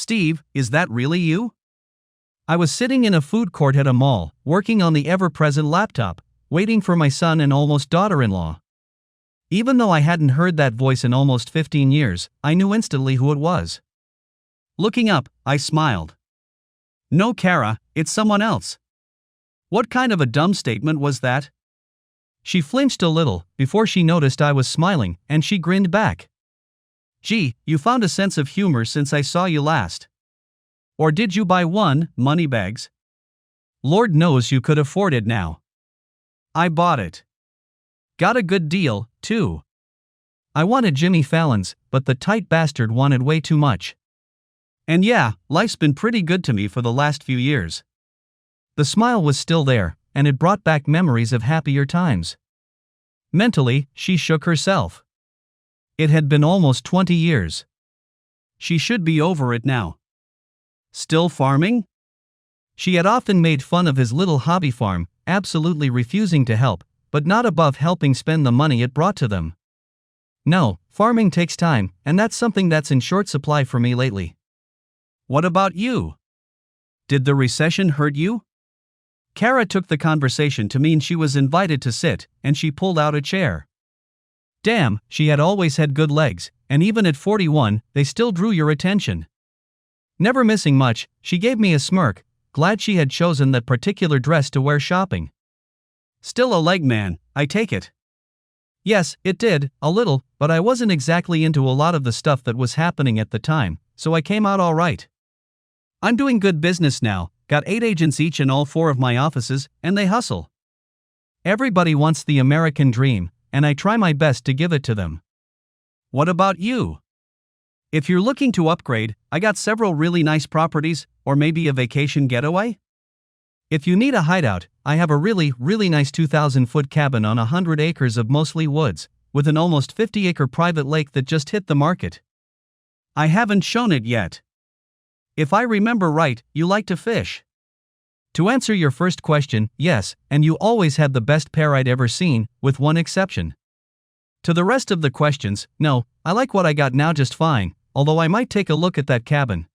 Steve, is that really you? I was sitting in a food court at a mall, working on the ever-present laptop, waiting for my son and almost daughter-in-law. Even though I hadn't heard that voice in almost 15 years, I knew instantly who it was. Looking up, I smiled. No, Kara, it's someone else. What kind of a dumb statement was that? She flinched a little before she noticed I was smiling, and she grinned back. Gee, you found a sense of humor since I saw you last. Or did you buy one, moneybags? Lord knows you could afford it now. I bought it. Got a good deal, too. I wanted Jimmy Fallon's, but the tight bastard wanted way too much. And yeah, life's been pretty good to me for the last few years. The smile was still there, and it brought back memories of happier times. Mentally, she shook herself. It had been almost 20 years. She should be over it now. Still farming? She had often made fun of his little hobby farm, absolutely refusing to help, but not above helping spend the money it brought to them. No, farming takes time, and that's something that's in short supply for me lately. What about you? Did the recession hurt you? Kara took the conversation to mean she was invited to sit, and she pulled out a chair. Damn, she had always had good legs, and even at 41, they still drew your attention. Never missing much, she gave me a smirk, glad she had chosen that particular dress to wear shopping. Still a leg man, I take it. Yes, it did, a little, but I wasn't exactly into a lot of the stuff that was happening at the time, so I came out all right. I'm doing good business now, got 8 agents each in all 4 of my offices, and they hustle. Everybody wants the American dream, and I try my best to give it to them. What about you? If you're looking to upgrade, I got several really nice properties, or maybe a vacation getaway? If you need a hideout, I have a really nice 2,000-foot cabin on 100 acres of mostly woods, with an almost 50-acre private lake that just hit the market. I haven't shown it yet. If I remember right, you like to fish. To answer your first question, yes, and you always had the best pair I'd ever seen, with one exception. To the rest of the questions, no, I like what I got now just fine, although I might take a look at that cabin.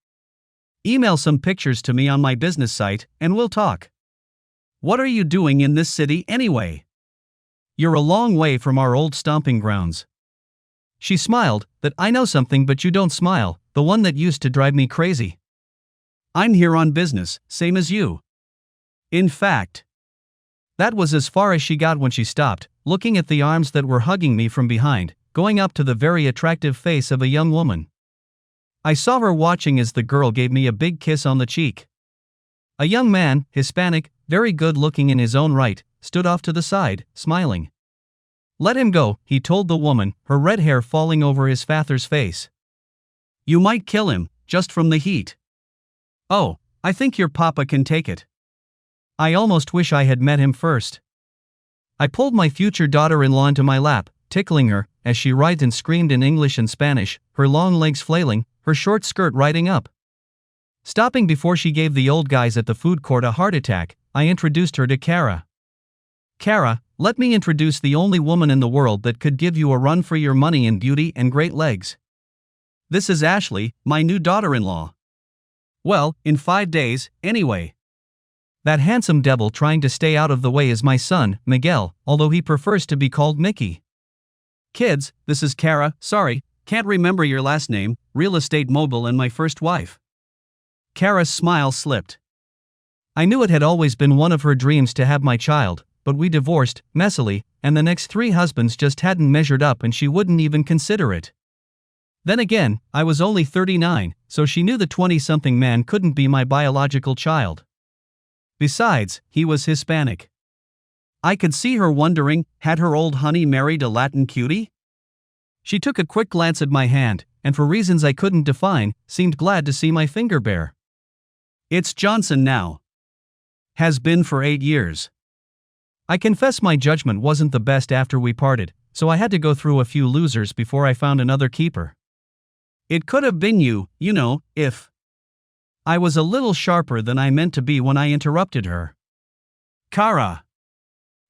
Email some pictures to me on my business site, and we'll talk. What are you doing in this city anyway? You're a long way from our old stomping grounds. She smiled, that I know something but you don't smile, the one that used to drive me crazy. I'm here on business, same as you. In fact. That was as far as she got when she stopped, looking at the arms that were hugging me from behind, going up to the very attractive face of a young woman. I saw her watching as the girl gave me a big kiss on the cheek. A young man, Hispanic, very good looking in his own right, stood off to the side, smiling. Let him go, he told the woman, her red hair falling over his father's face. You might kill him, just from the heat. Oh, I think your papa can take it. I almost wish I had met him first. I pulled my future daughter-in-law into my lap, tickling her, as she writhed and screamed in English and Spanish, her long legs flailing, her short skirt riding up. Stopping before she gave the old guys at the food court a heart attack, I introduced her to Kara. Kara, let me introduce the only woman in the world that could give you a run for your money in beauty and great legs. This is Ashley, my new daughter-in-law. Well, in 5 days, anyway. That handsome devil trying to stay out of the way is my son, Miguel, although he prefers to be called Mickey. Kids, this is Kara, sorry, can't remember your last name, real estate mogul and my first wife. Kara's smile slipped. I knew it had always been one of her dreams to have my child, but we divorced, messily, and the next 3 husbands just hadn't measured up and she wouldn't even consider it. Then again, I was only 39, so she knew the 20-something man couldn't be my biological child. Besides, he was Hispanic. I could see her wondering, had her old honey married a Latin cutie? She took a quick glance at my hand, and for reasons I couldn't define, seemed glad to see my finger bare. It's Johnson now. Has been for 8 years. I confess my judgment wasn't the best after we parted, so I had to go through a few losers before I found another keeper. It could have been you, you know, if. I was a little sharper than I meant to be when I interrupted her. Kara.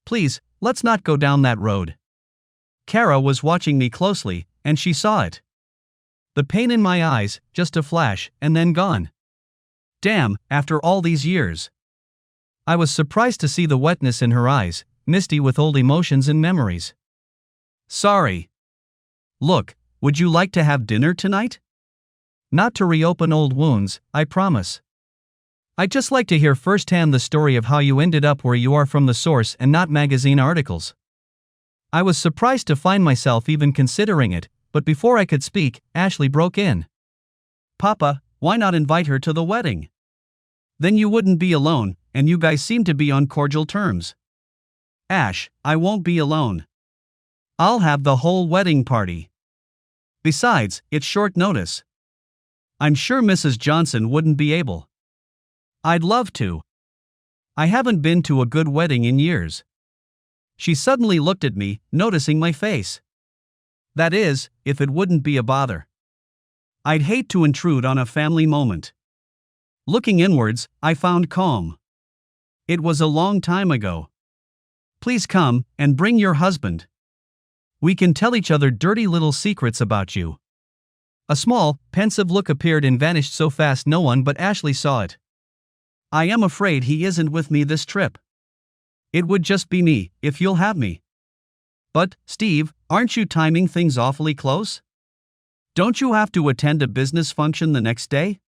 Please, let's not go down that road. Kara was watching me closely, and she saw it. The pain in my eyes, just a flash, and then gone. Damn, after all these years. I was surprised to see the wetness in her eyes, misty with old emotions and memories. Sorry. Look, would you like to have dinner tonight? Not to reopen old wounds, I promise. I'd just like to hear firsthand the story of how you ended up where you are from the source and not magazine articles. I was surprised to find myself even considering it, but before I could speak, Ashley broke in. Papa, why not invite her to the wedding? Then you wouldn't be alone, and you guys seem to be on cordial terms. Ash, I won't be alone. I'll have the whole wedding party. Besides, it's short notice. I'm sure Mrs. Johnson wouldn't be able. I'd love to. I haven't been to a good wedding in years. She suddenly looked at me, noticing my face. That is, if it wouldn't be a bother. I'd hate to intrude on a family moment. Looking inwards, I found calm. It was a long time ago. Please come, and bring your husband. We can tell each other dirty little secrets about you. A small, pensive look appeared and vanished so fast no one but Ashley saw it. I am afraid he isn't with me this trip. It would just be me, if you'll have me. But, Steve, aren't you timing things awfully close? Don't you have to attend a business function the next day?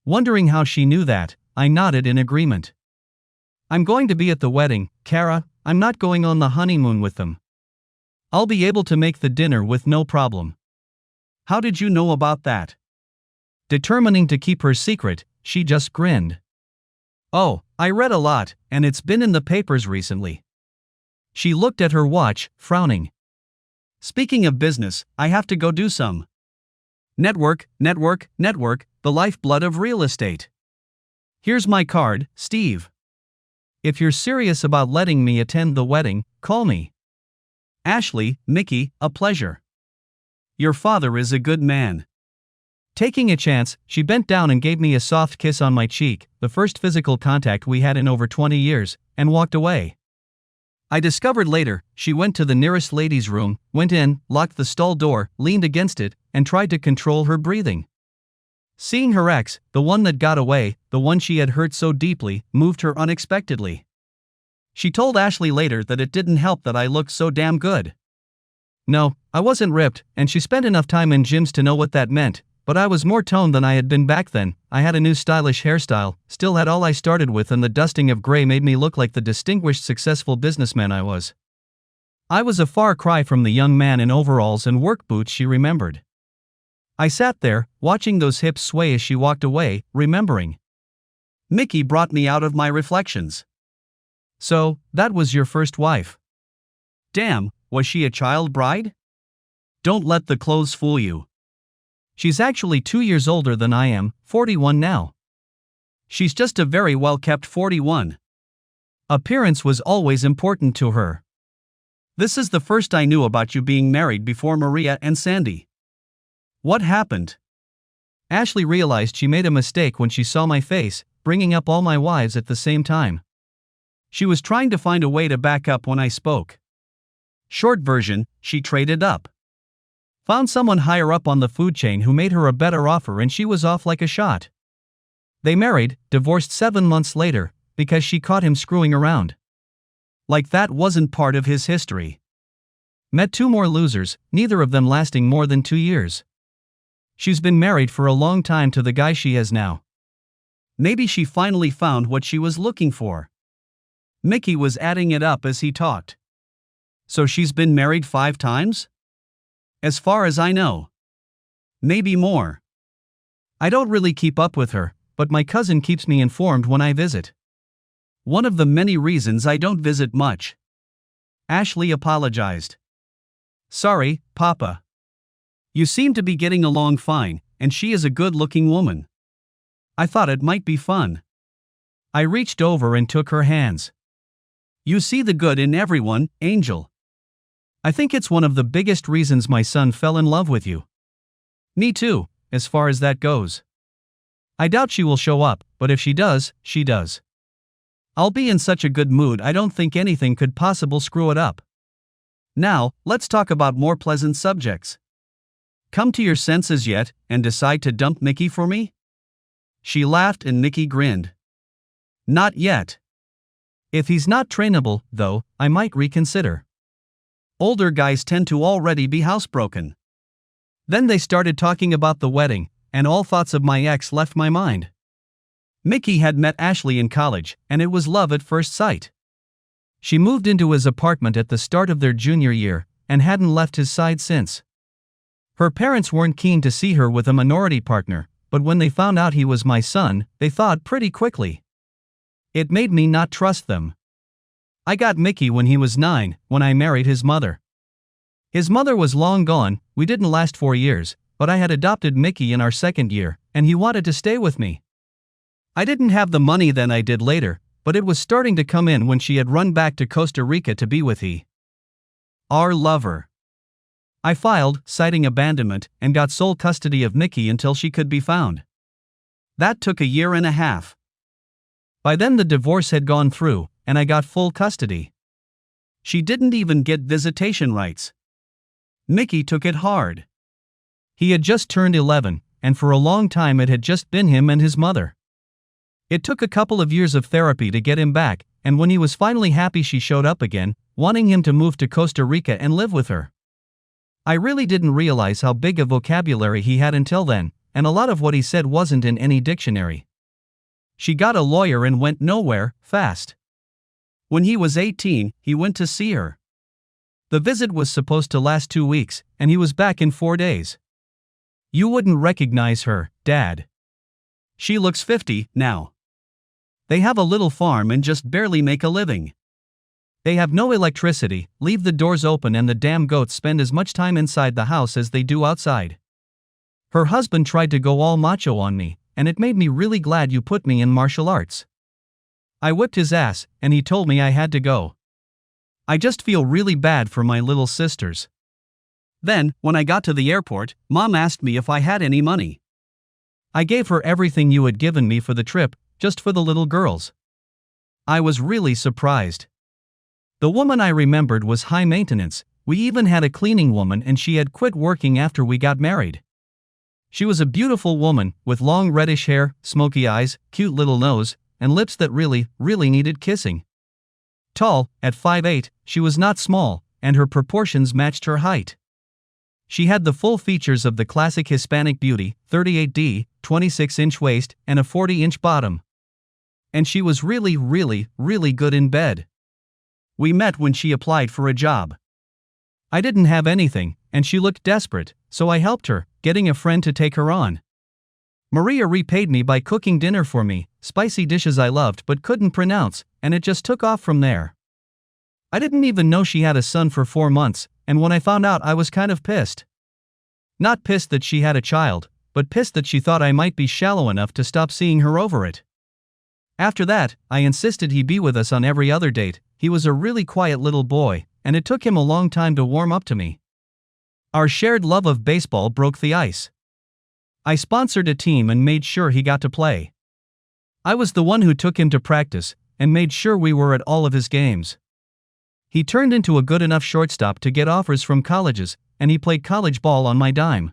Wondering how she knew that, I nodded in agreement. I'm going to be at the wedding, Kara. I'm not going on the honeymoon with them. I'll be able to make the dinner with no problem. How did you know about that? Determining to keep her secret, she just grinned. Oh, I read a lot, and it's been in the papers recently. She looked at her watch, frowning. Speaking of business, I have to go do some network, the lifeblood of real estate. Here's my card, Steve. If you're serious about letting me attend the wedding, call me. Ashley, Mickey, a pleasure. Your father is a good man. Taking a chance, she bent down and gave me a soft kiss on my cheek, the first physical contact we had in over 20 years, and walked away. I discovered later, she went to the nearest ladies' room, went in, locked the stall door, leaned against it, and tried to control her breathing. Seeing her ex, the one that got away, the one she had hurt so deeply, moved her unexpectedly. She told Ashley later that it didn't help that I looked so damn good. No, I wasn't ripped, and she spent enough time in gyms to know what that meant, but I was more toned than I had been back then. I had a new stylish hairstyle, still had all I started with, and the dusting of gray made me look like the distinguished successful businessman I was. I was a far cry from the young man in overalls and work boots she remembered. I sat there, watching those hips sway as she walked away, remembering. Mickey brought me out of my reflections. So, that was your first wife. Damn, was she a child bride? Don't let the clothes fool you. She's actually 2 years older than I am, 41 now. She's just a very well-kept 41. Appearance was always important to her. This is the first I knew about you being married before Maria and Sandy. What happened? Ashley realized she made a mistake when she saw my face, bringing up all my wives at the same time. She was trying to find a way to back up when I spoke. Short version, she traded up. Found someone higher up on the food chain who made her a better offer and she was off like a shot. They married, divorced 7 months later, because she caught him screwing around. Like that wasn't part of his history. Met 2 more losers, neither of them lasting more than 2 years. She's been married for a long time to the guy she has now. Maybe she finally found what she was looking for. Mickey was adding it up as he talked. So she's been married 5 times? As far as I know. Maybe more. I don't really keep up with her, but my cousin keeps me informed when I visit. One of the many reasons I don't visit much. Ashley apologized. Sorry, Papa. You seem to be getting along fine, and she is a good-looking woman. I thought it might be fun. I reached over and took her hands. You see the good in everyone, Angel. I think it's one of the biggest reasons my son fell in love with you. Me too, as far as that goes. I doubt she will show up, but if she does, she does. I'll be in such a good mood I don't think anything could possibly screw it up. Now, let's talk about more pleasant subjects. Come to your senses yet and decide to dump Mickey for me? She laughed and Mickey grinned. Not yet. If he's not trainable, though, I might reconsider. Older guys tend to already be housebroken. Then they started talking about the wedding, and all thoughts of my ex left my mind. Mickey had met Ashley in college, and it was love at first sight. She moved into his apartment at the start of their junior year, and hadn't left his side since. Her parents weren't keen to see her with a minority partner, but when they found out he was my son, they thawed pretty quickly. It made me not trust them. I got Mickey when he was 9, when I married his mother. His mother was long gone, we didn't last 4 years, but I had adopted Mickey in our second year, and he wanted to stay with me. I didn't have the money than I did later, but it was starting to come in when she had run back to Costa Rica to be with our lover. I filed, citing abandonment, and got sole custody of Mickey until she could be found. That took 1.5 years. By then the divorce had gone through, and I got full custody. She didn't even get visitation rights. Mickey took it hard. He had just turned 11, and for a long time it had just been him and his mother. It took a couple of years of therapy to get him back, and when he was finally happy she showed up again, wanting him to move to Costa Rica and live with her. I really didn't realize how big a vocabulary he had until then, and a lot of what he said wasn't in any dictionary. She got a lawyer and went nowhere, fast. When he was 18, he went to see her. The visit was supposed to last 2 weeks, and he was back in 4 days. You wouldn't recognize her, Dad. She looks 50 now. They have a little farm and just barely make a living. They have no electricity, leave the doors open, and the damn goats spend as much time inside the house as they do outside. Her husband tried to go all macho on me, and it made me really glad you put me in martial arts. I whipped his ass, and he told me I had to go. I just feel really bad for my little sisters. Then, when I got to the airport, Mom asked me if I had any money. I gave her everything you had given me for the trip, just for the little girls. I was really surprised. The woman I remembered was high maintenance. We even had a cleaning woman, and she had quit working after we got married. She was a beautiful woman, with long reddish hair, smoky eyes, cute little nose, and lips that really needed kissing. Tall, at 5'8", she was not small, and her proportions matched her height. She had the full features of the classic Hispanic beauty, 38D, 26-inch waist, and a 40-inch bottom. And she was really good in bed. We met when she applied for a job. I didn't have anything, and she looked desperate, so I helped her, getting a friend to take her on. Maria repaid me by cooking dinner for me, spicy dishes I loved but couldn't pronounce, and it just took off from there. I didn't even know she had a son for 4 months, and when I found out I was kind of pissed. Not pissed that she had a child, but pissed that she thought I might be shallow enough to stop seeing her over it. After that, I insisted he be with us on every other date. He was a really quiet little boy, and it took him a long time to warm up to me. Our shared love of baseball broke the ice. I sponsored a team and made sure he got to play. I was the one who took him to practice, and made sure we were at all of his games. He turned into a good enough shortstop to get offers from colleges, and he played college ball on my dime.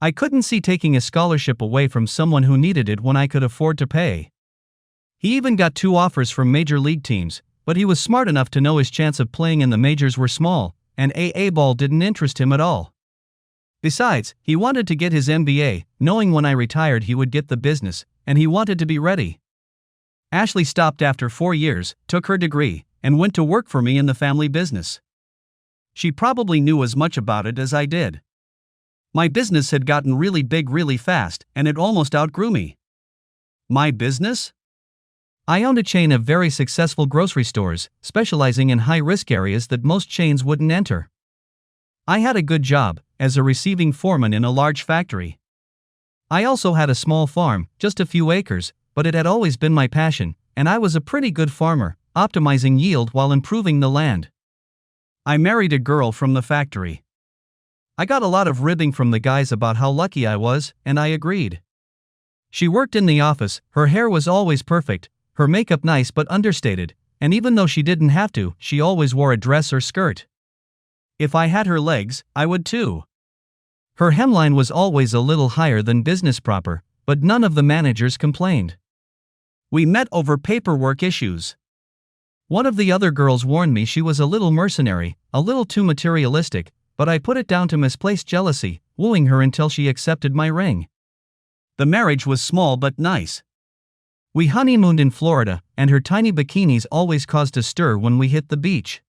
I couldn't see taking a scholarship away from someone who needed it when I could afford to pay. He even got 2 offers from major league teams, but he was smart enough to know his chance of playing in the majors were small, and AA ball didn't interest him at all. Besides, he wanted to get his MBA, knowing when I retired he would get the business, and he wanted to be ready. Ashley stopped after 4 years, took her degree, and went to work for me in the family business. She probably knew as much about it as I did. My business had gotten really big really fast, and it almost outgrew me. My business? I owned a chain of very successful grocery stores, specializing in high-risk areas that most chains wouldn't enter. I had a good job, as a receiving foreman in a large factory. I also had a small farm, just a few acres, but it had always been my passion, and I was a pretty good farmer, optimizing yield while improving the land. I married a girl from the factory. I got a lot of ribbing from the guys about how lucky I was, and I agreed. She worked in the office, her hair was always perfect, her makeup nice but understated, and even though she didn't have to, she always wore a dress or skirt. If I had her legs, I would too. Her hemline was always a little higher than business proper, but none of the managers complained. We met over paperwork issues. One of the other girls warned me she was a little mercenary, a little too materialistic, but I put it down to misplaced jealousy, wooing her until she accepted my ring. The marriage was small but nice. We honeymooned in Florida, and her tiny bikinis always caused a stir when we hit the beach.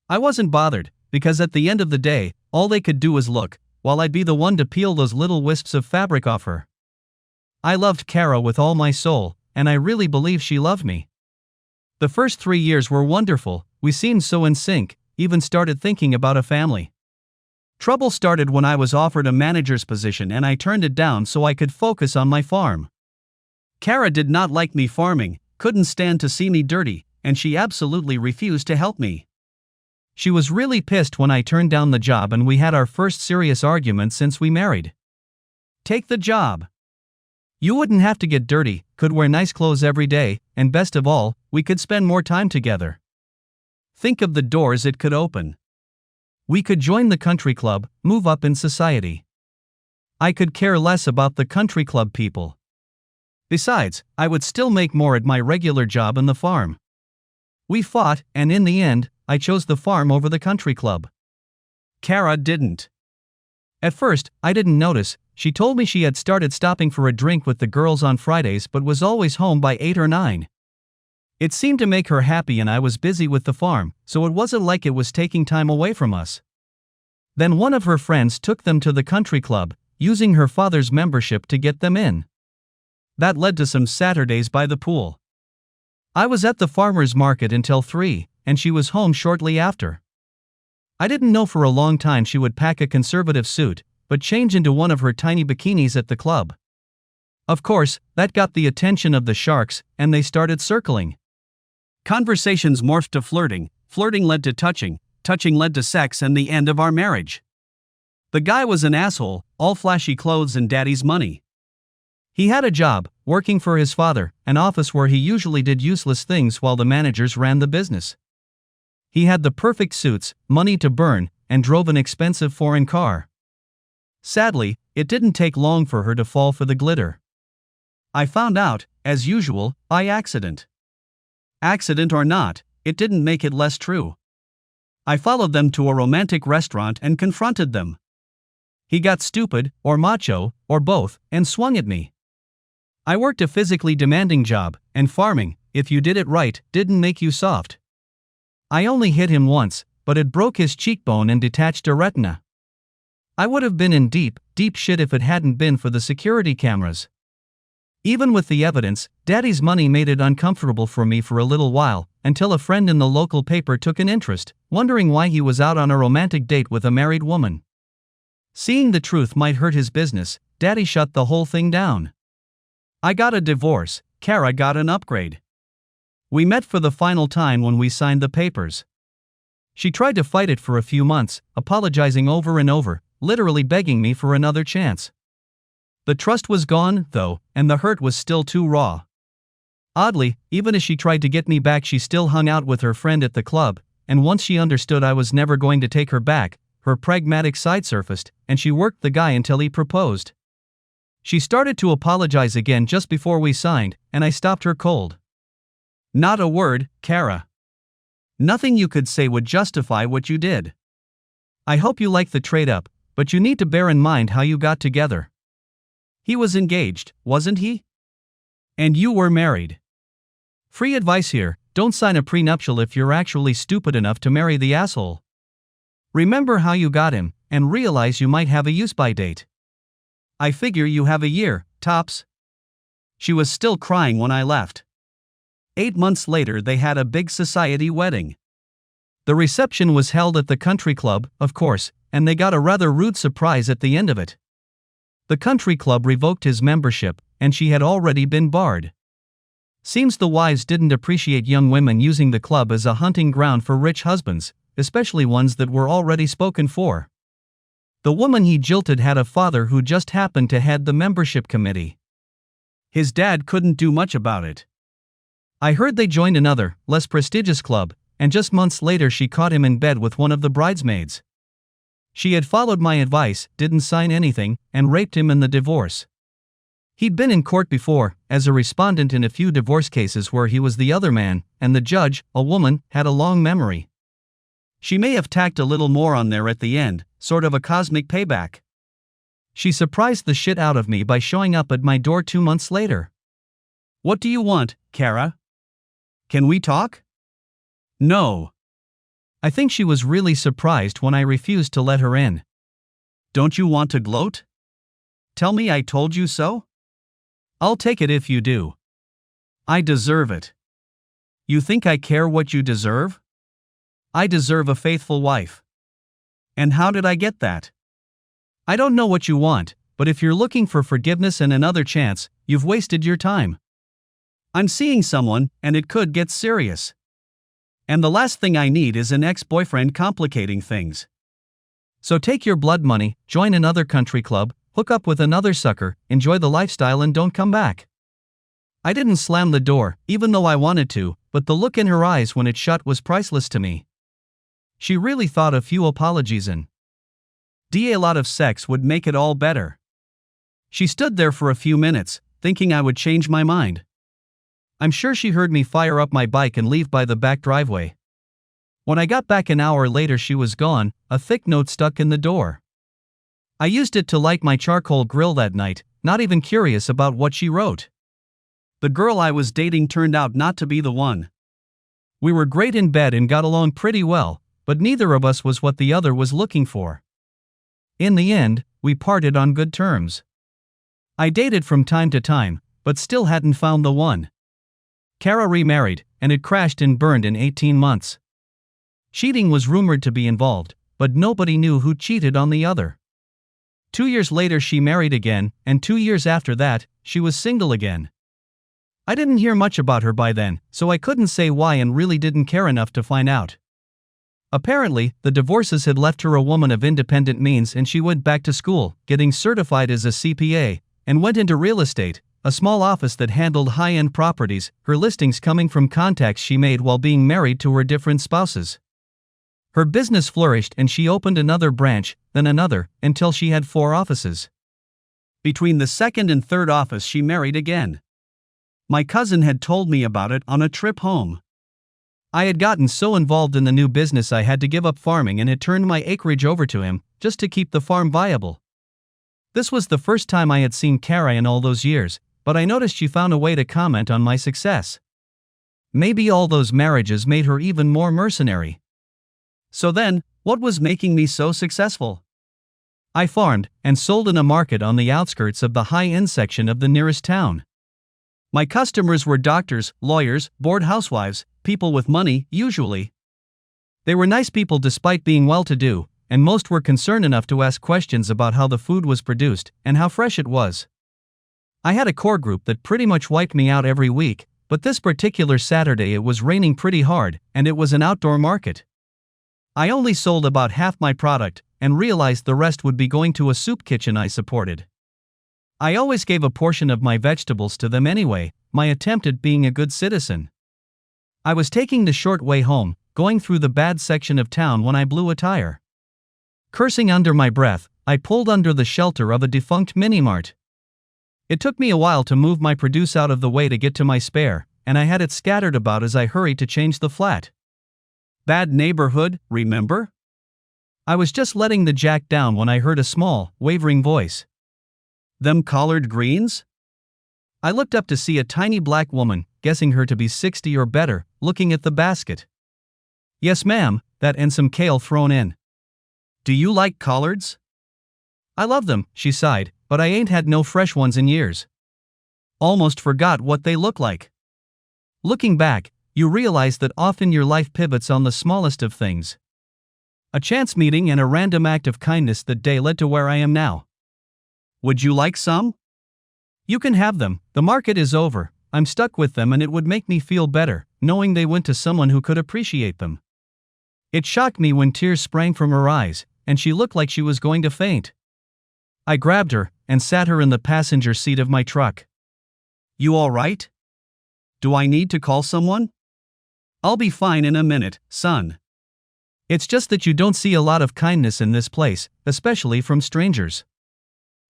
I wasn't bothered, because at the end of the day, all they could do was look, while I'd be the one to peel those little wisps of fabric off her. I loved Kara with all my soul, and I really believe she loved me. The first 3 years were wonderful, we seemed so in sync, even started thinking about a family. Trouble started when I was offered a manager's position and I turned it down so I could focus on my farm. Kara did not like me farming, couldn't stand to see me dirty, and she absolutely refused to help me. She was really pissed when I turned down the job and we had our first serious argument since we married. Take the job. You wouldn't have to get dirty, could wear nice clothes every day, and best of all, we could spend more time together. Think of the doors it could open. We could join the country club, move up in society. I could care less about the country club people. Besides, I would still make more at my regular job in the farm. We fought, and in the end, I chose the farm over the country club. Kara didn't. At first, I didn't notice. She told me she had started stopping for a drink with the girls on Fridays but was always home by 8 or 9. It seemed to make her happy and I was busy with the farm, so it wasn't like it was taking time away from us. Then one of her friends took them to the country club, using her father's membership to get them in. That led to some Saturdays by the pool. I was at the farmer's market until 3, and she was home shortly after. I didn't know for a long time she would pack a conservative suit, but change into one of her tiny bikinis at the club. Of course, that got the attention of the sharks, and they started circling. Conversations morphed to flirting, flirting led to touching, touching led to sex and the end of our marriage. The guy was an asshole, all flashy clothes and daddy's money. He had a job, working for his father, an office where he usually did useless things while the managers ran the business. He had the perfect suits, money to burn, and drove an expensive foreign car. Sadly, it didn't take long for her to fall for the glitter. I found out, as usual, by accident. Accident or not, it didn't make it less true. I followed them to a romantic restaurant and confronted them. He got stupid, or macho, or both, and swung at me. I worked a physically demanding job, and farming, if you did it right, didn't make you soft. I only hit him once, but it broke his cheekbone and detached a retina. I would have been in deep, deep shit if it hadn't been for the security cameras. Even with the evidence, Daddy's money made it uncomfortable for me for a little while, until a friend in the local paper took an interest, wondering why he was out on a romantic date with a married woman. Seeing the truth might hurt his business, Daddy shut the whole thing down. I got a divorce, Kara got an upgrade. We met for the final time when we signed the papers. She tried to fight it for a few months, apologizing over and over, literally begging me for another chance. The trust was gone, though, and the hurt was still too raw. Oddly, even as she tried to get me back, she still hung out with her friend at the club, and once she understood I was never going to take her back, her pragmatic side surfaced, and she worked the guy until he proposed. She started to apologize again just before we signed, and I stopped her cold. Not a word, Kara. Nothing you could say would justify what you did. I hope you like the trade-up, but you need to bear in mind how you got together. He was engaged, wasn't he? And you were married. Free advice here, don't sign a prenuptial if you're actually stupid enough to marry the asshole. Remember how you got him, and realize you might have a use-by date. I figure you have a year, tops. She was still crying when I left. 8 months later they had a big society wedding. The reception was held at the country club, of course, and they got a rather rude surprise at the end of it. The country club revoked his membership, and she had already been barred. Seems the wives didn't appreciate young women using the club as a hunting ground for rich husbands, especially ones that were already spoken for. The woman he jilted had a father who just happened to head the membership committee. His dad couldn't do much about it. I heard they joined another, less prestigious club, and just months later she caught him in bed with one of the bridesmaids. She had followed my advice, didn't sign anything, and raped him in the divorce. He'd been in court before, as a respondent in a few divorce cases where he was the other man, and the judge, a woman, had a long memory. She may have tacked a little more on there at the end, sort of a cosmic payback. She surprised the shit out of me by showing up at my door 2 months later. "What do you want, Kara? Can we talk?" "No." I think she was really surprised when I refused to let her in. "Don't you want to gloat? Tell me I told you so?" "I'll take it if you do." "I deserve it." "You think I care what you deserve?" "I deserve a faithful wife." "And how did I get that?" "I don't know what you want, but if you're looking for forgiveness and another chance, you've wasted your time. I'm seeing someone, and it could get serious. And the last thing I need is an ex-boyfriend complicating things. So take your blood money, join another country club, hook up with another sucker, enjoy the lifestyle and don't come back." I didn't slam the door, even though I wanted to, but the look in her eyes when it shut was priceless to me. She really thought a few apologies and a lot of sex would make it all better. She stood there for a few minutes, thinking I would change my mind. I'm sure she heard me fire up my bike and leave by the back driveway. When I got back an hour later she was gone, a thick note stuck in the door. I used it to light my charcoal grill that night, not even curious about what she wrote. The girl I was dating turned out not to be the one. We were great in bed and got along pretty well, but neither of us was what the other was looking for. In the end, we parted on good terms. I dated from time to time, but still hadn't found the one. Kara remarried, and it crashed and burned in 18 months. Cheating was rumored to be involved, but nobody knew who cheated on the other. 2 years later she married again, and 2 years after that, she was single again. I didn't hear much about her by then, so I couldn't say why and really didn't care enough to find out. Apparently, the divorces had left her a woman of independent means and she went back to school, getting certified as a CPA, and went into real estate, a small office that handled high-end properties, her listings coming from contacts she made while being married to her different spouses. Her business flourished and she opened another branch, then another, until she had 4 offices. Between the second and third office she married again. My cousin had told me about it on a trip home. I had gotten so involved in the new business I had to give up farming and had turned my acreage over to him, just to keep the farm viable. This was the first time I had seen Kara in all those years, but I noticed she found a way to comment on my success. Maybe all those marriages made her even more mercenary. So then, what was making me so successful? I farmed and sold in a market on the outskirts of the high-end section of the nearest town. My customers were doctors, lawyers, bored housewives, people with money, usually. They were nice people despite being well-to-do, and most were concerned enough to ask questions about how the food was produced and how fresh it was. I had a core group that pretty much wiped me out every week, but this particular Saturday it was raining pretty hard, and it was an outdoor market. I only sold about half my product, and realized the rest would be going to a soup kitchen I supported. I always gave a portion of my vegetables to them anyway, my attempt at being a good citizen. I was taking the short way home, going through the bad section of town when I blew a tire. Cursing under my breath, I pulled under the shelter of a defunct mini-mart. It took me a while to move my produce out of the way to get to my spare, and I had it scattered about as I hurried to change the flat. Bad neighborhood, remember? I was just letting the jack down when I heard a small, wavering voice. "Them collard greens?" I looked up to see a tiny black woman, guessing her to be 60 or better, looking at the basket. "Yes ma'am, that and some kale thrown in." "Do you like collards?" "I love them," she sighed, "but I ain't had no fresh ones in years. Almost forgot what they look like." Looking back, you realize that often your life pivots on the smallest of things. A chance meeting and a random act of kindness that day led to where I am now. "Would you like some?" "You can have them, the market is over, I'm stuck with them and it would make me feel better, knowing they went to someone who could appreciate them." It shocked me when tears sprang from her eyes, and she looked like she was going to faint. I grabbed her, and sat her in the passenger seat of my truck. "You all right? Do I need to call someone?" "I'll be fine in a minute, son." It's just that you don't see a lot of kindness in this place, especially from strangers.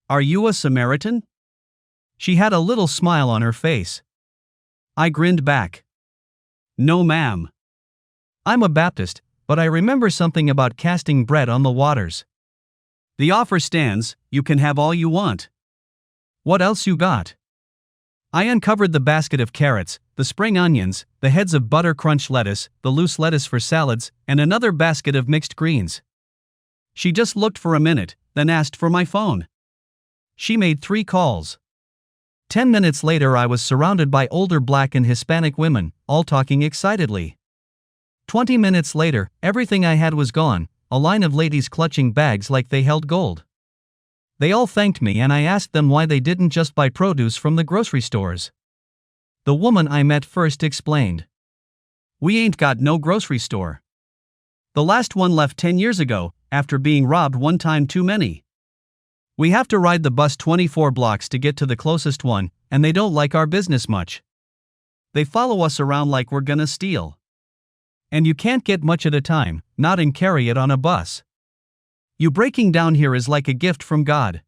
Are you a Samaritan? She had a little smile on her face. I grinned back. No, ma'am. I'm a Baptist, but I remember something about casting bread on the waters. The offer stands, you can have all you want. What else you got? I uncovered the basket of carrots, the spring onions, the heads of butter crunch lettuce, the loose lettuce for salads, and another basket of mixed greens. She just looked for a minute, then asked for my phone. She made 3 calls. 10 minutes later I was surrounded by older Black and Hispanic women, all talking excitedly. 20 minutes later, everything I had was gone, a line of ladies clutching bags like they held gold. They all thanked me and I asked them why they didn't just buy produce from the grocery stores. The woman I met first explained. We ain't got no grocery store. The last one left 10 years ago, after being robbed one time too many. We have to ride the bus 24 blocks to get to the closest one, and they don't like our business much. They follow us around like we're gonna steal. And you can't get much at a time, not and carry it on a bus. You breaking down here is like a gift from God.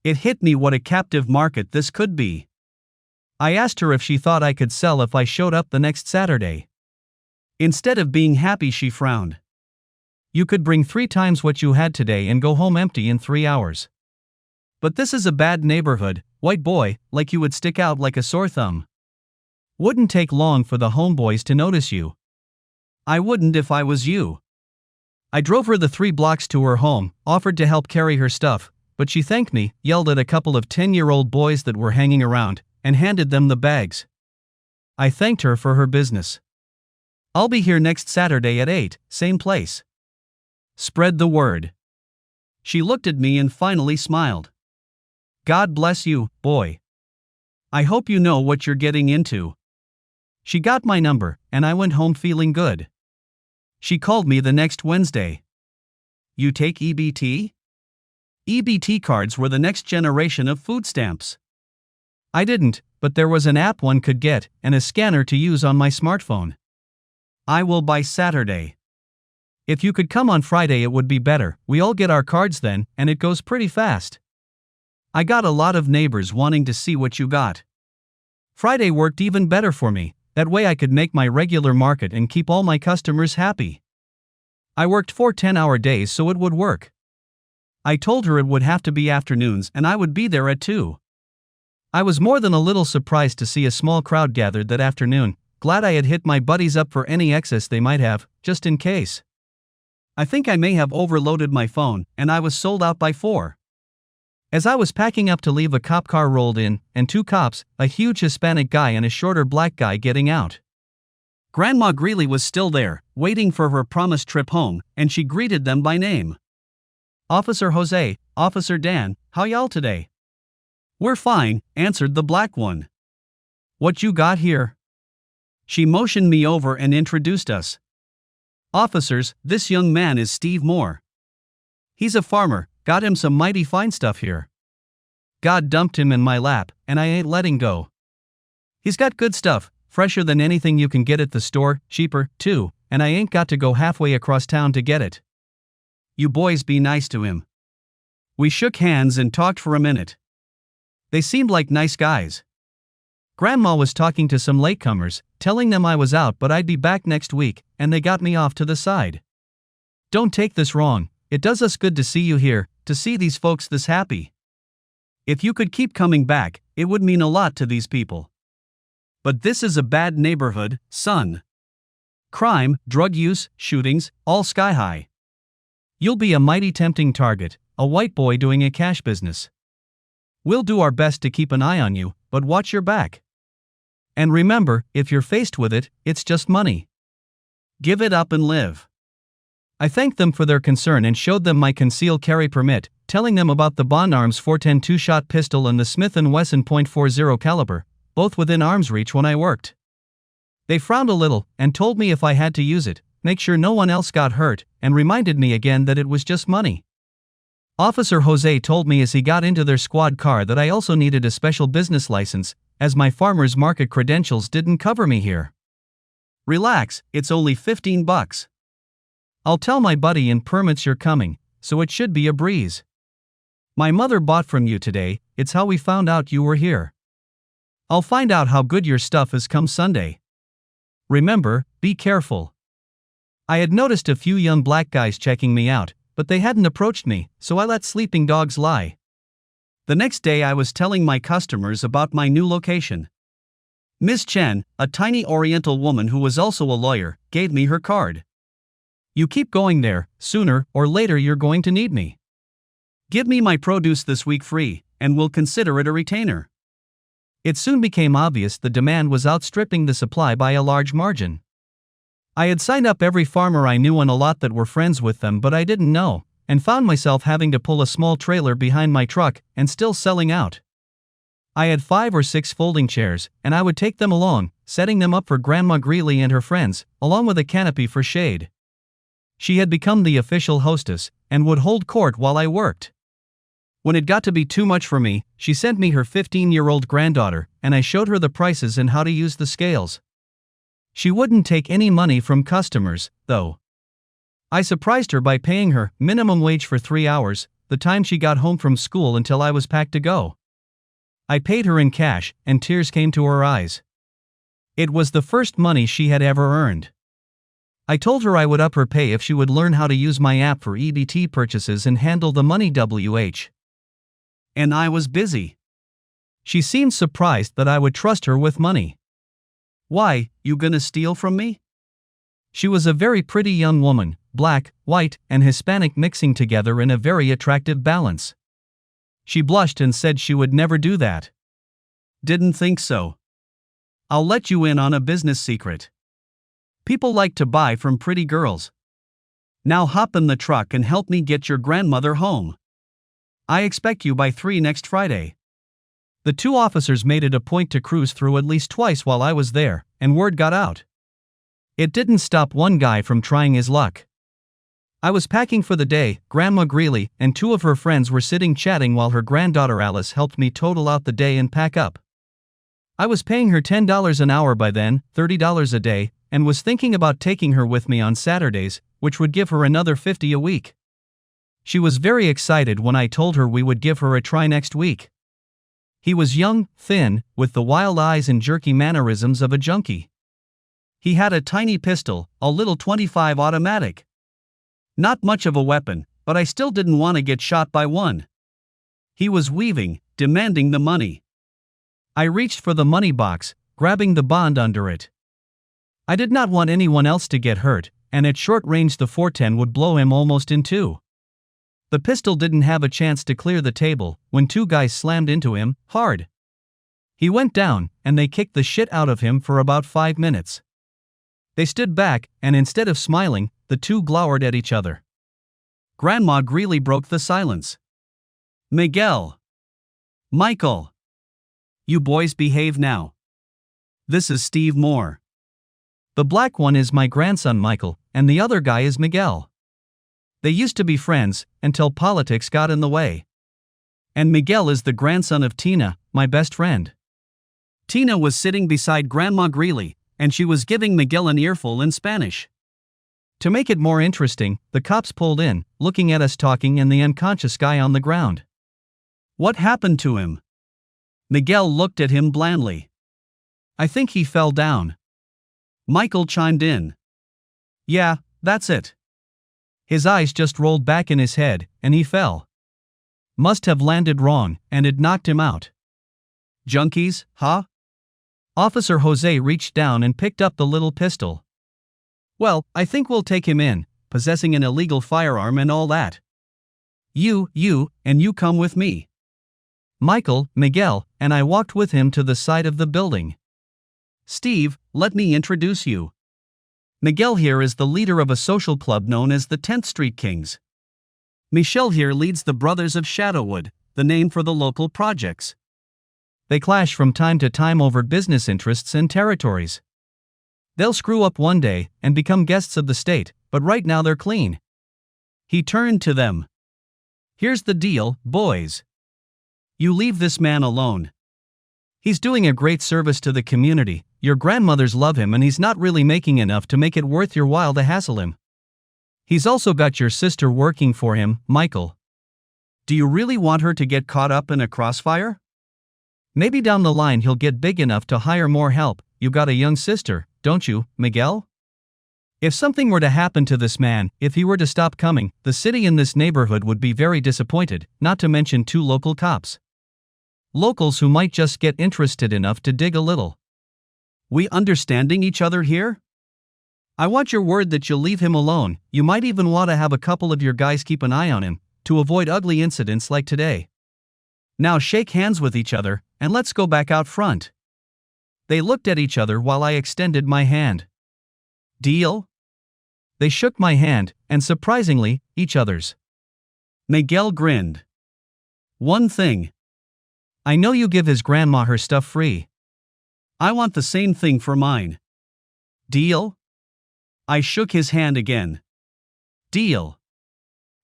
It hit me what a captive market this could be. I asked her if she thought I could sell if I showed up the next Saturday. Instead of being happy, she frowned. You could bring 3 times what you had today and go home empty in 3 hours. But this is a bad neighborhood, white boy, like you would stick out like a sore thumb. Wouldn't take long for the homeboys to notice you. I wouldn't if I was you. I drove her the 3 blocks to her home, offered to help carry her stuff, but she thanked me, yelled at a couple of 10-year-old boys that were hanging around, and handed them the bags. I thanked her for her business. I'll be here next Saturday at 8, same place. Spread the word. She looked at me and finally smiled. God bless you, boy. I hope you know what you're getting into. She got my number, and I went home feeling good. She called me the next Wednesday. You take EBT? EBT cards were the next generation of food stamps. I didn't, but there was an app one could get, and a scanner to use on my smartphone. I will by Saturday. If you could come on Friday it would be better, we all get our cards then, and it goes pretty fast. I got a lot of neighbors wanting to see what you got. Friday worked even better for me. That way I could make my regular market and keep all my customers happy. I worked 4 10-hour days so it would work. I told her it would have to be afternoons and I would be there at 2. I was more than a little surprised to see a small crowd gathered that afternoon, glad I had hit my buddies up for any excess they might have, just in case. I think I may have overloaded my phone, and I was sold out by 4. As I was packing up to leave, a cop car rolled in, and 2 cops, a huge Hispanic guy and a shorter Black guy, getting out. Grandma Greeley was still there, waiting for her promised trip home, and she greeted them by name. Officer Jose, Officer Dan, how y'all today? We're fine, answered the Black one. What you got here? She motioned me over and introduced us. Officers, this young man is Steve Moore. He's a farmer. Got him some mighty fine stuff here. God dumped him in my lap, and I ain't letting go. He's got good stuff, fresher than anything you can get at the store, cheaper, too, and I ain't got to go halfway across town to get it. You boys be nice to him. We shook hands and talked for a minute. They seemed like nice guys. Grandma was talking to some latecomers, telling them I was out but I'd be back next week, and they got me off to the side. Don't take this wrong, it does us good to see you here, to see these folks this happy. If you could keep coming back, it would mean a lot to these people. But this is a bad neighborhood, son. Crime, drug use, shootings, all sky high. You'll be a mighty tempting target, a white boy doing a cash business. We'll do our best to keep an eye on you, but watch your back. And remember, if you're faced with it, it's just money. Give it up and live. I thanked them for their concern and showed them my concealed carry permit, telling them about the Bond Arms 410 2-shot pistol and the Smith & Wesson .40 caliber, both within arm's reach when I worked. They frowned a little and told me if I had to use it, make sure no one else got hurt, and reminded me again that it was just money. Officer Jose told me as he got into their squad car that I also needed a special business license, as my farmer's market credentials didn't cover me here. Relax, it's only $15. I'll tell my buddy in permits you're coming, so it should be a breeze. My mother bought from you today, it's how we found out you were here. I'll find out how good your stuff is come Sunday. Remember, be careful. I had noticed a few young black guys checking me out, but they hadn't approached me, so I let sleeping dogs lie. The next day I was telling my customers about my new location. Miss Chen, a tiny Oriental woman who was also a lawyer, gave me her card. You keep going there, sooner or later you're going to need me. Give me my produce this week free, and we'll consider it a retainer. It soon became obvious the demand was outstripping the supply by a large margin. I had signed up every farmer I knew and a lot that were friends with them, but I didn't know, and found myself having to pull a small trailer behind my truck and still selling out. I had 5 or 6 folding chairs, and I would take them along, setting them up for Grandma Greeley and her friends, along with a canopy for shade. She had become the official hostess, and would hold court while I worked. When it got to be too much for me, she sent me her 15-year-old granddaughter, and I showed her the prices and how to use the scales. She wouldn't take any money from customers, though. I surprised her by paying her minimum wage for 3 hours, the time she got home from school until I was packed to go. I paid her in cash, and tears came to her eyes. It was the first money she had ever earned. I told her I would up her pay if she would learn how to use my app for EBT purchases and handle the money WH. And I was busy. She seemed surprised that I would trust her with money. Why, you gonna steal from me? She was a very pretty young woman, black, white, and Hispanic mixing together in a very attractive balance. She blushed and said she would never do that. Didn't think so. I'll let you in on a business secret. People like to buy from pretty girls. Now hop in the truck and help me get your grandmother home. I expect you by 3 next Friday. The 2 officers made it a point to cruise through at least twice while I was there, and word got out. It didn't stop one guy from trying his luck. I was packing for the day. Grandma Greeley and 2 of her friends were sitting chatting while her granddaughter Alice helped me total out the day and pack up. I was paying her $10 an hour by then, $30 a day, and was thinking about taking her with me on Saturdays, which would give her another $50 a week. She was very excited when I told her we would give her a try next week. He was young, thin, with the wild eyes and jerky mannerisms of a junkie. He had a tiny pistol, a little .25 automatic. Not much of a weapon, but I still didn't want to get shot by one. He was weaving, demanding the money. I reached for the money box, grabbing the bond under it. I did not want anyone else to get hurt, and at short range the .410 would blow him almost in 2. The pistol didn't have a chance to clear the table when 2 guys slammed into him, hard. He went down, and they kicked the shit out of him for about 5 minutes. They stood back, and instead of smiling, the 2 glowered at each other. Grandma Greeley broke the silence. Miguel. Michael. You boys behave now. This is Steve Moore. The black one is my grandson Michael, and the other guy is Miguel. They used to be friends, until politics got in the way. And Miguel is the grandson of Tina, my best friend. Tina was sitting beside Grandma Greeley, and she was giving Miguel an earful in Spanish. To make it more interesting, the cops pulled in, looking at us talking and the unconscious guy on the ground. What happened to him? Miguel looked at him blandly. I think he fell down. Michael chimed in. Yeah, that's it. His eyes just rolled back in his head, and he fell. Must have landed wrong, and it knocked him out. Junkies, huh? Officer Jose reached down and picked up the little pistol. Well, I think we'll take him in, possessing an illegal firearm and all that. You come with me. Michael, Miguel, and I walked with him to the side of the building. Steve, let me introduce you. Miguel here is the leader of a social club known as the 10th Street Kings. Michelle here leads the Brothers of Shadowwood, the name for the local projects. They clash from time to time over business interests and territories. They'll screw up one day and become guests of the state, but right now they're clean. He turned to them. Here's the deal, boys. You leave this man alone. He's doing a great service to the community, your grandmothers love him and he's not really making enough to make it worth your while to hassle him. He's also got your sister working for him, Michael. Do you really want her to get caught up in a crossfire? Maybe down the line he'll get big enough to hire more help. You got a young sister, don't you, Miguel? If something were to happen to this man, if he were to stop coming, the city and this neighborhood would be very disappointed, not to mention 2 local cops. Locals who might just get interested enough to dig a little. We understanding each other here? I want your word that you'll leave him alone. You might even want to have a couple of your guys keep an eye on him, to avoid ugly incidents like today. Now shake hands with each other, and let's go back out front. They looked at each other while I extended my hand. Deal? They shook my hand, and surprisingly, each other's. Miguel grinned. One thing. I know you give his grandma her stuff free. I want the same thing for mine. Deal? I shook his hand again. Deal.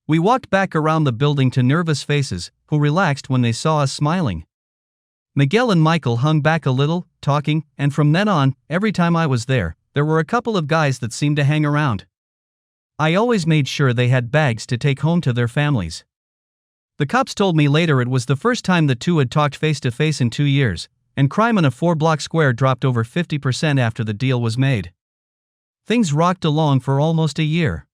We walked back around the building to nervous faces, who relaxed when they saw us smiling. Miguel and Michael hung back a little, talking, and from then on, every time I was there were a couple of guys that seemed to hang around. I always made sure they had bags to take home to their families. The cops told me later it was the first time the two had talked face to face in 2 years, and crime in a 4-block square dropped over 50% after the deal was made. Things rocked along for almost a year.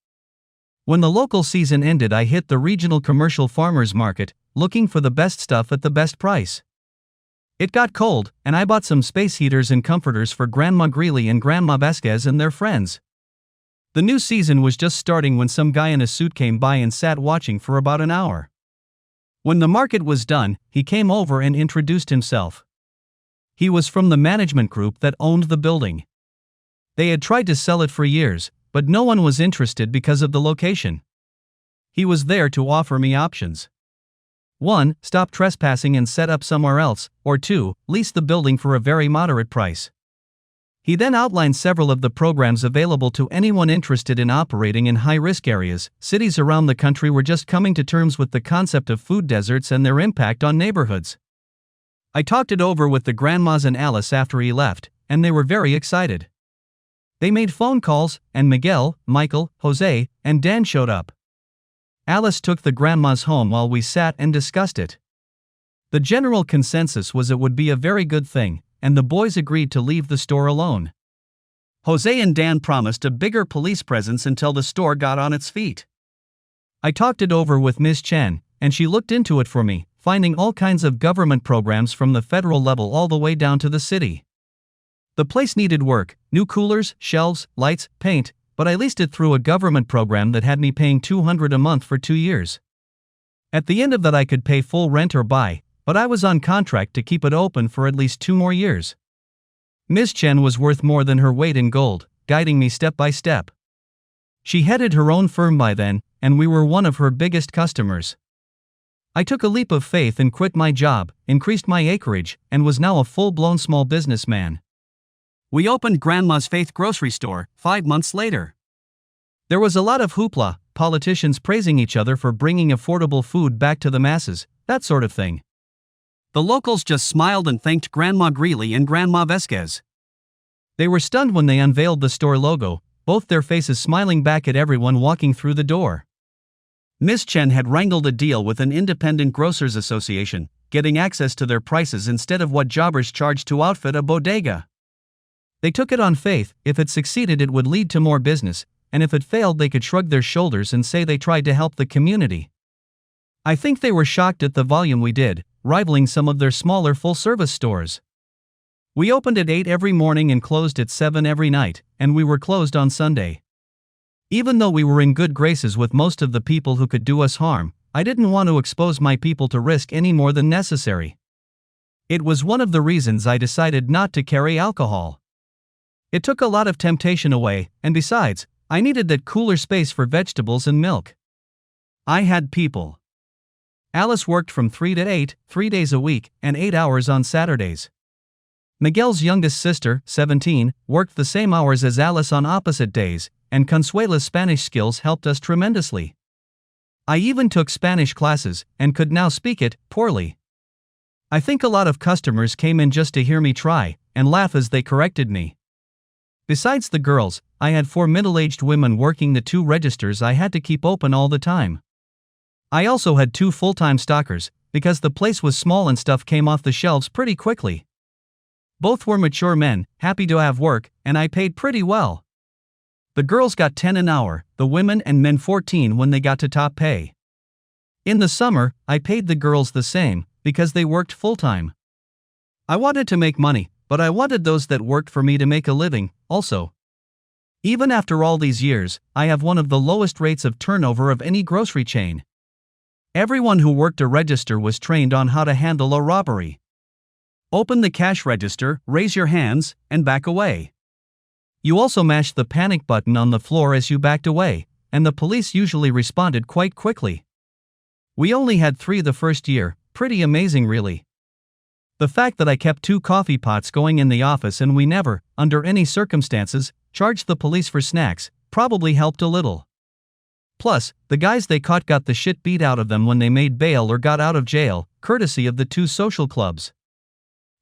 When the local season ended, I hit the regional commercial farmers market, looking for the best stuff at the best price. It got cold, and I bought some space heaters and comforters for Grandma Greeley and Grandma Vasquez and their friends. The new season was just starting when some guy in a suit came by and sat watching for about an hour. When the market was done, he came over and introduced himself. He was from the management group that owned the building. They had tried to sell it for years, but no one was interested because of the location. He was there to offer me options. 1. Stop trespassing and set up somewhere else, or 2. Lease the building for a very moderate price. He then outlined several of the programs available to anyone interested in operating in high-risk areas. Cities around the country were just coming to terms with the concept of food deserts and their impact on neighborhoods. I talked it over with the grandmas and Alice after he left, and they were very excited. They made phone calls, and Miguel, Michael, Jose, and Dan showed up. Alice took the grandmas home while we sat and discussed it. The general consensus was it would be a very good thing, and the boys agreed to leave the store alone. Jose and Dan promised a bigger police presence until the store got on its feet. I talked it over with Ms. Chen, and she looked into it for me, finding all kinds of government programs from the federal level all the way down to the city. The place needed work: new coolers, shelves, lights, paint, but I leased it through a government program that had me paying $200 a month for 2 years. At the end of that I could pay full rent or buy, but I was on contract to keep it open for at least 2 more years. Ms. Chen was worth more than her weight in gold, guiding me step by step. She headed her own firm by then, and we were one of her biggest customers. I took a leap of faith and quit my job, increased my acreage, and was now a full-blown small businessman. We opened Grandma's Faith grocery store 5 months later. There was a lot of hoopla, politicians praising each other for bringing affordable food back to the masses, that sort of thing. The locals just smiled and thanked Grandma Greeley and Grandma Vasquez. They were stunned when they unveiled the store logo, both their faces smiling back at everyone walking through the door. Ms. Chen had wrangled a deal with an independent grocers association, getting access to their prices instead of what jobbers charged to outfit a bodega. They took it on faith. If it succeeded it would lead to more business, and if it failed they could shrug their shoulders and say they tried to help the community. I think they were shocked at the volume we did, rivaling some of their smaller full-service stores. We opened at 8 every morning and closed at 7 every night, and we were closed on Sunday. Even though we were in good graces with most of the people who could do us harm, I didn't want to expose my people to risk any more than necessary. It was one of the reasons I decided not to carry alcohol. It took a lot of temptation away, and besides, I needed that cooler space for vegetables and milk. I had people. Alice worked from 3 to 8, 3 days a week, and 8 hours on Saturdays. Miguel's youngest sister, 17, worked the same hours as Alice on opposite days, and Consuela's Spanish skills helped us tremendously. I even took Spanish classes, and could now speak it, poorly. I think a lot of customers came in just to hear me try, and laugh as they corrected me. Besides the girls, I had 4 middle-aged women working the 2 registers I had to keep open all the time. I also had 2 full-time stockers, because the place was small and stuff came off the shelves pretty quickly. Both were mature men, happy to have work, and I paid pretty well. The girls got $10 an hour, the women and men $14 when they got to top pay. In the summer, I paid the girls the same, because they worked full-time. I wanted to make money, but I wanted those that worked for me to make a living, also. Even after all these years, I have one of the lowest rates of turnover of any grocery chain. Everyone who worked a register was trained on how to handle a robbery. Open the cash register, raise your hands, and back away. You also mashed the panic button on the floor as you backed away, and the police usually responded quite quickly. We only had 3 the first year, pretty amazing really. The fact that I kept 2 coffee pots going in the office and we never, under any circumstances, charged the police for snacks, probably helped a little. Plus, the guys they caught got the shit beat out of them when they made bail or got out of jail, courtesy of the 2 social clubs.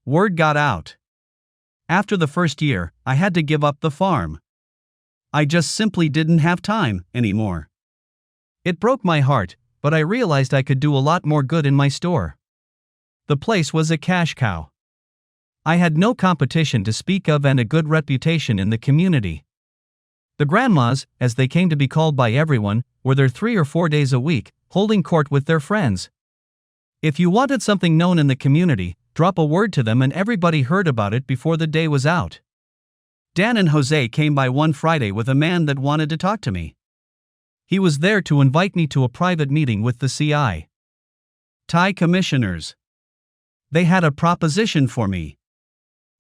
Word got out. After the first year, I had to give up the farm. I just simply didn't have time anymore. It broke my heart, but I realized I could do a lot more good in my store. The place was a cash cow. I had no competition to speak of and a good reputation in the community. The grandmas, as they came to be called by everyone, were there 3 or 4 days a week, holding court with their friends. If you wanted something known in the community, drop a word to them and everybody heard about it before the day was out. Dan and Jose came by one Friday with a man that wanted to talk to me. He was there to invite me to a private meeting with the AITA commissioners. They had a proposition for me.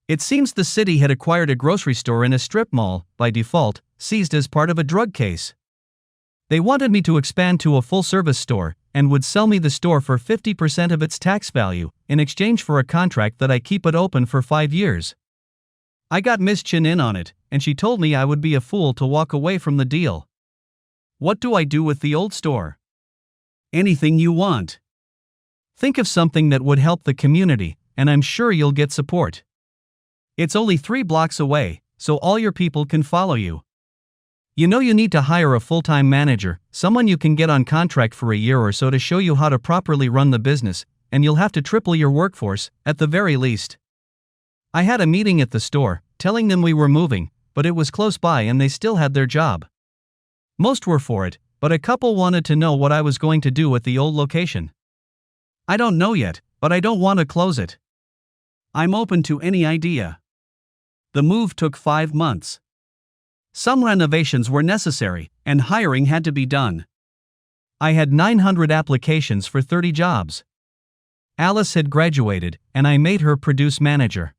It seems the city had acquired a grocery store in a strip mall, by default, seized as part of a drug case. They wanted me to expand to a full-service store, and would sell me the store for 50% of its tax value, in exchange for a contract that I keep it open for 5 years. I got Miss Chin in on it, and she told me I would be a fool to walk away from the deal. What do I do with the old store? Anything you want. Think of something that would help the community, and I'm sure you'll get support. It's only 3 blocks away, so all your people can follow you. You know you need to hire a full-time manager, someone you can get on contract for a year or so to show you how to properly run the business, and you'll have to triple your workforce, at the very least. I had a meeting at the store, telling them we were moving, but it was close by and they still had their job. Most were for it, but a couple wanted to know what I was going to do at the old location. I don't know yet, but I don't want to close it. I'm open to any idea. The move took 5 months. Some renovations were necessary, and hiring had to be done. I had 900 applications for 30 jobs. Alice had graduated, and I made her produce manager.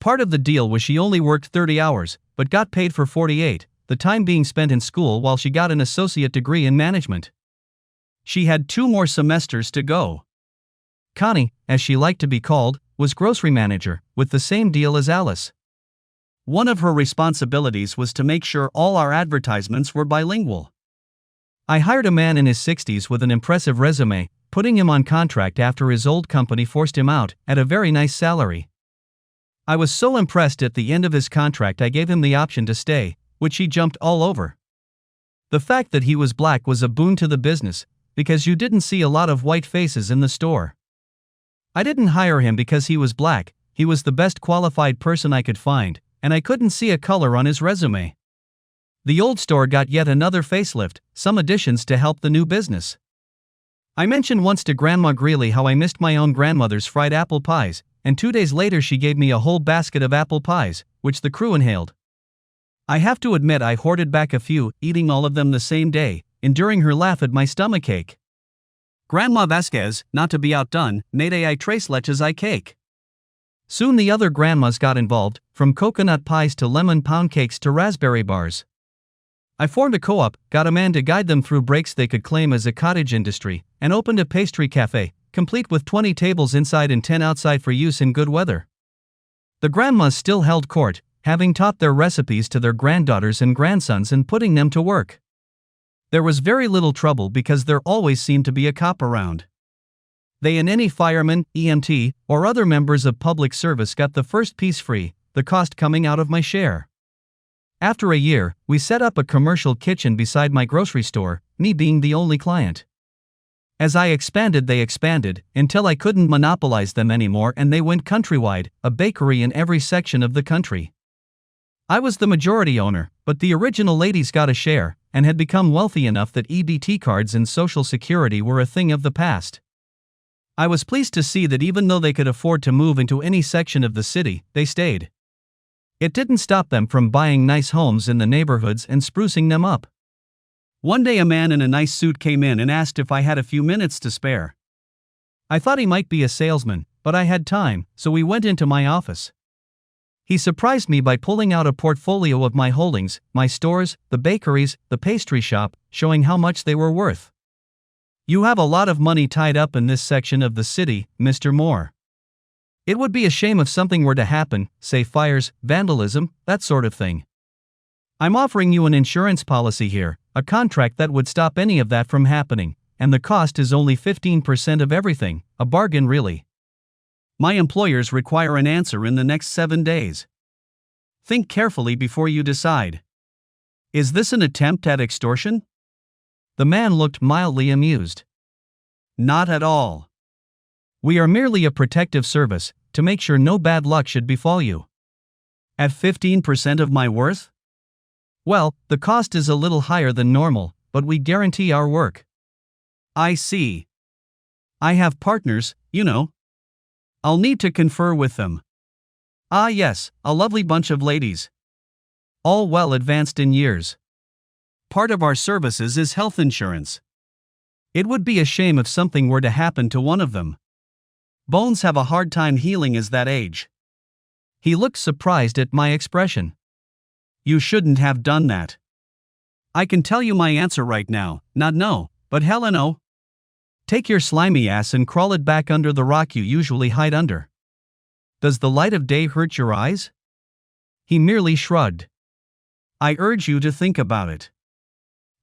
Part of the deal was she only worked 30 hours, but got paid for 48, the time being spent in school while she got an associate degree in management. She had 2 more semesters to go. Connie, as she liked to be called, was grocery manager, with the same deal as Alice. One of her responsibilities was to make sure all our advertisements were bilingual. I hired a man in his 60s with an impressive resume, putting him on contract after his old company forced him out, at a very nice salary. I was so impressed at the end of his contract I gave him the option to stay, which he jumped all over. The fact that he was black was a boon to the business, because you didn't see a lot of white faces in the store. I didn't hire him because he was black, he was the best qualified person I could find, and I couldn't see a color on his resume. The old store got yet another facelift, some additions to help the new business. I mentioned once to Grandma Greeley how I missed my own grandmother's fried apple pies, and 2 days later she gave me a whole basket of apple pies, which the crew inhaled. I have to admit I hoarded back a few, eating all of them the same day, enduring her laugh at my stomachache. Grandma Vasquez, not to be outdone, made a tres leches cake. Soon the other grandmas got involved, from coconut pies to lemon pound cakes to raspberry bars. I formed a co-op, got a man to guide them through breaks they could claim as a cottage industry, and opened a pastry cafe, complete with 20 tables inside and 10 outside for use in good weather. The grandmas still held court, having taught their recipes to their granddaughters and grandsons and putting them to work. There was very little trouble because there always seemed to be a cop around. They and any fireman, EMT, or other members of public service got the first piece free, the cost coming out of my share. After a year, we set up a commercial kitchen beside my grocery store, me being the only client. As I expanded, they expanded, until I couldn't monopolize them anymore and they went countrywide, a bakery in every section of the country. I was the majority owner, but the original ladies got a share, and had become wealthy enough that EBT cards and Social Security were a thing of the past. I was pleased to see that even though they could afford to move into any section of the city, they stayed. It didn't stop them from buying nice homes in the neighborhoods and sprucing them up. One day a man in a nice suit came in and asked if I had a few minutes to spare. I thought he might be a salesman, but I had time, so we went into my office. He surprised me by pulling out a portfolio of my holdings, my stores, the bakeries, the pastry shop, showing how much they were worth. "You have a lot of money tied up in this section of the city, Mr. Moore. It would be a shame if something were to happen, say fires, vandalism, that sort of thing. I'm offering you an insurance policy here, a contract that would stop any of that from happening, and the cost is only 15% of everything, a bargain really. My employers require an answer in the next 7 days. Think carefully before you decide. Is this an attempt at extortion?" The man looked mildly amused. "Not at all. We are merely a protective service, to make sure no bad luck should befall you." "At 15% of my worth?" "Well, the cost is a little higher than normal, but we guarantee our work." "I see. I have partners, you know. I'll need to confer with them." "Ah yes, a lovely bunch of ladies. All well advanced in years. Part of our services is health insurance. It would be a shame if something were to happen to one of them. Bones have a hard time healing as that age." He looked surprised at my expression. "You shouldn't have done that. I can tell you my answer right now, not no, but hell no. Take your slimy ass and crawl it back under the rock you usually hide under. Does the light of day hurt your eyes?" He merely shrugged. "I urge you to think about it."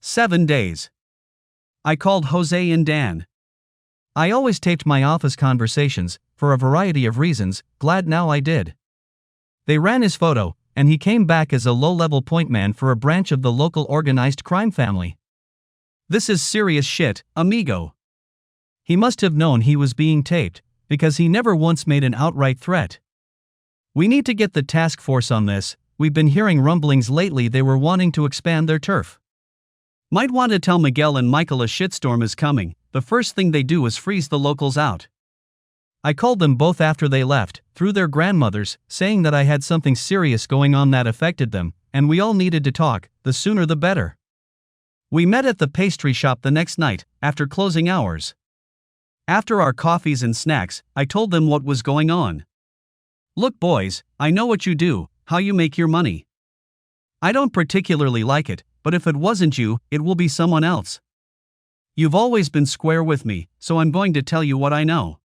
7 days. I called Jose and Dan. I always taped my office conversations, for a variety of reasons, glad now I did. They ran his photo, and he came back as a low-level point man for a branch of the local organized crime family. This is serious shit, amigo. He must have known he was being taped, because he never once made an outright threat. "We need to get the task force on this. We've been hearing rumblings lately they were wanting to expand their turf. Might want to tell Miguel and Michael a shitstorm is coming. The first thing they do is freeze the locals out." I called them both after they left, through their grandmothers, saying that I had something serious going on that affected them, and we all needed to talk, the sooner the better. We met at the pastry shop the next night, after closing hours. After our coffees and snacks, I told them what was going on. "Look boys, I know what you do, how you make your money. I don't particularly like it, but if it wasn't you, it will be someone else. You've always been square with me, so I'm going to tell you what I know.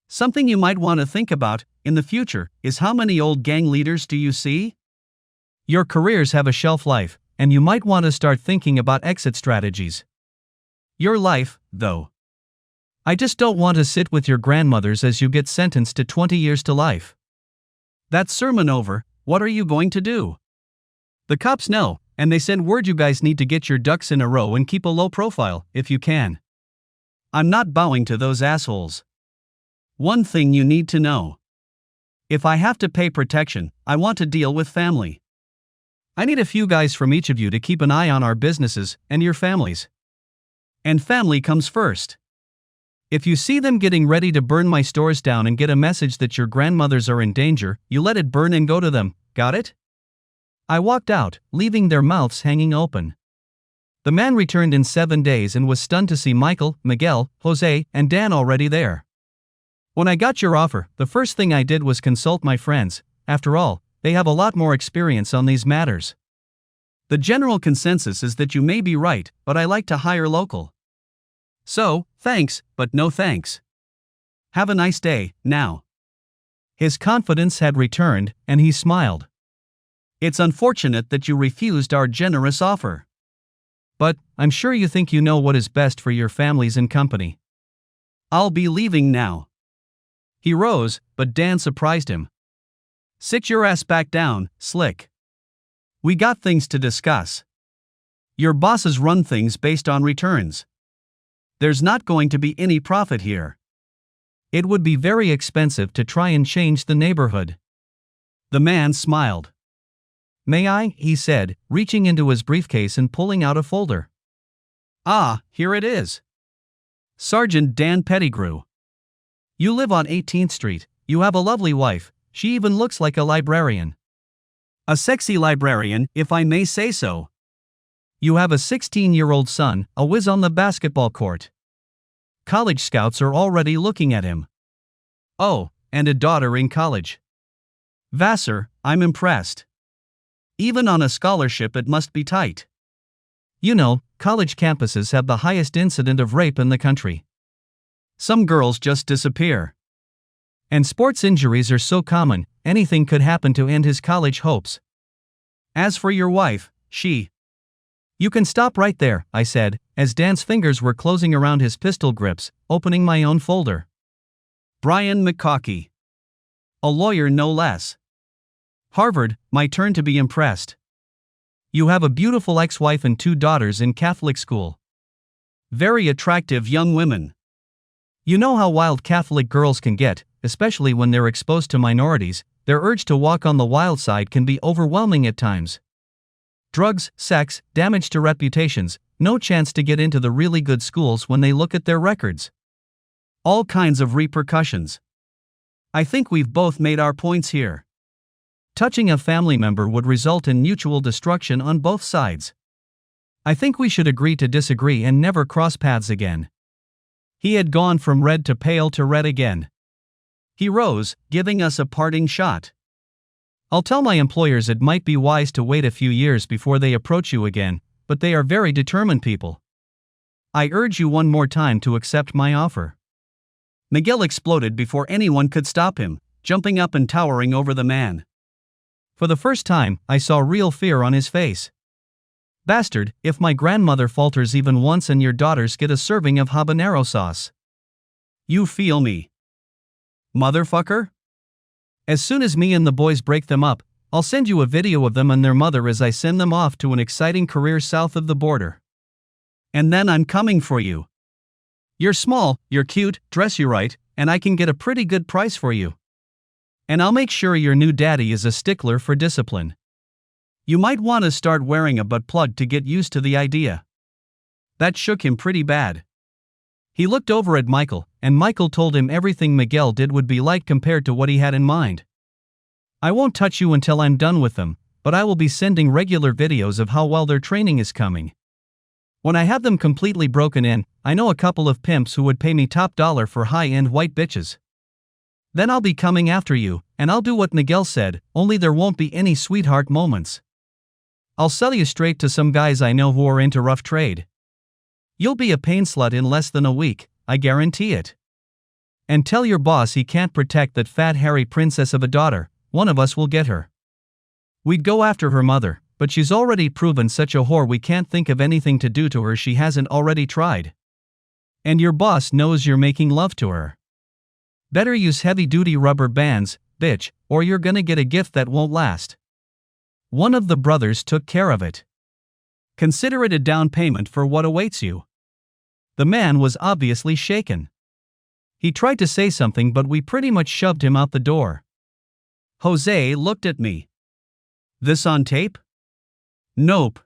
Something you might want to think about, in the future, is how many old gang leaders do you see? Your careers have a shelf life, and you might want to start thinking about exit strategies. Your life, though. I just don't want to sit with your grandmothers as you get sentenced to 20 years to life." That sermon over, what are you going to do? The cops know, and they send word you guys need to get your ducks in a row and keep a low profile, if you can. I'm not bowing to those assholes. One thing you need to know. If I have to pay protection, I want to deal with family. I need a few guys from each of you to keep an eye on our businesses and your families. And family comes first. If you see them getting ready to burn my stores down and get a message that your grandmothers are in danger, you let it burn and go to them, got it? I walked out, leaving their mouths hanging open. The man returned in 7 days and was stunned to see Michael, Miguel, Jose, and Dan already there. "When I got your offer, the first thing I did was consult my friends. After all, they have a lot more experience on these matters. The general consensus is that you may be right, but I like to hire local. So, thanks, but no thanks. Have a nice day, now." His confidence had returned, and he smiled. "It's unfortunate that you refused our generous offer. But, I'm sure you think you know what is best for your families and company. I'll be leaving now." He rose, but Dan surprised him. "Sit your ass back down, slick. We got things to discuss. Your bosses run things based on returns. There's not going to be any profit here. It would be very expensive to try and change the neighborhood. The man smiled. May I? He said, reaching into his briefcase and pulling out a folder. Ah, here it is. Sergeant Dan Pettigrew. You live on 18th Street, you have a lovely wife, she even looks like a librarian. A sexy librarian, if I may say so. You have a 16-year-old son, a whiz on the basketball court. College scouts are already looking at him. Oh, and a daughter in college. Vassar, I'm impressed. Even on a scholarship it must be tight. You know, college campuses have the highest incident of rape in the country. Some girls just disappear. And sports injuries are so common, anything could happen to end his college hopes. As for your wife, she... You can stop right there, I said, as Dan's fingers were closing around his pistol grips, opening my own folder. Brian McCaughey. A lawyer no less. Harvard, my turn to be impressed. You have a beautiful ex-wife and 2 daughters in Catholic school. Very attractive young women. You know how wild Catholic girls can get, especially when they're exposed to minorities. Their urge to walk on the wild side can be overwhelming at times. Drugs, sex, damage to reputations, no chance to get into the really good schools when they look at their records. All kinds of repercussions. I think we've both made our points here. Touching a family member would result in mutual destruction on both sides. I think we should agree to disagree and never cross paths again. He had gone from red to pale to red again. He rose, giving us a parting shot. I'll tell my employers it might be wise to wait a few years before they approach you again, but they are very determined people. I urge you one more time to accept my offer. Miguel exploded before anyone could stop him, jumping up and towering over the man. For the first time, I saw real fear on his face. Bastard, if my grandmother falters even once and your daughters get a serving of habanero sauce. You feel me? Motherfucker? As soon as me and the boys break them up, I'll send you a video of them and their mother as I send them off to an exciting career south of the border. And then I'm coming for you. You're small, you're cute, dress you right, and I can get a pretty good price for you. And I'll make sure your new daddy is a stickler for discipline. You might want to start wearing a butt plug to get used to the idea. That shook him pretty bad. He looked over at Michael, and Michael told him everything Miguel did would be light compared to what he had in mind. I won't touch you until I'm done with them, but I will be sending regular videos of how well their training is coming. When I have them completely broken in, I know a couple of pimps who would pay me top dollar for high-end white bitches. Then I'll be coming after you, and I'll do what Miguel said, only there won't be any sweetheart moments. I'll sell you straight to some guys I know who are into rough trade. You'll be a pain slut in less than a week, I guarantee it. And tell your boss he can't protect that fat hairy princess of a daughter, one of us will get her. We'd go after her mother, but she's already proven such a whore we can't think of anything to do to her she hasn't already tried. And your boss knows you're making love to her. Better use heavy-duty rubber bands, bitch, or you're gonna get a gift that won't last. One of the brothers took care of it. Consider it a down payment for what awaits you. The man was obviously shaken. He tried to say something but we pretty much shoved him out the door. Jose looked at me. This on tape? Nope.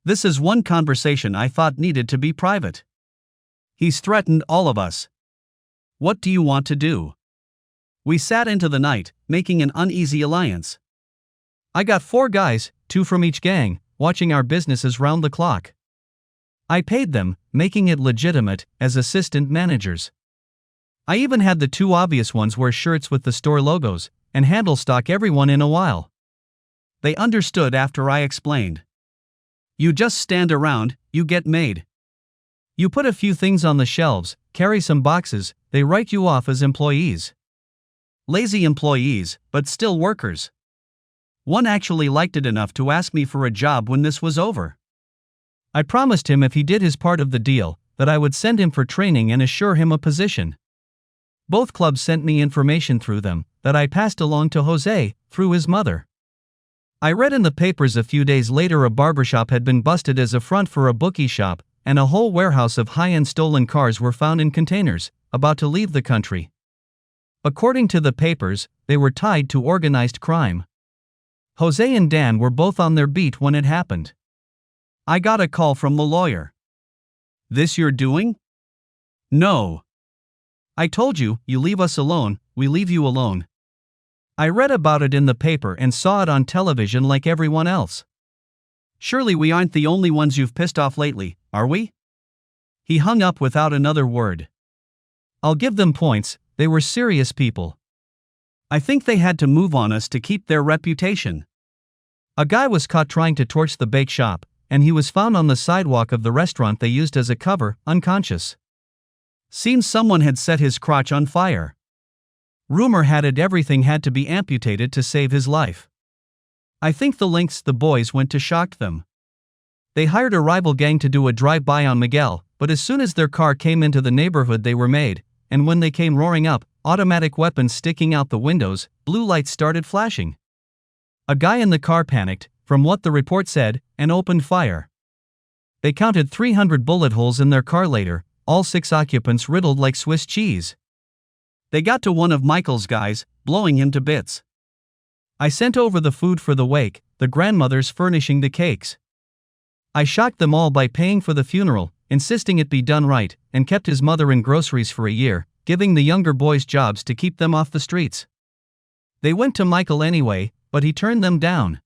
This is one conversation I thought needed to be private. He's threatened all of us. What do you want to do? We sat into the night, making an uneasy alliance. I got 4 guys, 2 from each gang, watching our businesses round the clock. I paid them, making it legitimate, as assistant managers. I even had the 2 obvious ones wear shirts with the store logos, and handle stock everyone in a while. They understood after I explained. You just stand around, you get made. You put a few things on the shelves, carry some boxes, they write you off as employees. Lazy employees, but still workers. One actually liked it enough to ask me for a job when this was over. I promised him if he did his part of the deal, that I would send him for training and assure him a position. Both clubs sent me information through them, that I passed along to Jose, through his mother. I read in the papers a few days later a barbershop had been busted as a front for a bookie shop, and a whole warehouse of high-end stolen cars were found in containers, about to leave the country. According to the papers, they were tied to organized crime. Jose and Dan were both on their beat when it happened. I got a call from the lawyer. "This you're doing?" "No. I told you, you leave us alone, we leave you alone." I read about it in the paper and saw it on television like everyone else. "Surely we aren't the only ones you've pissed off lately, are we?" He hung up without another word. I'll give them points, they were serious people. I think they had to move on us to keep their reputation. A guy was caught trying to torch the bake shop, and he was found on the sidewalk of the restaurant they used as a cover, unconscious. Seems someone had set his crotch on fire. Rumor had it everything had to be amputated to save his life. I think the lengths the boys went to shocked them. They hired a rival gang to do a drive-by on Miguel, but as soon as their car came into the neighborhood they were made, and when they came roaring up, automatic weapons sticking out the windows, blue lights started flashing. A guy in the car panicked, from what the report said, and opened fire. They counted 300 bullet holes in their car later, all 6 occupants riddled like Swiss cheese. They got to one of Michael's guys, blowing him to bits. I sent over the food for the wake, the grandmothers furnishing the cakes. I shocked them all by paying for the funeral, insisting it be done right, and kept his mother in groceries for a year, giving the younger boys jobs to keep them off the streets. They went to Michael anyway, but he turned them down.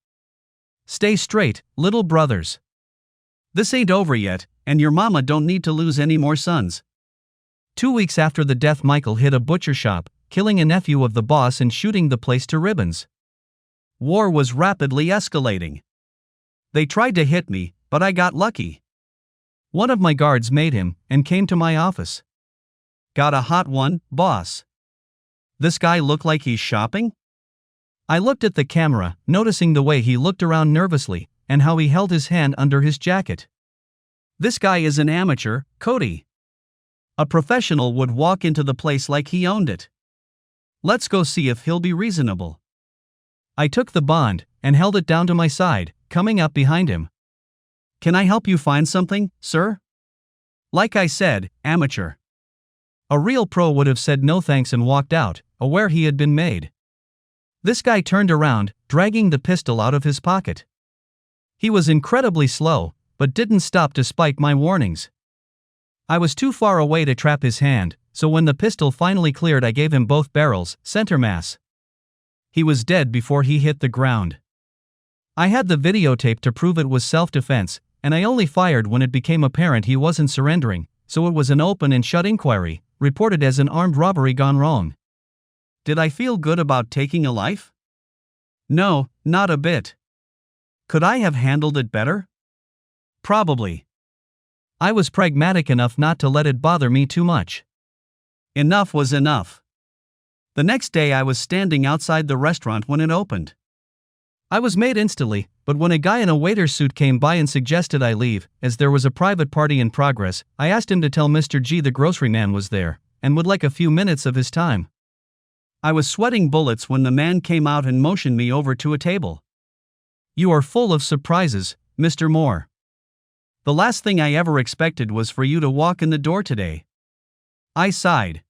Stay straight, little brothers. This ain't over yet, and your mama don't need to lose any more sons. 2 weeks after the death, Michael hit a butcher shop, killing a nephew of the boss and shooting the place to ribbons. War was rapidly escalating. They tried to hit me, but I got lucky. One of my guards made him, and came to my office. "Got a hot one, boss. This guy look like he's shopping?" I looked at the camera, noticing the way he looked around nervously, and how he held his hand under his jacket. "This guy is an amateur, Cody. A professional would walk into the place like he owned it. Let's go see if he'll be reasonable." I took the bond, and held it down to my side, coming up behind him. "Can I help you find something, sir?" Like I said, amateur. A real pro would have said no thanks and walked out, aware he had been made. This guy turned around, dragging the pistol out of his pocket. He was incredibly slow, but didn't stop despite my warnings. I was too far away to trap his hand, so when the pistol finally cleared I gave him both barrels, center mass. He was dead before he hit the ground. I had the videotape to prove it was self-defense, and I only fired when it became apparent he wasn't surrendering, so it was an open and shut inquiry, reported as an armed robbery gone wrong. Did I feel good about taking a life? No, not a bit. Could I have handled it better? Probably. I was pragmatic enough not to let it bother me too much. Enough was enough. The next day I was standing outside the restaurant when it opened. I was made instantly, but when a guy in a waiter's suit came by and suggested I leave, as there was a private party in progress, I asked him to tell Mr. G the grocery man was there, and would like a few minutes of his time. I was sweating bullets when the man came out and motioned me over to a table. "You are full of surprises, Mr. Moore. The last thing I ever expected was for you to walk in the door today." I sighed.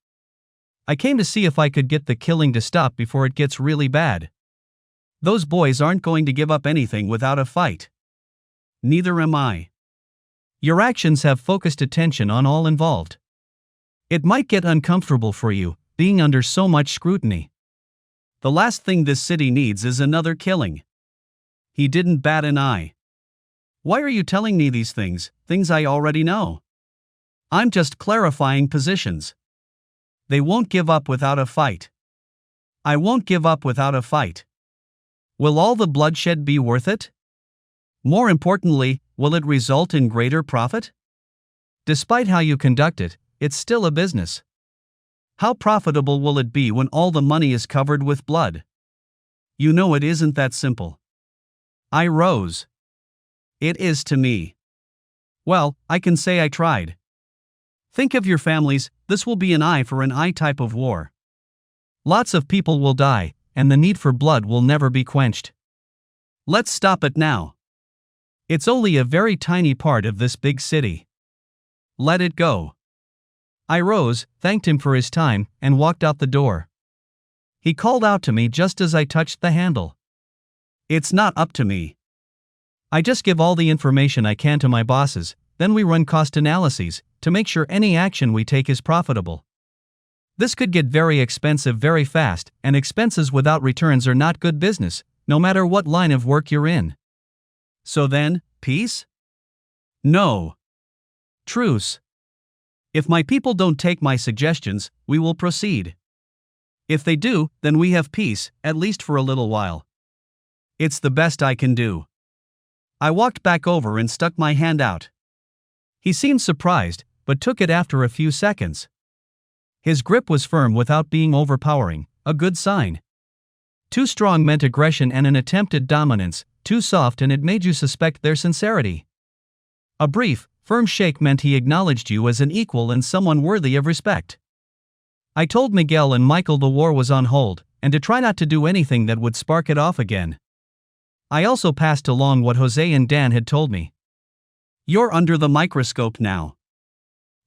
"I came to see if I could get the killing to stop before it gets really bad. Those boys aren't going to give up anything without a fight. Neither am I. Your actions have focused attention on all involved. It might get uncomfortable for you, being under so much scrutiny. The last thing this city needs is another killing." He didn't bat an eye. "Why are you telling me these things I already know? I'm just clarifying positions. They won't give up without a fight. I won't give up without a fight. Will all the bloodshed be worth it? More importantly, will it result in greater profit? Despite how you conduct it, it's still a business. How profitable will it be when all the money is covered with blood? You know it isn't that simple." I rose. "It is to me. Well, I can say I tried. Think of your families, this will be an eye for an eye type of war. Lots of people will die, and the need for blood will never be quenched. Let's stop it now. It's only a very tiny part of this big city. Let it go. I rose, thanked him for his time, and walked out the door. He called out to me just as I touched the handle. It's not up to me. I just give all the information I can to my bosses, then we run cost analyses to make sure any action we take is profitable. This could get very expensive very fast, and expenses without returns are not good business, no matter what line of work you're in. So then, peace? No. Truce. If my people don't take my suggestions, we will proceed. If they do, then we have peace, at least for a little while. It's the best I can do. I walked back over and stuck my hand out. He seemed surprised, but took it after a few seconds. His grip was firm without being overpowering, a good sign. Too strong meant aggression and an attempted dominance, too soft and it made you suspect their sincerity. A brief, firm shake meant he acknowledged you as an equal and someone worthy of respect. I told Miguel and Michael the war was on hold, and to try not to do anything that would spark it off again. I also passed along what Jose and Dan had told me. You're under the microscope now.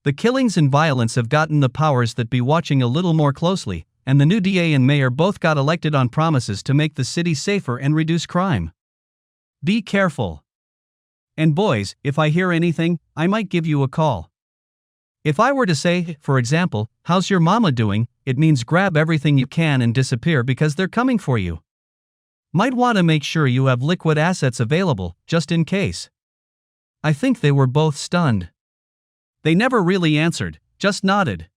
The killings and violence have gotten the powers that be watching a little more closely, and the new DA and mayor both got elected on promises to make the city safer and reduce crime. Be careful. And boys, if I hear anything, I might give you a call. If I were to say, for example, how's your mama doing, it means grab everything you can and disappear because they're coming for you. Might want to make sure you have liquid assets available, just in case. I think they were both stunned. They never really answered, just nodded.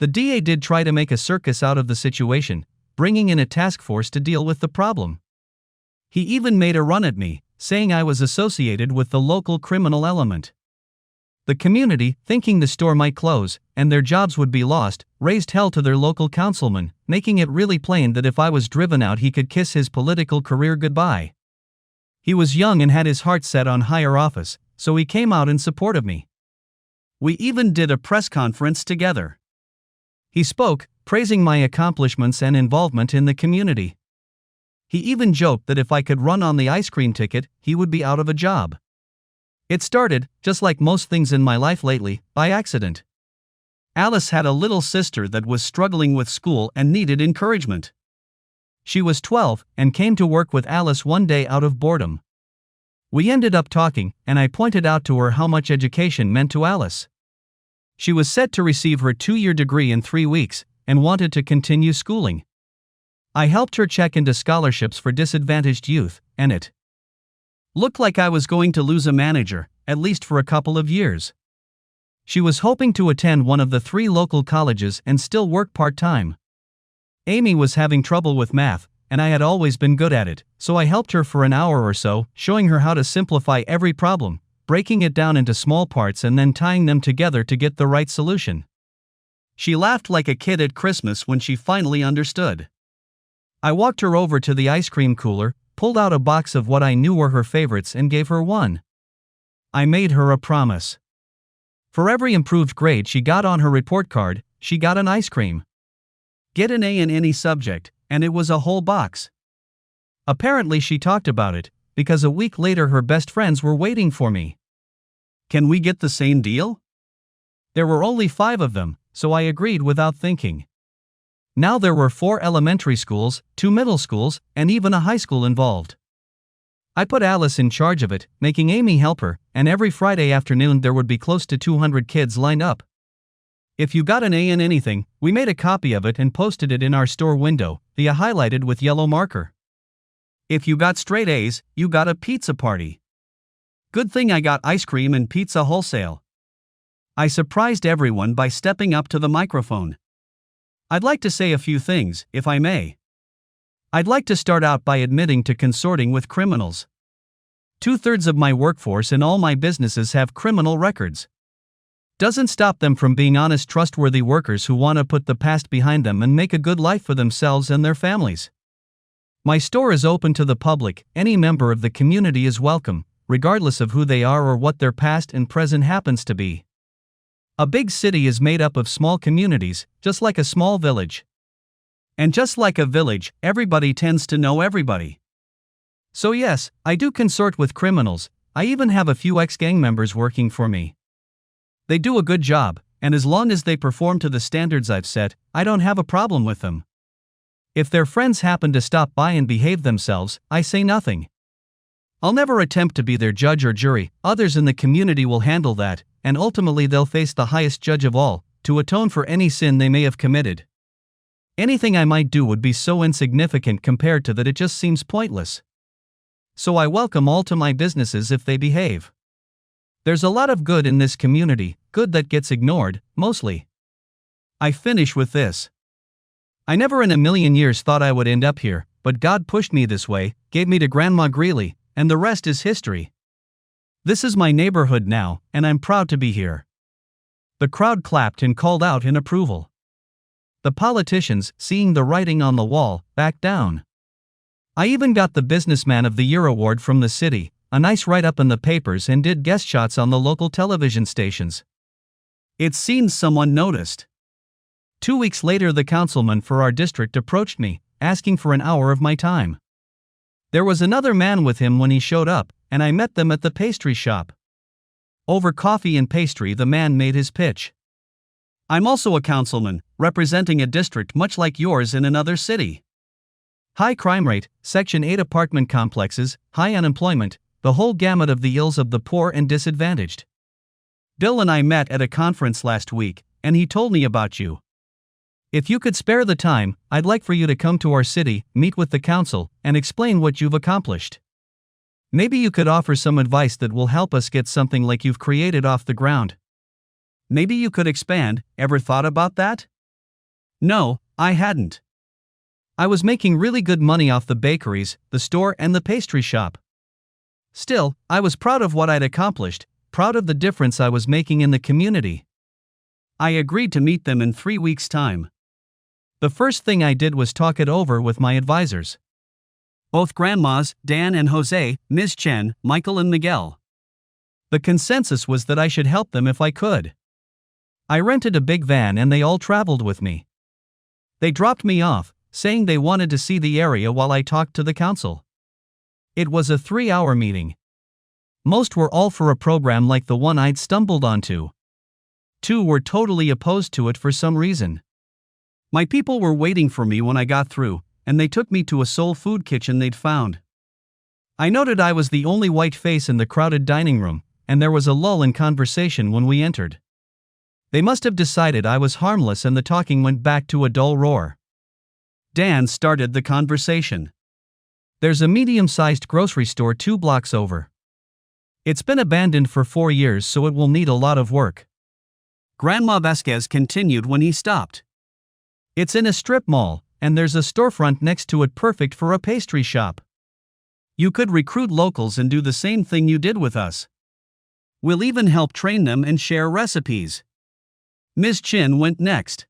The DA did try to make a circus out of the situation, bringing in a task force to deal with the problem. He even made a run at me, saying I was associated with the local criminal element. The community, thinking the store might close, and their jobs would be lost, raised hell to their local councilman, making it really plain that if I was driven out he could kiss his political career goodbye. He was young and had his heart set on higher office, so he came out in support of me. We even did a press conference together. He spoke, praising my accomplishments and involvement in the community. He even joked that if I could run on the ice cream ticket, he would be out of a job. It started, just like most things in my life lately, by accident. Alice had a little sister that was struggling with school and needed encouragement. She was 12 and came to work with Alice one day out of boredom. We ended up talking, and I pointed out to her how much education meant to Alice. She was set to receive her 2-year degree in 3 weeks and wanted to continue schooling. I helped her check into scholarships for disadvantaged youth, and it looked like I was going to lose a manager, at least for a couple of years. She was hoping to attend one of the 3 local colleges and still work part-time. Amy was having trouble with math, and I had always been good at it, so I helped her for an hour or so, showing her how to simplify every problem, breaking it down into small parts and then tying them together to get the right solution. She laughed like a kid at Christmas when she finally understood. I walked her over to the ice cream cooler, pulled out a box of what I knew were her favorites and gave her one. I made her a promise. For every improved grade she got on her report card, she got an ice cream. Get an A in any subject, and it was a whole box. Apparently she talked about it, because a week later her best friends were waiting for me. Can we get the same deal? There were only 5 of them, so I agreed without thinking. Now there were 4 elementary schools, 2 middle schools, and even a high school involved. I put Alice in charge of it, making Amy help her, and every Friday afternoon there would be close to 200 kids lined up. If you got an A in anything, we made a copy of it and posted it in our store window, via highlighted with yellow marker. If you got straight A's, you got a pizza party. Good thing I got ice cream and pizza wholesale. I surprised everyone by stepping up to the microphone. I'd like to say a few things, if I may. I'd like to start out by admitting to consorting with criminals. 2/3 of my workforce and all my businesses have criminal records. Doesn't stop them from being honest, trustworthy workers who want to put the past behind them and make a good life for themselves and their families. My store is open to the public, any member of the community is welcome, regardless of who they are or what their past and present happens to be. A big city is made up of small communities, just like a small village. And just like a village, everybody tends to know everybody. So yes, I do consort with criminals. I even have a few ex-gang members working for me. They do a good job, and as long as they perform to the standards I've set, I don't have a problem with them. If their friends happen to stop by and behave themselves, I say nothing. I'll never attempt to be their judge or jury. Others in the community will handle that, and ultimately they'll face the highest judge of all, to atone for any sin they may have committed. Anything I might do would be so insignificant compared to that it just seems pointless. So I welcome all to my businesses if they behave. There's a lot of good in this community, good that gets ignored, mostly. I finish with this. I never in a million years thought I would end up here, but God pushed me this way, gave me to Grandma Greeley, and the rest is history. This is my neighborhood now, and I'm proud to be here. The crowd clapped and called out in approval. The politicians, seeing the writing on the wall, backed down. I even got the Businessman of the Year award from the city, a nice write-up in the papers, and did guest shots on the local television stations. It seems someone noticed. 2 weeks later, the councilman for our district approached me, asking for an hour of my time. There was another man with him when he showed up, and I met them at the pastry shop. Over coffee and pastry, the man made his pitch. I'm also a councilman, representing a district much like yours in another city. High crime rate, Section 8 apartment complexes, high unemployment, the whole gamut of the ills of the poor and disadvantaged. Bill and I met at a conference last week, and he told me about you. If you could spare the time, I'd like for you to come to our city, meet with the council, and explain what you've accomplished. Maybe you could offer some advice that will help us get something like you've created off the ground. Maybe you could expand. Ever thought about that? No, I hadn't. I was making really good money off the bakeries, the store, and the pastry shop. Still, I was proud of what I'd accomplished, proud of the difference I was making in the community. I agreed to meet them in 3 weeks' time. The first thing I did was talk it over with my advisors. Both grandmas, Dan and Jose, Ms. Chen, Michael and Miguel. The consensus was that I should help them if I could. I rented a big van and they all traveled with me. They dropped me off, saying they wanted to see the area while I talked to the council. It was a 3-hour meeting. Most were all for a program like the one I'd stumbled onto. 2 were totally opposed to it for some reason. My people were waiting for me when I got through, and they took me to a soul food kitchen they'd found. I noted I was the only white face in the crowded dining room, and there was a lull in conversation when we entered. They must have decided I was harmless, and the talking went back to a dull roar. Dan started the conversation. There's a medium-sized grocery store 2 blocks over. It's been abandoned for 4 years, so it will need a lot of work. Grandma Vasquez continued when he stopped. It's in a strip mall, and there's a storefront next to it perfect for a pastry shop. You could recruit locals and do the same thing you did with us. We'll even help train them and share recipes. Ms. Chin went next.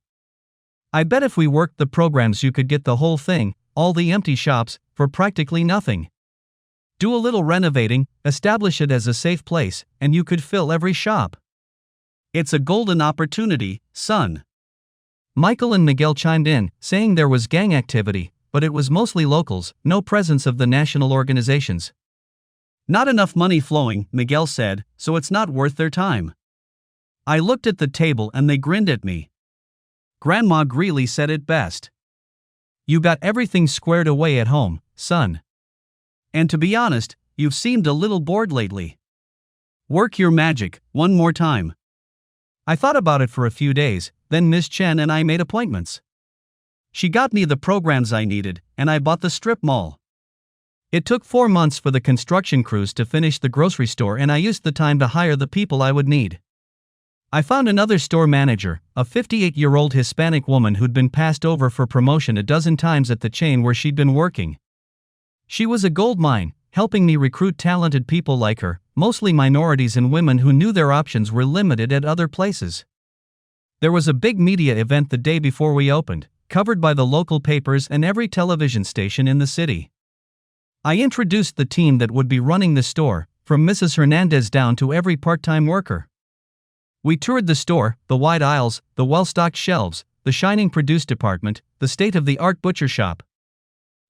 I bet if we worked the programs you could get the whole thing, all the empty shops, for practically nothing. Do a little renovating, establish it as a safe place, and you could fill every shop. It's a golden opportunity, son. Michael and Miguel chimed in, saying there was gang activity, but it was mostly locals, no presence of the national organizations. Not enough money flowing, Miguel said, so it's not worth their time. I looked at the table and they grinned at me. Grandma Greeley said it best. You got everything squared away at home, son. And to be honest, you've seemed a little bored lately. Work your magic, one more time. I thought about it for a few days, then Miss Chen and I made appointments. She got me the programs I needed, and I bought the strip mall. It took 4 months for the construction crews to finish the grocery store, and I used the time to hire the people I would need. I found another store manager, a 58-year-old Hispanic woman who'd been passed over for promotion a dozen times at the chain where she'd been working. She was a gold mine, helping me recruit talented people like her, mostly minorities and women who knew their options were limited at other places. There was a big media event the day before we opened, covered by the local papers and every television station in the city. I introduced the team that would be running the store, from Mrs. Hernandez down to every part-time worker. We toured the store, the wide aisles, the well-stocked shelves, the shining produce department, the state-of-the-art butcher shop.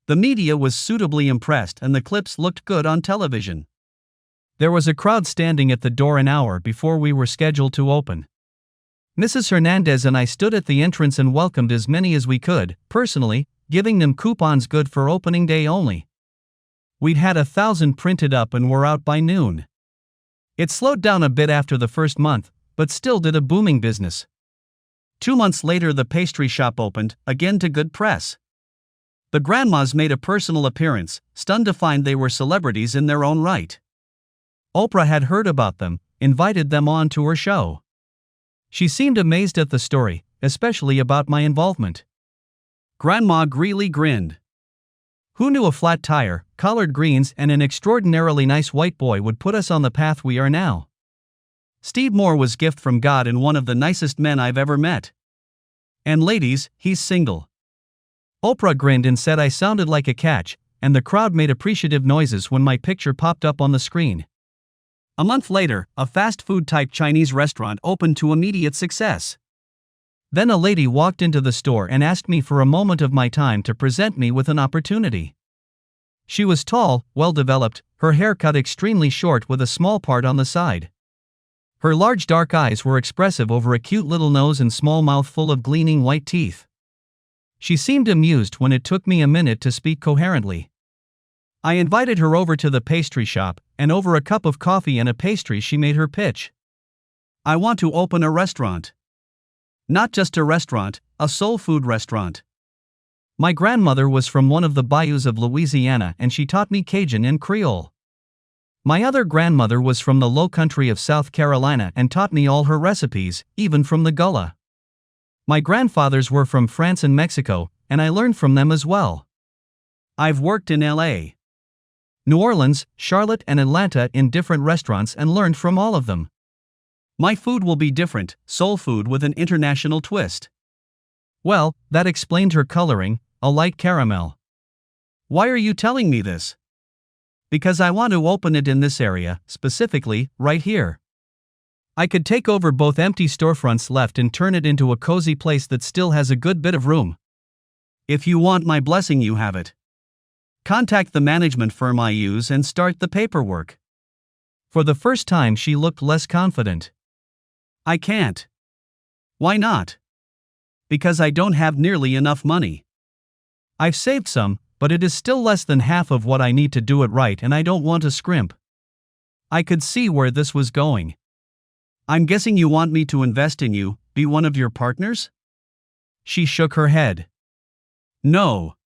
The media was suitably impressed and the clips looked good on television. There was a crowd standing at the door an hour before we were scheduled to open. Mrs. Hernandez and I stood at the entrance and welcomed as many as we could, personally, giving them coupons good for opening day only. We'd had 1,000 printed up and were out by noon. It slowed down a bit after the first month, but still did a booming business. 2 months later the pastry shop opened, again to good press. The grandmas made a personal appearance, stunned to find they were celebrities in their own right. Oprah had heard about them, invited them on to her show. She seemed amazed at the story, especially about my involvement. Grandma Greeley grinned. Who knew a flat tire, collard greens and an extraordinarily nice white boy would put us on the path we are now? Steve Moore was gift from God and one of the nicest men I've ever met. And ladies, he's single. Oprah grinned and said I sounded like a catch, and the crowd made appreciative noises when my picture popped up on the screen. A month later, a fast food type Chinese restaurant opened to immediate success. Then a lady walked into the store and asked me for a moment of my time to present me with an opportunity. She was tall, well-developed, her hair cut extremely short with a small part on the side. Her large dark eyes were expressive over a cute little nose and small mouth full of gleaming white teeth. She seemed amused when it took me a minute to speak coherently. I invited her over to the pastry shop, and over a cup of coffee and a pastry she made her pitch. I want to open a restaurant. Not just a restaurant, a soul food restaurant. My grandmother was from one of the bayous of Louisiana and she taught me Cajun and Creole. My other grandmother was from the low country of South Carolina and taught me all her recipes, even from the Gullah. My grandfathers were from France and Mexico, and I learned from them as well. I've worked in LA, New Orleans, Charlotte and Atlanta in different restaurants and learned from all of them. My food will be different, soul food with an international twist. Well, that explained her coloring, a light caramel. Why are you telling me this? Because I want to open it in this area, specifically, right here. I could take over both empty storefronts left and turn it into a cozy place that still has a good bit of room. If you want my blessing, you have it. Contact the management firm I use and start the paperwork. For the first time she looked less confident. I can't. Why not? Because I don't have nearly enough money. I've saved some, but it is still less than half of what I need to do it right and I don't want to scrimp. I could see where this was going. I'm guessing you want me to invest in you, be one of your partners? She shook her head. No.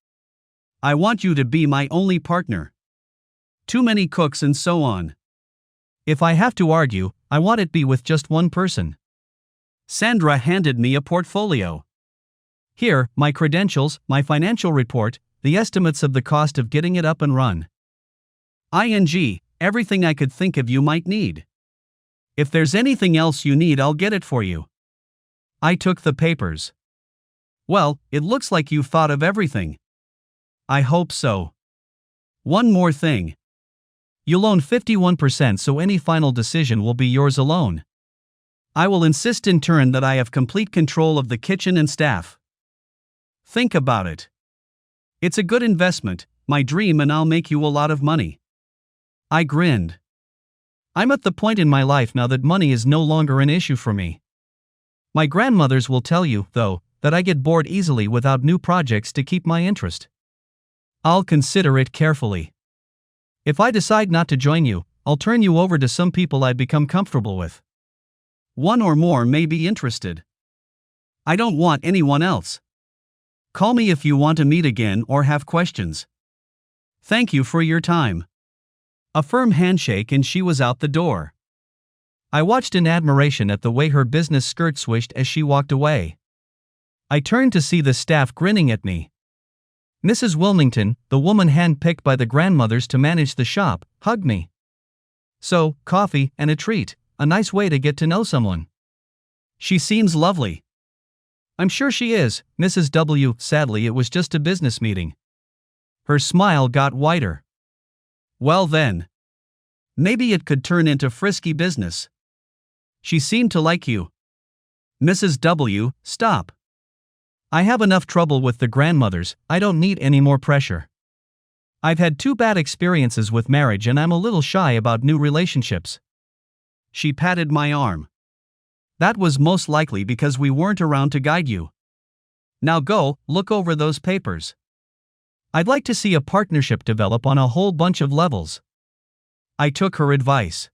I want you to be my only partner. Too many cooks and so on. If I have to argue, I want it be with just one person. Sandra handed me a portfolio. Here, my credentials, my financial report, the estimates of the cost of getting it up and run. Everything I could think of you might need. If there's anything else you need, I'll get it for you. I took the papers. Well, it looks like you've thought of everything. I hope so. One more thing. You'll own 51%, so any final decision will be yours alone. I will insist in turn that I have complete control of the kitchen and staff. Think about it. It's a good investment, my dream, and I'll make you a lot of money. I grinned. I'm at the point in my life now that money is no longer an issue for me. My grandmothers will tell you, though, that I get bored easily without new projects to keep my interest. I'll consider it carefully. If I decide not to join you, I'll turn you over to some people I'd become comfortable with. One or more may be interested. I don't want anyone else. Call me if you want to meet again or have questions. Thank you for your time. A firm handshake and she was out the door. I watched in admiration at the way her business skirt swished as she walked away. I turned to see the staff grinning at me. Mrs. Wilmington, the woman handpicked by the grandmothers to manage the shop, hugged me. So, coffee and a treat, a nice way to get to know someone. She seems lovely. I'm sure she is, Mrs. W. Sadly, it was just a business meeting. Her smile got wider. Well then. Maybe it could turn into frisky business. She seemed to like you. Mrs. W., stop. I have enough trouble with the grandmothers, I don't need any more pressure. I've had 2 bad experiences with marriage and I'm a little shy about new relationships. She patted my arm. That was most likely because we weren't around to guide you. Now go, look over those papers. I'd like to see a partnership develop on a whole bunch of levels. I took her advice.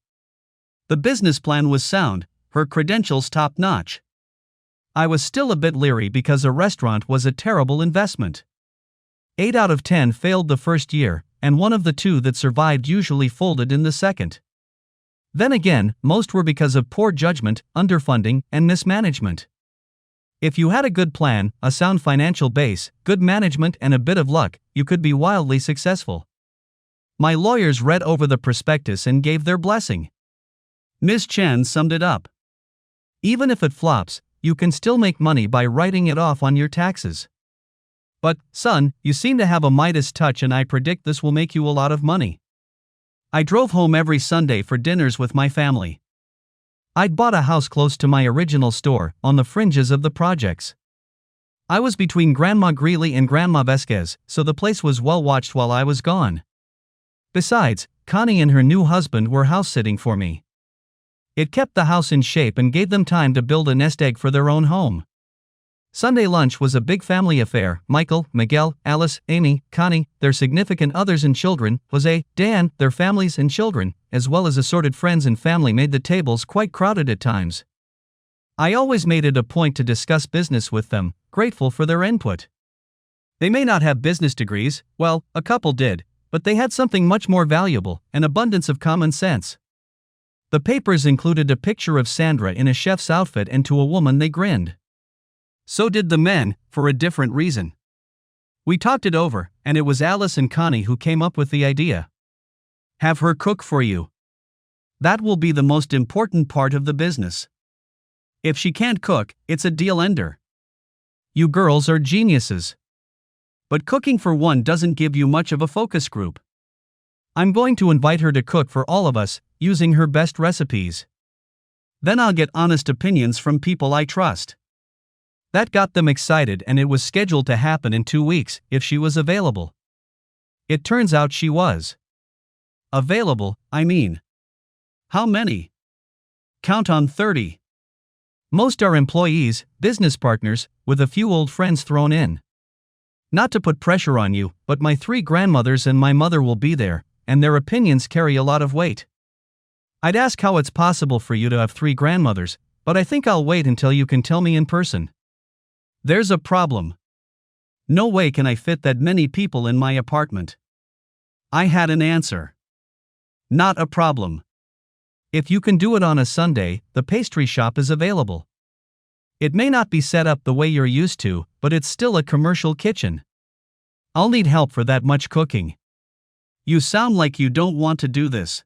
The business plan was sound, her credentials top-notch. I was still a bit leery because a restaurant was a terrible investment. 8 out of 10 failed the first year, and one of the 2 that survived usually folded in the second. Then again, most were because of poor judgment, underfunding, and mismanagement. If you had a good plan, a sound financial base, good management, and a bit of luck, you could be wildly successful. My lawyers read over the prospectus and gave their blessing. Ms. Chen summed it up. Even if it flops, you can still make money by writing it off on your taxes. But, son, you seem to have a Midas touch and I predict this will make you a lot of money. I drove home every Sunday for dinners with my family. I'd bought a house close to my original store, on the fringes of the projects. I was between Grandma Greeley and Grandma Vasquez, so the place was well watched while I was gone. Besides, Connie and her new husband were house-sitting for me. It kept the house in shape and gave them time to build a nest egg for their own home. Sunday lunch was a big family affair. Michael, Miguel, Alice, Amy, Connie, their significant others and children, Jose, Dan, their families and children, as well as assorted friends and family made the tables quite crowded at times. I always made it a point to discuss business with them, grateful for their input. They may not have business degrees, well, a couple did, but they had something much more valuable, an abundance of common sense. The papers included a picture of Sandra in a chef's outfit and to a woman they grinned. So did the men, for a different reason. We talked it over, and it was Alice and Connie who came up with the idea. Have her cook for you. That will be the most important part of the business. If she can't cook, it's a deal ender. You girls are geniuses. But cooking for one doesn't give you much of a focus group. I'm going to invite her to cook for all of us, using her best recipes. Then I'll get honest opinions from people I trust. That got them excited and it was scheduled to happen in 2 weeks, if she was available. It turns out she was. Available, I mean. How many? Count on 30. Most are employees, business partners, with a few old friends thrown in. Not to put pressure on you, but my 3 grandmothers and my mother will be there, and their opinions carry a lot of weight. I'd ask how it's possible for you to have 3 grandmothers, but I think I'll wait until you can tell me in person. There's a problem. No way can I fit that many people in my apartment. I had an answer. Not a problem. If you can do it on a Sunday, the pastry shop is available. It may not be set up the way you're used to, but it's still a commercial kitchen. I'll need help for that much cooking. You sound like you don't want to do this.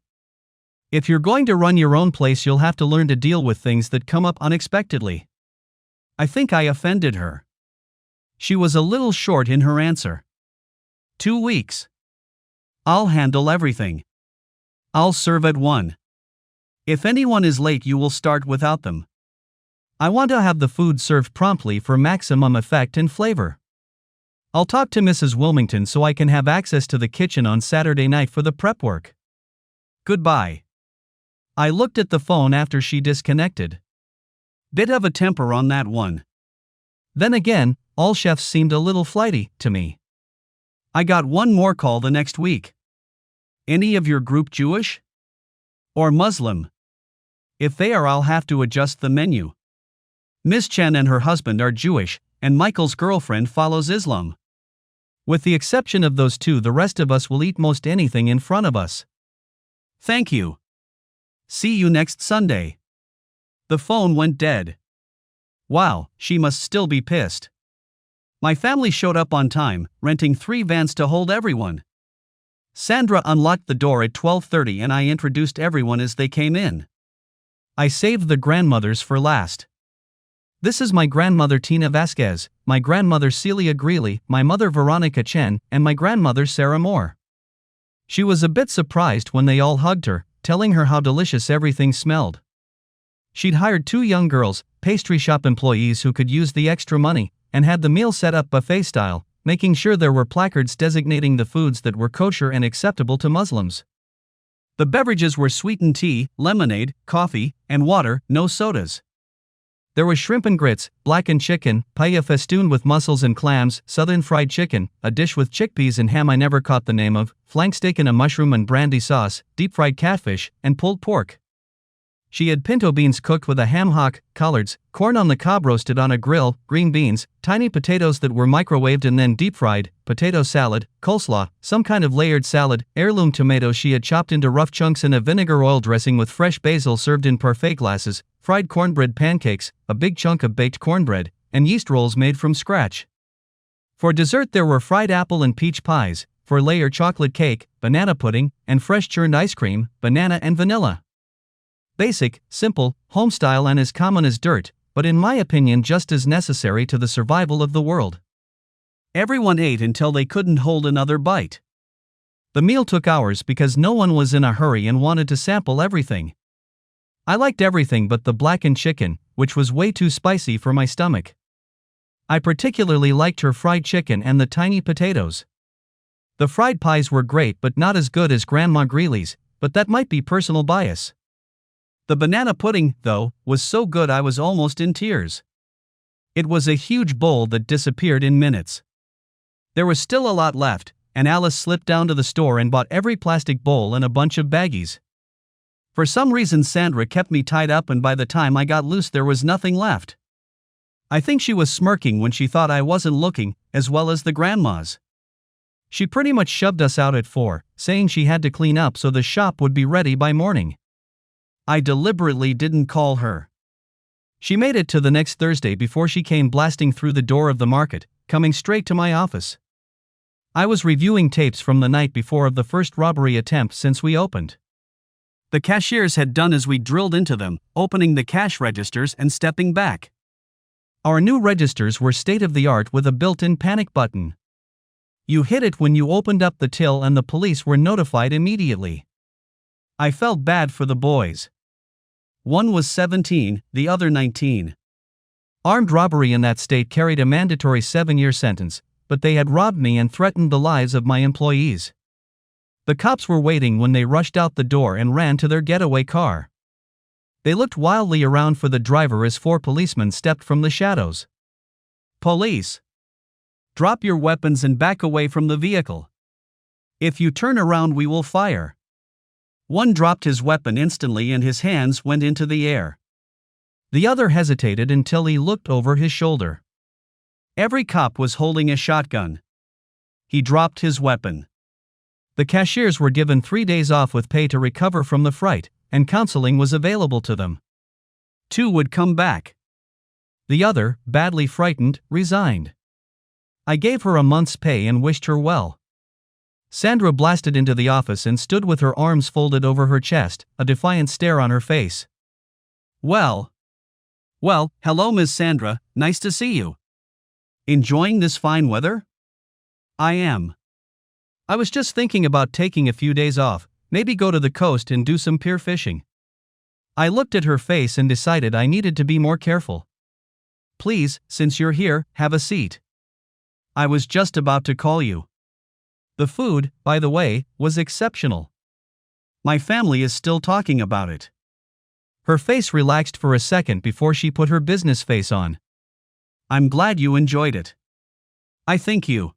If you're going to run your own place, you'll have to learn to deal with things that come up unexpectedly. I think I offended her. She was a little short in her answer. 2 weeks. I'll handle everything. I'll serve at 1. If anyone is late, you will start without them. I want to have the food served promptly for maximum effect and flavor. I'll talk to Mrs. Wilmington so I can have access to the kitchen on Saturday night for the prep work. Goodbye. I looked at the phone after she disconnected. Bit of a temper on that one. Then again, all chefs seemed a little flighty to me. I got one more call the next week. Any of your group Jewish? Or Muslim? If they are, I'll have to adjust the menu. Miss Chen and her husband are Jewish, and Michael's girlfriend follows Islam. With the exception of those 2, the rest of us will eat most anything in front of us. Thank you. See you next Sunday. The phone went dead. Wow, she must still be pissed. My family showed up on time, renting 3 vans to hold everyone. Sandra unlocked the door at 12:30 and I introduced everyone as they came in. I saved the grandmothers for last. This is my grandmother Tina Vasquez, my grandmother Celia Greeley, my mother Veronica Chen, and my grandmother Sarah Moore. She was a bit surprised when they all hugged her, telling her how delicious everything smelled. She'd hired 2 young girls, pastry shop employees who could use the extra money, and had the meal set up buffet style, making sure there were placards designating the foods that were kosher and acceptable to Muslims. The beverages were sweetened tea, lemonade, coffee, and water, no sodas. There was shrimp and grits, blackened chicken, paella festooned with mussels and clams, southern fried chicken, a dish with chickpeas and ham I never caught the name of, flank steak in a mushroom and brandy sauce, deep-fried catfish, and pulled pork. She had pinto beans cooked with a ham hock, collards, corn on the cob roasted on a grill, green beans, tiny potatoes that were microwaved and then deep-fried, potato salad, coleslaw, some kind of layered salad, heirloom tomatoes she had chopped into rough chunks in a vinegar oil dressing with fresh basil served in parfait glasses, fried cornbread pancakes, a big chunk of baked cornbread, and yeast rolls made from scratch. For dessert there were fried apple and peach pies, for layer chocolate cake, banana pudding, and fresh churned ice cream, banana and vanilla. Basic, simple, home-style and as common as dirt, but in my opinion just as necessary to the survival of the world. Everyone ate until they couldn't hold another bite. The meal took hours because no one was in a hurry and wanted to sample everything. I liked everything but the blackened chicken, which was way too spicy for my stomach. I particularly liked her fried chicken and the tiny potatoes. The fried pies were great but not as good as Grandma Greeley's, but that might be personal bias. The banana pudding, though, was so good I was almost in tears. It was a huge bowl that disappeared in minutes. There was still a lot left, and Alice slipped down to the store and bought every plastic bowl and a bunch of baggies. For some reason Sandra kept me tied up and by the time I got loose there was nothing left. I think she was smirking when she thought I wasn't looking, as well as the grandmas. She pretty much shoved us out at 4, saying she had to clean up so the shop would be ready by morning. I deliberately didn't call her. She made it to the next Thursday before she came blasting through the door of the market, coming straight to my office. I was reviewing tapes from the night before of the first robbery attempt since we opened. The cashiers had done as we drilled into them, opening the cash registers and stepping back. Our new registers were state-of-the-art with a built-in panic button. You hit it when you opened up the till and the police were notified immediately. I felt bad for the boys. One was 17, the other 19. Armed robbery in that state carried a mandatory 7-year sentence, but they had robbed me and threatened the lives of my employees. The cops were waiting when they rushed out the door and ran to their getaway car. They looked wildly around for the driver as 4 policemen stepped from the shadows. Police! Drop your weapons and back away from the vehicle. If you turn around we will fire. One dropped his weapon instantly and his hands went into the air. The other hesitated until he looked over his shoulder. Every cop was holding a shotgun. He dropped his weapon. The cashiers were given 3 days off with pay to recover from the fright, and counseling was available to them. 2 would come back. The other, badly frightened, resigned. I gave her a month's pay and wished her well. Sandra blasted into the office and stood with her arms folded over her chest, a defiant stare on her face. Well, hello Ms. Sandra, nice to see you. Enjoying this fine weather? I am. I was just thinking about taking a few days off, maybe go to the coast and do some pier fishing. I looked at her face and decided I needed to be more careful. Please, since you're here, have a seat. I was just about to call you. The food, by the way, was exceptional. My family is still talking about it. Her face relaxed for a second before she put her business face on. I'm glad you enjoyed it. I think you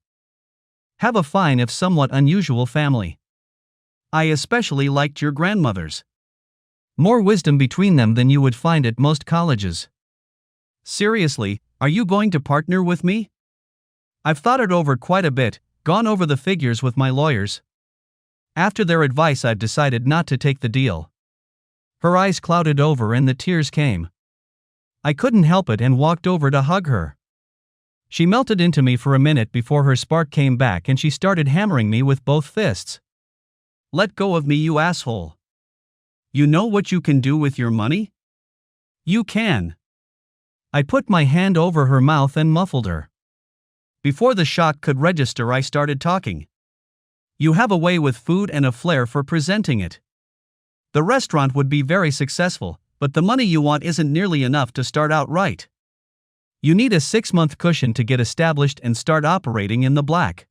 have a fine if somewhat unusual family. I especially liked your grandmothers. More wisdom between them than you would find at most colleges. Seriously, are you going to partner with me? I've thought it over quite a bit, gone over the figures with my lawyers. After their advice I've decided not to take the deal. Her eyes clouded over and the tears came. I couldn't help it and walked over to hug her. She melted into me for a minute before her spark came back and she started hammering me with both fists. Let go of me, you asshole. You know what you can do with your money? You can. I put my hand over her mouth and muffled her. Before the shock could register I started talking. You have a way with food and a flair for presenting it. The restaurant would be very successful, but the money you want isn't nearly enough to start out right. You need a 6-month cushion to get established and start operating in the black.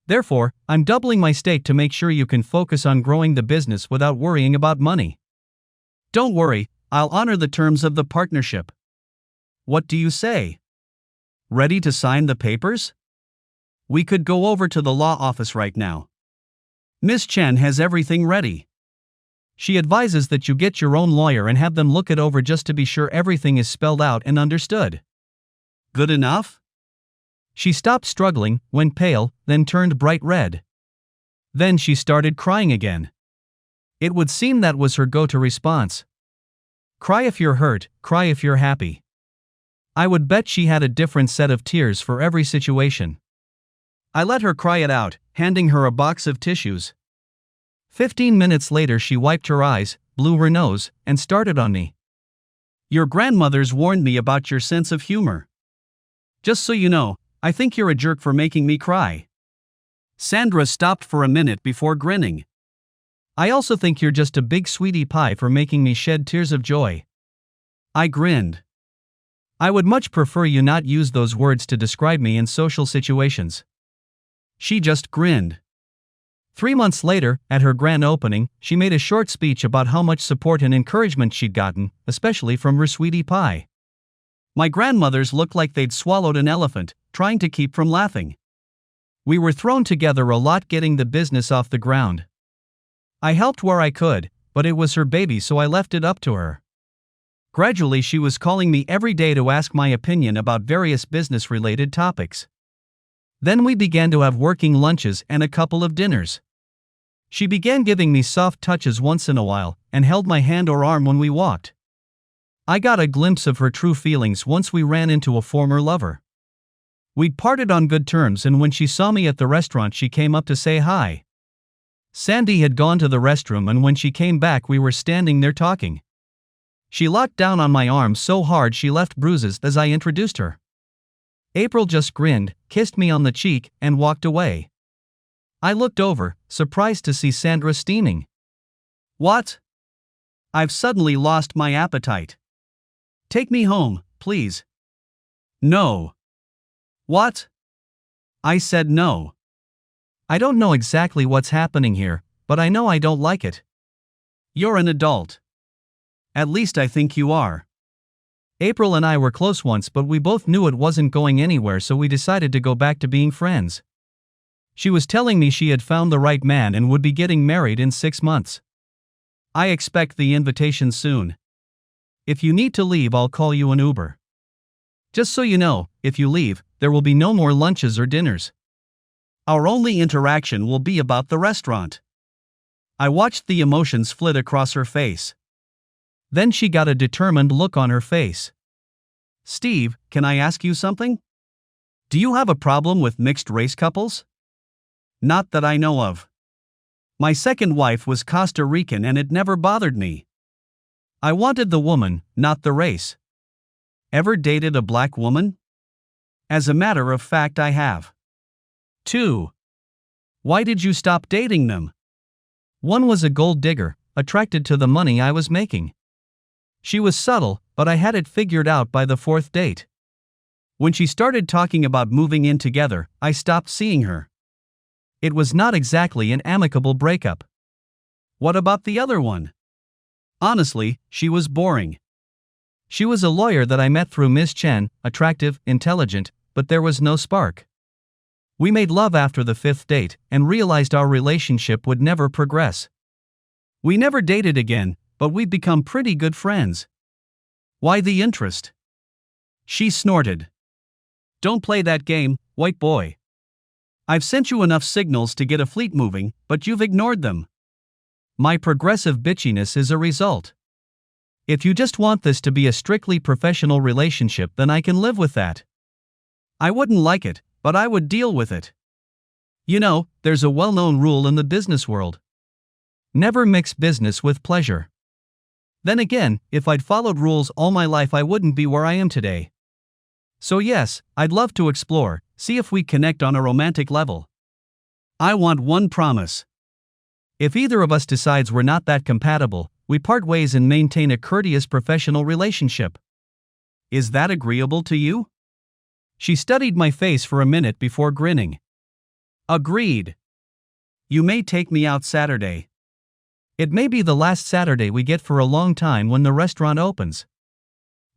Therefore, I'm doubling my stake to make sure you can focus on growing the business without worrying about money. Don't worry, I'll honor the terms of the partnership. What do you say? Ready to sign the papers? We could go over to the law office right now. Miss Chen has everything ready. She advises that you get your own lawyer and have them look it over just to be sure everything is spelled out and understood. Good enough? She stopped struggling, went pale, then turned bright red. Then she started crying again. It would seem that was her go-to response. Cry if you're hurt, cry if you're happy. I would bet she had a different set of tears for every situation. I let her cry it out, handing her a box of tissues. 15 minutes later she wiped her eyes, blew her nose, and started on me. Your grandmothers warned me about your sense of humor. Just so you know, I think you're a jerk for making me cry. Sandra stopped for a minute before grinning. I also think you're just a big sweetie pie for making me shed tears of joy. I grinned. I would much prefer you not use those words to describe me in social situations. She just grinned. 3 months later, at her grand opening, she made a short speech about how much support and encouragement she'd gotten, especially from her sweetie pie. My grandmothers looked like they'd swallowed an elephant, trying to keep from laughing. We were thrown together a lot getting the business off the ground. I helped where I could, but it was her baby, so I left it up to her. Gradually she was calling me every day to ask my opinion about various business-related topics. Then we began to have working lunches and a couple of dinners. She began giving me soft touches once in a while, and held my hand or arm when we walked. I got a glimpse of her true feelings once we ran into a former lover. We'd parted on good terms, and when she saw me at the restaurant she came up to say hi. Sandy had gone to the restroom, and when she came back we were standing there talking. She locked down on my arm so hard she left bruises as I introduced her. April just grinned, kissed me on the cheek, and walked away. I looked over, surprised to see Sandra steaming. What? I've suddenly lost my appetite. Take me home, please. No. What? I said no. I don't know exactly what's happening here, but I know I don't like it. You're an adult. At least I think you are. April and I were close once, but we both knew it wasn't going anywhere, so we decided to go back to being friends. She was telling me she had found the right man and would be getting married in 6 months. I expect the invitation soon. If you need to leave, I'll call you an Uber. Just so you know, if you leave, there will be no more lunches or dinners. Our only interaction will be about the restaurant. I watched the emotions flit across her face. Then she got a determined look on her face. Steve, can I ask you something? Do you have a problem with mixed-race couples? Not that I know of. My second wife was Costa Rican and it never bothered me. I wanted the woman, not the race. Ever dated a black woman? As a matter of fact, I have. 2. Why did you stop dating them? One was a gold digger, attracted to the money I was making. She was subtle, but I had it figured out by the 4th date. When she started talking about moving in together, I stopped seeing her. It was not exactly an amicable breakup. What about the other one? Honestly, she was boring. She was a lawyer that I met through Miss Chen, attractive, intelligent, but there was no spark. We made love after the 5th date and realized our relationship would never progress. We never dated again, but we've become pretty good friends. Why the interest? She snorted. Don't play that game, white boy. I've sent you enough signals to get a fleet moving, but you've ignored them. My progressive bitchiness is a result. If you just want this to be a strictly professional relationship, then I can live with that. I wouldn't like it, but I would deal with it. You know, there's a well-known rule in the business world. Never mix business with pleasure. Then again, if I'd followed rules all my life, I wouldn't be where I am today. So yes, I'd love to explore, see if we connect on a romantic level. I want one promise. If either of us decides we're not that compatible, we part ways and maintain a courteous professional relationship. Is that agreeable to you? She studied my face for a minute before grinning. Agreed. You may take me out Saturday. It may be the last Saturday we get for a long time when the restaurant opens.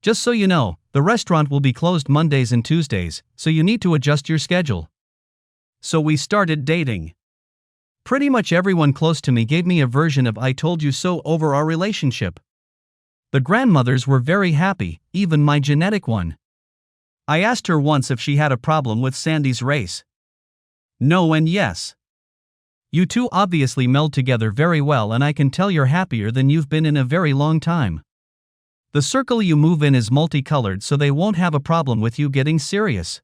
Just so you know, the restaurant will be closed Mondays and Tuesdays, so you need to adjust your schedule. So we started dating. Pretty much everyone close to me gave me a version of "I told you so" over our relationship. The grandmothers were very happy, even my genetic one. I asked her once if she had a problem with Sandy's race. No and yes. You two obviously meld together very well, and I can tell you're happier than you've been in a very long time. The circle you move in is multicolored, so they won't have a problem with you getting serious.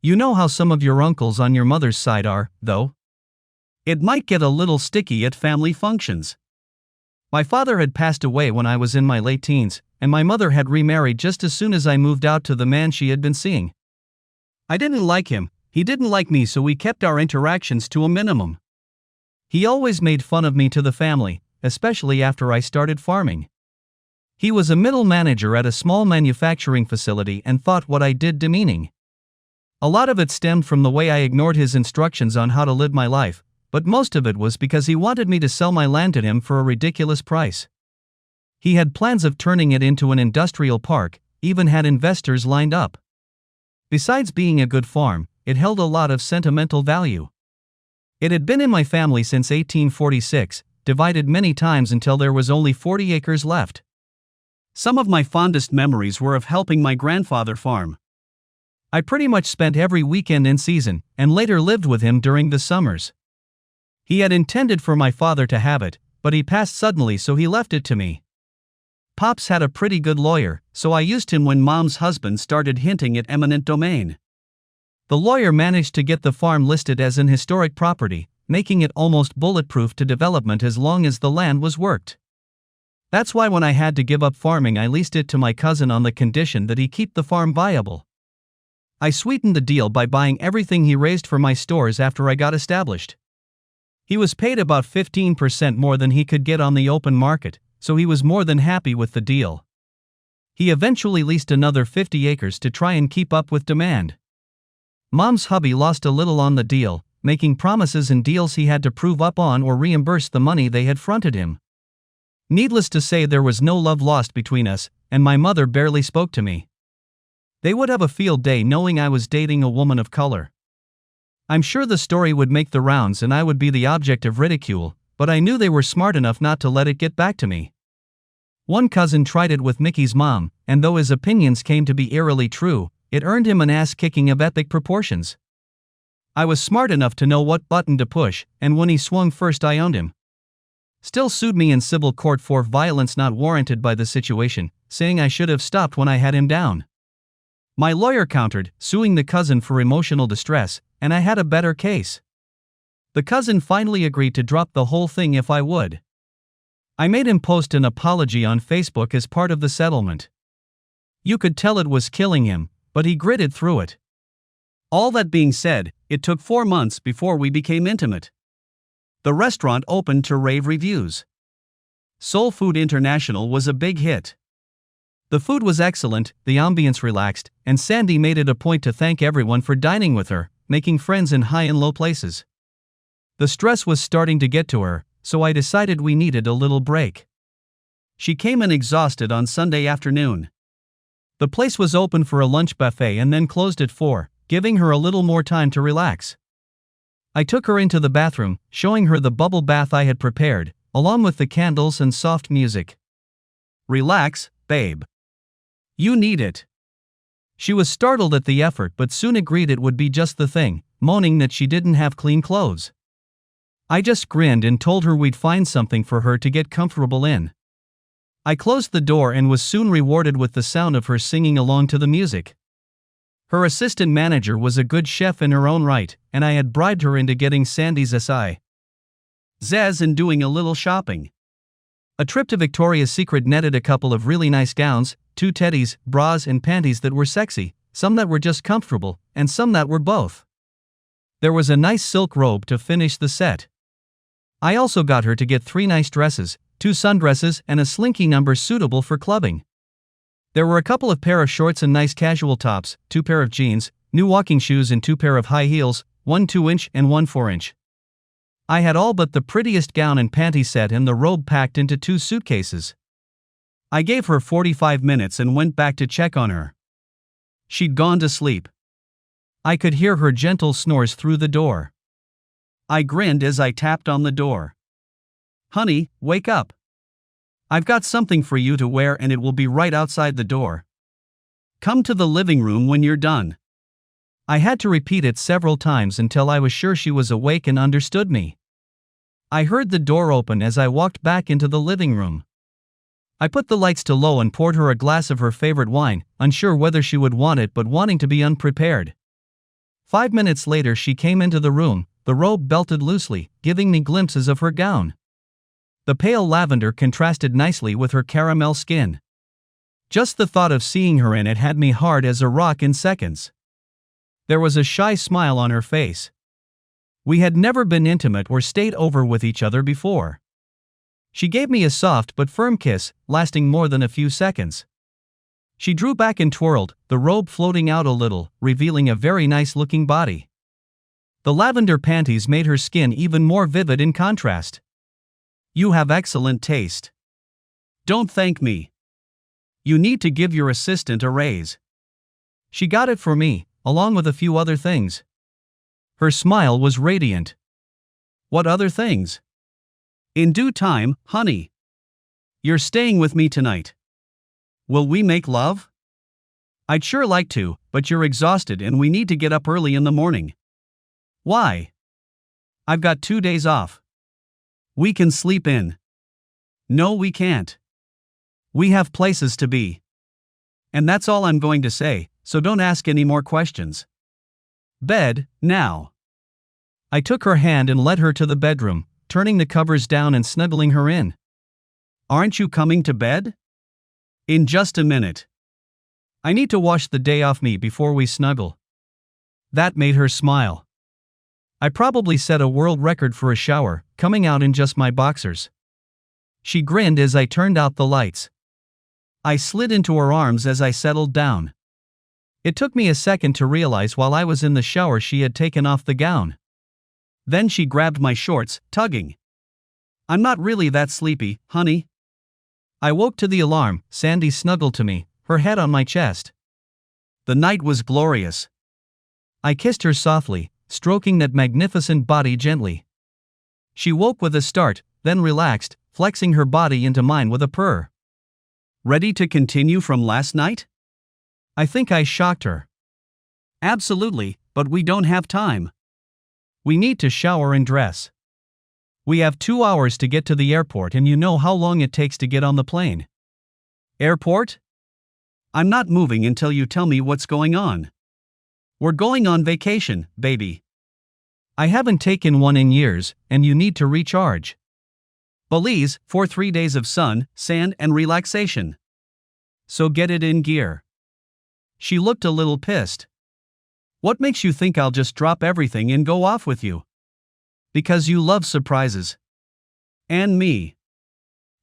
You know how some of your uncles on your mother's side are, though? It might get a little sticky at family functions. My father had passed away when I was in my late teens, and my mother had remarried just as soon as I moved out to the man she had been seeing. I didn't like him, he didn't like me, so we kept our interactions to a minimum. He always made fun of me to the family, especially after I started farming. He was a middle manager at a small manufacturing facility and thought what I did demeaning. A lot of it stemmed from the way I ignored his instructions on how to live my life, but most of it was because he wanted me to sell my land to him for a ridiculous price. He had plans of turning it into an industrial park, even had investors lined up. Besides being a good farm, it held a lot of sentimental value. It had been in my family since 1846, divided many times until there was only 40 acres left. Some of my fondest memories were of helping my grandfather farm. I pretty much spent every weekend in season, and later lived with him during the summers. He had intended for my father to have it, but he passed suddenly, so he left it to me. Pops had a pretty good lawyer, so I used him when Mom's husband started hinting at eminent domain. The lawyer managed to get the farm listed as an historic property, making it almost bulletproof to development as long as the land was worked. That's why when I had to give up farming, I leased it to my cousin on the condition that he keep the farm viable. I sweetened the deal by buying everything he raised for my stores after I got established. He was paid about 15% more than he could get on the open market, so he was more than happy with the deal. He eventually leased another 50 acres to try and keep up with demand. Mom's hubby lost a little on the deal, making promises and deals he had to prove up on or reimburse the money they had fronted him. Needless to say, there was no love lost between us, and my mother barely spoke to me. They would have a field day knowing I was dating a woman of color. I'm sure the story would make the rounds and I would be the object of ridicule, but I knew they were smart enough not to let it get back to me. One cousin tried it with Mickey's mom, and though his opinions came to be eerily true, it earned him an ass-kicking of epic proportions. I was smart enough to know what button to push, and when he swung first I owned him. Still sued me in civil court for violence not warranted by the situation, saying I should have stopped when I had him down. My lawyer countered, suing the cousin for emotional distress, and I had a better case. The cousin finally agreed to drop the whole thing if I would. I made him post an apology on Facebook as part of the settlement. You could tell it was killing him, but he gritted through it. All that being said, it took 4 months before we became intimate. The restaurant opened to rave reviews. Soul Food International was a big hit. The food was excellent, the ambience relaxed, and Sandy made it a point to thank everyone for dining with her, making friends in high and low places. The stress was starting to get to her, so I decided we needed a little break. She came in exhausted on Sunday afternoon. The place was open for a lunch buffet and then closed at 4, giving her a little more time to relax. I took her into the bathroom, showing her the bubble bath I had prepared, along with the candles and soft music. Relax, babe. You need it. She was startled at the effort but soon agreed it would be just the thing, moaning that she didn't have clean clothes. I just grinned and told her we'd find something for her to get comfortable in. I closed the door and was soon rewarded with the sound of her singing along to the music. Her assistant manager was a good chef in her own right, and I had bribed her into getting Sandy's SI. Zez and doing a little shopping. A trip to Victoria's Secret netted a couple of really nice gowns, 2 teddies, bras and panties that were sexy, some that were just comfortable, and some that were both. There was a nice silk robe to finish the set. I also got her to get 3 nice dresses, 2 sundresses and a slinky number suitable for clubbing. There were a couple of pair of shorts and nice casual tops, 2 pair of jeans, new walking shoes and 2 pair of high heels, one 2-inch and one 4-inch. I had all but the prettiest gown and panty set and the robe packed into 2 suitcases. I gave her 45 minutes and went back to check on her. She'd gone to sleep. I could hear her gentle snores through the door. I grinned as I tapped on the door. "Honey, wake up. I've got something for you to wear and it will be right outside the door. Come to the living room when you're done." I had to repeat it several times until I was sure she was awake and understood me. I heard the door open as I walked back into the living room. I put the lights to low and poured her a glass of her favorite wine, unsure whether she would want it but wanting to be unprepared. 5 minutes later she came into the room, the robe belted loosely, giving me glimpses of her gown. The pale lavender contrasted nicely with her caramel skin. Just the thought of seeing her in it had me hard as a rock in seconds. There was a shy smile on her face. We had never been intimate or stayed over with each other before. She gave me a soft but firm kiss, lasting more than a few seconds. She drew back and twirled, the robe floating out a little, revealing a very nice-looking body. The lavender panties made her skin even more vivid in contrast. "You have excellent taste. Don't thank me. You need to give your assistant a raise." She got it for me, along with a few other things. Her smile was radiant. "What other things?" "In due time, honey. You're staying with me tonight. Will we make love?" "I'd sure like to, but you're exhausted and we need to get up early in the morning." "Why?" "I've got 2 days off. We can sleep in." "No, we can't. We have places to be." And that's all I'm going to say, so don't ask any more questions. "Bed, now." I took her hand and led her to the bedroom, turning the covers down and snuggling her in. "Aren't you coming to bed?" "In just a minute. I need to wash the day off me before we snuggle." That made her smile. I probably set a world record for a shower, coming out in just my boxers. She grinned as I turned out the lights. I slid into her arms as I settled down. It took me a second to realize while I was in the shower she had taken off the gown. Then she grabbed my shorts, tugging. "I'm not really that sleepy, honey." I woke to the alarm. Sandy snuggled to me, her head on my chest. The night was glorious. I kissed her softly, stroking that magnificent body gently. She woke with a start, then relaxed, flexing her body into mine with a purr. "Ready to continue from last night?" I think I shocked her. "Absolutely, but we don't have time. We need to shower and dress. We have 2 hours to get to the airport and you know how long it takes to get on the plane." "Airport? I'm not moving until you tell me what's going on." "We're going on vacation, baby. I haven't taken one in years, and you need to recharge. Belize, for 3 days of sun, sand and relaxation. So get it in gear." She looked a little pissed. "What makes you think I'll just drop everything and go off with you?" "Because you love surprises. And me."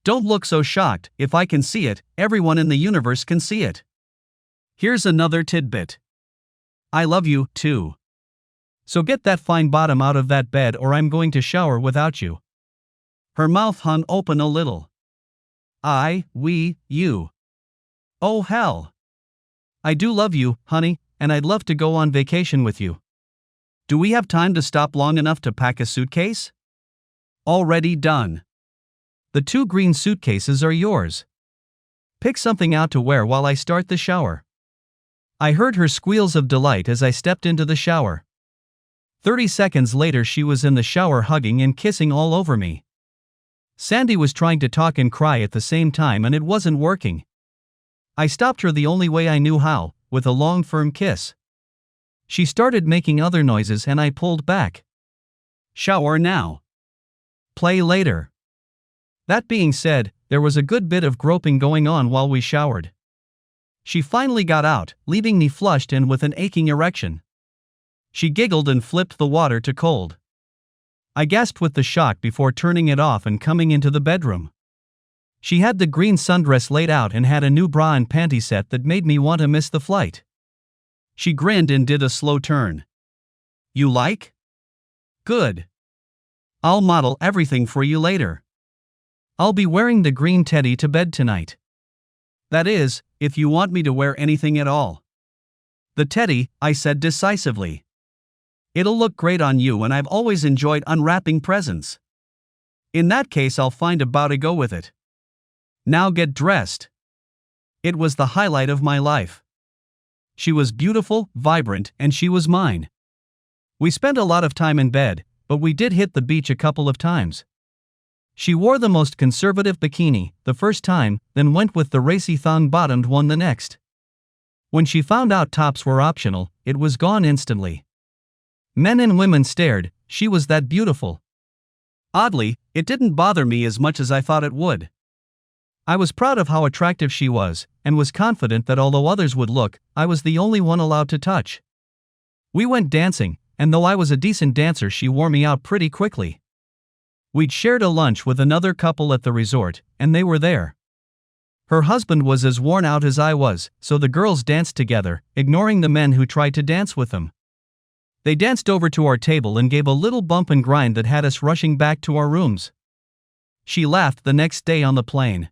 "Don't look so shocked. If I can see it, everyone in the universe can see it. Here's another tidbit. I love you, too. So get that fine bottom out of that bed or I'm going to shower without you." Her mouth hung open a little. We, you. Oh hell. I do love you, honey, and I'd love to go on vacation with you. Do we have time to stop long enough to pack a suitcase? Already done. The 2 green suitcases are yours. Pick something out to wear while I start the shower. I heard her squeals of delight as I stepped into the shower. 30 seconds later she was in the shower hugging and kissing all over me. Sandy was trying to talk and cry at the same time and it wasn't working. I stopped her the only way I knew how, with a long firm kiss. She started making other noises and I pulled back. Shower now. Play later. That being said, there was a good bit of groping going on while we showered. She finally got out, leaving me flushed and with an aching erection. She giggled and flipped the water to cold. I gasped with the shock before turning it off and coming into the bedroom. She had the green sundress laid out and had a new bra and panty set that made me want to miss the flight. She grinned and did a slow turn. You like? Good. I'll model everything for you later. I'll be wearing the green teddy to bed tonight. That is, if you want me to wear anything at all. The teddy, I said decisively. It'll look great on you, and I've always enjoyed unwrapping presents. In that case, I'll find a bow to go with it. Now get dressed. It was the highlight of my life. She was beautiful, vibrant, and she was mine. We spent a lot of time in bed, but we did hit the beach a couple of times. She wore the most conservative bikini the first time, then went with the racy thong-bottomed one the next. When she found out tops were optional, it was gone instantly. Men and women stared, she was that beautiful. Oddly, it didn't bother me as much as I thought it would. I was proud of how attractive she was, and was confident that although others would look, I was the only one allowed to touch. We went dancing, and though I was a decent dancer, she wore me out pretty quickly. We'd shared a lunch with another couple at the resort, and they were there. Her husband was as worn out as I was, so the girls danced together, ignoring the men who tried to dance with them. They danced over to our table and gave a little bump and grind that had us rushing back to our rooms. She laughed the next day on the plane.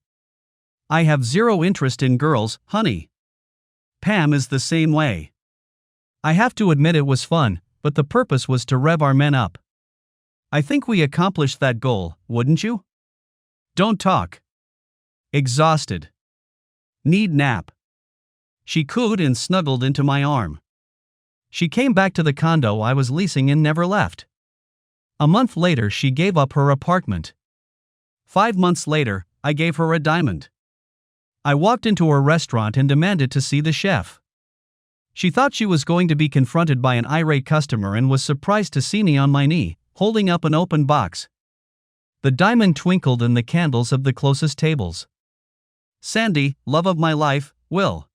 I have zero interest in girls, honey. Pam is the same way. I have to admit it was fun, but the purpose was to rev our men up. I think we accomplished that goal, wouldn't you? Don't talk. Exhausted. Need nap. She cooed and snuggled into my arm. She came back to the condo I was leasing and never left. A month later, she gave up her apartment. 5 months later, I gave her a diamond. I walked into her restaurant and demanded to see the chef. She thought she was going to be confronted by an irate customer and was surprised to see me on my knee, holding up an open box. The diamond twinkled in the candles of the closest tables. Sandy, love of my life, Will.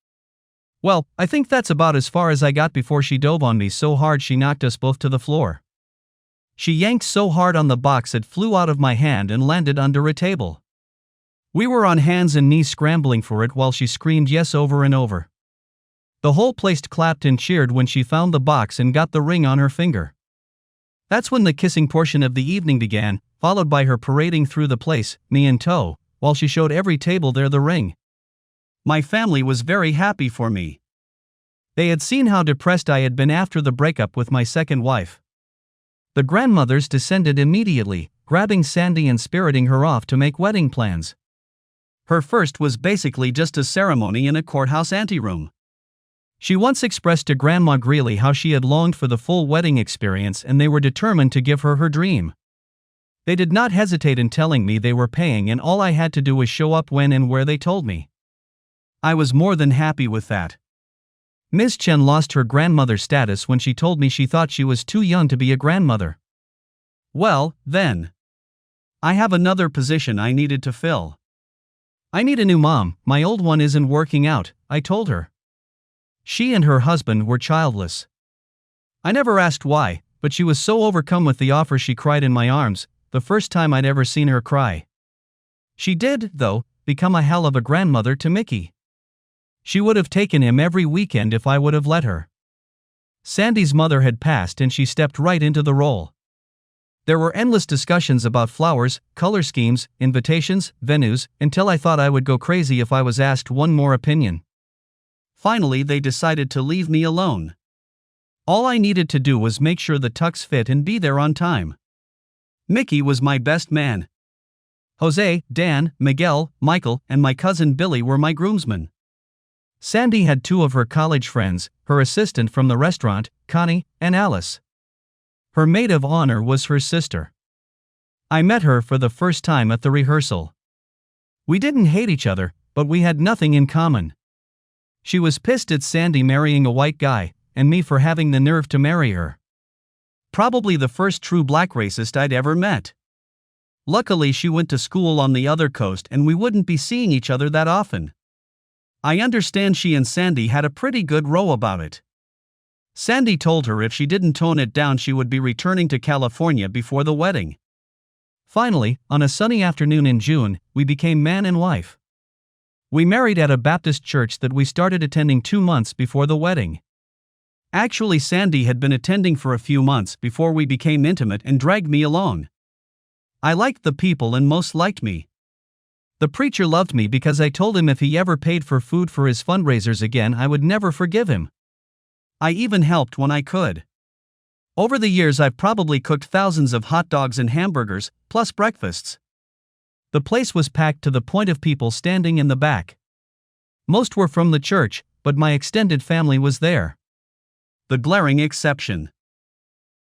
Well, I think that's about as far as I got before she dove on me so hard she knocked us both to the floor. She yanked so hard on the box it flew out of my hand and landed under a table. We were on hands and knees scrambling for it while she screamed yes over and over. The whole place clapped and cheered when she found the box and got the ring on her finger. That's when the kissing portion of the evening began, followed by her parading through the place, me in tow, while she showed every table there the ring. My family was very happy for me. They had seen how depressed I had been after the breakup with my second wife. The grandmothers descended immediately, grabbing Sandy and spiriting her off to make wedding plans. Her first was basically just a ceremony in a courthouse anteroom. She once expressed to Grandma Greeley how she had longed for the full wedding experience, and they were determined to give her her dream. They did not hesitate in telling me they were paying, and all I had to do was show up when and where they told me. I was more than happy with that. Ms. Chen lost her grandmother status when she told me she thought she was too young to be a grandmother. Well, then. I have another position I needed to fill. I need a new mom, my old one isn't working out, I told her. She and her husband were childless. I never asked why, but she was so overcome with the offer she cried in my arms, the first time I'd ever seen her cry. She did, though, become a hell of a grandmother to Mickey. She would have taken him every weekend if I would have let her. Sandy's mother had passed and she stepped right into the role. There were endless discussions about flowers, color schemes, invitations, venues, until I thought I would go crazy if I was asked one more opinion. Finally, they decided to leave me alone. All I needed to do was make sure the tux fit and be there on time. Mickey was my best man. Jose, Dan, Miguel, Michael, and my cousin Billy were my groomsmen. Sandy had 2 of her college friends, her assistant from the restaurant, Connie, and Alice. Her maid of honor was her sister. I met her for the first time at the rehearsal. We didn't hate each other, but we had nothing in common. She was pissed at Sandy marrying a white guy, and me for having the nerve to marry her. Probably the first true black racist I'd ever met. Luckily, she went to school on the other coast and we wouldn't be seeing each other that often. I understand she and Sandy had a pretty good row about it. Sandy told her if she didn't tone it down she would be returning to California before the wedding. Finally, on a sunny afternoon in June, we became man and wife. We married at a Baptist church that we started attending 2 months before the wedding. Actually, Sandy had been attending for a few months before we became intimate and dragged me along. I liked the people and most liked me. The preacher loved me because I told him if he ever paid for food for his fundraisers again, I would never forgive him. I even helped when I could. Over the years, I've probably cooked thousands of hot dogs and hamburgers, plus breakfasts. The place was packed to the point of people standing in the back. Most were from the church, but my extended family was there. The glaring exception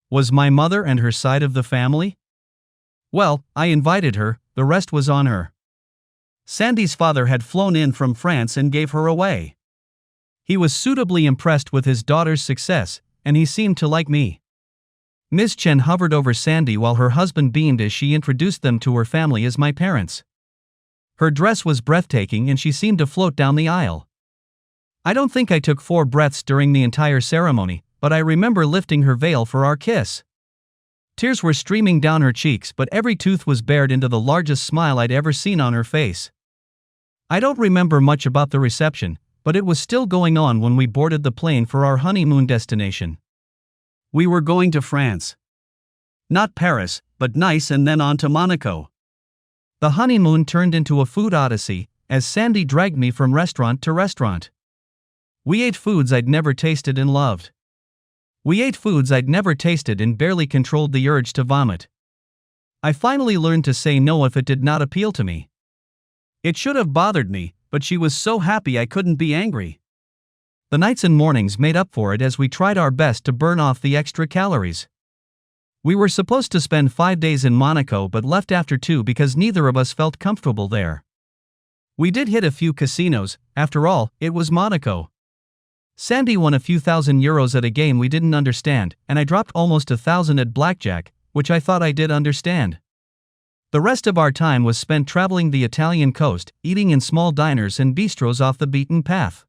was my mother and her side of the family. Well, I invited her, the rest was on her. Sandy's father had flown in from France and gave her away. He was suitably impressed with his daughter's success, and he seemed to like me. Ms. Chen hovered over Sandy while her husband beamed as she introduced them to her family as my parents. Her dress was breathtaking and she seemed to float down the aisle. I don't think I took 4 breaths during the entire ceremony, but I remember lifting her veil for our kiss. Tears were streaming down her cheeks, but every tooth was bared into the largest smile I'd ever seen on her face. I don't remember much about the reception, but it was still going on when we boarded the plane for our honeymoon destination. We were going to France. Not Paris, but Nice and then on to Monaco. The honeymoon turned into a food odyssey, as Sandy dragged me from restaurant to restaurant. We ate foods I'd never tasted and loved. We ate foods I'd never tasted and barely controlled the urge to vomit. I finally learned to say no if it did not appeal to me. It should have bothered me, but she was so happy I couldn't be angry. The nights and mornings made up for it as we tried our best to burn off the extra calories. We were supposed to spend 5 days in Monaco but left after 2 because neither of us felt comfortable there. We did hit a few casinos, after all, it was Monaco. Sandy won a few €1,000 at a game we didn't understand, and I dropped almost 1,000 at blackjack, which I thought I did understand. The rest of our time was spent traveling the Italian coast, eating in small diners and bistros off the beaten path.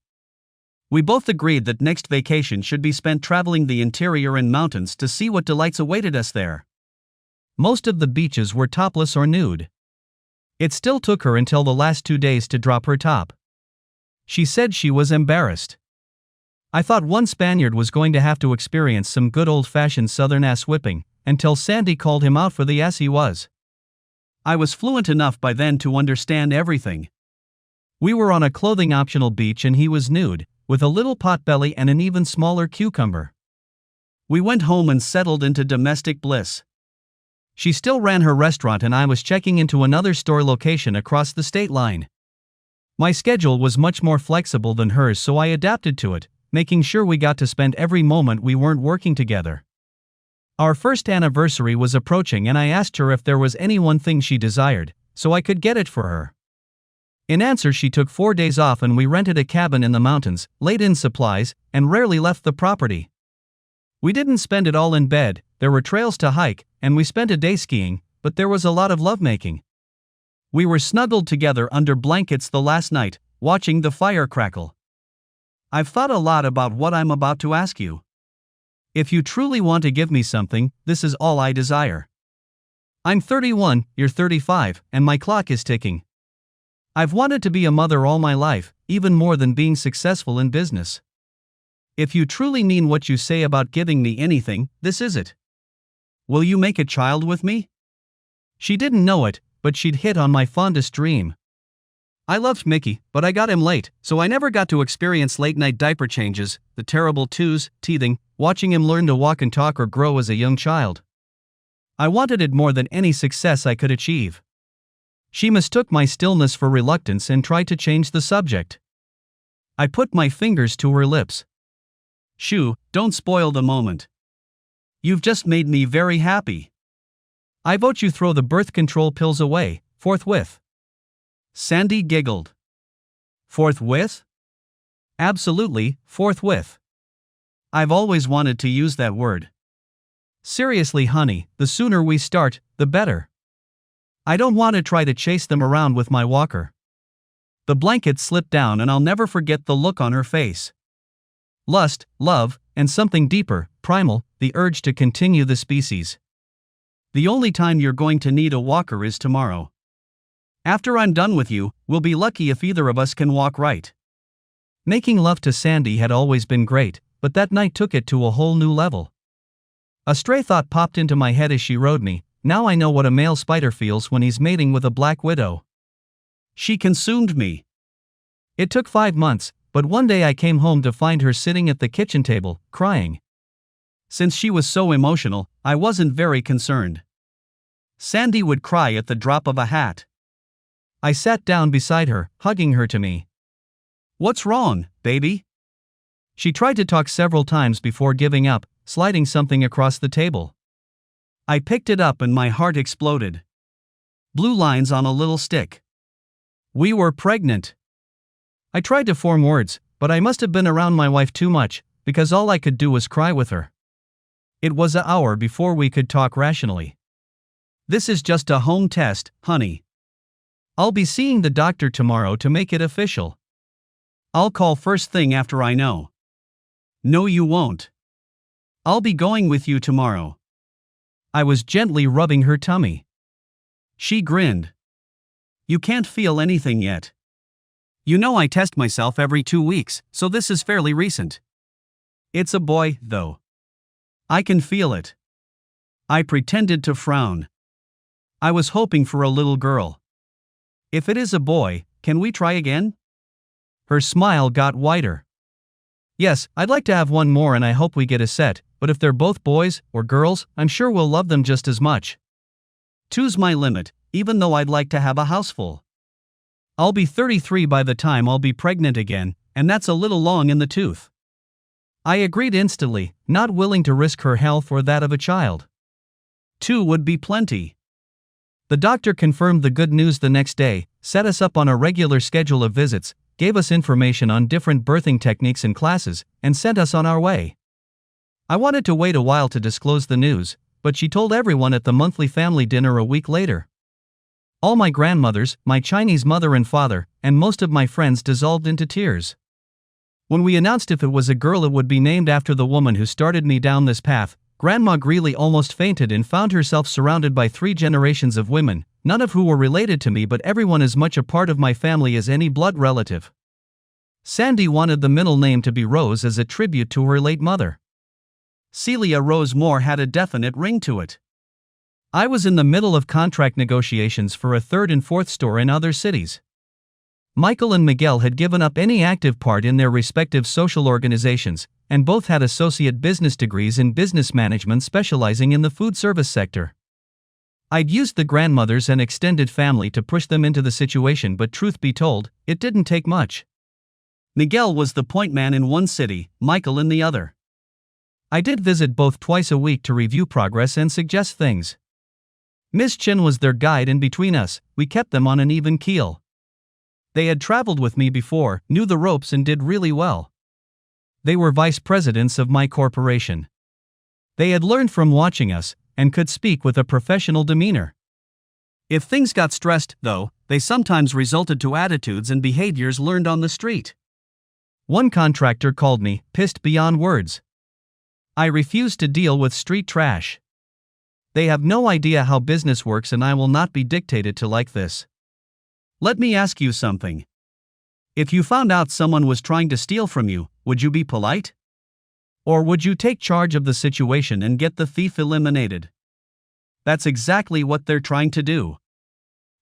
We both agreed that next vacation should be spent traveling the interior and mountains to see what delights awaited us there. Most of the beaches were topless or nude. It still took her until the last 2 days to drop her top. She said she was embarrassed. I thought one Spaniard was going to have to experience some good old-fashioned southern ass whipping, until Sandy called him out for the ass he was. I was fluent enough by then to understand everything. We were on a clothing-optional beach and he was nude, with a little potbelly and an even smaller cucumber. We went home and settled into domestic bliss. She still ran her restaurant and I was checking into another store location across the state line. My schedule was much more flexible than hers, so I adapted to it, making sure we got to spend every moment we weren't working together. Our first anniversary was approaching and I asked her if there was any one thing she desired, so I could get it for her. In answer, she took 4 days off and we rented a cabin in the mountains, laid in supplies, and rarely left the property. We didn't spend it all in bed, there were trails to hike, and we spent a day skiing, but there was a lot of lovemaking. We were snuggled together under blankets the last night, watching the fire crackle. I've thought a lot about what I'm about to ask you. If you truly want to give me something, this is all I desire. I'm 31, you're 35, and my clock is ticking. I've wanted to be a mother all my life, even more than being successful in business. If you truly mean what you say about giving me anything, this is it. Will you make a child with me? She didn't know it, but she'd hit on my fondest dream. I loved Mickey, but I got him late, so I never got to experience late-night diaper changes, the terrible twos, teething, watching him learn to walk and talk or grow as a young child. I wanted it more than any success I could achieve. She mistook my stillness for reluctance and tried to change the subject. I put my fingers to her lips. Shoo, don't spoil the moment. You've just made me very happy. I vote you throw the birth control pills away, forthwith. Sandy giggled. Forthwith? Absolutely, forthwith. I've always wanted to use that word. Seriously, honey, the sooner we start, the better. I don't want to try to chase them around with my walker. The blanket slipped down and I'll never forget the look on her face. Lust, love, and something deeper, primal, the urge to continue the species. The only time you're going to need a walker is tomorrow. After I'm done with you, we'll be lucky if either of us can walk right." Making love to Sandy had always been great, but that night took it to a whole new level. A stray thought popped into my head as she rode me. Now I know what a male spider feels when he's mating with a black widow. She consumed me. It took 5 months, but one day I came home to find her sitting at the kitchen table, crying. Since she was so emotional, I wasn't very concerned. Sandy would cry at the drop of a hat. I sat down beside her, hugging her to me. "What's wrong, baby?" She tried to talk several times before giving up, sliding something across the table. I picked it up and my heart exploded. Blue lines on a little stick. We were pregnant. I tried to form words, but I must have been around my wife too much, because all I could do was cry with her. It was an hour before we could talk rationally. "This is just a home test, honey. I'll be seeing the doctor tomorrow to make it official. I'll call first thing after I know." "No, you won't. I'll be going with you tomorrow." I was gently rubbing her tummy. She grinned. "You can't feel anything yet. You know I test myself every 2 weeks, so this is fairly recent." "It's a boy, though. I can feel it." I pretended to frown. I was hoping for a little girl. "If it is a boy, can we try again?" Her smile got wider. "Yes, I'd like to have one more and I hope we get a set, but if they're both boys or girls, I'm sure we'll love them just as much. 2's my limit, even though I'd like to have a house full. I'll be 33 by the time I'll be pregnant again, and that's a little long in the tooth." I agreed instantly, not willing to risk her health or that of a child. 2 would be plenty. The doctor confirmed the good news the next day, set us up on a regular schedule of visits, gave us information on different birthing techniques and classes, and sent us on our way. I wanted to wait a while to disclose the news, but she told everyone at the monthly family dinner a week later. All my grandmothers, my Chinese mother and father, and most of my friends dissolved into tears. When we announced if it was a girl it would be named after the woman who started me down this path, Grandma Greeley almost fainted and found herself surrounded by 3 generations of women, none of who were related to me but everyone as much a part of my family as any blood relative. Sandy wanted the middle name to be Rose as a tribute to her late mother. Celia Rose Moore had a definite ring to it. I was in the middle of contract negotiations for a 3rd and 4th store in other cities. Michael and Miguel had given up any active part in their respective social organizations, and both had associate business degrees in business management specializing in the food service sector. I'd used the grandmothers and extended family to push them into the situation, but truth be told, it didn't take much. Miguel was the point man in one city, Michael in the other. I did visit both twice a week to review progress and suggest things. Miss Chin was their guide, and between us, we kept them on an even keel. They had traveled with me before, knew the ropes and did really well. They were vice presidents of my corporation. They had learned from watching us, and could speak with a professional demeanor. If things got stressed, though, they sometimes resulted to attitudes and behaviors learned on the street. One contractor called me pissed beyond words. I refused to deal with street trash. They have no idea how business works and I will not be dictated to like this. Let me ask you something. If you found out someone was trying to steal from you, would you be polite? Or would you take charge of the situation and get the thief eliminated? That's exactly what they're trying to do.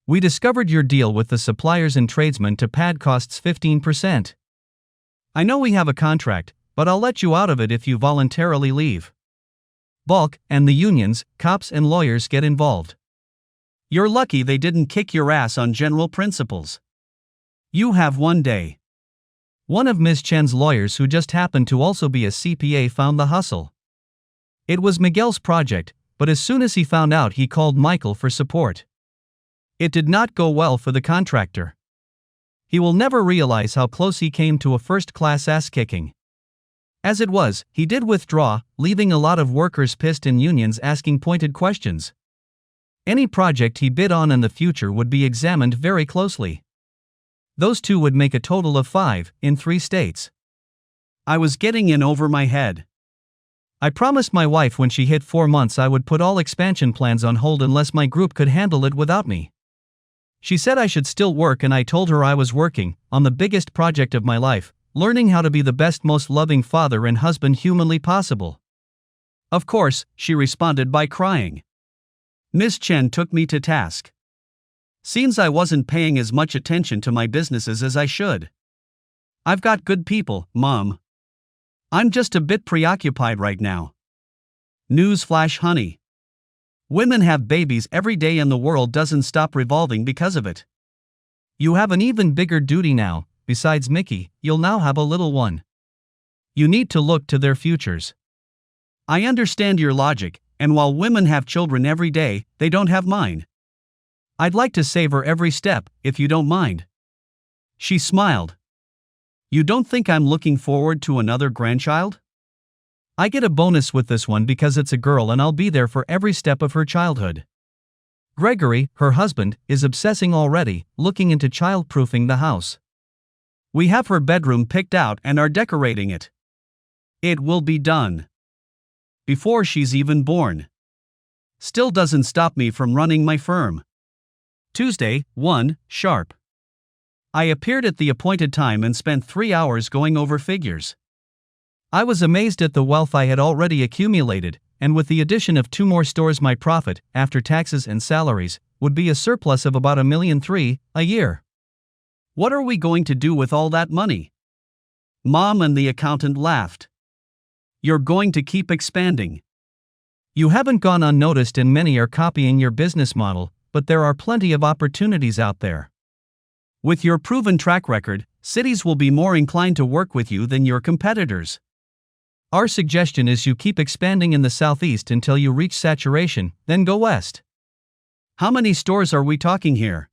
We discovered your deal with the suppliers and tradesmen to pad costs 15%. I know we have a contract, but I'll let you out of it if you voluntarily leave. Bulk, and the unions, cops and lawyers get involved. You're lucky they didn't kick your ass on general principles. You have 1 day. One of Ms. Chen's lawyers, who just happened to also be a CPA, found the hustle. It was Miguel's project, but as soon as he found out, he called Michael for support. It did not go well for the contractor. He will never realize how close he came to a first-class ass-kicking. As it was, he did withdraw, leaving a lot of workers pissed and unions asking pointed questions. Any project he bid on in the future would be examined very closely. Those 2 would make a total of 5, in 3 states. I was getting in over my head. I promised my wife when she hit 4 months I would put all expansion plans on hold unless my group could handle it without me. She said I should still work, and I told her I was working on the biggest project of my life, learning how to be the best, most loving father and husband humanly possible. Of course, she responded by crying. Miss Chen took me to task. Seems I wasn't paying as much attention to my businesses as I should. I've got good people, Mom. I'm just a bit preoccupied right now. Newsflash, honey. Women have babies every day and the world doesn't stop revolving because of it. You have an even bigger duty now. Besides Mickey, you'll now have a little one. You need to look to their futures. I understand your logic, and while women have children every day, they don't have mine. I'd like to savor every step, if you don't mind. She smiled. You don't think I'm looking forward to another grandchild? I get a bonus with this one because it's a girl and I'll be there for every step of her childhood. Gregory, her husband, is obsessing already, looking into child-proofing the house. We have her bedroom picked out and are decorating it. It will be done before she's even born. Still doesn't stop me from running my firm. Tuesday, 1 sharp. I appeared at the appointed time and spent 3 hours going over figures. I was amazed at the wealth I had already accumulated, and with the addition of 2 more stores my profit, after taxes and salaries, would be a surplus of about $1.3 million a year. What are we going to do with all that money? Mom and the accountant laughed. You're going to keep expanding. You haven't gone unnoticed and many are copying your business model, but there are plenty of opportunities out there. With your proven track record, cities will be more inclined to work with you than your competitors. Our suggestion is you keep expanding in the southeast until you reach saturation, then go west. How many stores are we talking here?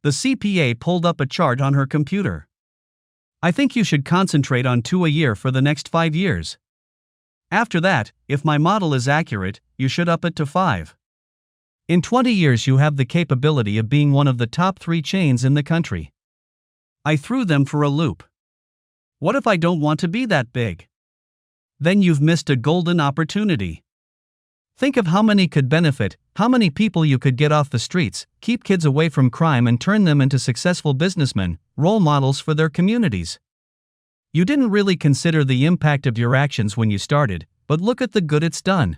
The CPA pulled up a chart on her computer. I think you should concentrate on 2 a year for the next 5 years. After that, if my model is accurate, you should up it to 5. In 20 years you have the capability of being one of the top 3 chains in the country. I threw them for a loop. What if I don't want to be that big? Then you've missed a golden opportunity. Think of how many could benefit, how many people you could get off the streets, keep kids away from crime and turn them into successful businessmen, role models for their communities. You didn't really consider the impact of your actions when you started, but look at the good it's done.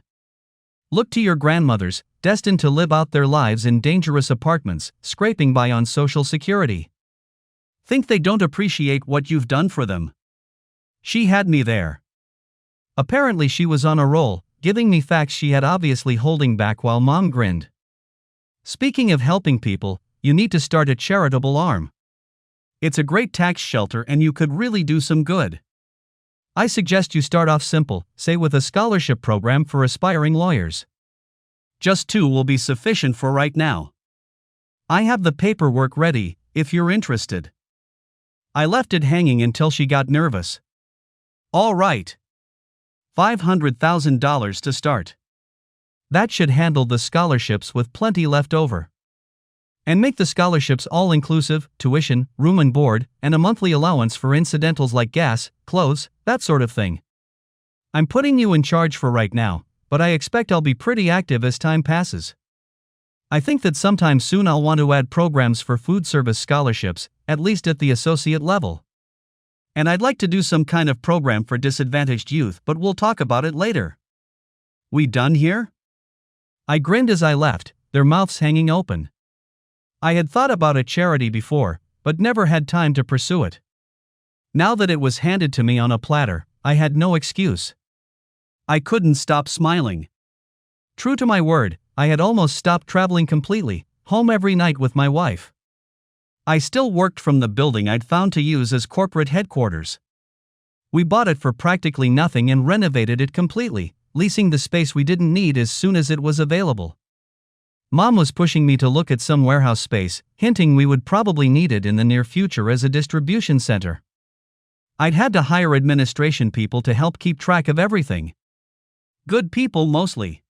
Look to your grandmothers, destined to live out their lives in dangerous apartments, scraping by on Social Security. Think they don't appreciate what you've done for them? She had me there. Apparently she was on a roll, giving me facts she had obviously holding back while Mom grinned. Speaking of helping people, you need to start a charitable arm. It's a great tax shelter and you could really do some good. I suggest you start off simple, say with a scholarship program for aspiring lawyers. Just 2 will be sufficient for right now. I have the paperwork ready, if you're interested. I left it hanging until she got nervous. All right. $500,000 to start. That should handle the scholarships with plenty left over. And make the scholarships all-inclusive, tuition, room and board, and a monthly allowance for incidentals like gas, clothes, that sort of thing. I'm putting you in charge for right now, but I expect I'll be pretty active as time passes. I think that sometime soon I'll want to add programs for food service scholarships, at least at the associate level. And I'd like to do some kind of program for disadvantaged youth, but we'll talk about it later. We done here? I grinned as I left, their mouths hanging open. I had thought about a charity before, but never had time to pursue it. Now that it was handed to me on a platter, I had no excuse. I couldn't stop smiling. True to my word, I had almost stopped traveling completely, home every night with my wife. I still worked from the building I'd found to use as corporate headquarters. We bought it for practically nothing and renovated it completely, leasing the space we didn't need as soon as it was available. Mom was pushing me to look at some warehouse space, hinting we would probably need it in the near future as a distribution center. I'd had to hire administration people to help keep track of everything. Good people mostly.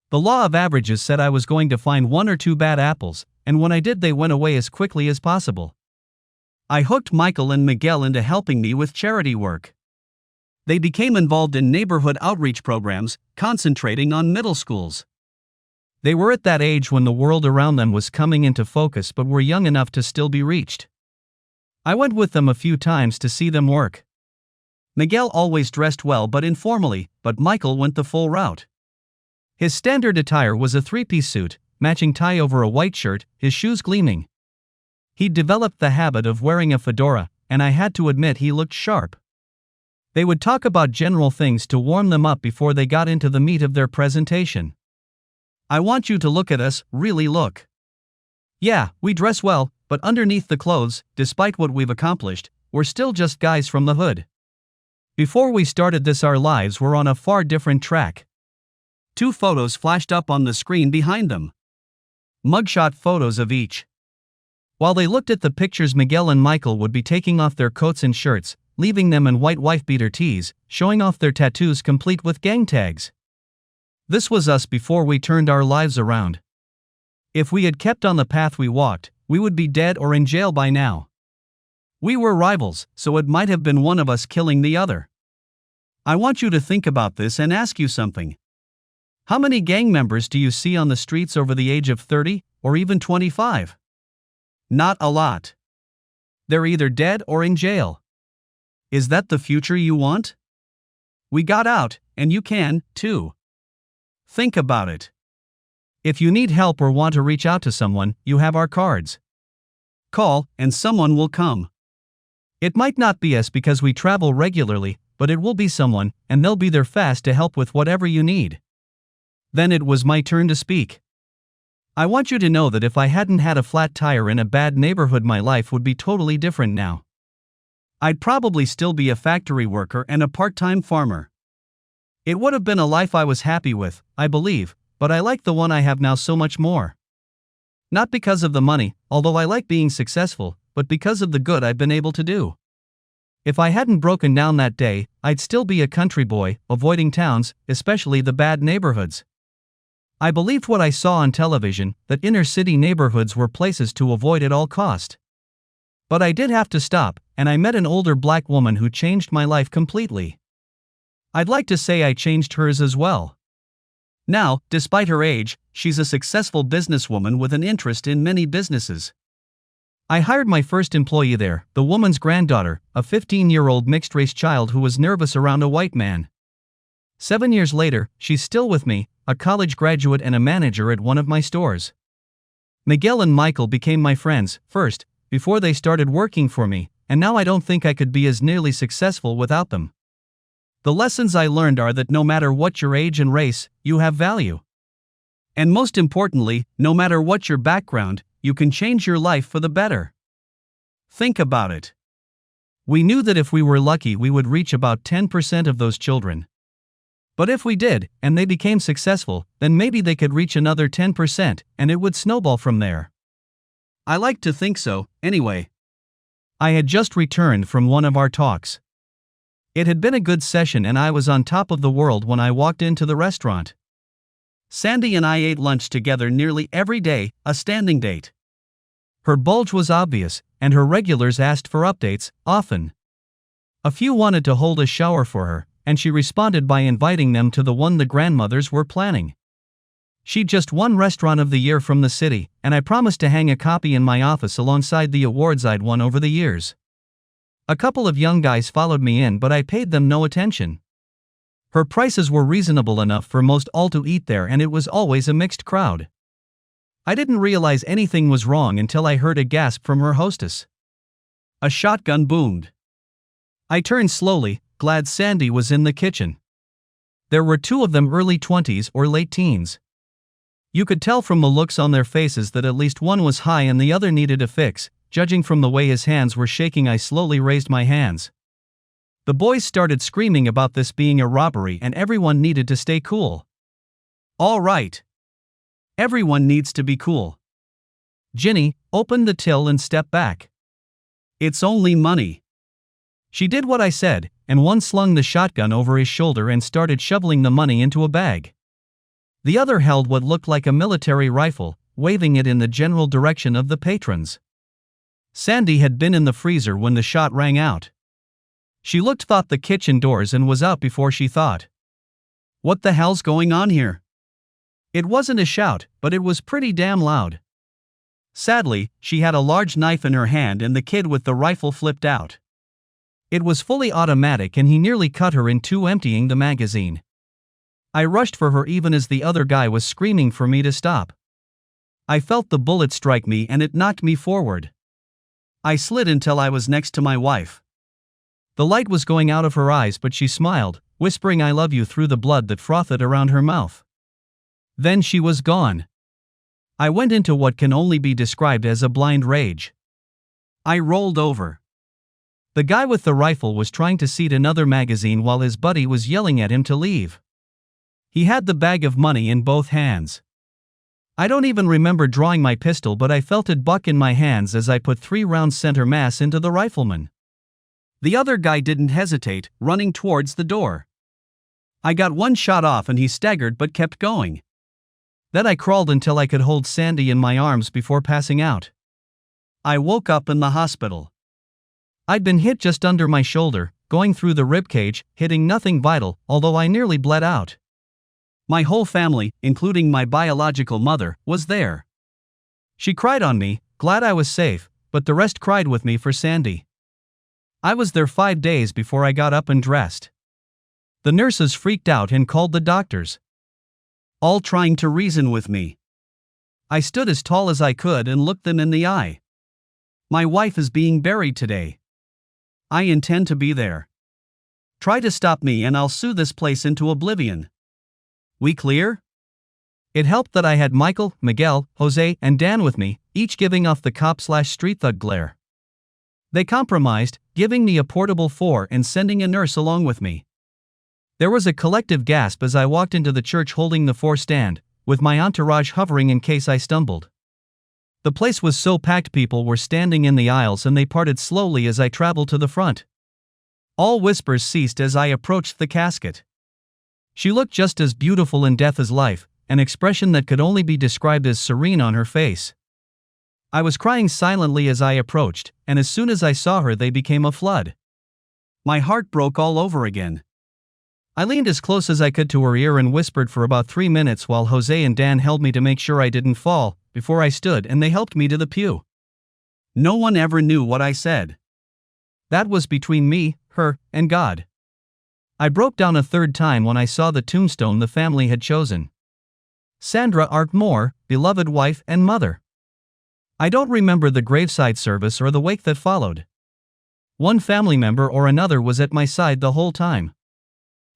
The law of averages said I was going to find 1 or 2 bad apples, and when I did they went away as quickly as possible. I hooked Michael and Miguel into helping me with charity work. They became involved in neighborhood outreach programs, concentrating on middle schools. They were at that age when the world around them was coming into focus but were young enough to still be reached. I went with them a few times to see them work. Miguel always dressed well but informally, but Michael went the full route. His standard attire was a three-piece suit, matching tie over a white shirt, his shoes gleaming. He'd developed the habit of wearing a fedora, and I had to admit he looked sharp. They would talk about general things to warm them up before they got into the meat of their presentation. I want you to look at us, really look. Yeah, we dress well, but underneath the clothes, despite what we've accomplished, we're still just guys from the hood. Before we started this, our lives were on a far different track. 2 photos flashed up on the screen behind them. Mugshot photos of each. While they looked at the pictures, Miguel and Michael would be taking off their coats and shirts, leaving them in white wife-beater tees, showing off their tattoos complete with gang tags. This was us before we turned our lives around. If we had kept on the path we walked, we would be dead or in jail by now. We were rivals, so it might have been one of us killing the other. I want you to think about this and ask you something. How many gang members do you see on the streets over the age of 30, or even 25? Not a lot. They're either dead or in jail. Is that the future you want? We got out, and you can, too. Think about it. If you need help or want to reach out to someone, you have our cards. Call, and someone will come. It might not be us because we travel regularly, but it will be someone, and they'll be there fast to help with whatever you need. Then it was my turn to speak. I want you to know that if I hadn't had a flat tire in a bad neighborhood, my life would be totally different now. I'd probably still be a factory worker and a part-time farmer. It would have been a life I was happy with, I believe, but I like the one I have now so much more. Not because of the money, although I like being successful, but because of the good I've been able to do. If I hadn't broken down that day, I'd still be a country boy, avoiding towns, especially the bad neighborhoods. I believed what I saw on television, that inner city neighborhoods were places to avoid at all cost. But I did have to stop, and I met an older black woman who changed my life completely. I'd like to say I changed hers as well. Now, despite her age, she's a successful businesswoman with an interest in many businesses. I hired my first employee there, the woman's granddaughter, a 15-year-old mixed-race child who was nervous around a white man. 7 years later, she's still with me, a college graduate and a manager at one of my stores. Miguel and Michael became my friends, first, before they started working for me, and now I don't think I could be as nearly successful without them. The lessons I learned are that no matter what your age and race, you have value. And most importantly, no matter what your background, you can change your life for the better. Think about it. We knew that if we were lucky, we would reach about 10% of those children. But if we did, and they became successful, then maybe they could reach another 10%, and it would snowball from there. I like to think so, anyway. I had just returned from one of our talks. It had been a good session and I was on top of the world when I walked into the restaurant. Sandy and I ate lunch together nearly every day, a standing date. Her bulge was obvious, and her regulars asked for updates, often. A few wanted to hold a shower for her, and she responded by inviting them to the one the grandmothers were planning. She just won Restaurant of the Year from the city, and I promised to hang a copy in my office alongside the awards I'd won over the years. A couple of young guys followed me in, but I paid them no attention. Her prices were reasonable enough for most all to eat there, and it was always a mixed crowd. I didn't realize anything was wrong until I heard a gasp from her hostess. A shotgun boomed. I turned slowly, glad Sandy was in the kitchen. There were 2 of them, early 20s or late teens. You could tell from the looks on their faces that at least one was high and the other needed a fix. Judging from the way his hands were shaking, I slowly raised my hands. The boys started screaming about this being a robbery and everyone needed to stay cool. All right. Everyone needs to be cool. Ginny, open the till and step back. It's only money. She did what I said, and one slung the shotgun over his shoulder and started shoveling the money into a bag. The other held what looked like a military rifle, waving it in the general direction of the patrons. Sandy had been in the freezer when the shot rang out. She thought the kitchen doors and was out before she thought. What the hell's going on here? It wasn't a shout, but it was pretty damn loud. Sadly, she had a large knife in her hand and the kid with the rifle flipped out. It was fully automatic and he nearly cut her in two, emptying the magazine. I rushed for her even as the other guy was screaming for me to stop. I felt the bullet strike me and it knocked me forward. I slid until I was next to my wife. The light was going out of her eyes, but she smiled, whispering "I love you" through the blood that frothed around her mouth. Then she was gone. I went into what can only be described as a blind rage. I rolled over. The guy with the rifle was trying to seat another magazine while his buddy was yelling at him to leave. He had the bag of money in both hands. I don't even remember drawing my pistol, but I felt it buck in my hands as I put 3 rounds center mass into the rifleman. The other guy didn't hesitate, running towards the door. I got one shot off and he staggered but kept going. Then I crawled until I could hold Sandy in my arms before passing out. I woke up in the hospital. I'd been hit just under my shoulder, going through the ribcage, hitting nothing vital, although I nearly bled out. My whole family, including my biological mother, was there. She cried on me, glad I was safe, but the rest cried with me for Sandy. I was there 5 days before I got up and dressed. The nurses freaked out and called the doctors, all trying to reason with me. I stood as tall as I could and looked them in the eye. My wife is being buried today. I intend to be there. Try to stop me and I'll sue this place into oblivion. We clear? It helped that I had Michael, Miguel, Jose, and Dan with me, each giving off the cop/street thug glare. They compromised, giving me a portable 4 and sending a nurse along with me. There was a collective gasp as I walked into the church holding the 4 stand, with my entourage hovering in case I stumbled. The place was so packed, people were standing in the aisles and they parted slowly as I traveled to the front. All whispers ceased as I approached the casket. She looked just as beautiful in death as life, an expression that could only be described as serene on her face. I was crying silently as I approached, and as soon as I saw her they became a flood. My heart broke all over again. I leaned as close as I could to her ear and whispered for about 3 minutes while Jose and Dan held me to make sure I didn't fall, before I stood and they helped me to the pew. No one ever knew what I said. That was between me, her, and God. I broke down a 3rd time when I saw the tombstone the family had chosen. Sandra Art Moore, beloved wife and mother. I don't remember the graveside service or the wake that followed. One family member or another was at my side the whole time.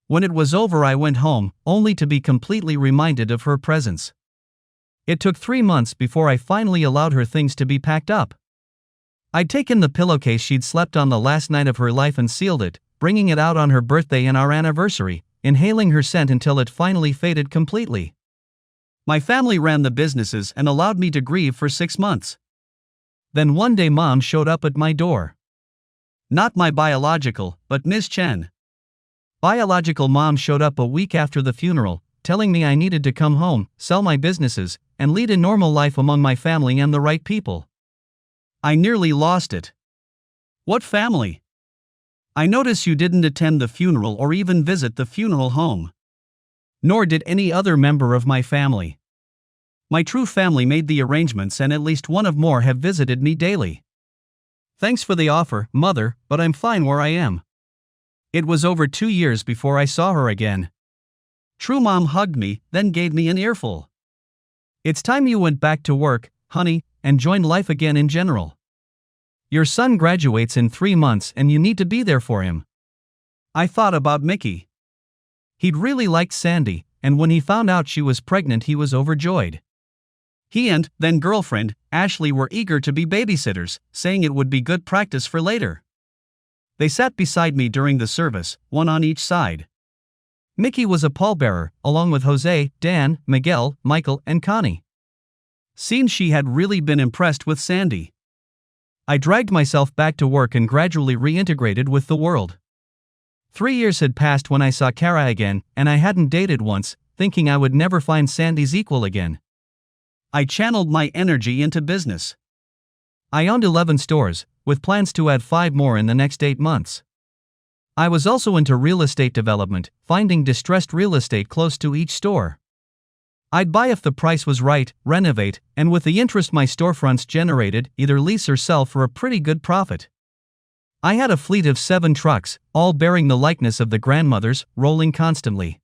When it was over I went home, only to be completely reminded of her presence. It took 3 months before I finally allowed her things to be packed up. I'd taken the pillowcase she'd slept on the last night of her life and sealed it, bringing it out on her birthday and our anniversary, inhaling her scent until it finally faded completely. My family ran the businesses and allowed me to grieve for 6 months. Then one day Mom showed up at my door. Not my biological, but Ms. Chen. Biological Mom showed up a week after the funeral, telling me I needed to come home, sell my businesses, and lead a normal life among my family and the right people. I nearly lost it. What family? I notice you didn't attend the funeral or even visit the funeral home. Nor did any other member of my family. My true family made the arrangements and at least one of more have visited me daily. Thanks for the offer, Mother, but I'm fine where I am. It was over 2 years before I saw her again. True Mom hugged me, then gave me an earful. It's time you went back to work, honey, and joined life again in general. Your son graduates in 3 months and you need to be there for him. I thought about Mickey. He'd really liked Sandy, and when he found out she was pregnant he was overjoyed. He and then girlfriend, Ashley, were eager to be babysitters, saying it would be good practice for later. They sat beside me during the service, one on each side. Mickey was a pallbearer, along with Jose, Dan, Miguel, Michael, and Connie. Seemed she had really been impressed with Sandy. I dragged myself back to work and gradually reintegrated with the world. 3 years had passed when I saw Kara again, and I hadn't dated once, thinking I would never find Sandy's equal again. I channeled my energy into business. I owned 11 stores, with plans to add 5 more in the next 8 months. I was also into real estate development, finding distressed real estate close to each store. I'd buy if the price was right, renovate, and with the interest my storefronts generated, either lease or sell for a pretty good profit. I had a fleet of 7 trucks, all bearing the likeness of the grandmothers, rolling constantly.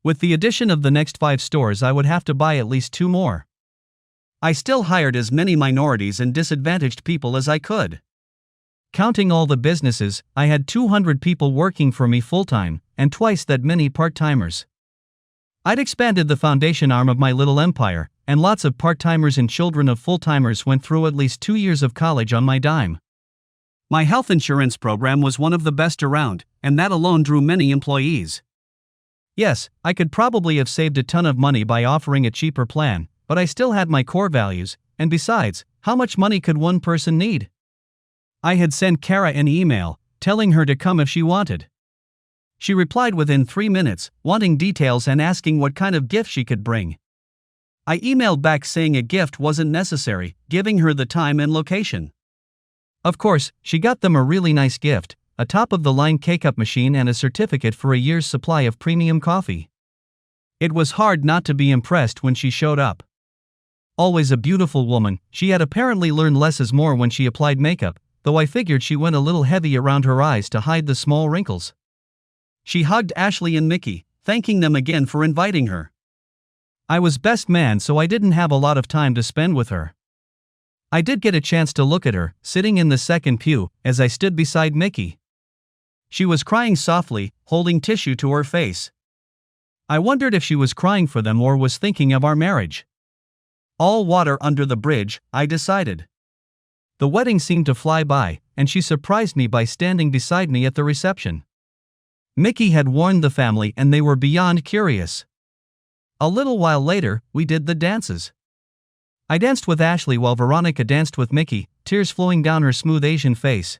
With the addition of the next 5 stores, I would have to buy at least 2 more. I still hired as many minorities and disadvantaged people as I could. Counting all the businesses, I had 200 people working for me full-time, and twice that many part-timers. I'd expanded the foundation arm of my little empire, and lots of part-timers and children of full-timers went through at least 2 years of college on my dime. My health insurance program was one of the best around, and that alone drew many employees. Yes, I could probably have saved a ton of money by offering a cheaper plan, but I still had my core values, and besides, how much money could one person need? I had sent Kara an email, telling her to come if she wanted. She replied within 3 minutes, wanting details and asking what kind of gift she could bring. I emailed back saying a gift wasn't necessary, giving her the time and location. Of course, she got them a really nice gift, a top-of-the-line K-Cup machine and a certificate for a year's supply of premium coffee. It was hard not to be impressed when she showed up. Always a beautiful woman, she had apparently learned less is more when she applied makeup, though I figured she went a little heavy around her eyes to hide the small wrinkles. She hugged Ashley and Mickey, thanking them again for inviting her. I was best man, so I didn't have a lot of time to spend with her. I did get a chance to look at her, sitting in the second pew, as I stood beside Mickey. She was crying softly, holding tissue to her face. I wondered if she was crying for them or was thinking of our marriage. All water under the bridge, I decided. The wedding seemed to fly by, and she surprised me by standing beside me at the reception. Mickey had warned the family and they were beyond curious. A little while later, we did the dances. I danced with Ashley while Veronica danced with Mickey, tears flowing down her smooth Asian face.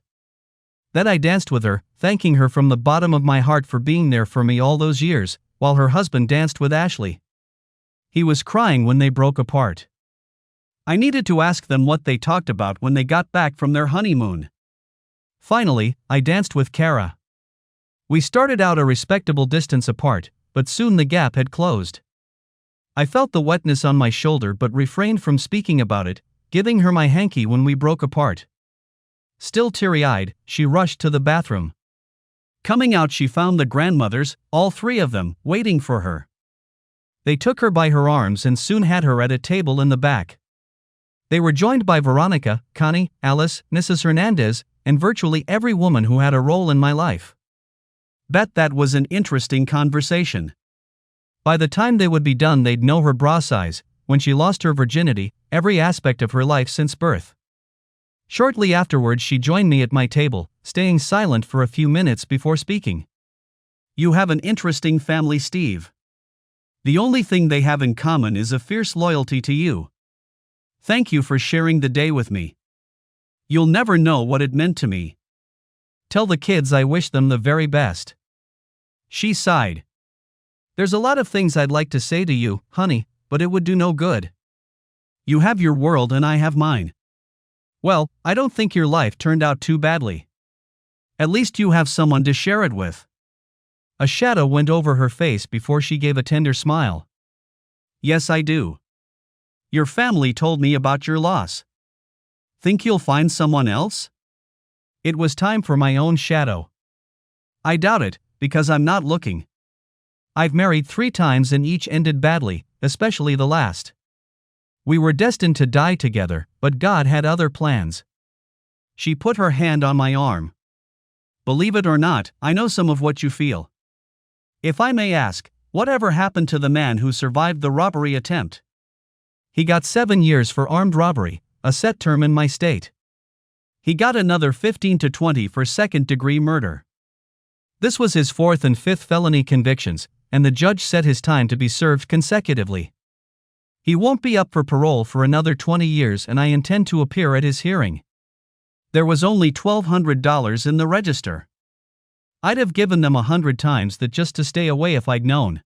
Then I danced with her, thanking her from the bottom of my heart for being there for me all those years, while her husband danced with Ashley. He was crying when they broke apart. I needed to ask them what they talked about when they got back from their honeymoon. Finally, I danced with Kara. We started out a respectable distance apart, but soon the gap had closed. I felt the wetness on my shoulder but refrained from speaking about it, giving her my hanky when we broke apart. Still teary-eyed, she rushed to the bathroom. Coming out, she found the grandmothers, all 3 of them, waiting for her. They took her by her arms and soon had her at a table in the back. They were joined by Veronica, Connie, Alice, Mrs. Hernandez, and virtually every woman who had a role in my life. Bet that was an interesting conversation. By the time they would be done, they'd know her bra size, when she lost her virginity, every aspect of her life since birth. Shortly afterwards, she joined me at my table, staying silent for a few minutes before speaking. You have an interesting family, Steve. The only thing they have in common is a fierce loyalty to you. Thank you for sharing the day with me. You'll never know what it meant to me. Tell the kids I wish them the very best. She sighed. There's a lot of things I'd like to say to you, honey, but it would do no good. You have your world and I have mine. Well, I don't think your life turned out too badly. At least you have someone to share it with. A shadow went over her face before she gave a tender smile. Yes, I do. Your family told me about your loss. Think you'll find someone else? It was time for my own shadow. I doubt it, because I'm not looking. I've married 3 times and each ended badly, especially the last. We were destined to die together, but God had other plans. She put her hand on my arm. Believe it or not, I know some of what you feel. If I may ask, whatever happened to the man who survived the robbery attempt? He got 7 years for armed robbery, a set term in my state. He got another 15 to 20 for second-degree murder. This was his 4th and 5th felony convictions, and the judge set his time to be served consecutively. He won't be up for parole for another 20 years and I intend to appear at his hearing. There was only $1,200 in the register. I'd have given them 100 times that just to stay away if I'd known.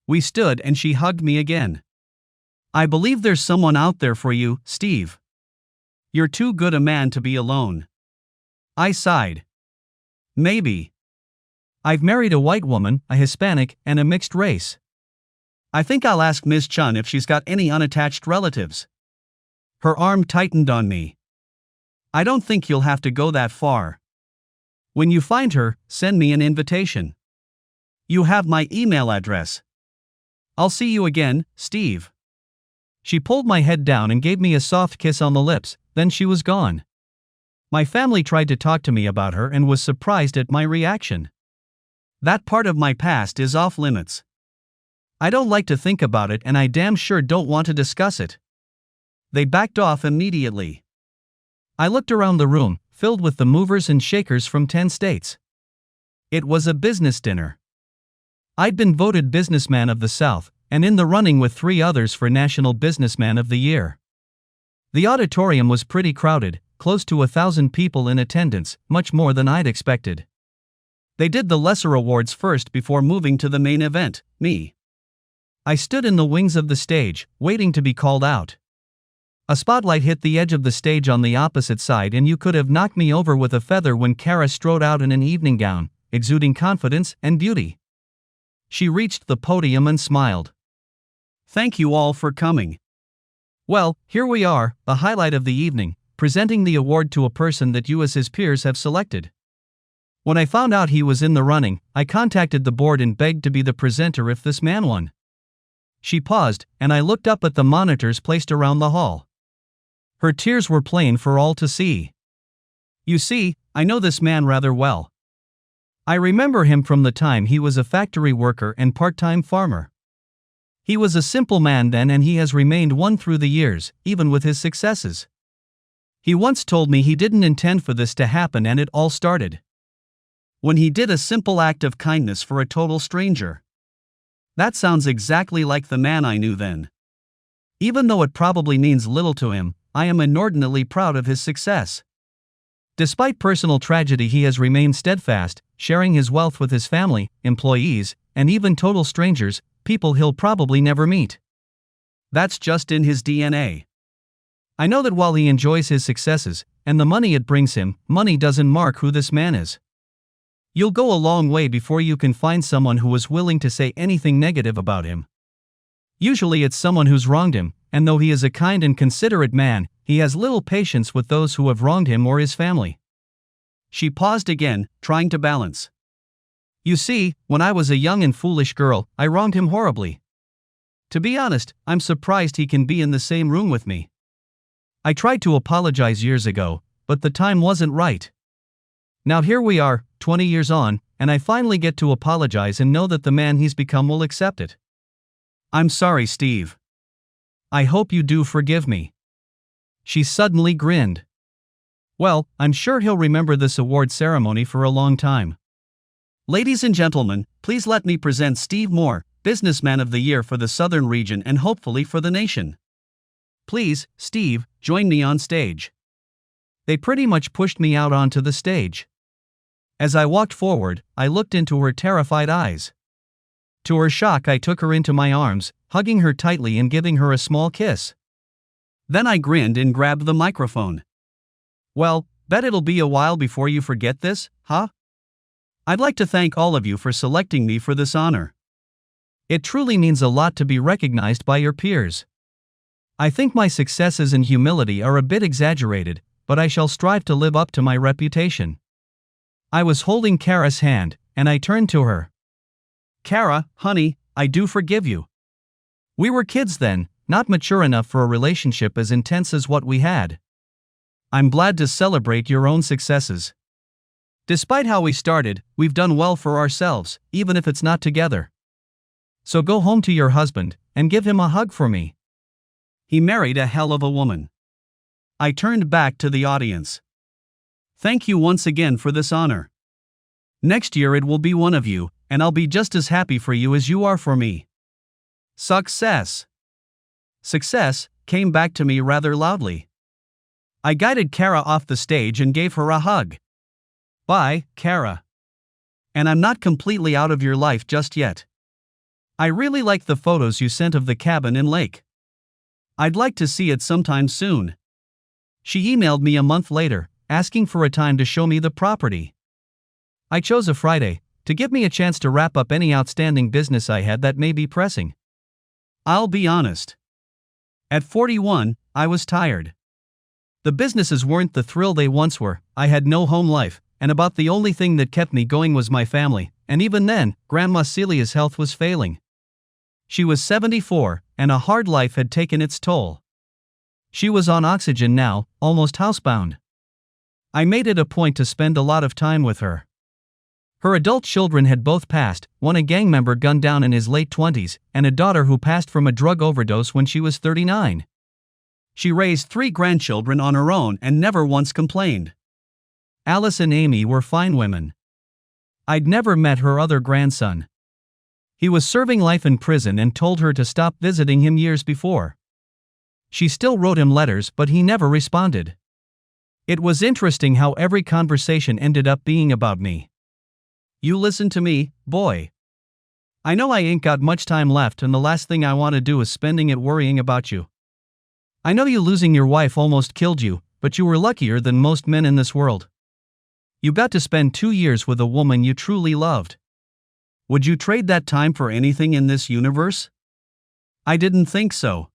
We stood and she hugged me again. I believe there's someone out there for you, Steve. You're too good a man to be alone. I sighed. Maybe. I've married a white woman, a Hispanic, and a mixed race. I think I'll ask Ms. Chun if she's got any unattached relatives. Her arm tightened on me. I don't think you'll have to go that far. When you find her, send me an invitation. You have my email address. I'll see you again, Steve. She pulled my head down and gave me a soft kiss on the lips, then she was gone. My family tried to talk to me about her and was surprised at my reaction. That part of my past is off limits. I don't like to think about it and I damn sure don't want to discuss it. They backed off immediately. I looked around the room, filled with the movers and shakers from 10 states. It was a business dinner. I'd been voted Businessman of the South, and in the running with 3 others for National Businessman of the Year. The auditorium was pretty crowded, close to 1,000 people in attendance, much more than I'd expected. They did the lesser awards first before moving to the main event, me. I stood in the wings of the stage, waiting to be called out. A spotlight hit the edge of the stage on the opposite side and you could have knocked me over with a feather when Kara strode out in an evening gown, exuding confidence and beauty. She reached the podium and smiled. Thank you all for coming. Well, here we are, the highlight of the evening, presenting the award to a person that you as his peers have selected. When I found out he was in the running, I contacted the board and begged to be the presenter if this man won. She paused, and I looked up at the monitors placed around the hall. Her tears were plain for all to see. You see, I know this man rather well. I remember him from the time he was a factory worker and part-time farmer. He was a simple man then and he has remained one through the years, even with his successes. He once told me he didn't intend for this to happen and it all started when he did a simple act of kindness for a total stranger. That sounds exactly like the man I knew then. Even though it probably means little to him, I am inordinately proud of his success. Despite personal tragedy, he has remained steadfast, sharing his wealth with his family, employees, and even total strangers, people he'll probably never meet. That's just in his DNA. I know that while he enjoys his successes, and the money it brings him, money doesn't mark who this man is. You'll go a long way before you can find someone who is willing to say anything negative about him. Usually it's someone who's wronged him, and though he is a kind and considerate man, he has little patience with those who have wronged him or his family. She paused again, trying to balance. You see, when I was a young and foolish girl, I wronged him horribly. To be honest, I'm surprised he can be in the same room with me. I tried to apologize years ago, but the time wasn't right. Now here we are, 20 years on, and I finally get to apologize and know that the man he's become will accept it. I'm sorry, Steve. I hope you do forgive me. She suddenly grinned. Well, I'm sure he'll remember this award ceremony for a long time. Ladies and gentlemen, please let me present Steve Moore, Businessman of the Year for the Southern region and hopefully for the nation. Please, Steve, join me on stage. They pretty much pushed me out onto the stage. As I walked forward, I looked into her terrified eyes. To her shock, I took her into my arms, hugging her tightly and giving her a small kiss. Then I grinned and grabbed the microphone. Well, bet it'll be a while before you forget this, huh? I'd like to thank all of you for selecting me for this honor. It truly means a lot to be recognized by your peers. I think my successes and humility are a bit exaggerated, but I shall strive to live up to my reputation. I was holding Kara's hand, and I turned to her. Kara, honey, I do forgive you. We were kids then, not mature enough for a relationship as intense as what we had. I'm glad to celebrate your own successes. Despite how we started, we've done well for ourselves, even if it's not together. So go home to your husband, and give him a hug for me. He married a hell of a woman. I turned back to the audience. Thank you once again for this honor. Next year it will be one of you, and I'll be just as happy for you as you are for me. Success. Success came back to me rather loudly. I guided Kara off the stage and gave her a hug. Bye, Kara. And I'm not completely out of your life just yet. I really like the photos you sent of the cabin and lake. I'd like to see it sometime soon. She emailed me a month later, asking for a time to show me the property. I chose a Friday, to give me a chance to wrap up any outstanding business I had that may be pressing. I'll be honest. At 41, I was tired. The businesses weren't the thrill they once were, I had no home life, and about the only thing that kept me going was my family, and even then, Grandma Celia's health was failing. She was 74, and a hard life had taken its toll. She was on oxygen now, almost housebound. I made it a point to spend a lot of time with her. Her adult children had both passed, one a gang member gunned down in his late 20s, and a daughter who passed from a drug overdose when she was 39. She raised 3 grandchildren on her own and never once complained. Alice and Amy were fine women. I'd never met her other grandson. He was serving life in prison and told her to stop visiting him years before. She still wrote him letters, but he never responded. It was interesting how every conversation ended up being about me. You listen to me, boy. I know I ain't got much time left, and the last thing I want to do is spending it worrying about you. I know you losing your wife almost killed you, but you were luckier than most men in this world. You got to spend 2 years with a woman you truly loved. Would you trade that time for anything in this universe? I didn't think so.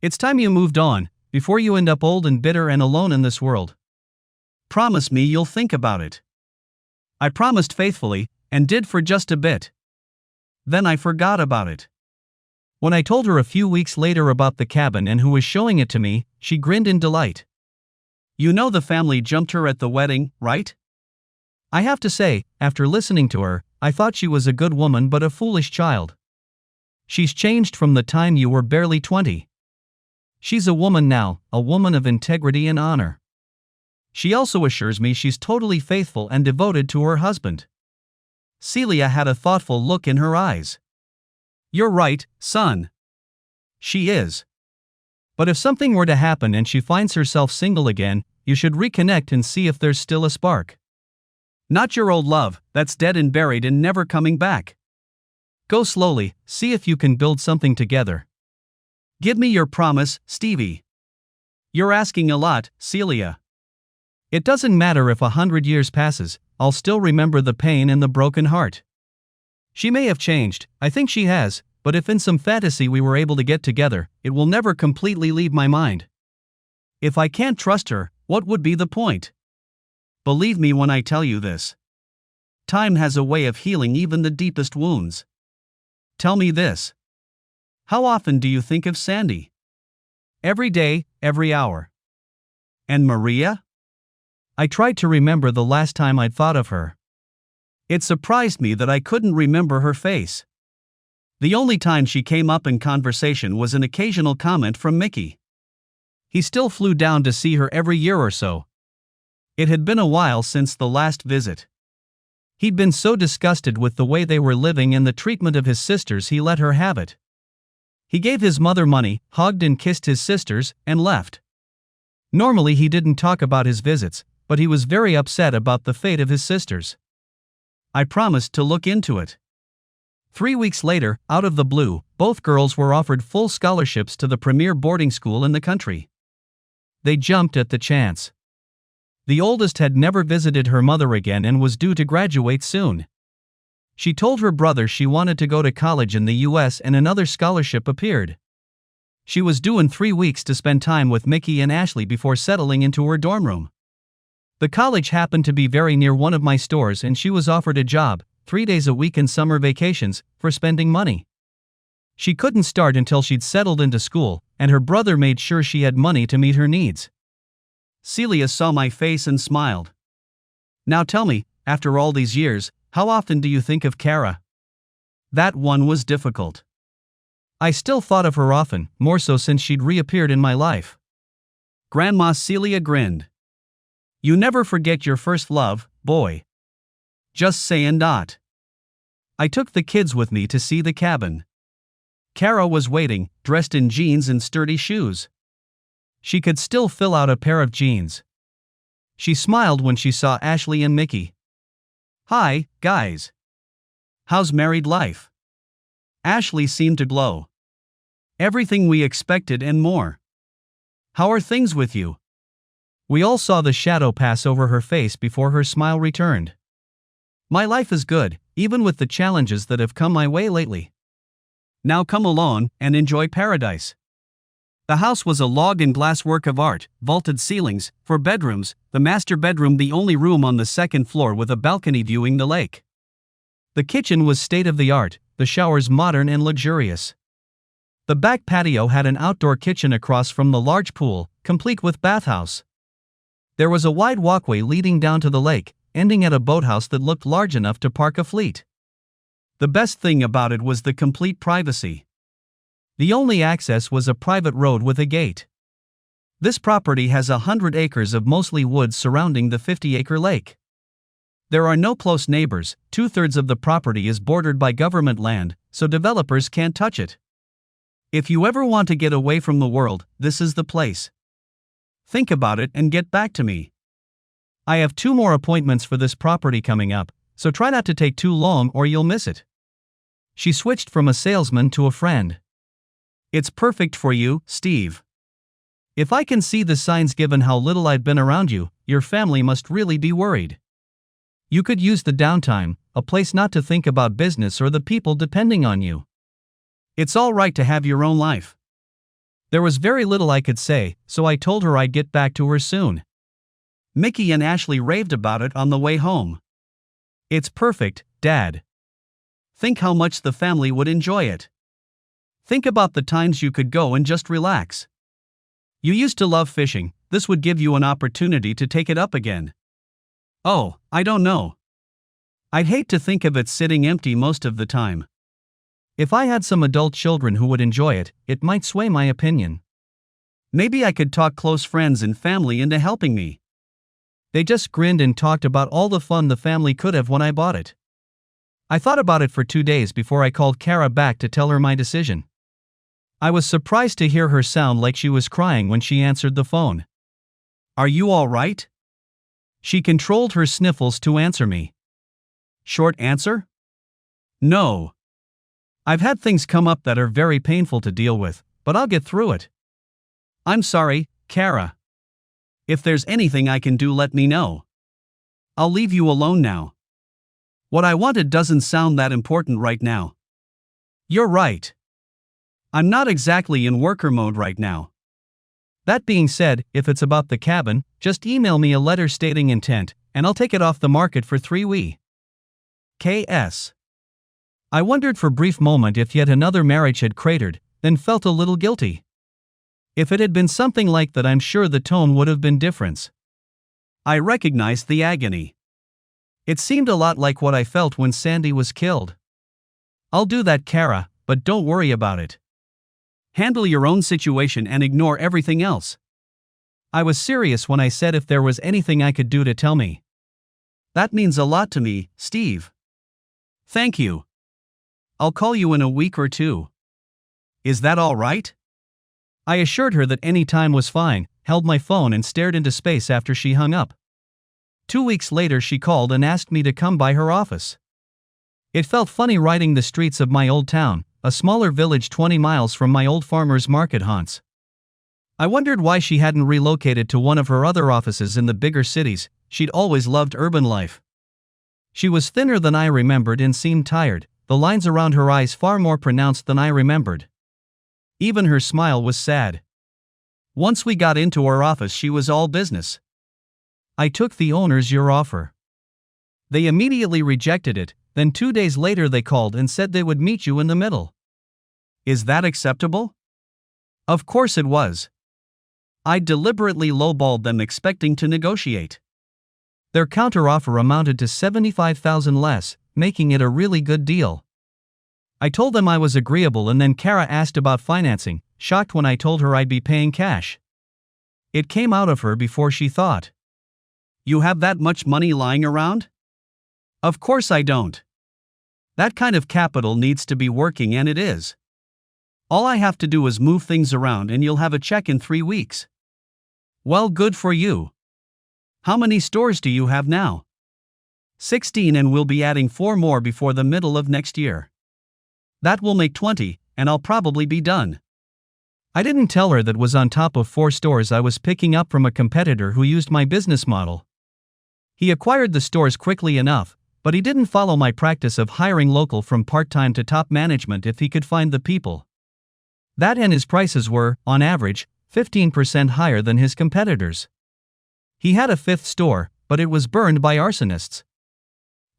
It's time you moved on, before you end up old and bitter and alone in this world. Promise me you'll think about it. I promised faithfully, and did for just a bit. Then I forgot about it. When I told her a few weeks later about the cabin and who was showing it to me, she grinned in delight. You know the family jumped her at the wedding, right? I have to say, after listening to her, I thought she was a good woman but a foolish child. She's changed from the time you were barely 20. She's a woman now, a woman of integrity and honor. She also assures me she's totally faithful and devoted to her husband. Celia had a thoughtful look in her eyes. You're right, son. She is. But if something were to happen and she finds herself single again, you should reconnect and see if there's still a spark. Not your old love, that's dead and buried and never coming back. Go slowly, see if you can build something together. Give me your promise, Stevie. You're asking a lot, Celia. It doesn't matter if 100 years passes, I'll still remember the pain and the broken heart. She may have changed, I think she has, but if in some fantasy we were able to get together, it will never completely leave my mind. If I can't trust her, what would be the point? Believe me when I tell you this. Time has a way of healing even the deepest wounds. Tell me this. How often do you think of Sandy? Every day, every hour. And Maria? I tried to remember the last time I'd thought of her. It surprised me that I couldn't remember her face. The only time she came up in conversation was an occasional comment from Mickey. He still flew down to see her every year or so. It had been a while since the last visit. He'd been so disgusted with the way they were living and the treatment of his sisters he let her have it. He gave his mother money, hugged and kissed his sisters, and left. Normally he didn't talk about his visits, but he was very upset about the fate of his sisters. I promised to look into it. 3 weeks later, out of the blue, both girls were offered full scholarships to the premier boarding school in the country. They jumped at the chance. The oldest had never visited her mother again and was due to graduate soon. She told her brother she wanted to go to college in the US and another scholarship appeared. She was due in 3 weeks to spend time with Mickey and Ashley before settling into her dorm room. The college happened to be very near one of my stores and she was offered a job, 3 days a week in summer vacations, for spending money. She couldn't start until she'd settled into school, and her brother made sure she had money to meet her needs. Celia saw my face and smiled. Now tell me, after all these years, how often do you think of Kara? That one was difficult. I still thought of her often, more so since she'd reappeared in my life. Grandma Celia grinned. You never forget your first love, boy. Just saying dot. I took the kids with me to see the cabin. Kara was waiting, dressed in jeans and sturdy shoes. She could still fill out a pair of jeans. She smiled when she saw Ashley and Mickey. Hi, guys. How's married life? Ashley seemed to glow. Everything we expected and more. How are things with you? We all saw the shadow pass over her face before her smile returned. My life is good, even with the challenges that have come my way lately. Now come along and enjoy paradise. The house was a logged and glass work of art, vaulted ceilings, 4 bedrooms, the master bedroom the only room on the second floor with a balcony viewing the lake. The kitchen was state-of-the-art, the showers modern and luxurious. The back patio had an outdoor kitchen across from the large pool, complete with bathhouse. There was a wide walkway leading down to the lake, ending at a boathouse that looked large enough to park a fleet. The best thing about it was the complete privacy. The only access was a private road with a gate. This property has 100 acres of mostly woods surrounding the 50-acre lake. There are no close neighbors, 2/3 of the property is bordered by government land, so developers can't touch it. If you ever want to get away from the world, this is the place. Think about it and get back to me. I have 2 more appointments for this property coming up, so try not to take too long or you'll miss it. She switched from a salesman to a friend. It's perfect for you, Steve. If I can see the signs given how little I've been around you, your family must really be worried. You could use the downtime, a place not to think about business or the people depending on you. It's all right to have your own life. There was very little I could say, so I told her I'd get back to her soon. Mickey and Ashley raved about it on the way home. It's perfect, Dad. Think how much the family would enjoy it. Think about the times you could go and just relax. You used to love fishing, this would give you an opportunity to take it up again. Oh, I don't know. I'd hate to think of it sitting empty most of the time. If I had some adult children who would enjoy it, it might sway my opinion. Maybe I could talk close friends and family into helping me. They just grinned and talked about all the fun the family could have when I bought it. I thought about it for 2 days before I called Kara back to tell her my decision. I was surprised to hear her sound like she was crying when she answered the phone. Are you all right? She controlled her sniffles to answer me. Short answer? No. I've had things come up that are very painful to deal with, but I'll get through it. I'm sorry, Kara. If there's anything I can do, let me know. I'll leave you alone now. What I wanted doesn't sound that important right now. You're right. I'm not exactly in worker mode right now. That being said, if it's about the cabin, just email me a letter stating intent, and I'll take it off the market for 3 weeks. KS. I wondered for a brief moment if yet another marriage had cratered, then felt a little guilty. If it had been something like that, I'm sure the tone would have been different. I recognized the agony. It seemed a lot like what I felt when Sandy was killed. I'll do that, Kara, but don't worry about it. Handle your own situation and ignore everything else. I was serious when I said if there was anything I could do to tell me. That means a lot to me, Steve. Thank you. I'll call you in a week or 2. Is that all right? I assured her that any time was fine, held my phone and stared into space after she hung up. 2 weeks later she called and asked me to come by her office. It felt funny riding the streets of my old town, a smaller village 20 miles from my old farmer's market haunts. I wondered why she hadn't relocated to one of her other offices in the bigger cities. She'd always loved urban life. She was thinner than I remembered and seemed tired, the lines around her eyes far more pronounced than I remembered. Even her smile was sad. Once we got into her office, she was all business. I took the owners your offer. They immediately rejected it, then 2 days later they called and said they would meet you in the middle. Is that acceptable? Of course it was. I deliberately lowballed them expecting to negotiate. Their counteroffer amounted to $75,000 less, making it a really good deal. I told them I was agreeable and then Kara asked about financing, shocked when I told her I'd be paying cash. It came out of her before she thought. You have that much money lying around? Of course I don't. That kind of capital needs to be working and it is. All I have to do is move things around and you'll have a check in 3 weeks. Well, good for you. How many stores do you have now? 16, and we'll be adding 4 more before the middle of next year. That will make 20, and I'll probably be done. I didn't tell her that was on top of 4 stores I was picking up from a competitor who used my business model. He acquired the stores quickly enough, But he didn't follow my practice of hiring local from part-time to top management if he could find the people. That and his prices were, on average, 15% higher than his competitors. He had a fifth store, but it was burned by arsonists.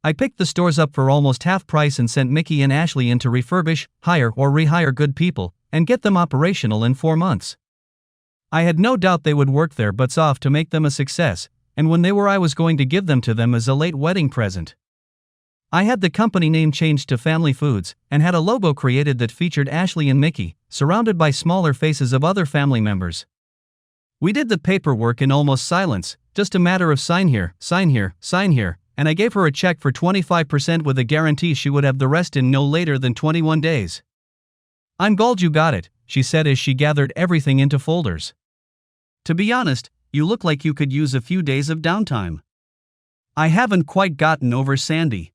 I picked the stores up for almost half price and sent Mickey and Ashley in to refurbish, hire or rehire good people, and get them operational in 4 months. I had no doubt they would work their butts off to make them a success, and when they were I was going to give them to them as a late wedding present. I had the company name changed to Family Foods, and had a logo created that featured Ashley and Mickey, surrounded by smaller faces of other family members. We did the paperwork in almost silence, just a matter of sign here, sign here, sign here, and I gave her a check for 25% with a guarantee she would have the rest in no later than 21 days. "I'm glad you got it," she said as she gathered everything into folders. "To be honest, you look like you could use a few days of downtime. I haven't quite gotten over Sandy.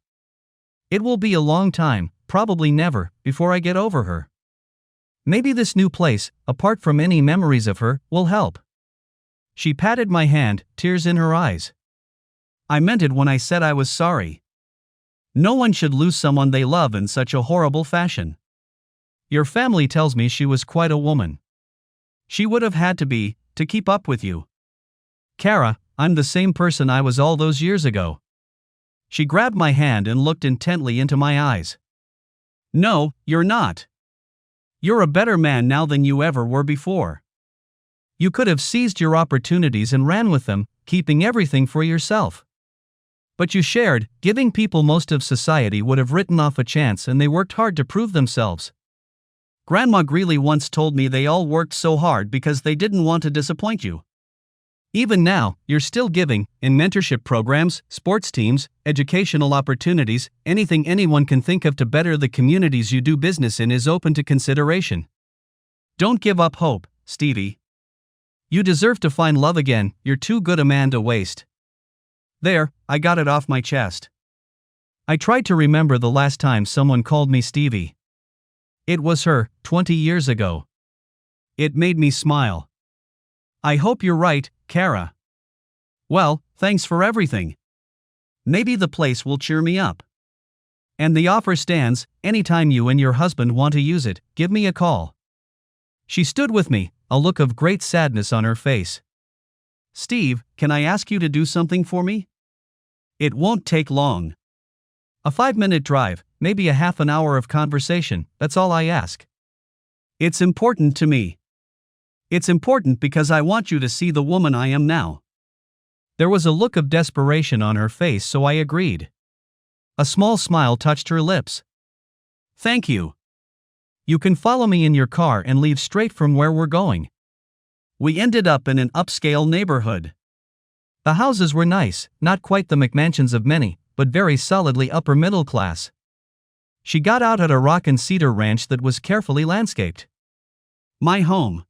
It will be a long time, probably never, before I get over her. Maybe this new place, apart from any memories of her, will help." She patted my hand, tears in her eyes. I meant it when I said I was sorry. No one should lose someone they love in such a horrible fashion. Your family tells me she was quite a woman. She would have had to be, to keep up with you. Kara, I'm the same person I was all those years ago. She grabbed my hand and looked intently into my eyes. No, you're not. You're a better man now than you ever were before. You could have seized your opportunities and ran with them, keeping everything for yourself. But you shared, giving people most of society would have written off a chance and they worked hard to prove themselves. Grandma Greeley once told me they all worked so hard because they didn't want to disappoint you. Even now, you're still giving, in mentorship programs, sports teams, educational opportunities, anything anyone can think of to better the communities you do business in is open to consideration. Don't give up hope, Stevie. You deserve to find love again, you're too good a man to waste. There, I got it off my chest. I tried to remember the last time someone called me Stevie. It was her, 20 years ago. It made me smile. I hope you're right, Kara. Well, thanks for everything. Maybe the place will cheer me up. And the offer stands, anytime you and your husband want to use it, give me a call. She stood with me, a look of great sadness on her face. Steve, can I ask you to do something for me? It won't take long. A 5-minute drive, maybe a half an hour of conversation, that's all I ask. It's important to me. It's important because I want you to see the woman I am now. There was a look of desperation on her face, so I agreed. A small smile touched her lips. Thank you. You can follow me in your car and leave straight from where we're going. We ended up in an upscale neighborhood. The houses were nice, not quite the McMansions of many, but very solidly upper middle class. She got out at a rock and cedar ranch that was carefully landscaped. My home.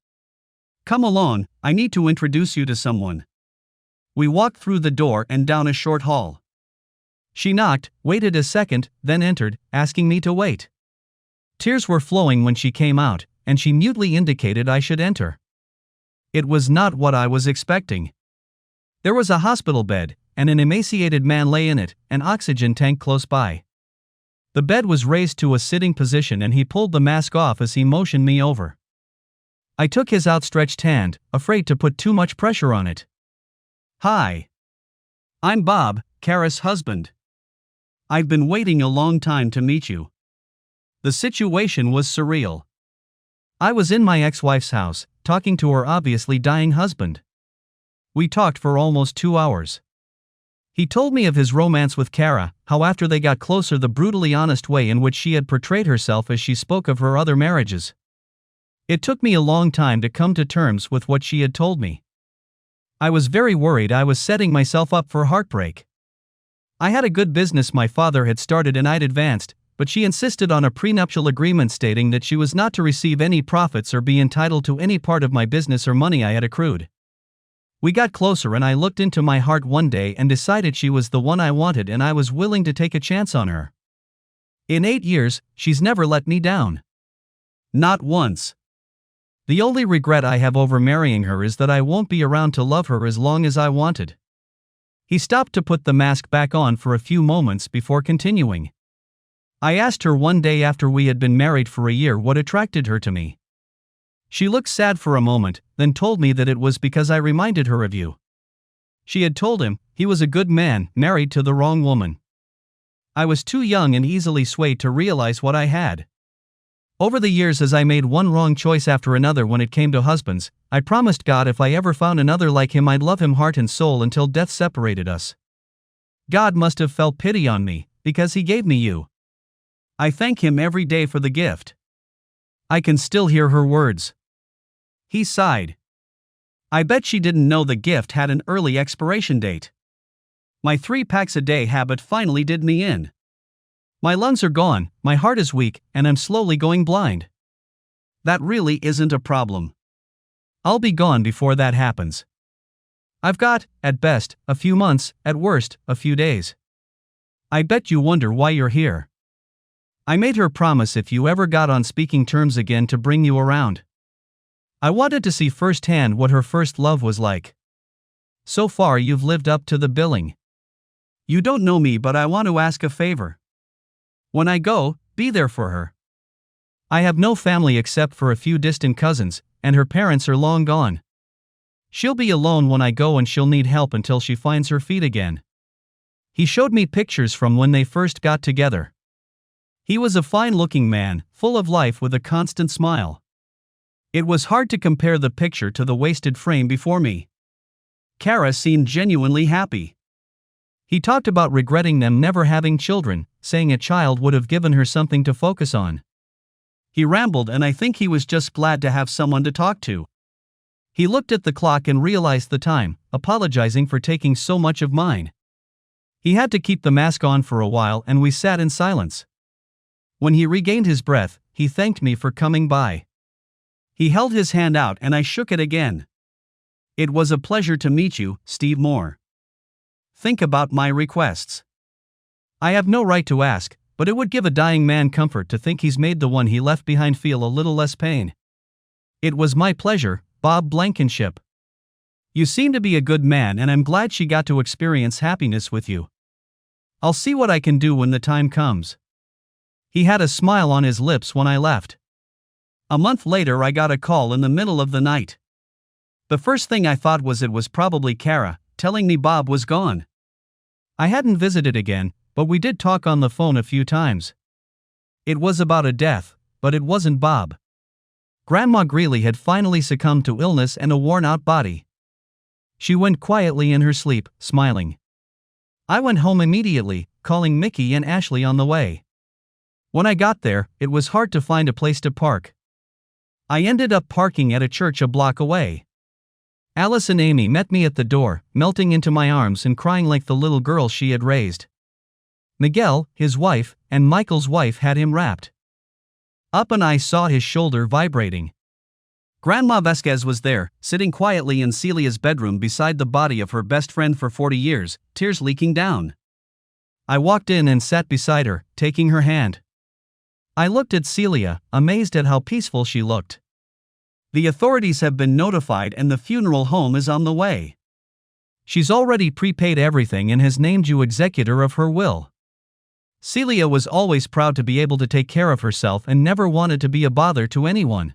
Come along, I need to introduce you to someone. We walked through the door and down a short hall. She knocked, waited a second, then entered, asking me to wait. Tears were flowing when she came out, and she mutely indicated I should enter. It was not what I was expecting. There was a hospital bed, and an emaciated man lay in it, an oxygen tank close by. The bed was raised to a sitting position and he pulled the mask off as he motioned me over. I took his outstretched hand, afraid to put too much pressure on it. Hi. I'm Bob, Kara's husband. I've been waiting a long time to meet you. The situation was surreal. I was in my ex-wife's house, talking to her obviously dying husband. We talked for almost 2 hours. He told me of his romance with Kara, how after they got closer the brutally honest way in which she had portrayed herself as she spoke of her other marriages. It took me a long time to come to terms with what she had told me. I was very worried I was setting myself up for heartbreak. I had a good business my father had started and I'd advanced, but she insisted on a prenuptial agreement stating that she was not to receive any profits or be entitled to any part of my business or money I had accrued. We got closer and I looked into my heart one day and decided she was the one I wanted and I was willing to take a chance on her. In 8 years, she's never let me down. Not once. The only regret I have over marrying her is that I won't be around to love her as long as I wanted. He stopped to put the mask back on for a few moments before continuing. I asked her one day after we had been married for a year what attracted her to me. She looked sad for a moment, then told me that it was because I reminded her of you. She had told him he was a good man, married to the wrong woman. I was too young and easily swayed to realize what I had. Over the years, as I made one wrong choice after another when it came to husbands, I promised God if I ever found another like him I'd love him heart and soul until death separated us. God must have felt pity on me, because he gave me you. I thank him every day for the gift. I can still hear her words. He sighed. I bet she didn't know the gift had an early expiration date. My 3 packs a day habit finally did me in. My lungs are gone, my heart is weak, and I'm slowly going blind. That really isn't a problem. I'll be gone before that happens. I've got, at best, a few months, at worst, a few days. I bet you wonder why you're here. I made her promise if you ever got on speaking terms again to bring you around. I wanted to see firsthand what her first love was like. So far you've lived up to the billing. You don't know me, but I want to ask a favor. When I go, be there for her. I have no family except for a few distant cousins, and her parents are long gone. She'll be alone when I go and she'll need help until she finds her feet again. He showed me pictures from when they first got together. He was a fine-looking man, full of life with a constant smile. It was hard to compare the picture to the wasted frame before me. Kara seemed genuinely happy. He talked about regretting them never having children, saying a child would have given her something to focus on. He rambled, and I think he was just glad to have someone to talk to. He looked at the clock and realized the time, apologizing for taking so much of mine. He had to keep the mask on for a while, and we sat in silence. When he regained his breath, he thanked me for coming by. He held his hand out and I shook it again. It was a pleasure to meet you, Steve Moore. Think about my requests. I have no right to ask, but it would give a dying man comfort to think he's made the one he left behind feel a little less pain. It was my pleasure, Bob Blankenship. You seem to be a good man, and I'm glad she got to experience happiness with you. I'll see what I can do when the time comes. He had a smile on his lips when I left. A month later I got a call in the middle of the night. The first thing I thought was it was probably Kara, telling me Bob was gone. I hadn't visited again, but we did talk on the phone a few times. It was about a death, but it wasn't Bob. Grandma Greeley had finally succumbed to illness and a worn-out body. She went quietly in her sleep, smiling. I went home immediately, calling Mickey and Ashley on the way. When I got there, it was hard to find a place to park. I ended up parking at a church a block away. Alice and Amy met me at the door, melting into my arms and crying like the little girl she had raised. Miguel, his wife, and Michael's wife had him wrapped up, and I saw his shoulder vibrating. Grandma Vasquez was there, sitting quietly in Celia's bedroom beside the body of her best friend for 40 years, tears leaking down. I walked in and sat beside her, taking her hand. I looked at Celia, amazed at how peaceful she looked. The authorities have been notified and the funeral home is on the way. She's already prepaid everything and has named you executor of her will. Celia was always proud to be able to take care of herself and never wanted to be a bother to anyone.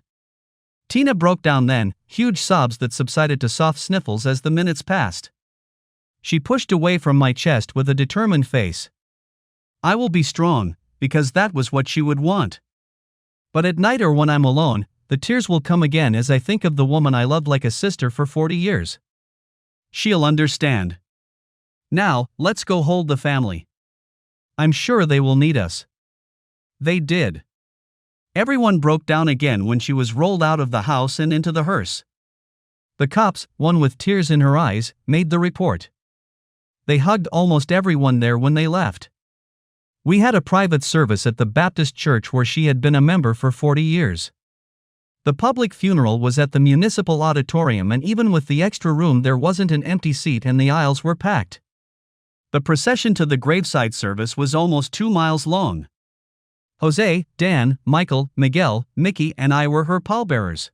Tina broke down then, huge sobs that subsided to soft sniffles as the minutes passed. She pushed away from my chest with a determined face. I will be strong, because that was what she would want. But at night or when I'm alone, the tears will come again as I think of the woman I loved like a sister for 40 years. She'll understand. Now, let's go hold the family. I'm sure they will need us. They did. Everyone broke down again when she was rolled out of the house and into the hearse. The cops, one with tears in her eyes, made the report. They hugged almost everyone there when they left. We had a private service at the Baptist church where she had been a member for 40 years. The public funeral was at the municipal auditorium, and even with the extra room there wasn't an empty seat and the aisles were packed. The procession to the graveside service was almost 2 miles long. Jose, Dan, Michael, Miguel, Mickey and I were her pallbearers.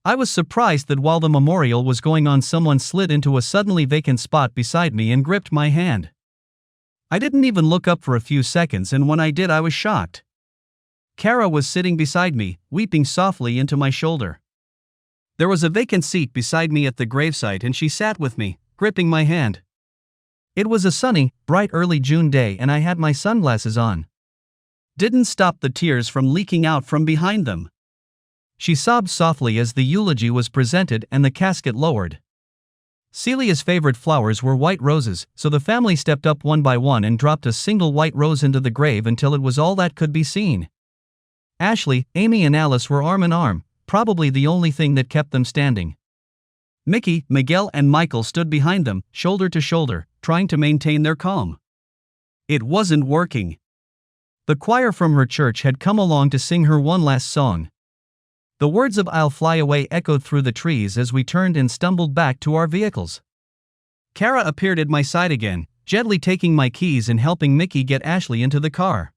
I was surprised that while the memorial was going on, someone slid into a suddenly vacant spot beside me and gripped my hand. I didn't even look up for a few seconds, and when I did, I was shocked. Kara was sitting beside me, weeping softly into my shoulder. There was a vacant seat beside me at the gravesite, and she sat with me, gripping my hand. It was a sunny, bright early June day, and I had my sunglasses on. Didn't stop the tears from leaking out from behind them. She sobbed softly as the eulogy was presented and the casket lowered. Celia's favorite flowers were white roses, so the family stepped up one by one and dropped a single white rose into the grave until it was all that could be seen. Ashley, Amy and Alice were arm in arm, probably the only thing that kept them standing. Mickey, Miguel and Michael stood behind them, shoulder to shoulder, trying to maintain their calm. It wasn't working. The choir from her church had come along to sing her one last song. The words of "I'll Fly Away" echoed through the trees as we turned and stumbled back to our vehicles. Kara appeared at my side again, gently taking my keys and helping Mickey get Ashley into the car.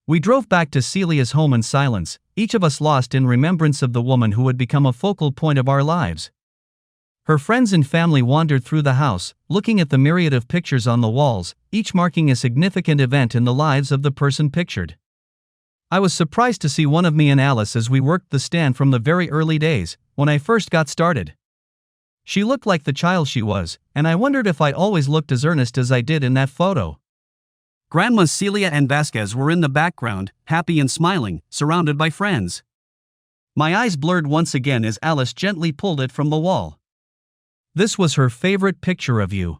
We drove back to Celia's home in silence, each of us lost in remembrance of the woman who had become a focal point of our lives. Her friends and family wandered through the house, looking at the myriad of pictures on the walls, each marking a significant event in the lives of the person pictured. I was surprised to see one of me and Alice as we worked the stand from the very early days, when I first got started. She looked like the child she was, and I wondered if I always looked as earnest as I did in that photo. Grandmas Celia and Vasquez were in the background, happy and smiling, surrounded by friends. My eyes blurred once again as Alice gently pulled it from the wall. This was her favorite picture of you.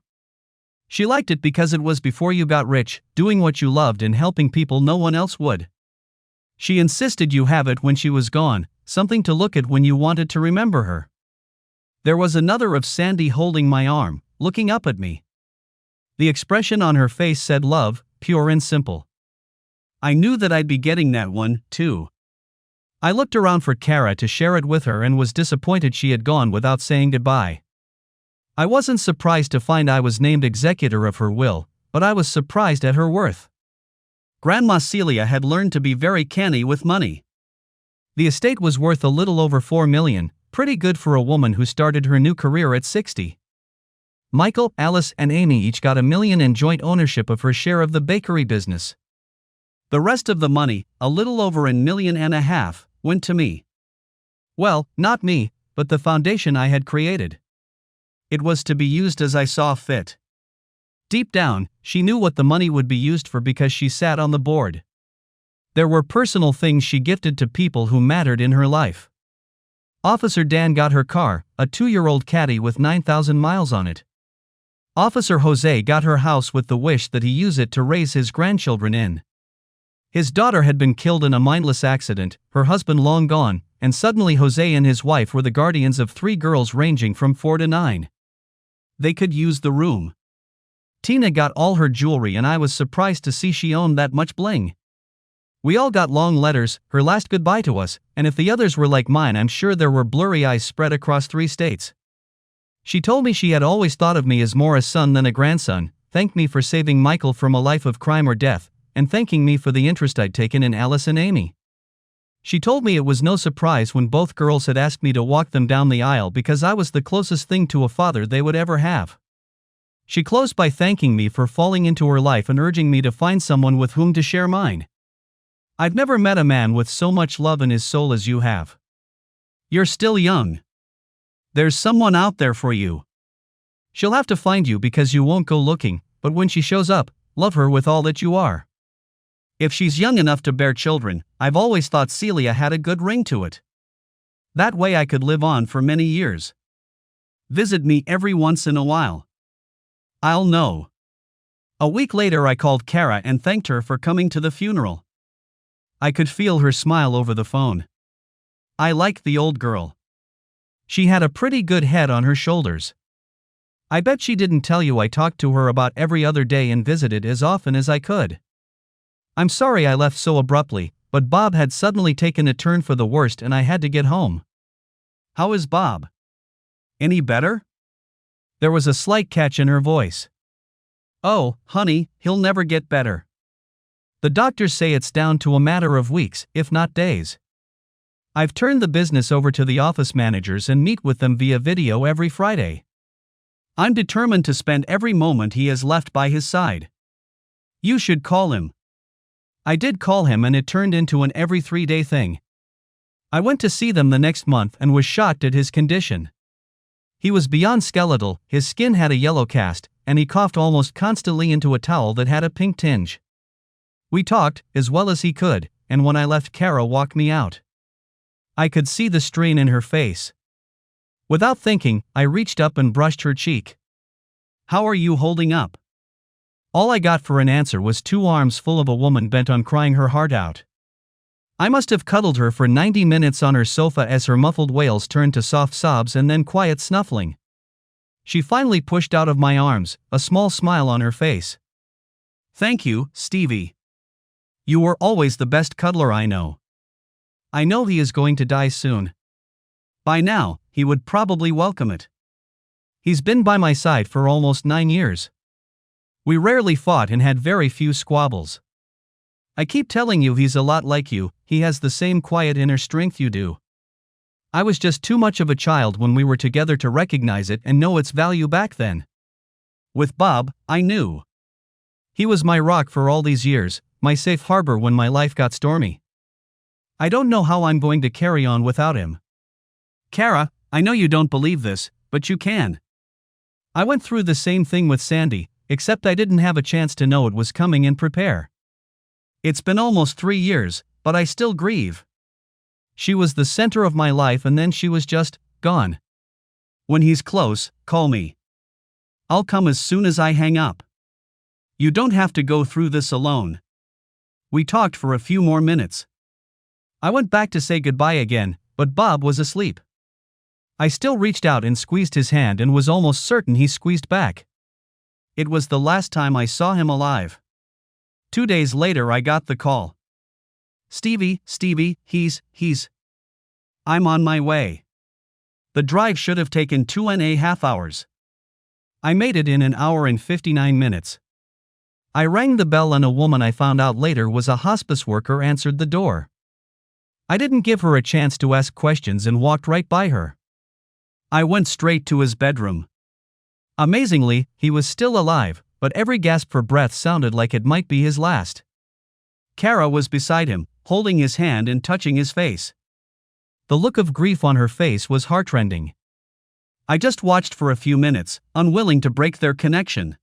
She liked it because it was before you got rich, doing what you loved and helping people no one else would. She insisted you have it when she was gone, something to look at when you wanted to remember her. There was another of Sandy holding my arm, looking up at me. The expression on her face said love, pure and simple. I knew that I'd be getting that one, too. I looked around for Kara to share it with her and was disappointed she had gone without saying goodbye. I wasn't surprised to find I was named executor of her will, but I was surprised at her worth. Grandma Celia had learned to be very canny with money. The estate was worth a little over $4 million, pretty good for a woman who started her new career at 60. Michael, Alice, and Amy each got $1 million in joint ownership of her share of the bakery business. The rest of the money, a little over $1.5 million, went to me. Well, not me, but the foundation I had created. It was to be used as I saw fit. Deep down, she knew what the money would be used for because she sat on the board. There were personal things she gifted to people who mattered in her life. Officer Dan got her car, a 2-year-old Caddy with 9,000 miles on it. Officer Jose got her house with the wish that he use it to raise his grandchildren in. His daughter had been killed in a mindless accident, her husband long gone, and suddenly Jose and his wife were the guardians of 3 girls ranging from 4 to 9. They could use the room. Tina got all her jewelry, and I was surprised to see she owned that much bling. We all got long letters, her last goodbye to us, and if the others were like mine, I'm sure there were blurry eyes spread across 3 states. She told me she had always thought of me as more a son than a grandson, thanked me for saving Michael from a life of crime or death, and thanking me for the interest I'd taken in Alice and Amy. She told me it was no surprise when both girls had asked me to walk them down the aisle because I was the closest thing to a father they would ever have. She closed by thanking me for falling into her life and urging me to find someone with whom to share mine. I've never met a man with so much love in his soul as you have. You're still young. There's someone out there for you. She'll have to find you because you won't go looking, but when she shows up, love her with all that you are. If she's young enough to bear children, I've always thought Celia had a good ring to it. That way I could live on for many years. Visit me every once in a while. I'll know. A week later I called Kara and thanked her for coming to the funeral. I could feel her smile over the phone. I liked the old girl. She had a pretty good head on her shoulders. I bet she didn't tell you I talked to her about every other day and visited as often as I could. I'm sorry I left so abruptly, but Bob had suddenly taken a turn for the worst and I had to get home. How is Bob? Any better? There was a slight catch in her voice. Oh, honey, he'll never get better. The doctors say it's down to a matter of weeks, if not days. I've turned the business over to the office managers and meet with them via video every Friday. I'm determined to spend every moment he has left by his side. You should call him. I did call him and it turned into an every 3-day thing. I went to see them the next month and was shocked at his condition. He was beyond skeletal, his skin had a yellow cast, and he coughed almost constantly into a towel that had a pink tinge. We talked, as well as he could, and when I left, Kara walked me out. I could see the strain in her face. Without thinking, I reached up and brushed her cheek. "How are you holding up?" All I got for an answer was 2 arms full of a woman bent on crying her heart out. I must have cuddled her for 90 minutes on her sofa as her muffled wails turned to soft sobs and then quiet snuffling. She finally pushed out of my arms, a small smile on her face. "Thank you, Stevie. You were always the best cuddler I know. I know he is going to die soon. By now, he would probably welcome it. He's been by my side for almost 9 years. We rarely fought and had very few squabbles. I keep telling you he's a lot like you, he has the same quiet inner strength you do. I was just too much of a child when we were together to recognize it and know its value back then. With Bob, I knew. He was my rock for all these years, my safe harbor when my life got stormy. I don't know how I'm going to carry on without him. Kara, I know you don't believe this, but you can. I went through the same thing with Sandy, except I didn't have a chance to know it was coming and prepare. It's been almost 3 years, but I still grieve. She was the center of my life and then she was just gone. When he's close, call me. I'll come as soon as I hang up. You don't have to go through this alone." We talked for a few more minutes. I went back to say goodbye again, but Bob was asleep. I still reached out and squeezed his hand and was almost certain he squeezed back. It was the last time I saw him alive. 2 days later I got the call. Stevie, he's. I'm on my way. The drive should have taken 2.5 hours. I made it in 1 hour and 59 minutes. I rang the bell and a woman I found out later was a hospice worker answered the door. I didn't give her a chance to ask questions and walked right by her. I went straight to his bedroom. Amazingly, he was still alive, but every gasp for breath sounded like it might be his last. Kara was beside him, holding his hand and touching his face. The look of grief on her face was heartrending. I just watched for a few minutes, unwilling to break their connection.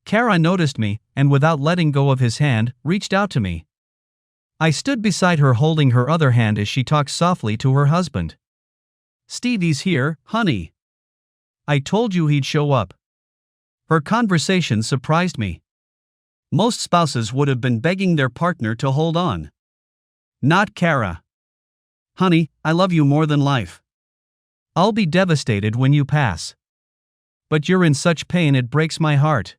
Kara noticed me, and without letting go of his hand, reached out to me. I stood beside her holding her other hand as she talked softly to her husband. "Stevie's here, honey. I told you he'd show up." Her conversation surprised me. Most spouses would have been begging their partner to hold on. Not Kara. "Honey, I love you more than life. I'll be devastated when you pass. But you're in such pain it breaks my heart.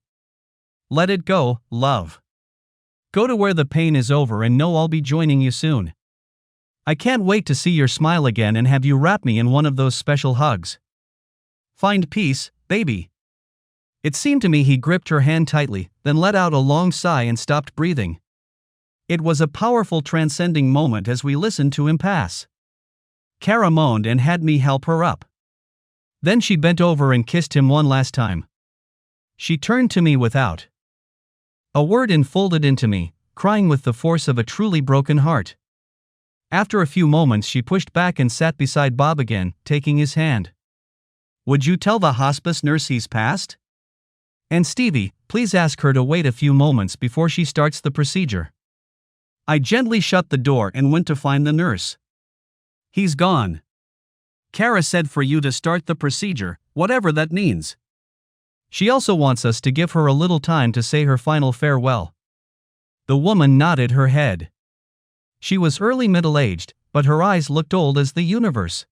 Let it go, love. Go to where the pain is over and know I'll be joining you soon. I can't wait to see your smile again and have you wrap me in one of those special hugs. Find peace, baby." It seemed to me he gripped her hand tightly, then let out a long sigh and stopped breathing. It was a powerful transcending moment as we listened to him pass. Kara moaned and had me help her up. Then she bent over and kissed him one last time. She turned to me without a word and folded into me, crying with the force of a truly broken heart. After a few moments she pushed back and sat beside Bob again, taking his hand. "Would you tell the hospice nurse he's passed? And Stevie, please ask her to wait a few moments before she starts the procedure." I gently shut the door and went to find the nurse. "He's gone. Kara said for you to start the procedure, whatever that means. She also wants us to give her a little time to say her final farewell." The woman nodded her head. She was early middle-aged, but her eyes looked old as the universe.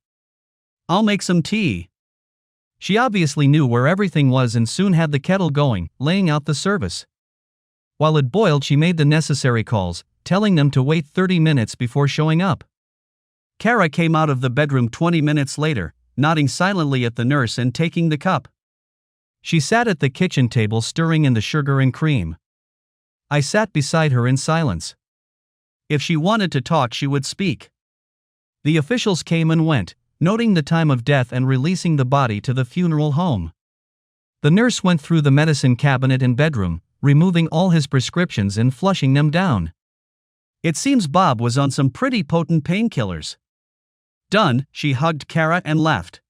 "I'll make some tea." She obviously knew where everything was and soon had the kettle going, laying out the service. While it boiled she made the necessary calls, telling them to wait 30 minutes before showing up. Kara came out of the bedroom 20 minutes later, nodding silently at the nurse and taking the cup. She sat at the kitchen table stirring in the sugar and cream. I sat beside her in silence. If she wanted to talk she would speak. The officials came and went, noting the time of death and releasing the body to the funeral home. The nurse went through the medicine cabinet and bedroom, removing all his prescriptions and flushing them down. It seems Bob was on some pretty potent painkillers. Done, she hugged Kara and left.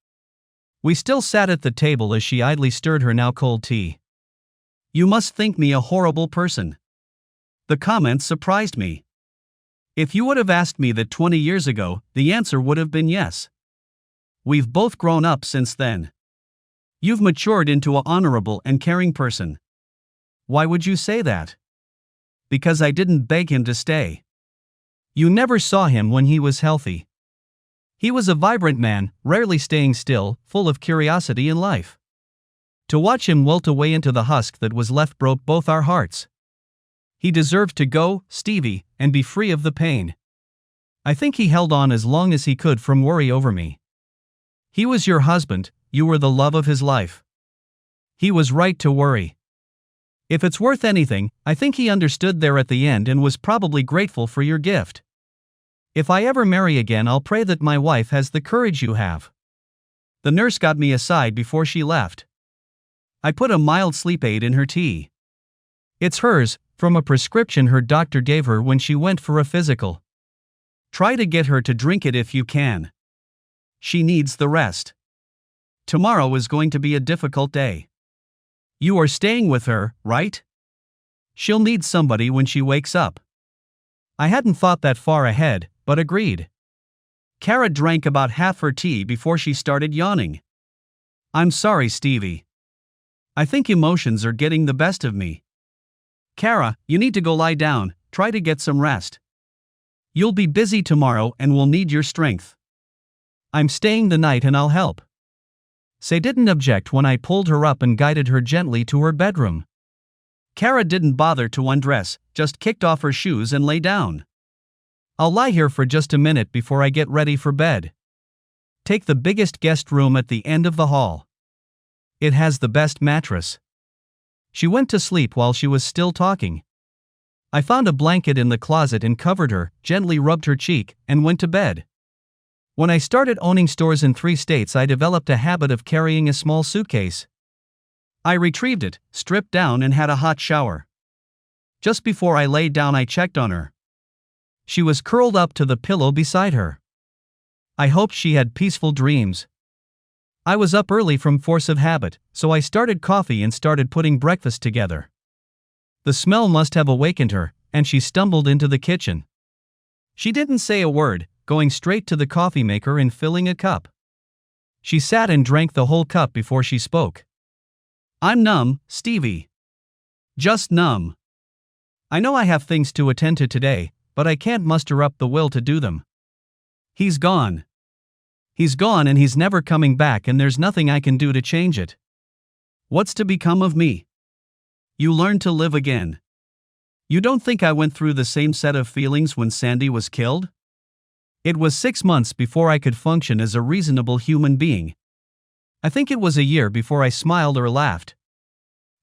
We still sat at the table as she idly stirred her now cold tea. You must think me a horrible person. The comment surprised me. If you would have asked me that 20 years ago, the answer would have been yes. We've both grown up since then. You've matured into an honorable and caring person. Why would you say that? Because I didn't beg him to stay. You never saw him when he was healthy. He was a vibrant man, rarely staying still, full of curiosity in life. To watch him wilt away into the husk that was left broke both our hearts. He deserved to go, Stevie, and be free of the pain. I think he held on as long as he could from worry over me. He was your husband, you were the love of his life. He was right to worry. If it's worth anything, I think he understood there at the end and was probably grateful for your gift. If I ever marry again, I'll pray that my wife has the courage you have. The nurse got me aside before she left. I put a mild sleep aid in her tea. It's hers, from a prescription her doctor gave her when she went for a physical. Try to get her to drink it if you can. She needs the rest. Tomorrow is going to be a difficult day. You are staying with her, right? She'll need somebody when she wakes up. I hadn't thought that far ahead, but agreed. Kara drank about half her tea before she started yawning. I'm sorry, Stevie. I think emotions are getting the best of me. Kara, you need to go lie down, try to get some rest. You'll be busy tomorrow and will need your strength. I'm staying the night and I'll help. Say didn't object when I pulled her up and guided her gently to her bedroom. Kara didn't bother to undress, just kicked off her shoes and lay down. I'll lie here for just a minute before I get ready for bed. Take the biggest guest room at the end of the hall. It has the best mattress. She went to sleep while she was still talking. I found a blanket in the closet and covered her, gently rubbed her cheek, and went to bed. When I started owning stores in 3 states, I developed a habit of carrying a small suitcase. I retrieved it, stripped down, and had a hot shower. Just before I laid down, I checked on her. She was curled up to the pillow beside her. I hoped she had peaceful dreams. I was up early from force of habit, so I started coffee and started putting breakfast together. The smell must have awakened her, and she stumbled into the kitchen. She didn't say a word, going straight to the coffee maker and filling a cup. She sat and drank the whole cup before she spoke. I'm numb, Stevie. Just numb. I know I have things to attend to today, but I can't muster up the will to do them. He's gone. He's gone and he's never coming back, and there's nothing I can do to change it. What's to become of me? You learn to live again. You don't think I went through the same set of feelings when Sandy was killed? It was 6 months before I could function as a reasonable human being. I think it was a year before I smiled or laughed.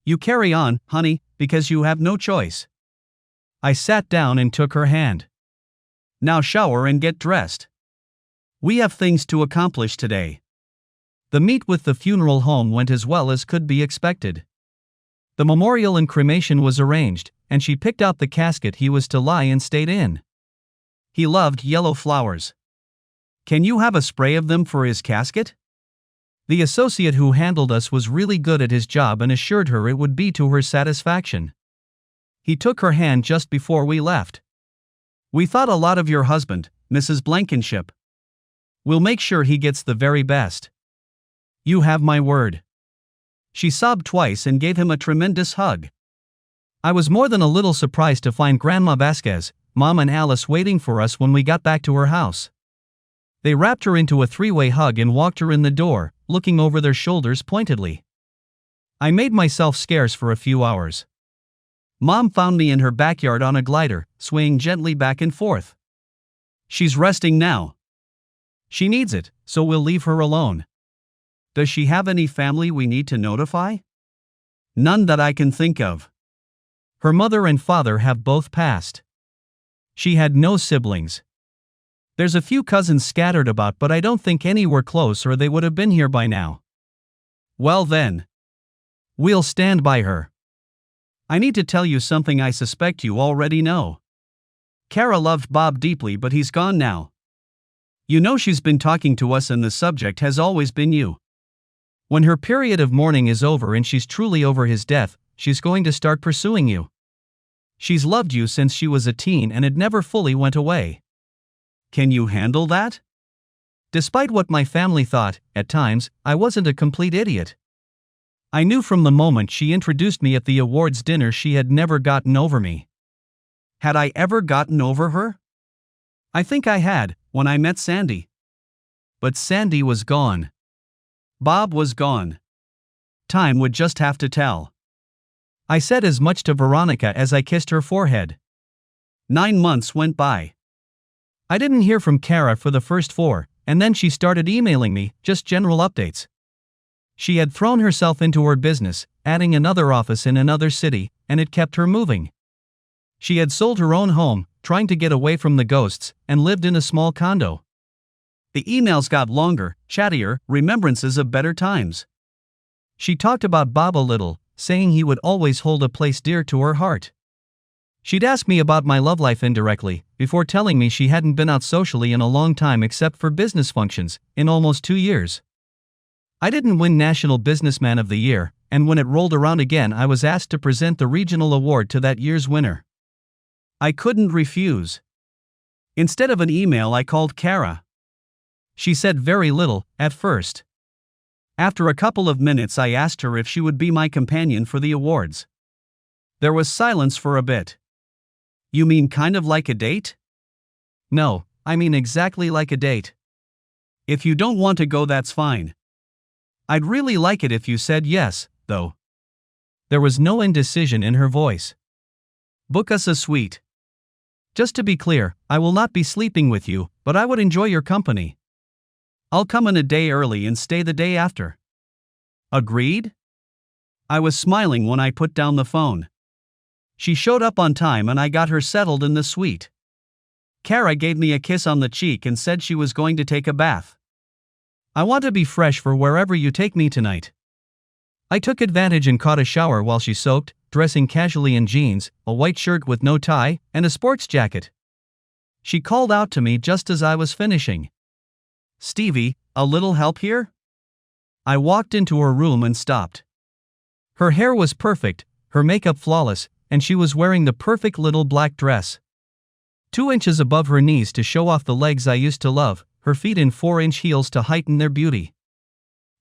You carry on, honey, because you have no choice. I sat down and took her hand. Now shower and get dressed. We have things to accomplish today. The meet with the funeral home went as well as could be expected. The memorial and cremation was arranged, and she picked out the casket he was to lie and stayed in. He loved yellow flowers. Can you have a spray of them for his casket? The associate who handled us was really good at his job and assured her it would be to her satisfaction. He took her hand just before we left. We thought a lot of your husband, Mrs. Blankenship. We'll make sure he gets the very best. You have my word. She sobbed twice and gave him a tremendous hug. I was more than a little surprised to find Grandma Vasquez, Mom and Alice waiting for us when we got back to her house. They wrapped her into a 3-way hug and walked her in the door, looking over their shoulders pointedly. I made myself scarce for a few hours. Mom found me in her backyard on a glider, swaying gently back and forth. She's resting now. She needs it, so we'll leave her alone. Does she have any family we need to notify? None that I can think of. Her mother and father have both passed. She had no siblings. There's a few cousins scattered about, but I don't think any were close or they would have been here by now. Well then. We'll stand by her. I need to tell you something I suspect you already know. Kara loved Bob deeply, but he's gone now. You know she's been talking to us and the subject has always been you. When her period of mourning is over and she's truly over his death, she's going to start pursuing you. She's loved you since she was a teen and it never fully went away. Can you handle that? Despite what my family thought, at times, I wasn't a complete idiot. I knew from the moment she introduced me at the awards dinner she had never gotten over me. Had I ever gotten over her? I think I had, when I met Sandy. But Sandy was gone. Bob was gone. Time would just have to tell. I said as much to Veronica as I kissed her forehead. 9 months went by. I didn't hear from Kara for the first 4, and then she started emailing me, just general updates. She had thrown herself into her business, adding another office in another city, and it kept her moving. She had sold her own home, trying to get away from the ghosts, and lived in a small condo. The emails got longer, chattier, remembrances of better times. She talked about Bob a little, saying he would always hold a place dear to her heart. She'd ask me about my love life indirectly, before telling me she hadn't been out socially in a long time except for business functions, in almost 2 years. I didn't win National Businessman of the Year, and when it rolled around again I was asked to present the regional award to that year's winner. I couldn't refuse. Instead of an email I called Kara. She said very little, at first. After a couple of minutes I asked her if she would be my companion for the awards. There was silence for a bit. You mean kind of like a date? No, I mean exactly like a date. If you don't want to go, that's fine. I'd really like it if you said yes, though. There was no indecision in her voice. Book us a suite. Just to be clear, I will not be sleeping with you, but I would enjoy your company. I'll come in a day early and stay the day after. Agreed? I was smiling when I put down the phone. She showed up on time and I got her settled in the suite. Kara gave me a kiss on the cheek and said she was going to take a bath. I want to be fresh for wherever you take me tonight. I took advantage and caught a shower while she soaked, dressing casually in jeans, a white shirt with no tie, and a sports jacket. She called out to me just as I was finishing. Stevie, a little help here? I walked into her room and stopped. Her hair was perfect, her makeup flawless, and she was wearing the perfect little black dress. 2 inches above her knees to show off the legs I used to love, her feet in 4-inch heels to heighten their beauty.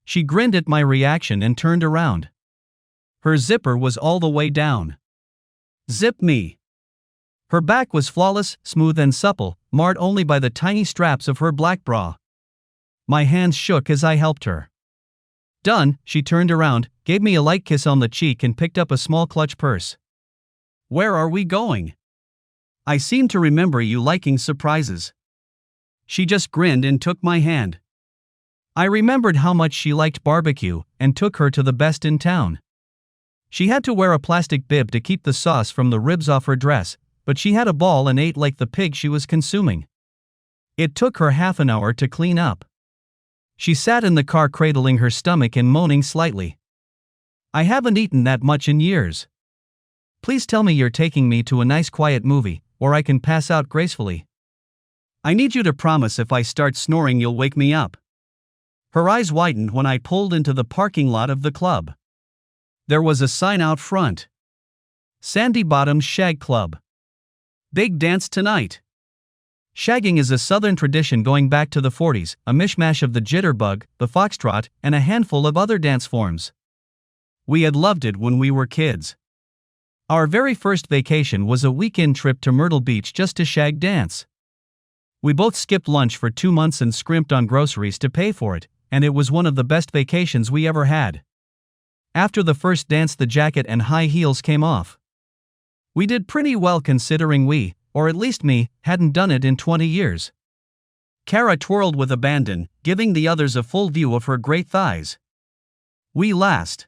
She grinned at my reaction and turned around. Her zipper was all the way down. Zip me. Her back was flawless, smooth and supple, marred only by the tiny straps of her black bra. My hands shook as I helped her. Done, she turned around, gave me a light kiss on the cheek and picked up a small clutch purse. Where are we going? I seem to remember you liking surprises. She just grinned and took my hand. I remembered how much she liked barbecue, and took her to the best in town. She had to wear a plastic bib to keep the sauce from the ribs off her dress, but she had a ball and ate like the pig she was consuming. It took her half an hour to clean up. She sat in the car cradling her stomach and moaning slightly. I haven't eaten that much in years. Please tell me you're taking me to a nice quiet movie, or I can pass out gracefully. I need you to promise if I start snoring you'll wake me up. Her eyes widened when I pulled into the parking lot of the club. There was a sign out front. Sandy Bottom's Shag Club. Big dance tonight. Shagging is a southern tradition going back to the 40s, a mishmash of the jitterbug, the foxtrot, and a handful of other dance forms. We had loved it when we were kids. Our very first vacation was a weekend trip to Myrtle Beach just to shag dance. We both skipped lunch for 2 months and scrimped on groceries to pay for it, and it was one of the best vacations we ever had. After the first dance the jacket and high heels came off. We did pretty well considering we, or at least me, hadn't done it in 20 years. Kara twirled with abandon, giving the others a full view of her great thighs. We last.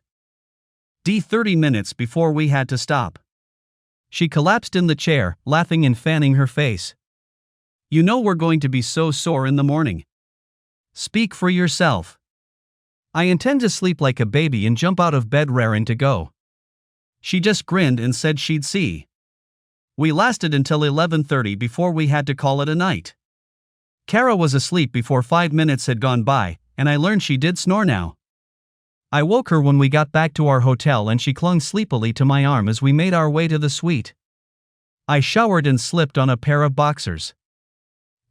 30 minutes before we had to stop. She collapsed in the chair, laughing and fanning her face. You know we're going to be so sore in the morning. Speak for yourself. I intend to sleep like a baby and jump out of bed raring to go. She just grinned and said she'd see. We lasted until 11:30 before we had to call it a night. Kara was asleep before 5 minutes had gone by, and I learned she did snore now. I woke her when we got back to our hotel and she clung sleepily to my arm as we made our way to the suite. I showered and slipped on a pair of boxers.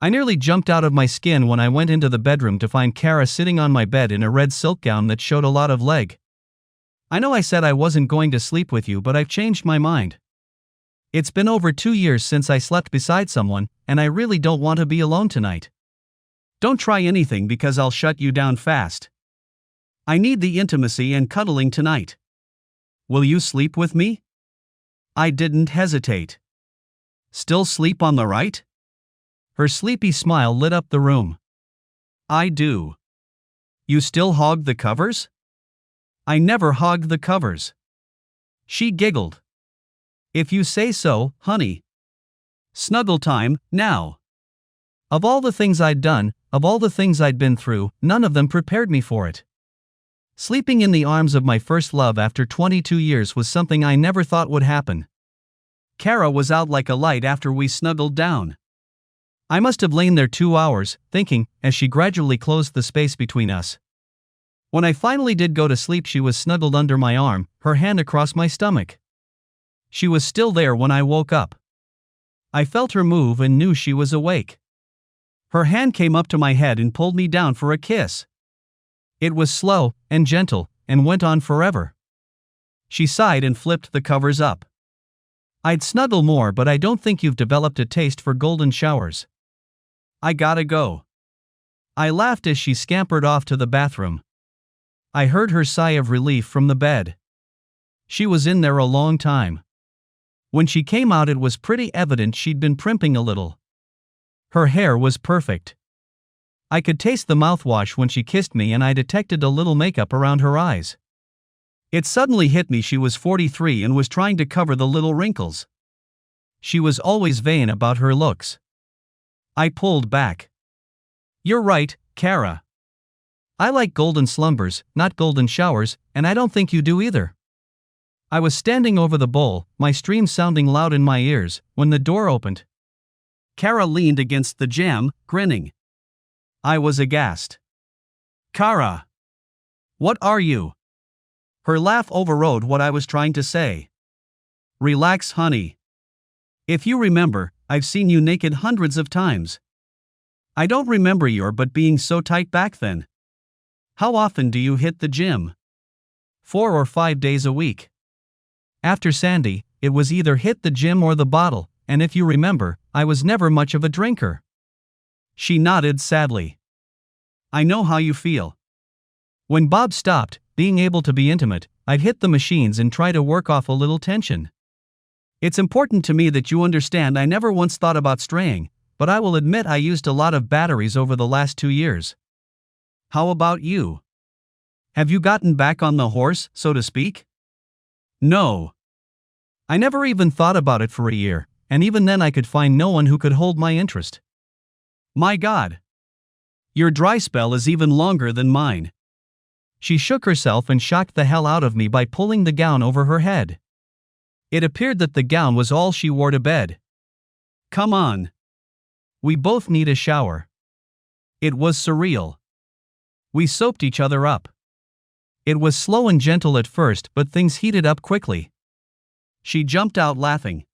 I nearly jumped out of my skin when I went into the bedroom to find Kara sitting on my bed in a red silk gown that showed a lot of leg. I know I said I wasn't going to sleep with you, but I've changed my mind. It's been over 2 years since I slept beside someone, and I really don't want to be alone tonight. Don't try anything because I'll shut you down fast. I need the intimacy and cuddling tonight. Will you sleep with me? I didn't hesitate. Still sleep on the right? Her sleepy smile lit up the room. I do. You still hog the covers? I never hogged the covers. She giggled. If you say so, honey. Snuggle time, now. Of all the things I'd done, of all the things I'd been through, none of them prepared me for it. Sleeping in the arms of my first love after 22 years was something I never thought would happen. Kara was out like a light after we snuggled down. I must have lain there 2 hours, thinking, as she gradually closed the space between us. When I finally did go to sleep, she was snuggled under my arm, her hand across my stomach. She was still there when I woke up. I felt her move and knew she was awake. Her hand came up to my head and pulled me down for a kiss. It was slow and gentle and went on forever. She sighed and flipped the covers up. I'd snuggle more, but I don't think you've developed a taste for golden showers. I gotta go. I laughed as she scampered off to the bathroom. I heard her sigh of relief from the bed. She was in there a long time. When she came out, it was pretty evident she'd been primping a little. Her hair was perfect. I could taste the mouthwash when she kissed me, and I detected a little makeup around her eyes. It suddenly hit me she was 43 and was trying to cover the little wrinkles. She was always vain about her looks. I pulled back. You're right, Kara. I like golden slumbers, not golden showers, and I don't think you do either. I was standing over the bowl, my stream sounding loud in my ears, when the door opened. Kara leaned against the jamb, grinning. I was aghast. Kara! What are you? Her laugh overrode what I was trying to say. Relax, honey. If you remember, I've seen you naked hundreds of times. I don't remember your butt being so tight back then. How often do you hit the gym? 4 or 5 days a week. After Sandy, it was either hit the gym or the bottle, and if you remember, I was never much of a drinker. She nodded sadly. I know how you feel. When Bob stopped being able to be intimate, I'd hit the machines and try to work off a little tension. It's important to me that you understand I never once thought about straying, but I will admit I used a lot of batteries over the last 2 years. How about you? Have you gotten back on the horse, so to speak? No. I never even thought about it for a year, and even then I could find no one who could hold my interest. My God. Your dry spell is even longer than mine. She shook herself and shocked the hell out of me by pulling the gown over her head. It appeared that the gown was all she wore to bed. Come on. We both need a shower. It was surreal. We soaped each other up. It was slow and gentle at first, but things heated up quickly. She jumped out laughing.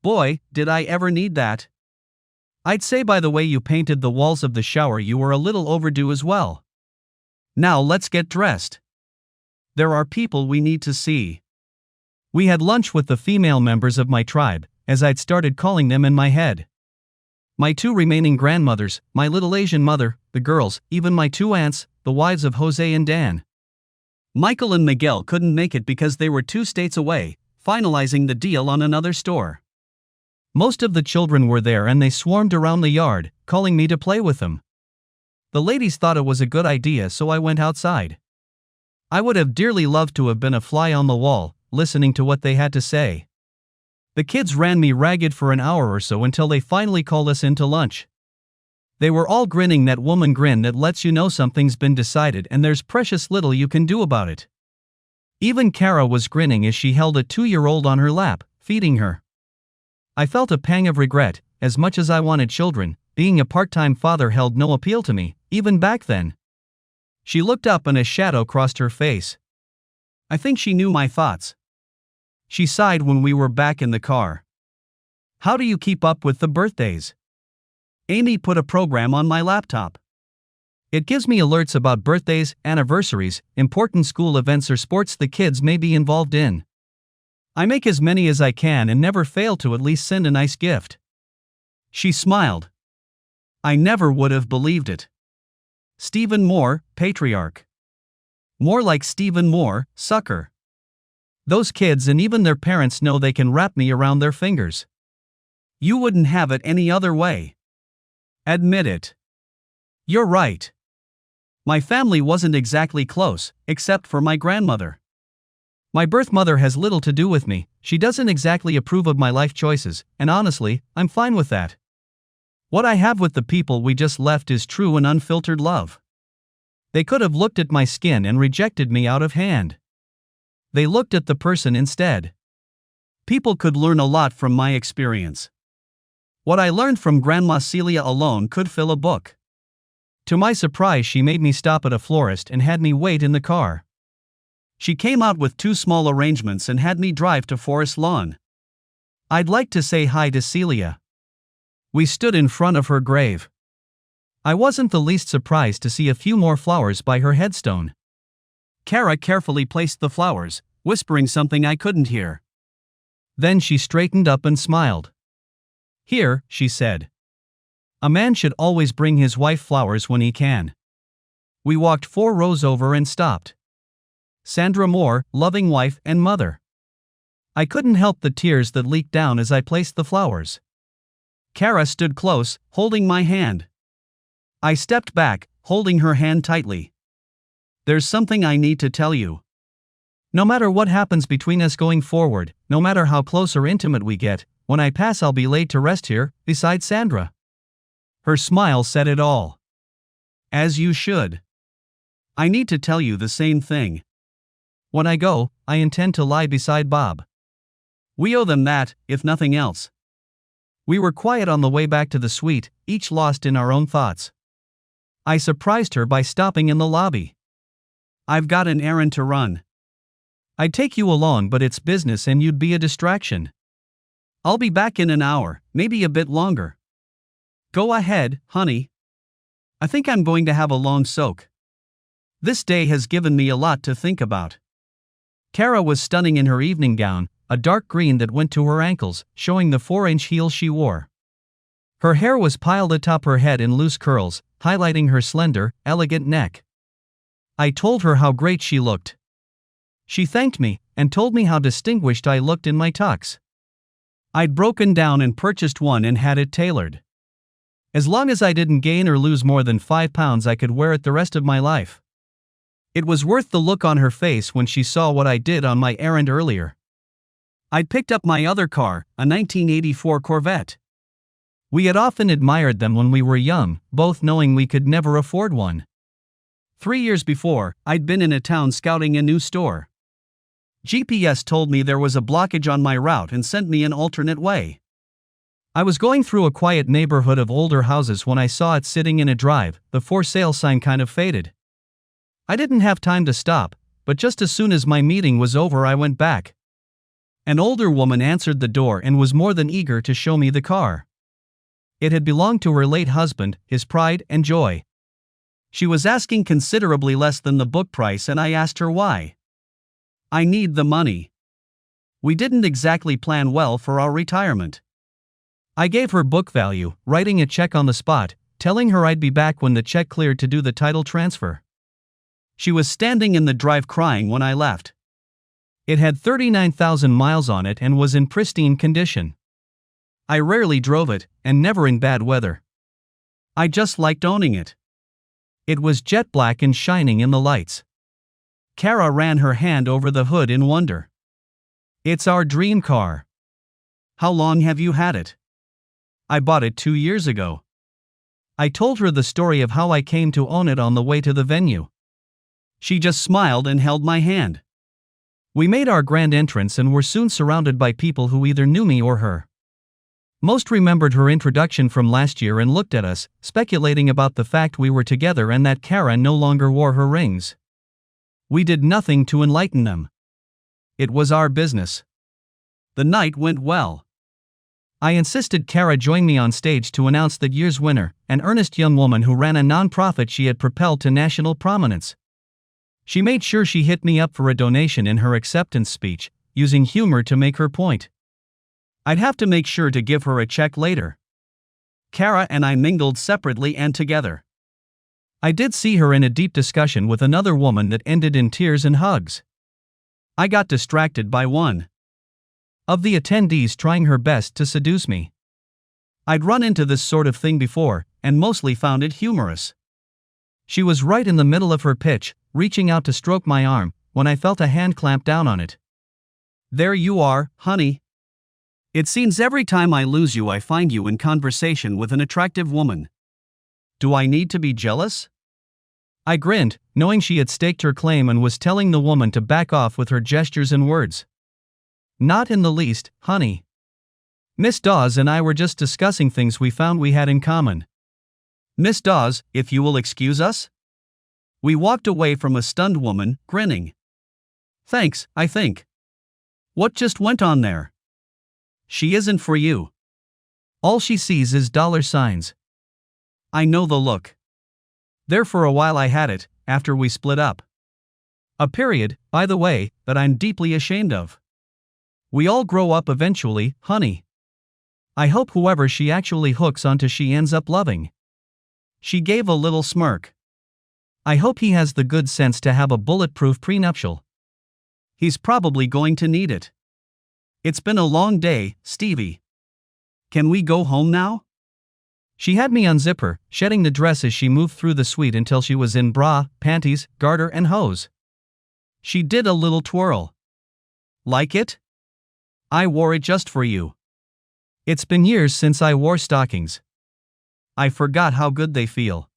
Boy, did I ever need that. I'd say by the way you painted the walls of the shower you were a little overdue as well. Now let's get dressed. There are people we need to see. We had lunch with the female members of my tribe, as I'd started calling them in my head. My 2 remaining grandmothers, my little Asian mother, the girls, even my 2 aunts, the wives of Jose and Dan. Michael and Miguel couldn't make it because they were 2 states away, finalizing the deal on another store. Most of the children were there and they swarmed around the yard, calling me to play with them. The ladies thought it was a good idea, so I went outside. I would have dearly loved to have been a fly on the wall, listening to what they had to say. The kids ran me ragged for an hour or so until they finally called us in to lunch. They were all grinning that woman grin that lets you know something's been decided and there's precious little you can do about it. Even Kara was grinning as she held a 2-year-old on her lap, feeding her. I felt a pang of regret. As much as I wanted children, being a part-time father held no appeal to me, even back then. She looked up and a shadow crossed her face. I think she knew my thoughts. She sighed when we were back in the car. How do you keep up with the birthdays? Amy put a program on my laptop. It gives me alerts about birthdays, anniversaries, important school events or sports the kids may be involved in. I make as many as I can and never fail to at least send a nice gift. She smiled. I never would have believed it. Stephen Moore, patriarch. More like Stephen Moore, sucker. Those kids and even their parents know they can wrap me around their fingers. You wouldn't have it any other way. Admit it. You're right. My family wasn't exactly close, except for my grandmother. My birth mother has little to do with me, she doesn't exactly approve of my life choices, and honestly, I'm fine with that. What I have with the people we just left is true and unfiltered love. They could have looked at my skin and rejected me out of hand. They looked at the person instead. People could learn a lot from my experience. What I learned from Grandma Celia alone could fill a book. To my surprise, she made me stop at a florist and had me wait in the car. She came out with 2 small arrangements and had me drive to Forest Lawn. I'd like to say hi to Celia. We stood in front of her grave. I wasn't the least surprised to see a few more flowers by her headstone. Kara carefully placed the flowers, whispering something I couldn't hear. Then she straightened up and smiled. Here, she said. A man should always bring his wife flowers when he can. We walked 4 rows over and stopped. Sandra Moore, loving wife and mother. I couldn't help the tears that leaked down as I placed the flowers. Kara stood close, holding my hand. I stepped back, holding her hand tightly. There's something I need to tell you. No matter what happens between us going forward, no matter how close or intimate we get, when I pass I'll be laid to rest here, beside Sandra. Her smile said it all. As you should. I need to tell you the same thing. When I go, I intend to lie beside Bob. We owe them that, if nothing else. We were quiet on the way back to the suite, each lost in our own thoughts. I surprised her by stopping in the lobby. I've got an errand to run. I'd take you along, but it's business and you'd be a distraction. I'll be back in an hour, maybe a bit longer. Go ahead, honey. I think I'm going to have a long soak. This day has given me a lot to think about. Kara was stunning in her evening gown, a dark green that went to her ankles, showing the 4-inch heels she wore. Her hair was piled atop her head in loose curls, highlighting her slender, elegant neck. I told her how great she looked. She thanked me, and told me how distinguished I looked in my tux. I'd broken down and purchased one and had it tailored. As long as I didn't gain or lose more than 5 pounds, I could wear it the rest of my life. It was worth the look on her face when she saw what I did on my errand earlier. I'd picked up my other car, a 1984 Corvette. We had often admired them when we were young, both knowing we could never afford one. 3 years before, I'd been in a town scouting a new store. GPS told me there was a blockage on my route and sent me an alternate way. I was going through a quiet neighborhood of older houses when I saw it sitting in a drive, the for sale sign kind of faded. I didn't have time to stop, but just as soon as my meeting was over I went back. An older woman answered the door and was more than eager to show me the car. It had belonged to her late husband, his pride and joy. She was asking considerably less than the book price and I asked her why. I need the money. We didn't exactly plan well for our retirement. I gave her book value, writing a check on the spot, telling her I'd be back when the check cleared to do the title transfer. She was standing in the drive crying when I left. It had 39,000 miles on it and was in pristine condition. I rarely drove it, and never in bad weather. I just liked owning it. It was jet black and shining in the lights. Kara ran her hand over the hood in wonder. It's our dream car. How long have you had it? I bought it 2 years ago. I told her the story of how I came to own it on the way to the venue. She just smiled and held my hand. We made our grand entrance and were soon surrounded by people who either knew me or her. Most remembered her introduction from last year and looked at us, speculating about the fact we were together and that Kara no longer wore her rings. We did nothing to enlighten them. It was our business. The night went well. I insisted Kara join me on stage to announce that year's winner, an earnest young woman who ran a non-profit she had propelled to national prominence. She made sure she hit me up for a donation in her acceptance speech, using humor to make her point. I'd have to make sure to give her a check later. Kara and I mingled separately and together. I did see her in a deep discussion with another woman that ended in tears and hugs. I got distracted by one of the attendees trying her best to seduce me. I'd run into this sort of thing before, and mostly found it humorous. She was right in the middle of her pitch, reaching out to stroke my arm, when I felt a hand clamp down on it. There you are, honey. It seems every time I lose you I find you in conversation with an attractive woman. Do I need to be jealous? I grinned, knowing she had staked her claim and was telling the woman to back off with her gestures and words. Not in the least, honey. Miss Dawes and I were just discussing things we found we had in common. Miss Dawes, if you will excuse us? We walked away from a stunned woman, grinning. Thanks, I think. What just went on there? She isn't for you. All she sees is dollar signs. I know the look. There for a while I had it, after we split up. A period, by the way, that I'm deeply ashamed of. We all grow up eventually, honey. I hope whoever she actually hooks onto she ends up loving. She gave a little smirk. I hope he has the good sense to have a bulletproof prenuptial. He's probably going to need it. It's been a long day, Stevie. Can we go home now? She had me unzip her, shedding the dress as she moved through the suite until she was in bra, panties, garter and hose. She did a little twirl. Like it? I wore it just for you. It's been years since I wore stockings. I forgot how good they feel.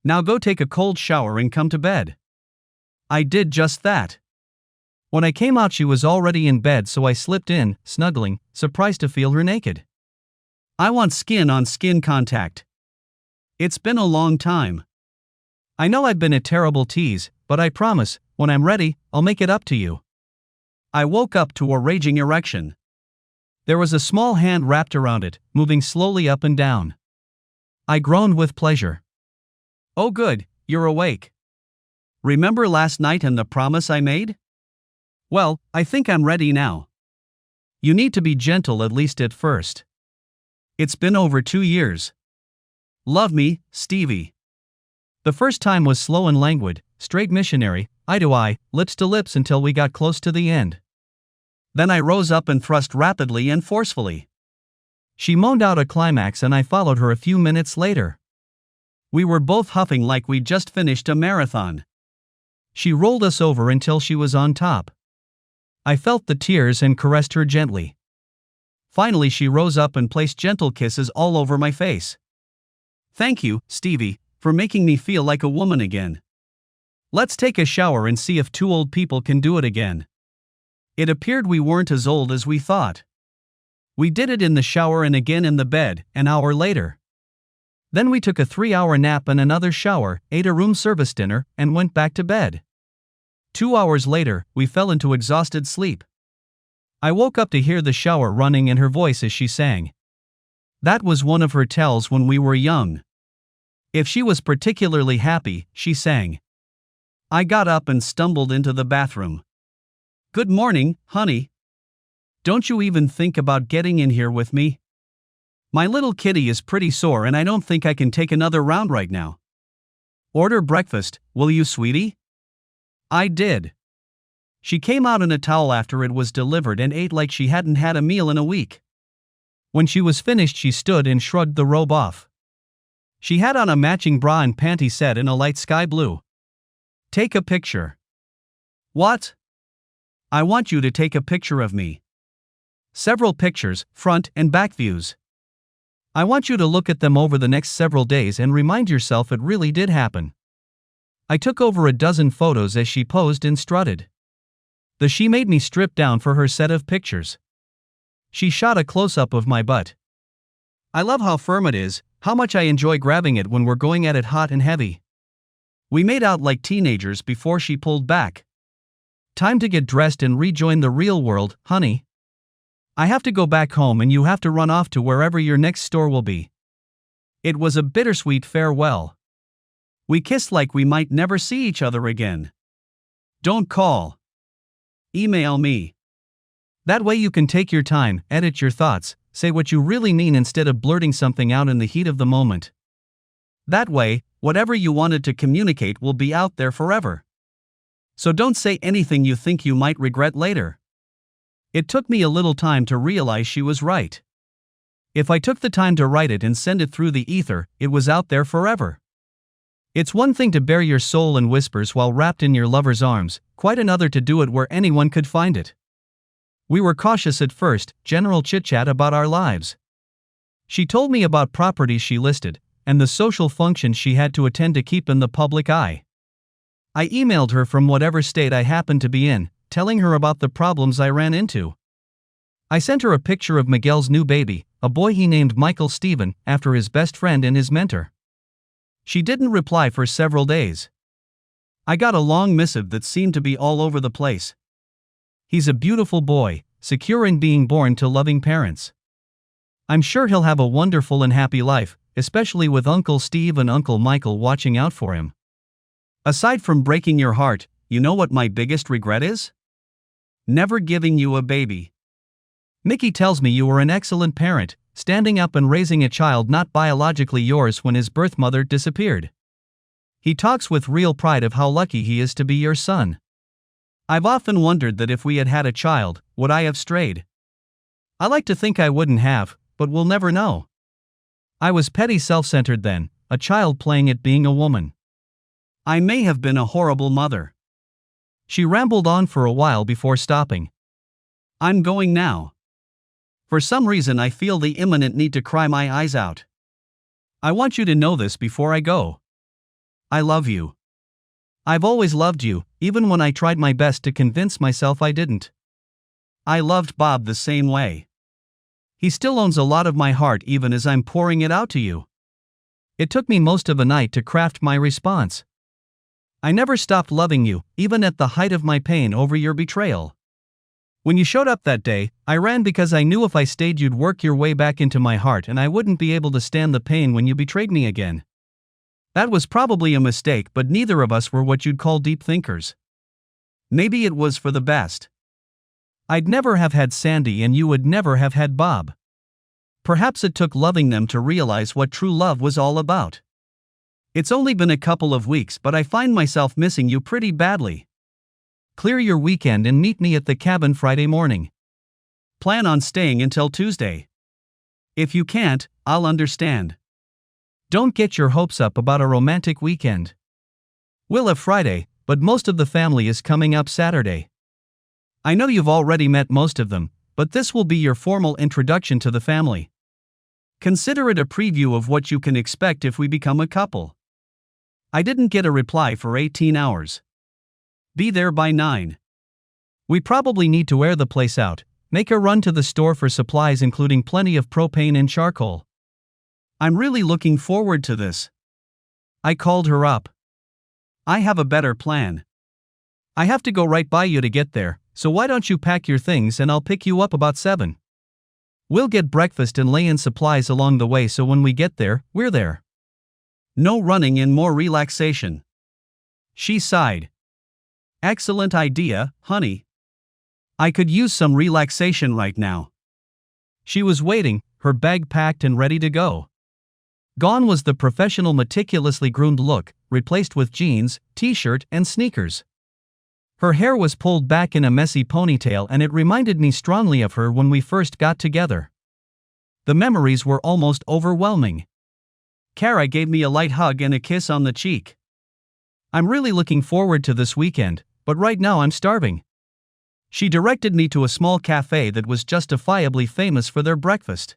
Now go take a cold shower and come to bed. I did just that. When I came out she was already in bed, so I slipped in, snuggling, surprised to feel her naked. I want skin-on-skin contact. It's been a long time. I know I've been a terrible tease, but I promise, when I'm ready, I'll make it up to you. I woke up to a raging erection. There was a small hand wrapped around it, moving slowly up and down. I groaned with pleasure. Oh good, you're awake. Remember last night and the promise I made? Well, I think I'm ready now. You need to be gentle at least at first. It's been over 2 years. Love me, Stevie. The first time was slow and languid, straight missionary, eye to eye, lips to lips until we got close to the end. Then I rose up and thrust rapidly and forcefully. She moaned out a climax and I followed her a few minutes later. We were both huffing like we'd just finished a marathon. She rolled us over until she was on top. I felt the tears and caressed her gently. Finally she rose up and placed gentle kisses all over my face. Thank you, Stevie, for making me feel like a woman again. Let's take a shower and see if two old people can do it again. It appeared we weren't as old as we thought. We did it in the shower and again in the bed, an hour later. Then we took a 3-hour nap and another shower, ate a room service dinner, and went back to bed. 2 hours later, we fell into exhausted sleep. I woke up to hear the shower running and her voice as she sang. That was one of her tells when we were young. If she was particularly happy, she sang. I got up and stumbled into the bathroom. Good morning, honey. Don't you even think about getting in here with me? My little kitty is pretty sore and I don't think I can take another round right now. Order breakfast, will you, sweetie? I did. She came out in a towel after it was delivered and ate like she hadn't had a meal in a week. When she was finished she stood and shrugged the robe off. She had on a matching bra and panty set in a light sky blue. Take a picture. What? I want you to take a picture of me. Several pictures, front and back views. I want you to look at them over the next several days and remind yourself it really did happen. I took over a dozen photos as she posed and strutted. She made me strip down for her set of pictures. She shot a close-up of my butt. I love how firm it is, how much I enjoy grabbing it when we're going at it hot and heavy. We made out like teenagers before she pulled back. Time to get dressed and rejoin the real world, honey. I have to go back home and you have to run off to wherever your next store will be. It was a bittersweet farewell. We kissed like we might never see each other again. Don't call. Email me. That way you can take your time, edit your thoughts, say what you really mean instead of blurting something out in the heat of the moment. That way, whatever you wanted to communicate will be out there forever. So don't say anything you think you might regret later. It took me a little time to realize she was right. If I took the time to write it and send it through the ether, it was out there forever. It's one thing to bare your soul in whispers while wrapped in your lover's arms, quite another to do it where anyone could find it. We were cautious at first, general chit-chat about our lives. She told me about properties she listed, and the social functions she had to attend to keep in the public eye. I emailed her from whatever state I happened to be in, telling her about the problems I ran into. I sent her a picture of Miguel's new baby, a boy he named Michael Stephen, after his best friend and his mentor. She didn't reply for several days. I got a long missive that seemed to be all over the place. He's a beautiful boy, secure in being born to loving parents. I'm sure he'll have a wonderful and happy life, especially with Uncle Steve and Uncle Michael watching out for him. Aside from breaking your heart, you know what my biggest regret is? Never giving you a baby. Mickey tells me you were an excellent parent, standing up and raising a child not biologically yours when his birth mother disappeared. He talks with real pride of how lucky he is to be your son. I've often wondered that if we had had a child, would I have strayed? I like to think I wouldn't have, but we'll never know. I was petty self-centered then, a child playing at being a woman. I may have been a horrible mother. She rambled on for a while before stopping. I'm going now. For some reason I feel the imminent need to cry my eyes out. I want you to know this before I go. I love you. I've always loved you, even when I tried my best to convince myself I didn't. I loved Bob the same way. He still owns a lot of my heart even as I'm pouring it out to you. It took me most of a night to craft my response. I never stopped loving you, even at the height of my pain over your betrayal. When you showed up that day, I ran because I knew if I stayed you'd work your way back into my heart and I wouldn't be able to stand the pain when you betrayed me again. That was probably a mistake, but neither of us were what you'd call deep thinkers. Maybe it was for the best. I'd never have had Sandy and you would never have had Bob. Perhaps it took loving them to realize what true love was all about. It's only been a couple of weeks, but I find myself missing you pretty badly. Clear your weekend and meet me at the cabin Friday morning. Plan on staying until Tuesday. If you can't, I'll understand. Don't get your hopes up about a romantic weekend. We'll have Friday, but most of the family is coming up Saturday. I know you've already met most of them, but this will be your formal introduction to the family. Consider it a preview of what you can expect if we become a couple. I didn't get a reply for 18 hours. Be there by 9. We probably need to air the place out, make a run to the store for supplies including plenty of propane and charcoal. I'm really looking forward to this. I called her up. I have a better plan. I have to go right by you to get there, so why don't you pack your things and I'll pick you up about 7. We'll get breakfast and lay in supplies along the way so when we get there, we're there. No running and more relaxation. She sighed. Excellent idea, honey. I could use some relaxation right now. She was waiting, her bag packed and ready to go. Gone was the professional meticulously groomed look, replaced with jeans, t-shirt and sneakers. Her hair was pulled back in a messy ponytail and it reminded me strongly of her when we first got together. The memories were almost overwhelming. Kara gave me a light hug and a kiss on the cheek. I'm really looking forward to this weekend, but right now I'm starving. She directed me to a small cafe that was justifiably famous for their breakfast.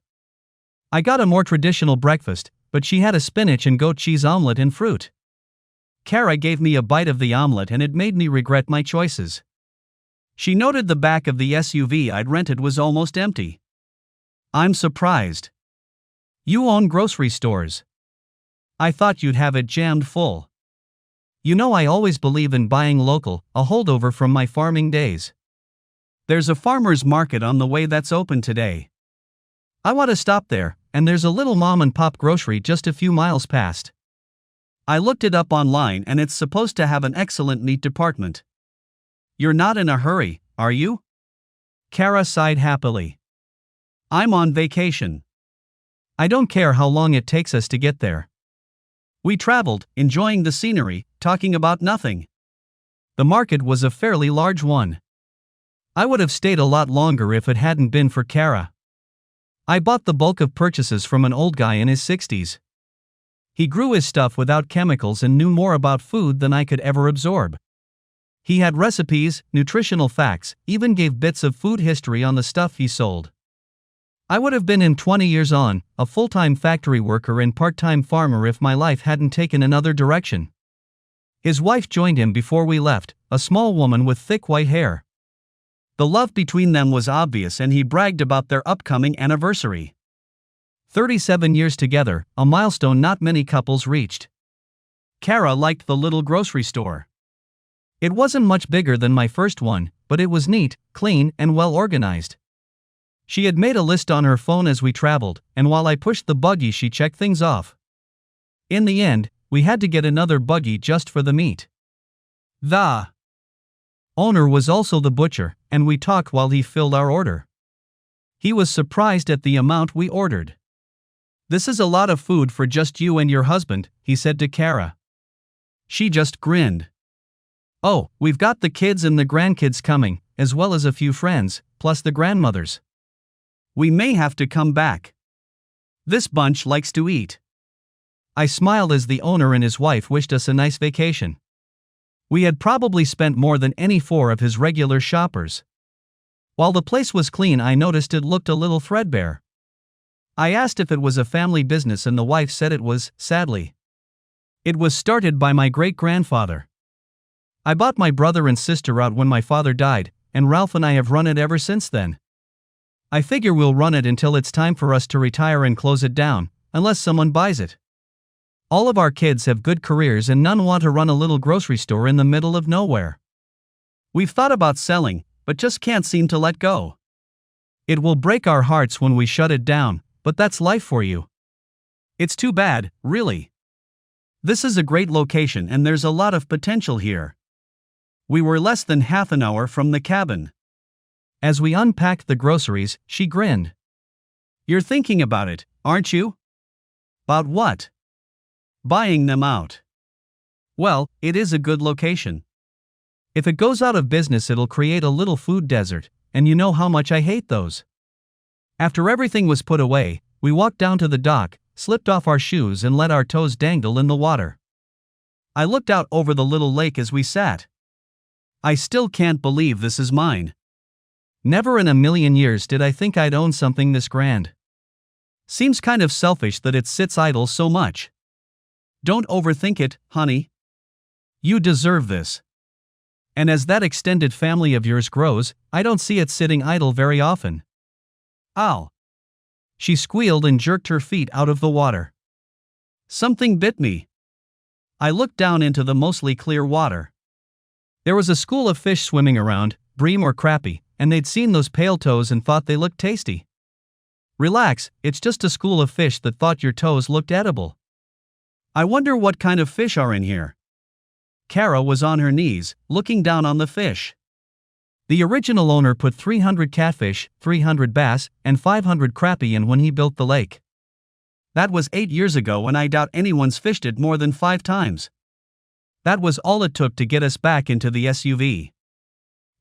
I got a more traditional breakfast, but she had a spinach and goat cheese omelet and fruit. Kara gave me a bite of the omelet and it made me regret my choices. She noted the back of the SUV I'd rented was almost empty. I'm surprised. You own grocery stores. I thought you'd have it jammed full. You know I always believe in buying local, a holdover from my farming days. There's a farmer's market on the way that's open today. I want to stop there, and there's a little mom-and-pop grocery just a few miles past. I looked it up online and it's supposed to have an excellent meat department. You're not in a hurry, are you? Kara sighed happily. I'm on vacation. I don't care how long it takes us to get there. We traveled, enjoying the scenery, talking about nothing. The market was a fairly large one. I would have stayed a lot longer if it hadn't been for Kara. I bought the bulk of purchases from an old guy in his 60s. He grew his stuff without chemicals and knew more about food than I could ever absorb. He had recipes, nutritional facts, even gave bits of food history on the stuff he sold. I would have been him 20 years on, a full-time factory worker and part-time farmer if my life hadn't taken another direction. His wife joined him before we left, a small woman with thick white hair. The love between them was obvious and he bragged about their upcoming anniversary. 37 years together, a milestone not many couples reached. Kara liked the little grocery store. It wasn't much bigger than my first one, but it was neat, clean, and well organized. She had made a list on her phone as we traveled, and while I pushed the buggy she checked things off. In the end, we had to get another buggy just for the meat. The owner was also the butcher, and we talked while he filled our order. He was surprised at the amount we ordered. This is a lot of food for just you and your husband, he said to Kara. She just grinned. Oh, we've got the kids and the grandkids coming, as well as a few friends, plus the grandmothers. We may have to come back. This bunch likes to eat. I smiled as the owner and his wife wished us a nice vacation. We had probably spent more than any four of his regular shoppers. While the place was clean, I noticed it looked a little threadbare. I asked if it was a family business and the wife said it was, sadly. It was started by my great-grandfather. I bought my brother and sister out when my father died, and Ralph and I have run it ever since then. I figure we'll run it until it's time for us to retire and close it down, unless someone buys it. All of our kids have good careers and none want to run a little grocery store in the middle of nowhere. We've thought about selling, but just can't seem to let go. It will break our hearts when we shut it down, but that's life for you. It's too bad, really. This is a great location and there's a lot of potential here. We were less than half an hour from the cabin. As we unpacked the groceries, she grinned. You're thinking about it, aren't you? About what? Buying them out. Well, it is a good location. If it goes out of business, it'll create a little food desert, and you know how much I hate those. After everything was put away, we walked down to the dock, slipped off our shoes, and let our toes dangle in the water. I looked out over the little lake as we sat. I still can't believe this is mine. Never in a million years did I think I'd own something this grand. Seems kind of selfish that it sits idle so much. Don't overthink it, honey. You deserve this. And as that extended family of yours grows, I don't see it sitting idle very often. Ow. She squealed and jerked her feet out of the water. Something bit me. I looked down into the mostly clear water. There was a school of fish swimming around, bream or crappie, and they'd seen those pale toes and thought they looked tasty. Relax, it's just a school of fish that thought your toes looked edible. I wonder what kind of fish are in here. Kara was on her knees, looking down on the fish. The original owner put 300 catfish, 300 bass, and 500 crappie in when he built the lake. That was 8 years ago and I doubt anyone's fished it more than 5 times. That was all it took to get us back into the SUV.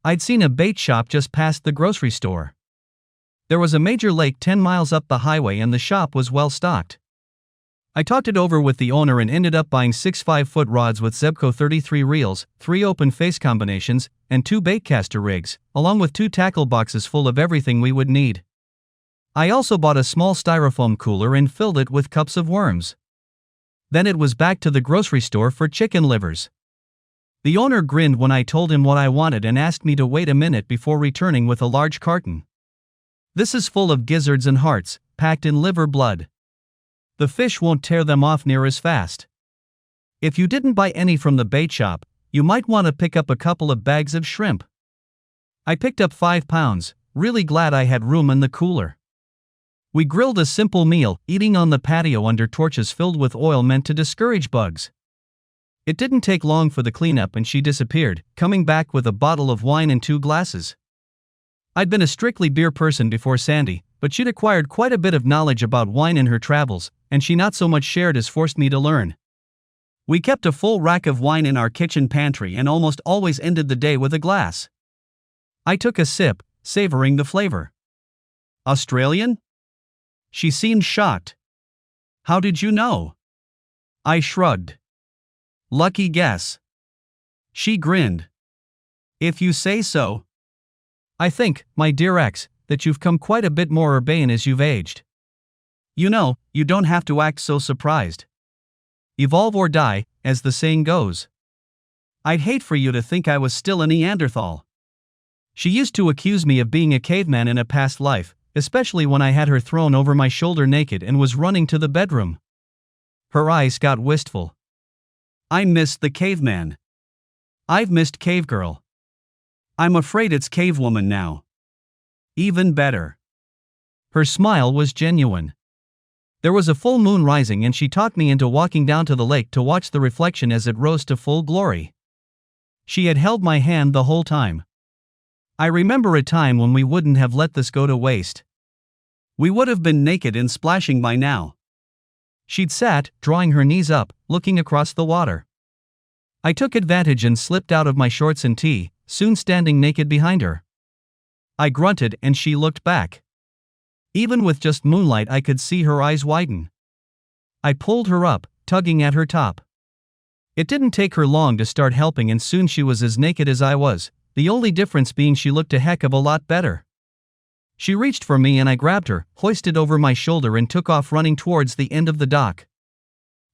I'd seen a bait shop just past the grocery store. There was a major lake 10 miles up the highway and the shop was well stocked. I talked it over with the owner and ended up buying 6 5-foot rods with Zebco 33 reels, 3 open face combinations, and 2 baitcaster rigs, along with 2 tackle boxes full of everything we would need. I also bought a small styrofoam cooler and filled it with cups of worms. Then it was back to the grocery store for chicken livers. The owner grinned when I told him what I wanted and asked me to wait a minute before returning with a large carton. This is full of gizzards and hearts, packed in liver blood. The fish won't tear them off near as fast. If you didn't buy any from the bait shop, you might want to pick up a couple of bags of shrimp. I picked up 5 pounds, really glad I had room in the cooler. We grilled a simple meal, eating on the patio under torches filled with oil meant to discourage bugs. It didn't take long for the cleanup and she disappeared, coming back with a bottle of wine and 2 glasses. I'd been a strictly beer person before Sandy, but she'd acquired quite a bit of knowledge about wine in her travels, and she not so much shared as forced me to learn. We kept a full rack of wine in our kitchen pantry and almost always ended the day with a glass. I took a sip, savoring the flavor. Australian? She seemed shocked. How did you know? I shrugged. Lucky guess. She grinned. If you say so. I think, my dear ex, that you've come quite a bit more urbane as you've aged. You know, you don't have to act so surprised. Evolve or die, as the saying goes. I'd hate for you to think I was still a Neanderthal. She used to accuse me of being a caveman in a past life, especially when I had her thrown over my shoulder naked and was running to the bedroom. Her eyes got wistful. I missed the caveman. I've missed cave girl. I'm afraid it's cavewoman now. Even better. Her smile was genuine. There was a full moon rising and she talked me into walking down to the lake to watch the reflection as it rose to full glory. She had held my hand the whole time. I remember a time when we wouldn't have let this go to waste. We would have been naked and splashing by now. She'd sat, drawing her knees up, looking across the water. I took advantage and slipped out of my shorts and tee, soon standing naked behind her. I grunted and she looked back. Even with just moonlight I could see her eyes widen. I pulled her up, tugging at her top. It didn't take her long to start helping and soon she was as naked as I was, the only difference being she looked a heck of a lot better. She reached for me and I grabbed her, hoisted over my shoulder and took off running towards the end of the dock.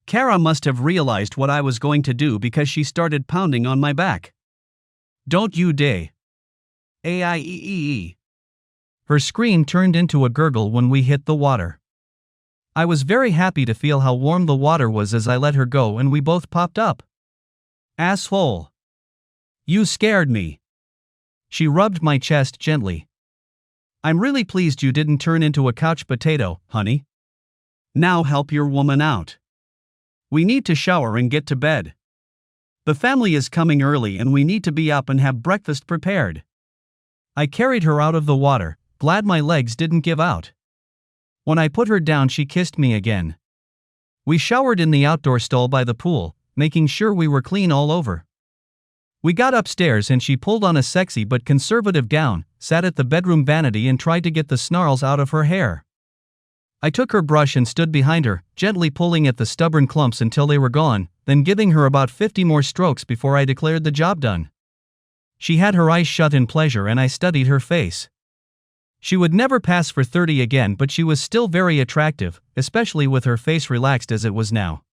Kara must have realized what I was going to do because she started pounding on my back. Don't you dare. AIEEE. Her scream turned into a gurgle when we hit the water. I was very happy to feel how warm the water was as I let her go and we both popped up. Asshole. You scared me. She rubbed my chest gently. I'm really pleased you didn't turn into a couch potato, honey. Now help your woman out. We need to shower and get to bed. The family is coming early and we need to be up and have breakfast prepared. I carried her out of the water, glad my legs didn't give out. When I put her down she kissed me again. We showered in the outdoor stall by the pool, making sure we were clean all over. We got upstairs and she pulled on a sexy but conservative gown, sat at the bedroom vanity and tried to get the snarls out of her hair. I took her brush and stood behind her, gently pulling at the stubborn clumps until they were gone, then giving her about 50 more strokes before I declared the job done. She had her eyes shut in pleasure and I studied her face. She would never pass for 30 again, but she was still very attractive, especially with her face relaxed as it was now.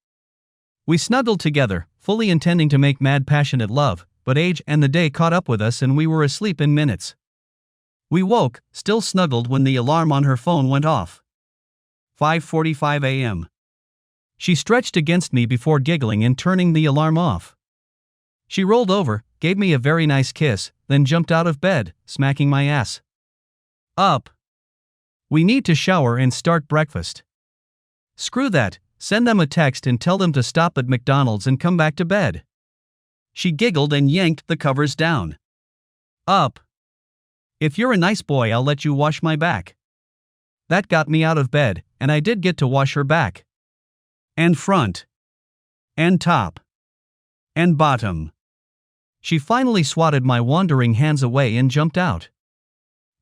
We snuggled together, fully intending to make mad passionate love, but age and the day caught up with us and we were asleep in minutes. We woke, still snuggled when the alarm on her phone went off. 5:45 a.m. She stretched against me before giggling and turning the alarm off. She rolled over, gave me a very nice kiss, then jumped out of bed, smacking my ass. Up. We need to shower and start breakfast. Screw that, send them a text and tell them to stop at McDonald's and come back to bed. She giggled and yanked the covers down. Up. If you're a nice boy, I'll let you wash my back. That got me out of bed, and I did get to wash her back. And front. And top. And bottom. She finally swatted my wandering hands away and jumped out.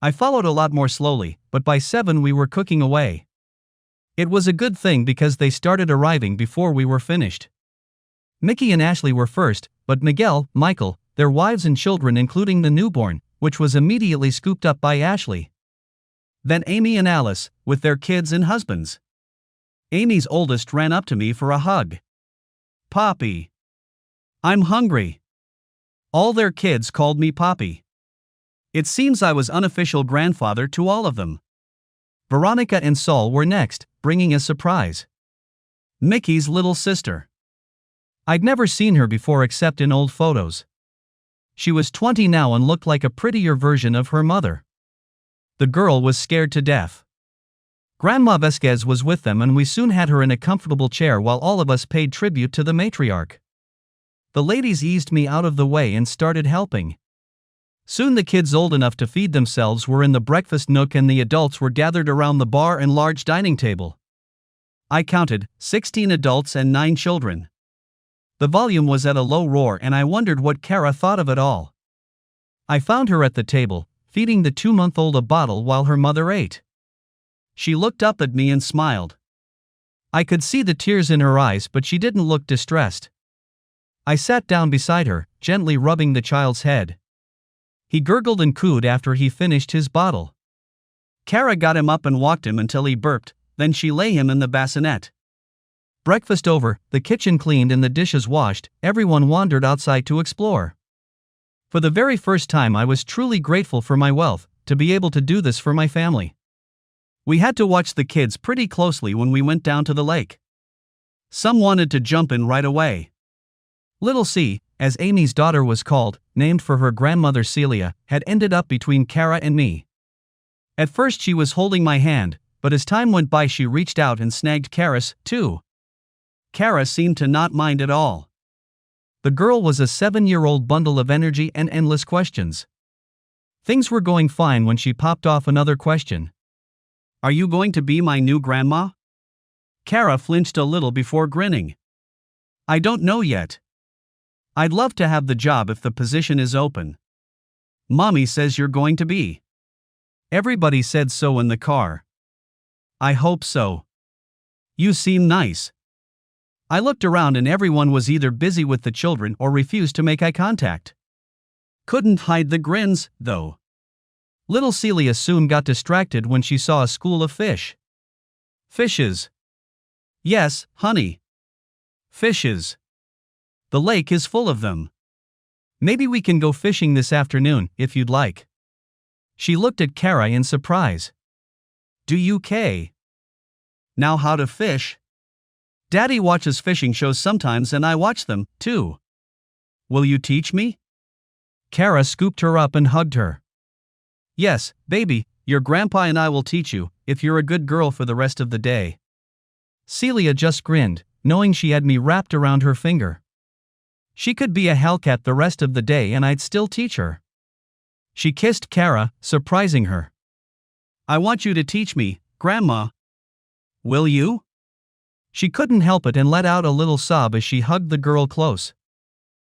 I followed a lot more slowly, but by 7 we were cooking away. It was a good thing because they started arriving before we were finished. Mickey and Ashley were first, but Miguel, Michael, their wives and children including the newborn, which was immediately scooped up by Ashley. Then Amy and Alice, with their kids and husbands. Amy's oldest ran up to me for a hug. Poppy. I'm hungry. All their kids called me Poppy. It seems I was unofficial grandfather to all of them. Veronica and Saul were next, bringing a surprise. Mickey's little sister. I'd never seen her before except in old photos. She was 20 now and looked like a prettier version of her mother. The girl was scared to death. Grandma Vasquez was with them and we soon had her in a comfortable chair while all of us paid tribute to the matriarch. The ladies eased me out of the way and started helping. Soon the kids old enough to feed themselves were in the breakfast nook and the adults were gathered around the bar and large dining table. I counted 16 adults and 9 children. The volume was at a low roar and I wondered what Kara thought of it all. I found her at the table, feeding the 2-month-old a bottle while her mother ate. She looked up at me and smiled. I could see the tears in her eyes, but she didn't look distressed. I sat down beside her, gently rubbing the child's head. He gurgled and cooed after he finished his bottle. Kara got him up and walked him until he burped, then she lay him in the bassinet. Breakfast over, the kitchen cleaned and the dishes washed, everyone wandered outside to explore. For the very first time I was truly grateful for my wealth, to be able to do this for my family. We had to watch the kids pretty closely when we went down to the lake. Some wanted to jump in right away. Little C, as Amy's daughter was called, named for her grandmother Celia, had ended up between Kara and me. At first she was holding my hand, but as time went by she reached out and snagged Kara's, too. Kara seemed to not mind at all. The girl was a 7-year-old bundle of energy and endless questions. Things were going fine when she popped off another question. Are you going to be my new grandma? Kara flinched a little before grinning. I don't know yet. I'd love to have the job if the position is open. Mommy says you're going to be. Everybody said so in the car. I hope so. You seem nice. I looked around and everyone was either busy with the children or refused to make eye contact. Couldn't hide the grins, though. Little Celia soon got distracted when she saw a school of fish. Fishes. Yes, honey. Fishes. The lake is full of them. Maybe we can go fishing this afternoon, if you'd like. She looked at Kara in surprise. Do you care? Now how to fish? Daddy watches fishing shows sometimes and I watch them, too. Will you teach me? Kara scooped her up and hugged her. Yes, baby, your grandpa and I will teach you, if you're a good girl for the rest of the day. Celia just grinned, knowing she had me wrapped around her finger. She could be a hellcat the rest of the day and I'd still teach her. She kissed Kara, surprising her. I want you to teach me, Grandma. Will you? She couldn't help it and let out a little sob as she hugged the girl close.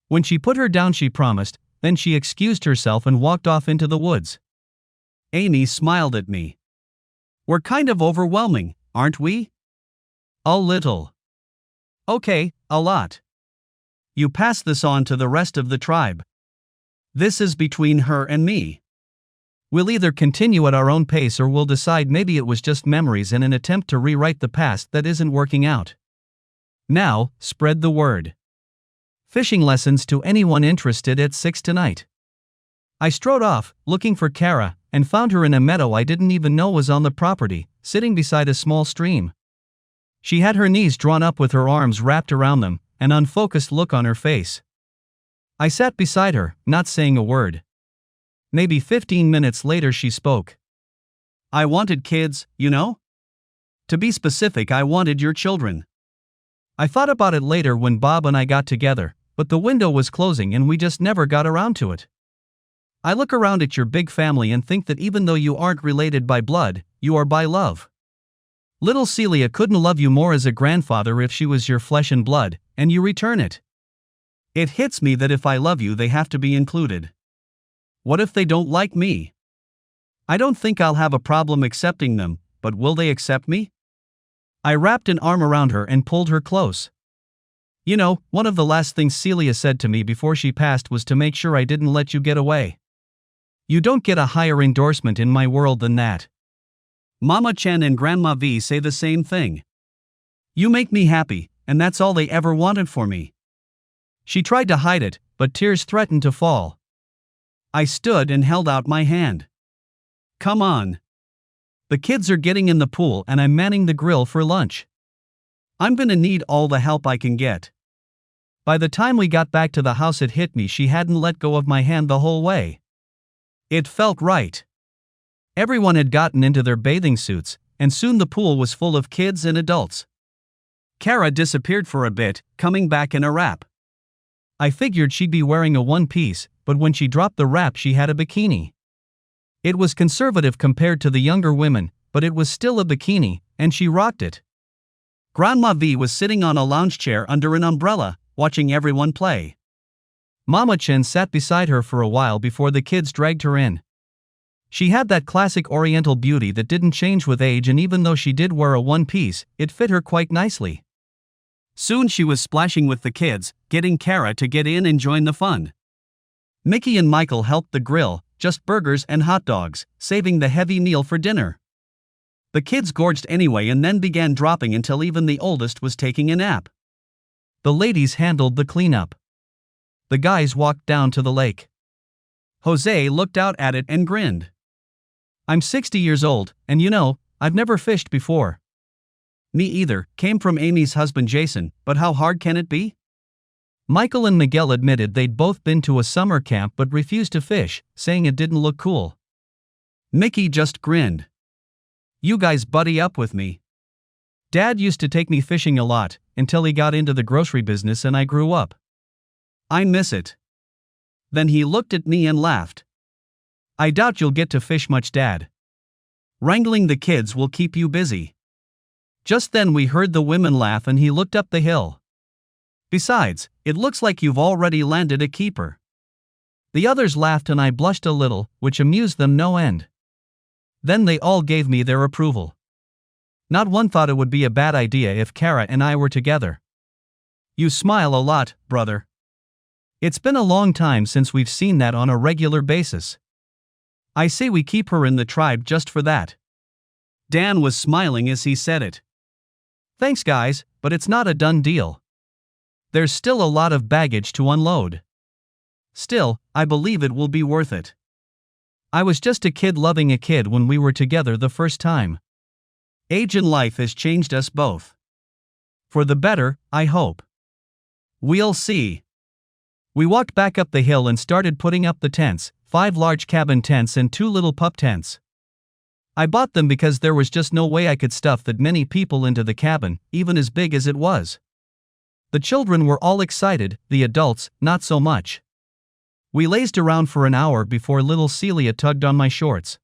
When she put her down she promised, then she excused herself and walked off into the woods. Amy smiled at me. We're kind of overwhelming, aren't we? A little. Okay, a lot. You pass this on to the rest of the tribe. This is between her and me. We'll either continue at our own pace or we'll decide maybe it was just memories in an attempt to rewrite the past that isn't working out. Now, spread the word. Fishing lessons to anyone interested at 6 tonight. I strode off, looking for Kara, and found her in a meadow I didn't even know was on the property, sitting beside a small stream. She had her knees drawn up with her arms wrapped around them, an unfocused look on her face. I sat beside her, not saying a word. Maybe 15 minutes later she spoke. I wanted kids, you know? To be specific, I wanted your children. I thought about it later when Bob and I got together, but the window was closing and we just never got around to it. I look around at your big family and think that even though you aren't related by blood, you are by love. Little Celia couldn't love you more as a grandfather if she was your flesh and blood, and you return it. It hits me that if I love you they have to be included. What if they don't like me? I don't think I'll have a problem accepting them, but will they accept me? I wrapped an arm around her and pulled her close. You know, one of the last things Celia said to me before she passed was to make sure I didn't let you get away. You don't get a higher endorsement in my world than that. Mama Chen and Grandma V say the same thing. You make me happy, and that's all they ever wanted for me. She tried to hide it, but tears threatened to fall. I stood and held out my hand. Come on. The kids are getting in the pool and I'm manning the grill for lunch. I'm gonna need all the help I can get. By the time we got back to the house, it hit me she hadn't let go of my hand the whole way. It felt right. Everyone had gotten into their bathing suits, and soon the pool was full of kids and adults. Kara disappeared for a bit, coming back in a wrap. I figured she'd be wearing a one-piece, but when she dropped the wrap she had a bikini. It was conservative compared to the younger women, but it was still a bikini, and she rocked it. Grandma V was sitting on a lounge chair under an umbrella, watching everyone play. Mama Chen sat beside her for a while before the kids dragged her in. She had that classic Oriental beauty that didn't change with age, and even though she did wear a one-piece, it fit her quite nicely. Soon she was splashing with the kids, getting Kara to get in and join the fun. Mickey and Michael helped the grill, just burgers and hot dogs, saving the heavy meal for dinner. The kids gorged anyway and then began dropping until even the oldest was taking a nap. The ladies handled the cleanup. The guys walked down to the lake. Jose looked out at it and grinned. I'm 60 years old, and you know, I've never fished before. Me either, came from Amy's husband Jason, but how hard can it be? Michael and Miguel admitted they'd both been to a summer camp but refused to fish, saying it didn't look cool. Mickey just grinned. You guys buddy up with me. Dad used to take me fishing a lot, until he got into the grocery business and I grew up. I miss it. Then he looked at me and laughed. I doubt you'll get to fish much, Dad. Wrangling the kids will keep you busy. Just then we heard the women laugh and he looked up the hill. Besides, it looks like you've already landed a keeper. The others laughed and I blushed a little, which amused them no end. Then they all gave me their approval. Not one thought it would be a bad idea if Kara and I were together. You smile a lot, brother. It's been a long time since we've seen that on a regular basis. I say we keep her in the tribe just for that. Dan was smiling as he said it. Thanks guys, but it's not a done deal. There's still a lot of baggage to unload. Still, I believe it will be worth it. I was just a kid loving a kid when we were together the first time. Age and life has changed us both. For the better, I hope. We'll see. We walked back up the hill and started putting up the tents, 5 large cabin tents and 2 little pup tents. I bought them because there was just no way I could stuff that many people into the cabin, even as big as it was. The children were all excited, the adults, not so much. We lazed around for an hour before little Celia tugged on my shorts.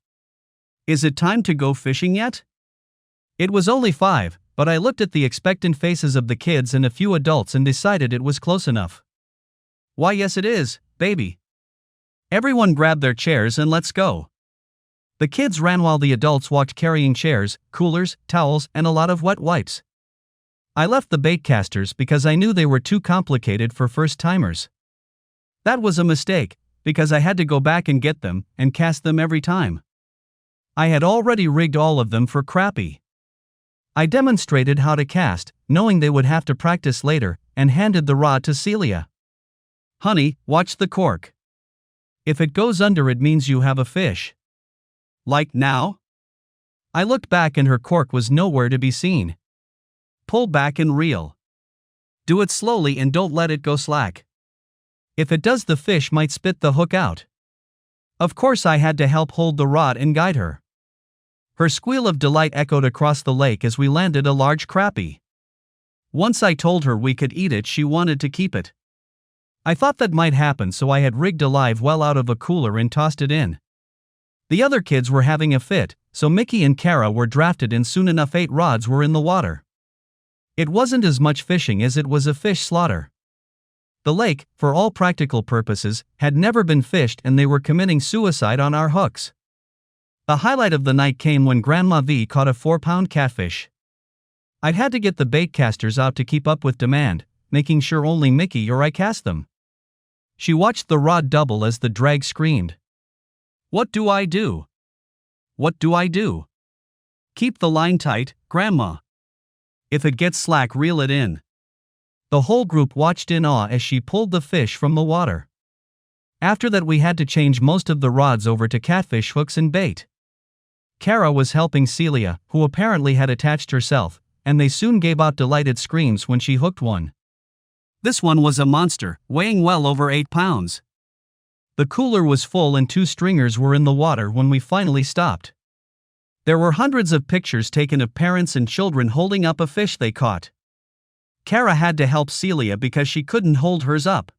Is it time to go fishing yet? It was only 5, but I looked at the expectant faces of the kids and a few adults and decided it was close enough. Why yes it is, baby. Everyone grabbed their chairs and let's go. The kids ran while the adults walked carrying chairs, coolers, towels, and a lot of wet wipes. I left the baitcasters because I knew they were too complicated for first-timers. That was a mistake, because I had to go back and get them, and cast them every time. I had already rigged all of them for crappie. I demonstrated how to cast, knowing they would have to practice later, and handed the rod to Celia. Honey, watch the cork. If it goes under it means you have a fish. Like now? I looked back and her cork was nowhere to be seen. Pull back and reel. Do it slowly and don't let it go slack. If it does, the fish might spit the hook out. Of course I had to help hold the rod and guide her. Her squeal of delight echoed across the lake as we landed a large crappie. Once I told her we could eat it, she wanted to keep it. I thought that might happen, so I had rigged a live well out of a cooler and tossed it in. The other kids were having a fit, so Mickey and Kara were drafted and soon enough 8 rods were in the water. It wasn't as much fishing as it was a fish slaughter. The lake, for all practical purposes, had never been fished and they were committing suicide on our hooks. The highlight of the night came when Grandma V caught a 4-pound catfish. I'd had to get the baitcasters out to keep up with demand, making sure only Mickey or I cast them. She watched the rod double as the drag screamed. "What do I do? What do I do?" "Keep the line tight, Grandma. If it gets slack, reel it in." The whole group watched in awe as she pulled the fish from the water. After that, we had to change most of the rods over to catfish hooks and bait. Kara was helping Celia, who apparently had attached herself, and they soon gave out delighted screams when she hooked one. This one was a monster, weighing well over 8 pounds. The cooler was full and 2 stringers were in the water when we finally stopped. There were hundreds of pictures taken of parents and children holding up a fish they caught. Kara had to help Celia because she couldn't hold hers up.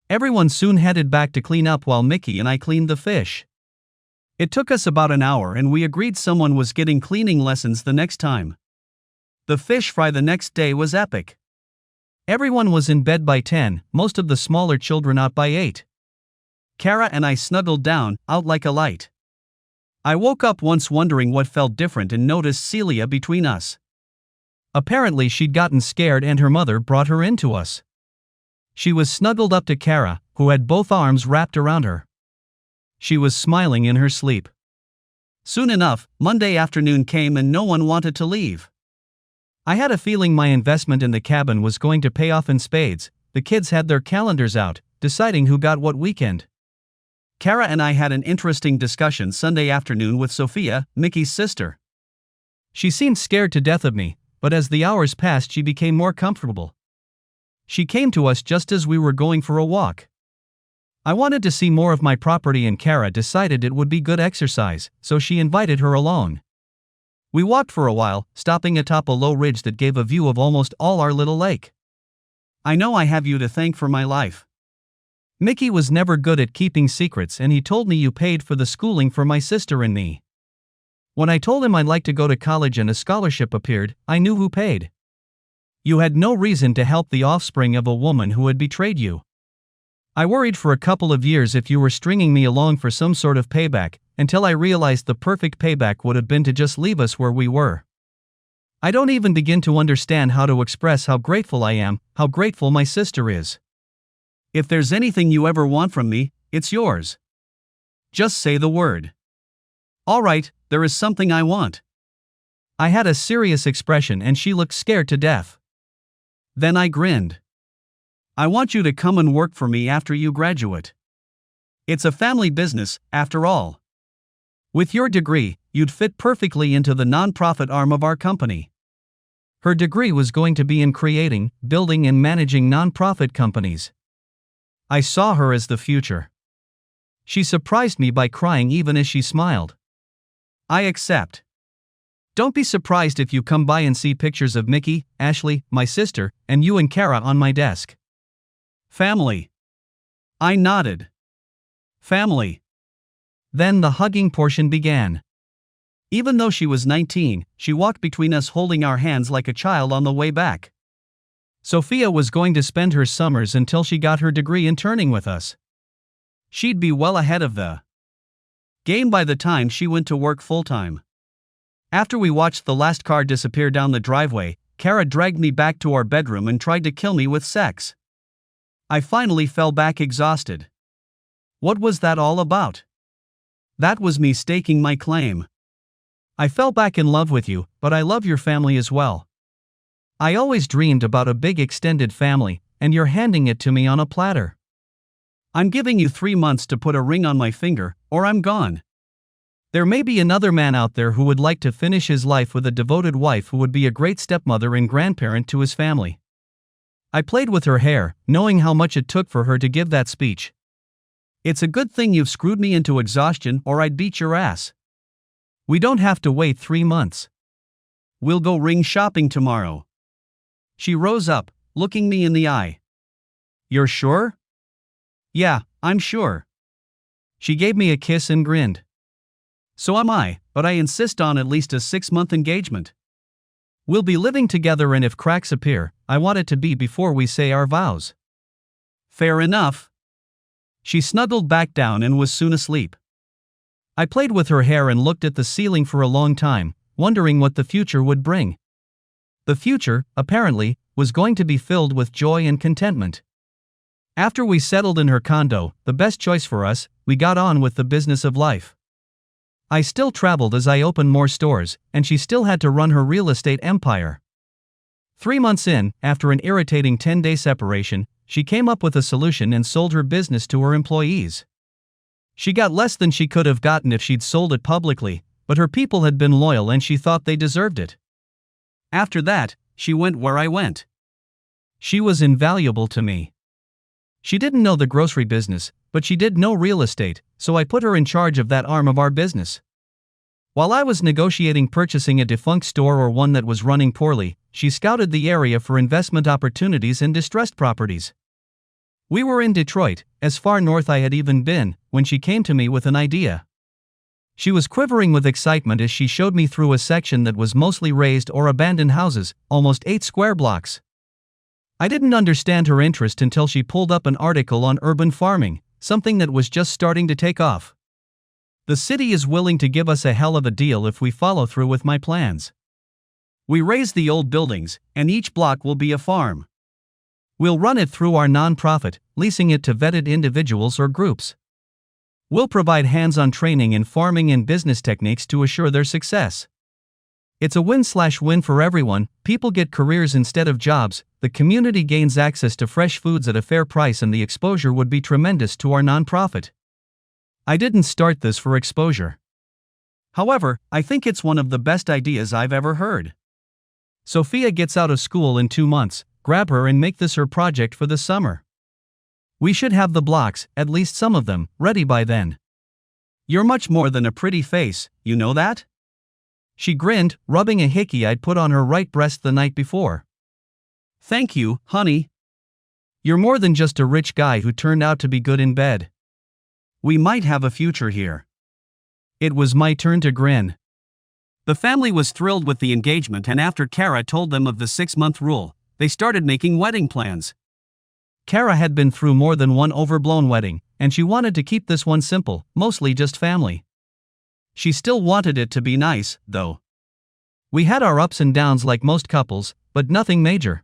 Everyone soon headed back to clean up while Mickey and I cleaned the fish. It took us about an hour and we agreed someone was getting cleaning lessons the next time. The fish fry the next day was epic. Everyone was in bed by 10, most of the smaller children out by 8. Kara and I snuggled down, out like a light. I woke up once wondering what felt different and noticed Celia between us. Apparently she'd gotten scared and her mother brought her into us. She was snuggled up to Kara, who had both arms wrapped around her. She was smiling in her sleep. Soon enough, Monday afternoon came and no one wanted to leave. I had a feeling my investment in the cabin was going to pay off in spades. The kids had their calendars out, deciding who got what weekend. Kara and I had an interesting discussion Sunday afternoon with Sophia, Mickey's sister. She seemed scared to death of me, but as the hours passed she became more comfortable. She came to us just as we were going for a walk. I wanted to see more of my property and Kara decided it would be good exercise, so she invited her along. We walked for a while, stopping atop a low ridge that gave a view of almost all our little lake. "I know I have you to thank for my life. Mickey was never good at keeping secrets and he told me you paid for the schooling for my sister and me. When I told him I'd like to go to college and a scholarship appeared, I knew who paid. You had no reason to help the offspring of a woman who had betrayed you. I worried for a couple of years if you were stringing me along for some sort of payback, until I realized the perfect payback would have been to just leave us where we were. I don't even begin to understand how to express how grateful I am, how grateful my sister is. If there's anything you ever want from me, it's yours. Just say the word." "All right, there is something I want." I had a serious expression and she looked scared to death. Then I grinned. "I want you to come and work for me after you graduate. It's a family business, after all. With your degree, you'd fit perfectly into the non-profit arm of our company." Her degree was going to be in creating, building and managing non-profit companies. I saw her as the future. She surprised me by crying even as she smiled. "I accept. Don't be surprised if you come by and see pictures of Mickey, Ashley, my sister, and you and Kara on my desk." "Family." I nodded. "Family." Then the hugging portion began. Even though she was 19, she walked between us holding our hands like a child on the way back. Sophia was going to spend her summers until she got her degree interning with us. She'd be well ahead of the game by the time she went to work full-time. After we watched the last car disappear down the driveway, Kara dragged me back to our bedroom and tried to kill me with sex. I finally fell back exhausted. What was that all about? That was me staking my claim. "I fell back in love with you, but I love your family as well. I always dreamed about a big extended family, and you're handing it to me on a platter. I'm giving you 3 months to put a ring on my finger, or I'm gone. There may be another man out there who would like to finish his life with a devoted wife who would be a great stepmother and grandparent to his family." I played with her hair, knowing how much it took for her to give that speech. "It's a good thing you've screwed me into exhaustion or I'd beat your ass. We don't have to wait 3 months. We'll go ring shopping tomorrow." She rose up, looking me in the eye. "You're sure?" "Yeah, I'm sure." She gave me a kiss and grinned. "So am I, but I insist on at least a 6-month engagement. We'll be living together and if cracks appear, I want it to be before we say our vows." "Fair enough." She snuggled back down and was soon asleep. I played with her hair and looked at the ceiling for a long time, wondering what the future would bring. The future, apparently, was going to be filled with joy and contentment. After we settled in her condo, the best choice for us, we got on with the business of life. I still traveled as I opened more stores, and she still had to run her real estate empire. 3 months in, after an irritating 10-day separation, she came up with a solution and sold her business to her employees. She got less than she could have gotten if she'd sold it publicly, but her people had been loyal and she thought they deserved it. After that, she went where I went. She was invaluable to me. She didn't know the grocery business, but she did know real estate, so I put her in charge of that arm of our business. While I was negotiating purchasing a defunct store or one that was running poorly, she scouted the area for investment opportunities in distressed properties. We were in Detroit, as far north I had even been, when she came to me with an idea. She was quivering with excitement as she showed me through a section that was mostly raised or abandoned houses, almost 8 square blocks. I didn't understand her interest until she pulled up an article on urban farming, something that was just starting to take off. The city is willing to give us a hell of a deal if we follow through with my plans. We raise the old buildings, and each block will be a farm. We'll run it through our nonprofit, leasing it to vetted individuals or groups. We'll provide hands-on training in farming and business techniques to assure their success. It's a win-win for everyone. People get careers instead of jobs, the community gains access to fresh foods at a fair price, and the exposure would be tremendous to our nonprofit. I didn't start this for exposure. However, I think it's one of the best ideas I've ever heard. Sophia gets out of school in 2 months. Grab her and make this her project for the summer. We should have the blocks, at least some of them, ready by then. You're much more than a pretty face, you know that? She grinned, rubbing a hickey I'd put on her right breast the night before. Thank you, honey. You're more than just a rich guy who turned out to be good in bed. We might have a future here. It was my turn to grin. The family was thrilled with the engagement, and after Kara told them of the 6-month rule, they started making wedding plans. Kara had been through more than one overblown wedding, and she wanted to keep this one simple, mostly just family. She still wanted it to be nice, though. We had our ups and downs like most couples, but nothing major.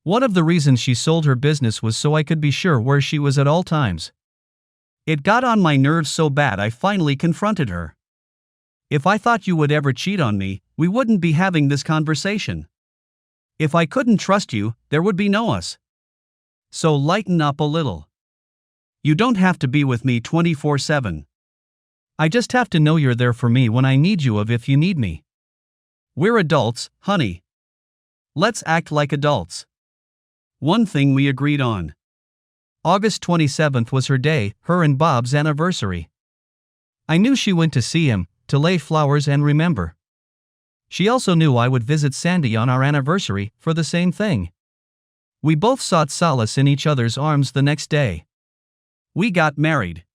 One of the reasons she sold her business was so I could be sure where she was at all times. It got on my nerves so bad I finally confronted her. If I thought you would ever cheat on me, we wouldn't be having this conversation. If I couldn't trust you, there would be no us. So lighten up a little. You don't have to be with me 24/7. I just have to know you're there for me when I need you if you need me. We're adults, honey. Let's act like adults. One thing we agreed on. August 27th was her day, her and Bob's anniversary. I knew she went to see him, to lay flowers and remember. She also knew I would visit Sandy on our anniversary, for the same thing. We both sought solace in each other's arms the next day. We got married.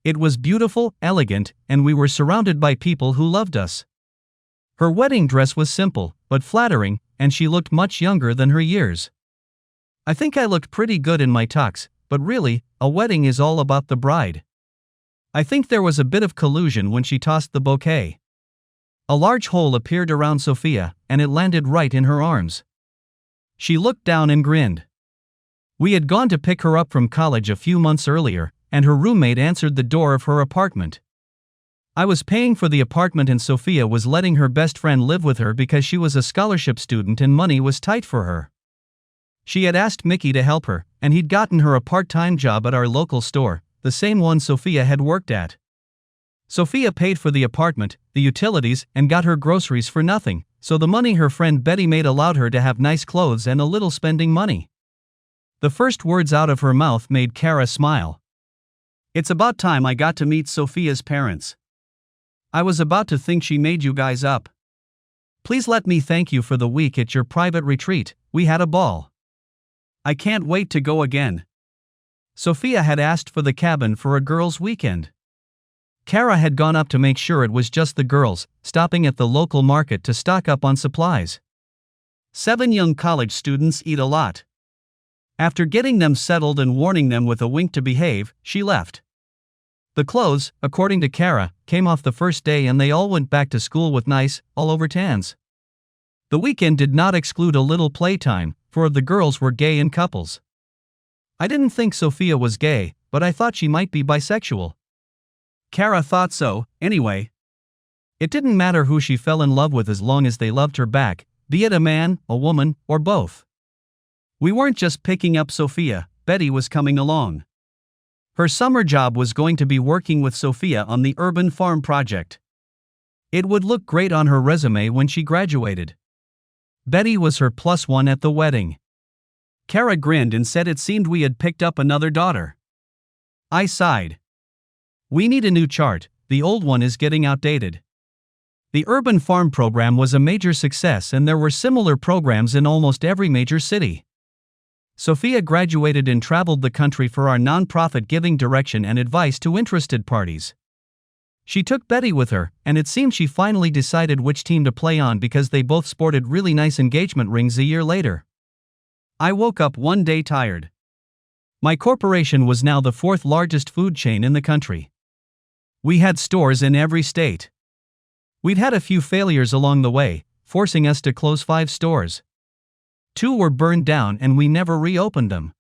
It was beautiful, elegant, and we were surrounded by people who loved us. Her wedding dress was simple, but flattering, and she looked much younger than her years. I think I looked pretty good in my tux, but really, a wedding is all about the bride. I think there was a bit of collusion when she tossed the bouquet. A large hole appeared around Sophia, and it landed right in her arms. She looked down and grinned. We had gone to pick her up from college a few months earlier, and her roommate answered the door of her apartment. I was paying for the apartment and Sophia was letting her best friend live with her because she was a scholarship student and money was tight for her. She had asked Mickey to help her, and he'd gotten her a part-time job at our local store, the same one Sophia had worked at. Sophia paid for the apartment, the utilities, and got her groceries for nothing, so the money her friend Betty made allowed her to have nice clothes and a little spending money. The first words out of her mouth made Kara smile. It's about time I got to meet Sophia's parents. I was about to think she made you guys up. Please let me thank you for the week at your private retreat, we had a ball. I can't wait to go again. Sophia had asked for the cabin for a girls' weekend. Kara had gone up to make sure it was just the girls, stopping at the local market to stock up on supplies. 7 young college students eat a lot. After getting them settled and warning them with a wink to behave, she left. The clothes, according to Kara, came off the first day and they all went back to school with nice, all-over tans. The weekend did not exclude a little playtime, 4 of the girls were gay in couples. I didn't think Sophia was gay, but I thought she might be bisexual. Kara thought so, anyway. It didn't matter who she fell in love with as long as they loved her back, be it a man, a woman, or both. We weren't just picking up Sophia, Betty was coming along. Her summer job was going to be working with Sophia on the urban farm project. It would look great on her resume when she graduated. Betty was her +1 at the wedding. Kara grinned and said it seemed we had picked up another daughter. I sighed. We need a new chart, the old one is getting outdated. The urban farm program was a major success and there were similar programs in almost every major city. Sophia graduated and traveled the country for our nonprofit, giving direction and advice to interested parties. She took Betty with her, and it seemed she finally decided which team to play on because they both sported really nice engagement rings a year later. I woke up one day tired. My corporation was now the 4th largest food chain in the country. We had stores in every state. We'd had a few failures along the way, forcing us to close 5 stores. 2 were burned down and we never reopened them.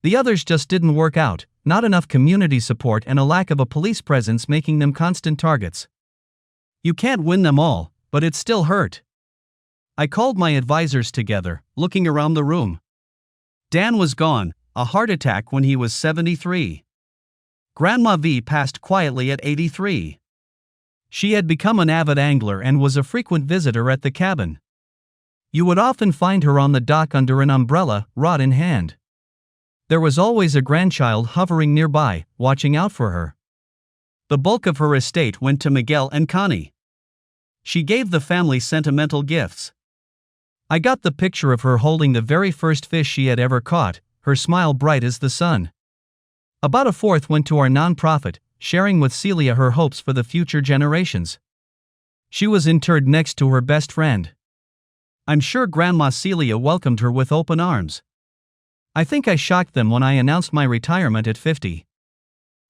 The others just didn't work out, not enough community support and a lack of a police presence making them constant targets. You can't win them all, but it still hurt. I called my advisors together, looking around the room. Dan was gone, a heart attack when he was 73. Grandma V passed quietly at 83. She had become an avid angler and was a frequent visitor at the cabin. You would often find her on the dock under an umbrella, rod in hand. There was always a grandchild hovering nearby, watching out for her. The bulk of her estate went to Miguel and Connie. She gave the family sentimental gifts. I got the picture of her holding the very first fish she had ever caught, her smile bright as the sun. About a fourth went to our nonprofit, sharing with Celia her hopes for the future generations. She was interred next to her best friend. I'm sure Grandma Celia welcomed her with open arms. I think I shocked them when I announced my retirement at 50.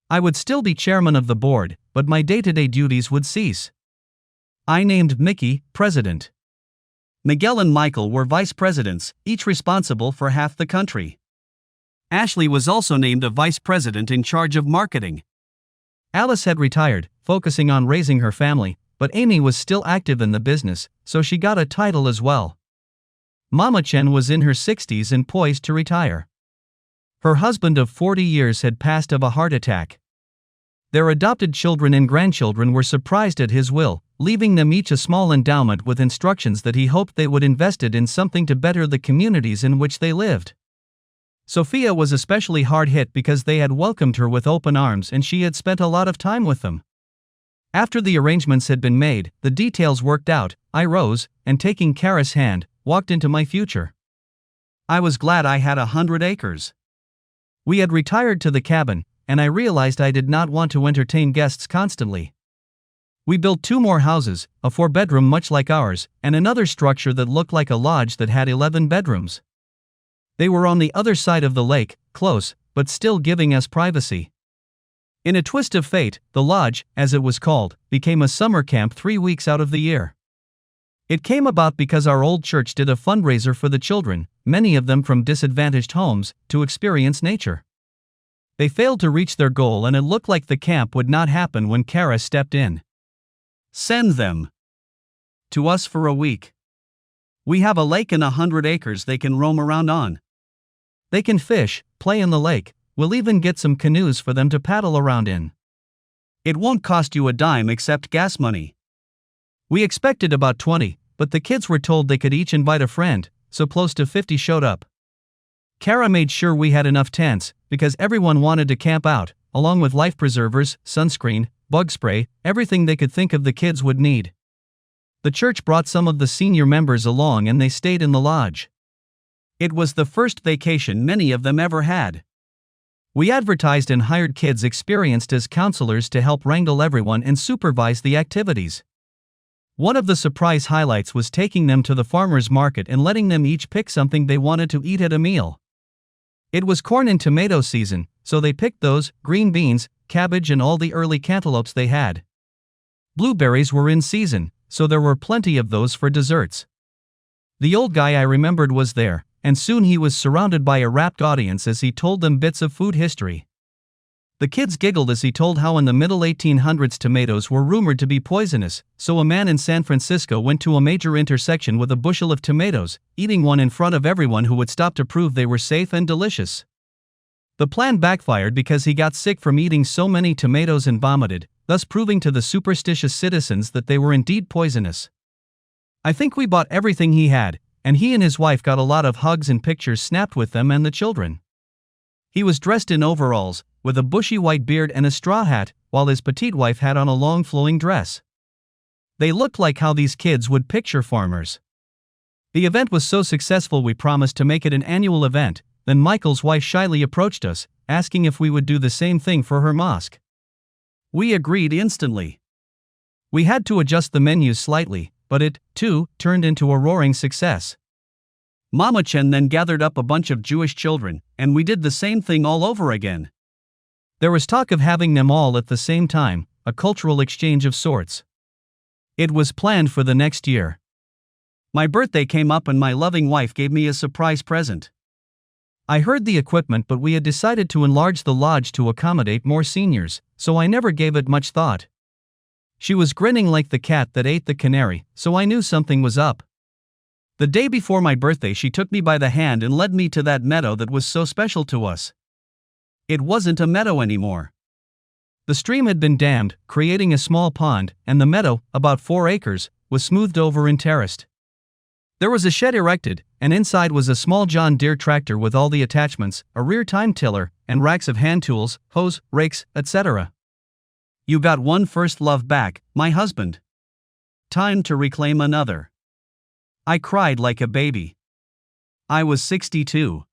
I would still be chairman of the board, but my day-to-day duties would cease. I named Mickey president. Miguel and Michael were vice presidents, each responsible for half the country. Ashley was also named a vice president in charge of marketing. Alice had retired, focusing on raising her family, but Amy was still active in the business, so she got a title as well. Mama Chen was in her 60s and poised to retire. Her husband of 40 years had passed of a heart attack. Their adopted children and grandchildren were surprised at his will, leaving them each a small endowment with instructions that he hoped they would invest it in something to better the communities in which they lived. Sophia was especially hard hit because they had welcomed her with open arms and she had spent a lot of time with them. After the arrangements had been made, the details worked out, I rose, and taking Kara's hand, walked into my future. I was glad I had 100 acres. We had retired to the cabin, and I realized I did not want to entertain guests constantly. We built 2 more houses, a 4-bedroom much like ours, and another structure that looked like a lodge that had 11 bedrooms. They were on the other side of the lake, close, but still giving us privacy. In a twist of fate, the lodge, as it was called, became a summer camp 3 weeks out of the year. It came about because our old church did a fundraiser for the children, many of them from disadvantaged homes, to experience nature. They failed to reach their goal and it looked like the camp would not happen when Kara stepped in. Send them to us for a week. We have a lake and 100 acres they can roam around on. They can fish, play in the lake, we'll even get some canoes for them to paddle around in. It won't cost you a dime except gas money. We expected about 20, but the kids were told they could each invite a friend, so close to 50 showed up. Kara made sure we had enough tents, because everyone wanted to camp out, along with life preservers, sunscreen, bug spray, everything they could think of the kids would need. The church brought some of the senior members along and they stayed in the lodge. It was the first vacation many of them ever had. We advertised and hired kids experienced as counselors to help wrangle everyone and supervise the activities. One of the surprise highlights was taking them to the farmer's market and letting them each pick something they wanted to eat at a meal. It was corn and tomato season, so they picked those, green beans, cabbage and all the early cantaloupes they had. Blueberries were in season, so there were plenty of those for desserts. The old guy I remembered was there, and soon he was surrounded by a rapt audience as he told them bits of food history. The kids giggled as he told how in the middle 1800s tomatoes were rumored to be poisonous, so a man in San Francisco went to a major intersection with a bushel of tomatoes, eating one in front of everyone who would stop to prove they were safe and delicious. The plan backfired because he got sick from eating so many tomatoes and vomited, thus proving to the superstitious citizens that they were indeed poisonous. I think we bought everything he had, and he and his wife got a lot of hugs and pictures snapped with them and the children. He was dressed in overalls, with a bushy white beard and a straw hat, while his petite wife had on a long flowing dress. They looked like how these kids would picture farmers. The event was so successful we promised to make it an annual event. Then Michael's wife shyly approached us, asking if we would do the same thing for her mosque. We agreed instantly. We had to adjust the menus slightly, but it, too, turned into a roaring success. Mama Chen then gathered up a bunch of Jewish children, and we did the same thing all over again. There was talk of having them all at the same time, a cultural exchange of sorts. It was planned for the next year. My birthday came up and my loving wife gave me a surprise present. I heard the equipment, but we had decided to enlarge the lodge to accommodate more seniors, so I never gave it much thought. She was grinning like the cat that ate the canary, so I knew something was up. The day before my birthday, she took me by the hand and led me to that meadow that was so special to us. It wasn't a meadow anymore. The stream had been dammed, creating a small pond, and the meadow, about 4 acres, was smoothed over and terraced. There was a shed erected, and inside was a small John Deere tractor with all the attachments, a rear time tiller, and racks of hand tools, hose, rakes, etc. You got one first love back, my husband. Time to reclaim another. I cried like a baby. I was 62.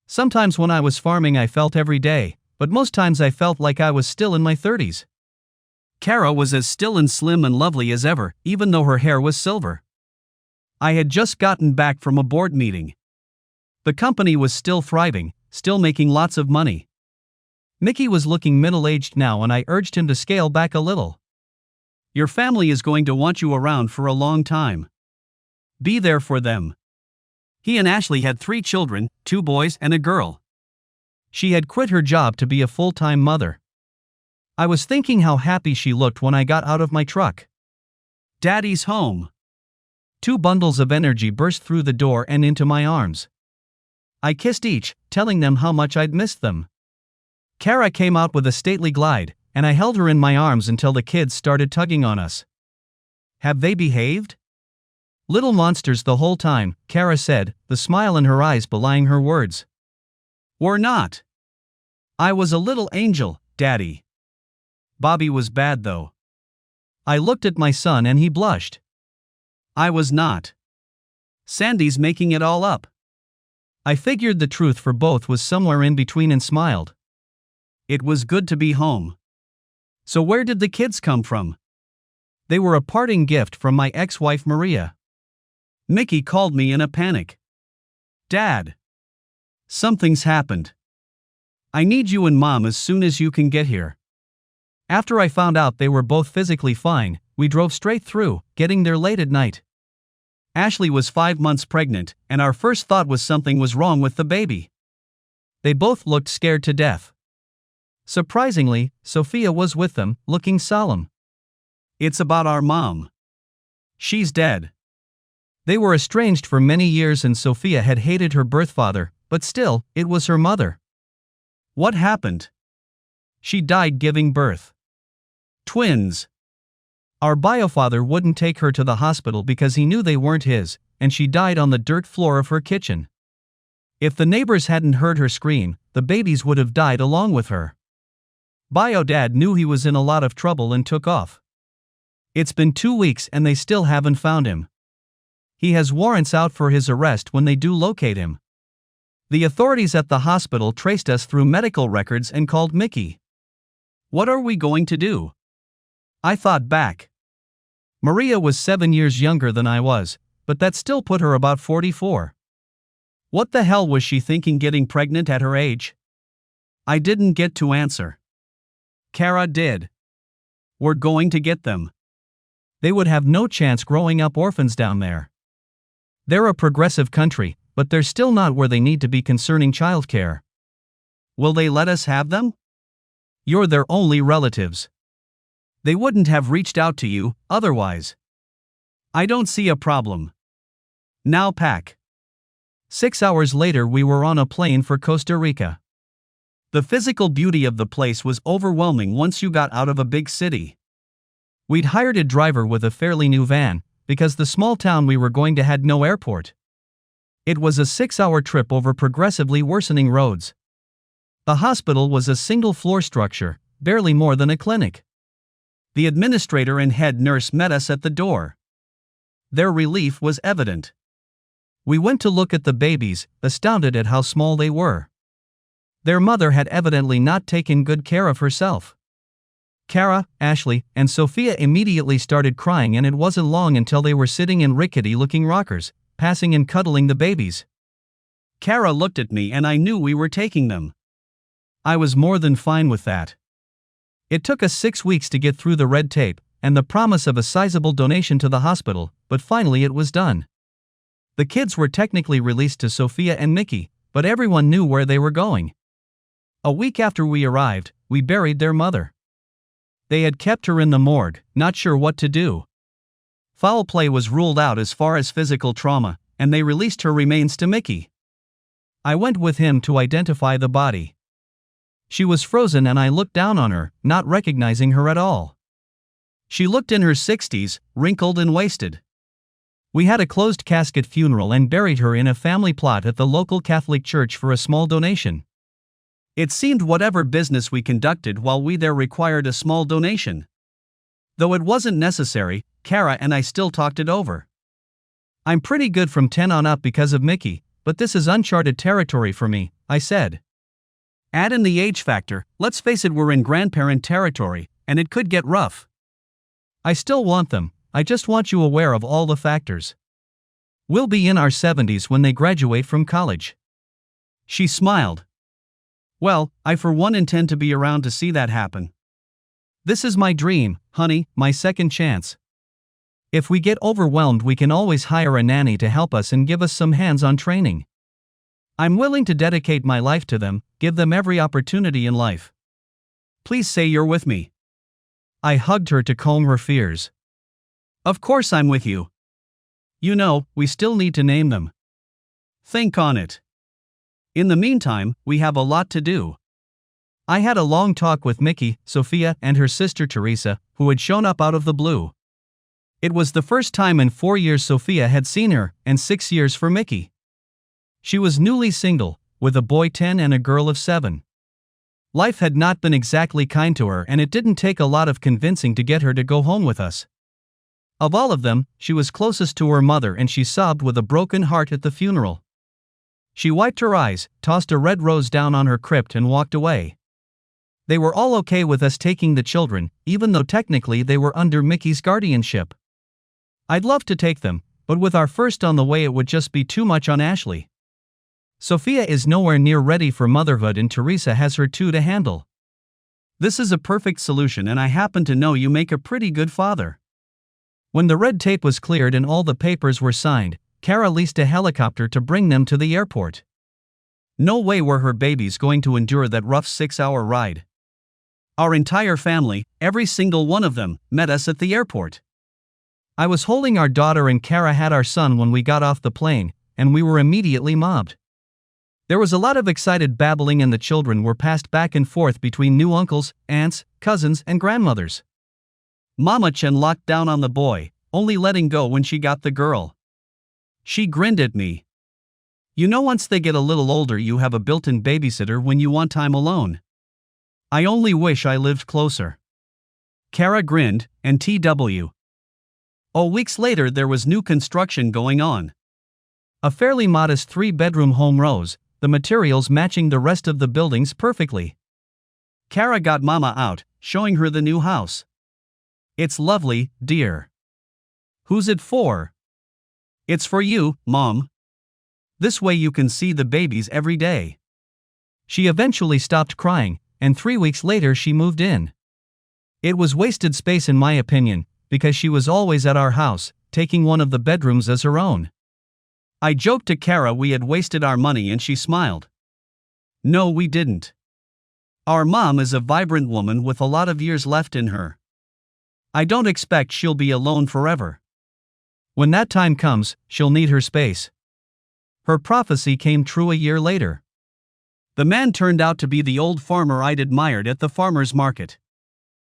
Sometimes when I was farming I felt every day, but most times I felt like I was still in my 30s. Kara was as still and slim and lovely as ever, even though her hair was silver. I had just gotten back from a board meeting. The company was still thriving, still making lots of money. Mickey was looking middle-aged now and I urged him to scale back a little. Your family is going to want you around for a long time. Be there for them. He and Ashley had 3 children, 2 boys and a girl. She had quit her job to be a full-time mother. I was thinking how happy she looked when I got out of my truck. Daddy's home. 2 bundles of energy burst through the door and into my arms. I kissed each, telling them how much I'd missed them. Kara came out with a stately glide, and I held her in my arms until the kids started tugging on us. Have they behaved? Little monsters the whole time, Kara said, the smile in her eyes belying her words. We're not. I was a little angel, Daddy. Bobby was bad though. I looked at my son and he blushed. I was not. Sandy's making it all up. I figured the truth for both was somewhere in between and smiled. It was good to be home. So where did the kids come from? They were a parting gift from my ex-wife Maria. Mickey called me in a panic. Dad. Something's happened. I need you and Mom as soon as you can get here. After I found out they were both physically fine, we drove straight through, getting there late at night. Ashley was 5 months pregnant, and our first thought was something was wrong with the baby. They both looked scared to death. Surprisingly, Sophia was with them, looking solemn. It's about our mom. She's dead. They were estranged for many years and Sophia had hated her birth father, but still, it was her mother. What happened? She died giving birth. Twins. Our biofather wouldn't take her to the hospital because he knew they weren't his, and she died on the dirt floor of her kitchen. If the neighbors hadn't heard her scream, the babies would have died along with her. Bio-dad knew he was in a lot of trouble and took off. It's been 2 weeks and they still haven't found him. He has warrants out for his arrest when they do locate him. The authorities at the hospital traced us through medical records and called Mickey. What are we going to do? I thought back. Maria was 7 years younger than I was, but that still put her about 44. What the hell was she thinking getting pregnant at her age? I didn't get to answer. Kara did. We're going to get them. They would have no chance growing up orphans down there. They're a progressive country, but they're still not where they need to be concerning childcare. Will they let us have them? You're their only relatives. They wouldn't have reached out to you, otherwise. I don't see a problem. Now pack. 6 hours later we were on a plane for Costa Rica. The physical beauty of the place was overwhelming once you got out of a big city. We'd hired a driver with a fairly new van, because the small town we were going to had no airport. It was a 6-hour trip over progressively worsening roads. The hospital was a single-floor structure, barely more than a clinic. The administrator and head nurse met us at the door. Their relief was evident. We went to look at the babies, astounded at how small they were. Their mother had evidently not taken good care of herself. Kara, Ashley, and Sophia immediately started crying, and it wasn't long until they were sitting in rickety-looking rockers, passing and cuddling the babies. Kara looked at me and I knew we were taking them. I was more than fine with that. It took us 6 weeks to get through the red tape, and the promise of a sizable donation to the hospital, but finally it was done. The kids were technically released to Sophia and Mickey, but everyone knew where they were going. A week after we arrived, we buried their mother. They had kept her in the morgue, not sure what to do. Foul play was ruled out as far as physical trauma, and they released her remains to Mickey. I went with him to identify the body. She was frozen and I looked down on her, not recognizing her at all. She looked in her 60s, wrinkled and wasted. We had a closed casket funeral and buried her in a family plot at the local Catholic church for a small donation. It seemed whatever business we conducted while we there required a small donation. Though it wasn't necessary, Kara and I still talked it over. I'm pretty good from 10 on up because of Mickey, but this is uncharted territory for me, I said. Add in the age factor, let's face it, we're in grandparent territory, and it could get rough. I still want them, I just want you aware of all the factors. We'll be in our 70s when they graduate from college. She smiled. Well, I for one intend to be around to see that happen. This is my dream, honey, my second chance. If we get overwhelmed, we can always hire a nanny to help us and give us some hands-on training. I'm willing to dedicate my life to them, give them every opportunity in life. Please say you're with me. I hugged her to calm her fears. Of course I'm with you. You know, we still need to name them. Think on it. In the meantime, we have a lot to do. I had a long talk with Mickey, Sophia, and her sister Teresa, who had shown up out of the blue. It was the first time in 4 years Sophia had seen her, and 6 years for Mickey. She was newly single, with a boy 10 and a girl of 7. Life had not been exactly kind to her, and it didn't take a lot of convincing to get her to go home with us. Of all of them, she was closest to her mother, and she sobbed with a broken heart at the funeral. She wiped her eyes, tossed a red rose down on her crypt and walked away. They were all okay with us taking the children, even though technically they were under Mickey's guardianship. I'd love to take them, but with our first on the way it would just be too much on Ashley. Sophia is nowhere near ready for motherhood and Teresa has her 2 to handle. This is a perfect solution, and I happen to know you make a pretty good father. When the red tape was cleared and all the papers were signed, Kara leased a helicopter to bring them to the airport. No way were her babies going to endure that rough 6-hour ride. Our entire family, every single one of them, met us at the airport. I was holding our daughter and Kara had our son when we got off the plane, and we were immediately mobbed. There was a lot of excited babbling and the children were passed back and forth between new uncles, aunts, cousins, and grandmothers. Mama Chen locked down on the boy, only letting go when she got the girl. She grinned at me. You know, once they get a little older you have a built-in babysitter when you want time alone. I only wish I lived closer. Kara grinned, and TW. Weeks later there was new construction going on. A fairly modest 3-bedroom home rose, the materials matching the rest of the buildings perfectly. Kara got Mama out, showing her the new house. It's lovely, dear. Who's it for? It's for you, Mom. This way you can see the babies every day. She eventually stopped crying, and 3 weeks later she moved in. It was wasted space in my opinion, because she was always at our house, taking one of the bedrooms as her own. I joked to Kara we had wasted our money and she smiled. No, we didn't. Our mom is a vibrant woman with a lot of years left in her. I don't expect she'll be alone forever. When that time comes, she'll need her space. Her prophecy came true a year later. The man turned out to be the old farmer I'd admired at the farmer's market.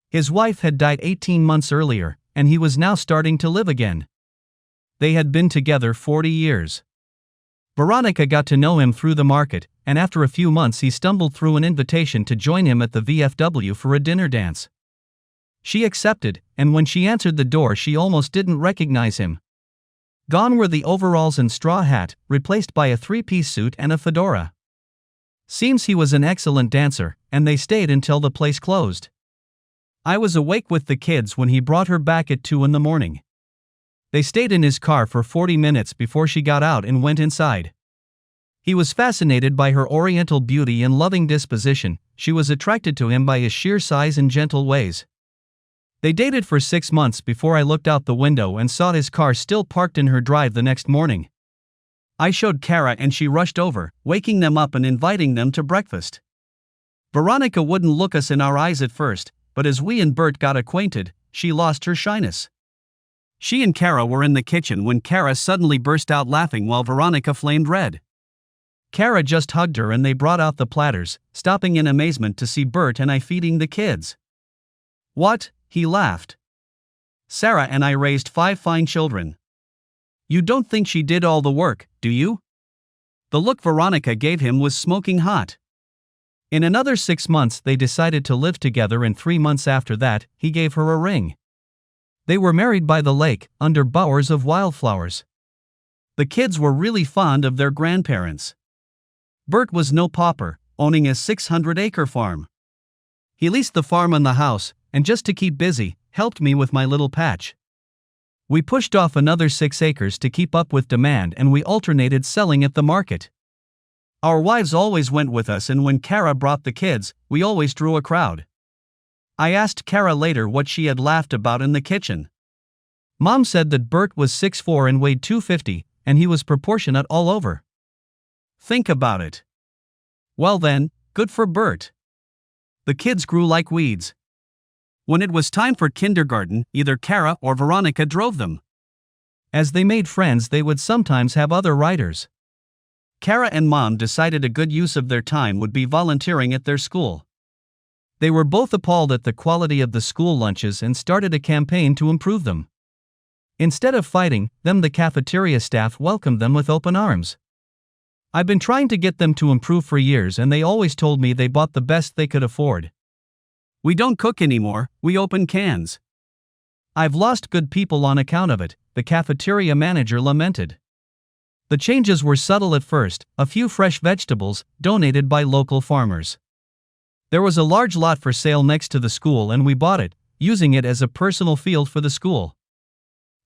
His wife had died 18 months earlier, and he was now starting to live again. They had been together 40 years. Veronica got to know him through the market, and after a few months he stumbled through an invitation to join him at the VFW for a dinner dance. She accepted, and when she answered the door she almost didn't recognize him. Gone were the overalls and straw hat, replaced by a three-piece suit and a fedora. Seems he was an excellent dancer, and they stayed until the place closed. I was awake with the kids when he brought her back at 2 in the morning. They stayed in his car for 40 minutes before she got out and went inside. He was fascinated by her oriental beauty and loving disposition. She was attracted to him by his sheer size and gentle ways. They dated for 6 months before I looked out the window and saw his car still parked in her drive the next morning. I showed Kara and she rushed over, waking them up and inviting them to breakfast. Veronica wouldn't look us in our eyes at first, but as we and Bert got acquainted, she lost her shyness. She and Kara were in the kitchen when Kara suddenly burst out laughing while Veronica flamed red. Kara just hugged her and they brought out the platters, stopping in amazement to see Bert and I feeding the kids. What? He laughed. Sarah and I raised 5 fine children. You don't think she did all the work, do you? The look Veronica gave him was smoking hot. In another 6 months they decided to live together and 3 months after that, he gave her a ring. They were married by the lake, under bowers of wildflowers. The kids were really fond of their grandparents. Bert was no pauper, owning a 600-acre farm. He leased the farm and the house, and just to keep busy, helped me with my little patch. We pushed off another 6 acres to keep up with demand and we alternated selling at the market. Our wives always went with us and when Kara brought the kids, we always drew a crowd. I asked Kara later what she had laughed about in the kitchen. Mom said that Bert was 6'4" and weighed 250, and he was proportionate all over. Think about it. Well then, good for Bert. The kids grew like weeds. When it was time for kindergarten, either Kara or Veronica drove them. As they made friends, they would sometimes have other riders. Kara and Mom decided a good use of their time would be volunteering at their school. They were both appalled at the quality of the school lunches and started a campaign to improve them. Instead of fighting them, the cafeteria staff welcomed them with open arms. I've been trying to get them to improve for years and they always told me they bought the best they could afford. We don't cook anymore, we open cans. I've lost good people on account of it, the cafeteria manager lamented. The changes were subtle at first, a few fresh vegetables, donated by local farmers. There was a large lot for sale next to the school and we bought it, using it as a personal field for the school.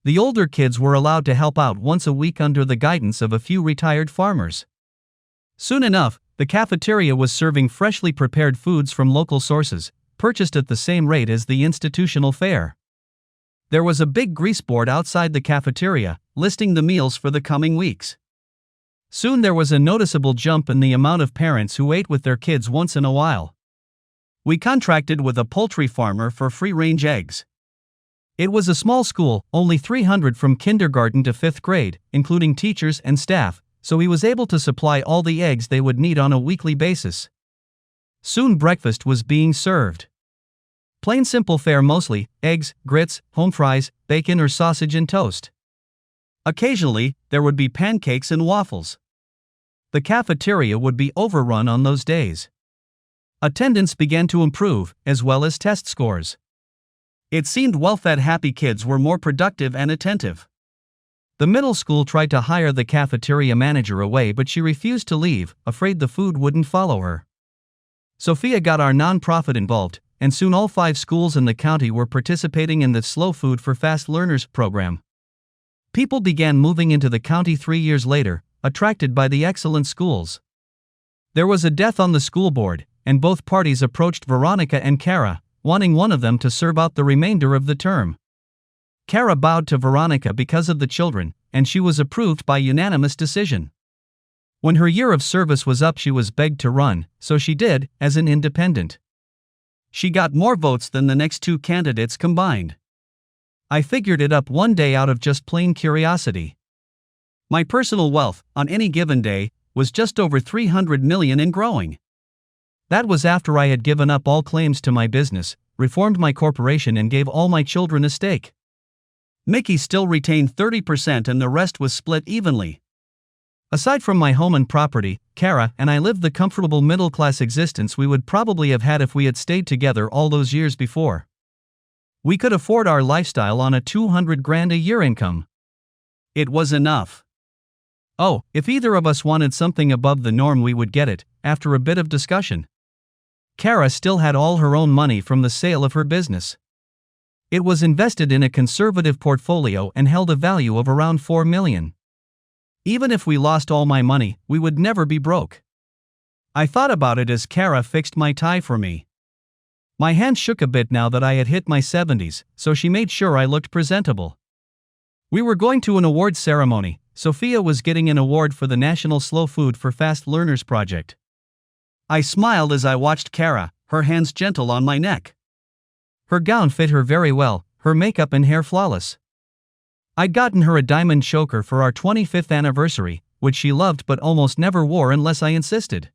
The older kids were allowed to help out once a week under the guidance of a few retired farmers. Soon enough, the cafeteria was serving freshly prepared foods from local sources, purchased at the same rate as the institutional fare. There was a big greaseboard outside the cafeteria, listing the meals for the coming weeks. Soon there was a noticeable jump in the amount of parents who ate with their kids once in a while. We contracted with a poultry farmer for free-range eggs. It was a small school, only 300 from kindergarten to 5th grade, including teachers and staff, so he was able to supply all the eggs they would need on a weekly basis. Soon breakfast was being served. Plain simple fare mostly, eggs, grits, home fries, bacon or sausage and toast. Occasionally, there would be pancakes and waffles. The cafeteria would be overrun on those days. Attendance began to improve, as well as test scores. It seemed well-fed happy kids were more productive and attentive. The middle school tried to hire the cafeteria manager away but she refused to leave, afraid the food wouldn't follow her. Sophia got our nonprofit involved, and soon all 5 schools in the county were participating in the Slow Food for Fast Learners program. People began moving into the county 3 years later, attracted by the excellent schools. There was a death on the school board, and both parties approached Veronica and Kara, wanting one of them to serve out the remainder of the term. Kara bowed to Veronica because of the children, and she was approved by unanimous decision. When her year of service was up, she was begged to run, so she did, as an independent. She got more votes than the next two candidates combined. I figured it up one day out of just plain curiosity. My personal wealth, on any given day, was just over 300 million and growing. That was after I had given up all claims to my business, reformed my corporation, and gave all my children a stake. Mickey still retained 30% and the rest was split evenly. Aside from my home and property, Kara and I lived the comfortable middle-class existence we would probably have had if we had stayed together all those years before. We could afford our lifestyle on a 200 grand a year income. It was enough. Oh, if either of us wanted something above the norm, we would get it, after a bit of discussion. Kara still had all her own money from the sale of her business. It was invested in a conservative portfolio and held a value of around 4 million. Even if we lost all my money, we would never be broke. I thought about it as Kara fixed my tie for me. My hands shook a bit now that I had hit my 70s, so she made sure I looked presentable. We were going to an awards ceremony. Sophia was getting an award for the National Slow Food for Fast Learners project. I smiled as I watched Kara, her hands gentle on my neck. Her gown fit her very well, her makeup and hair flawless. I'd gotten her a diamond choker for our 25th anniversary, which she loved but almost never wore unless I insisted.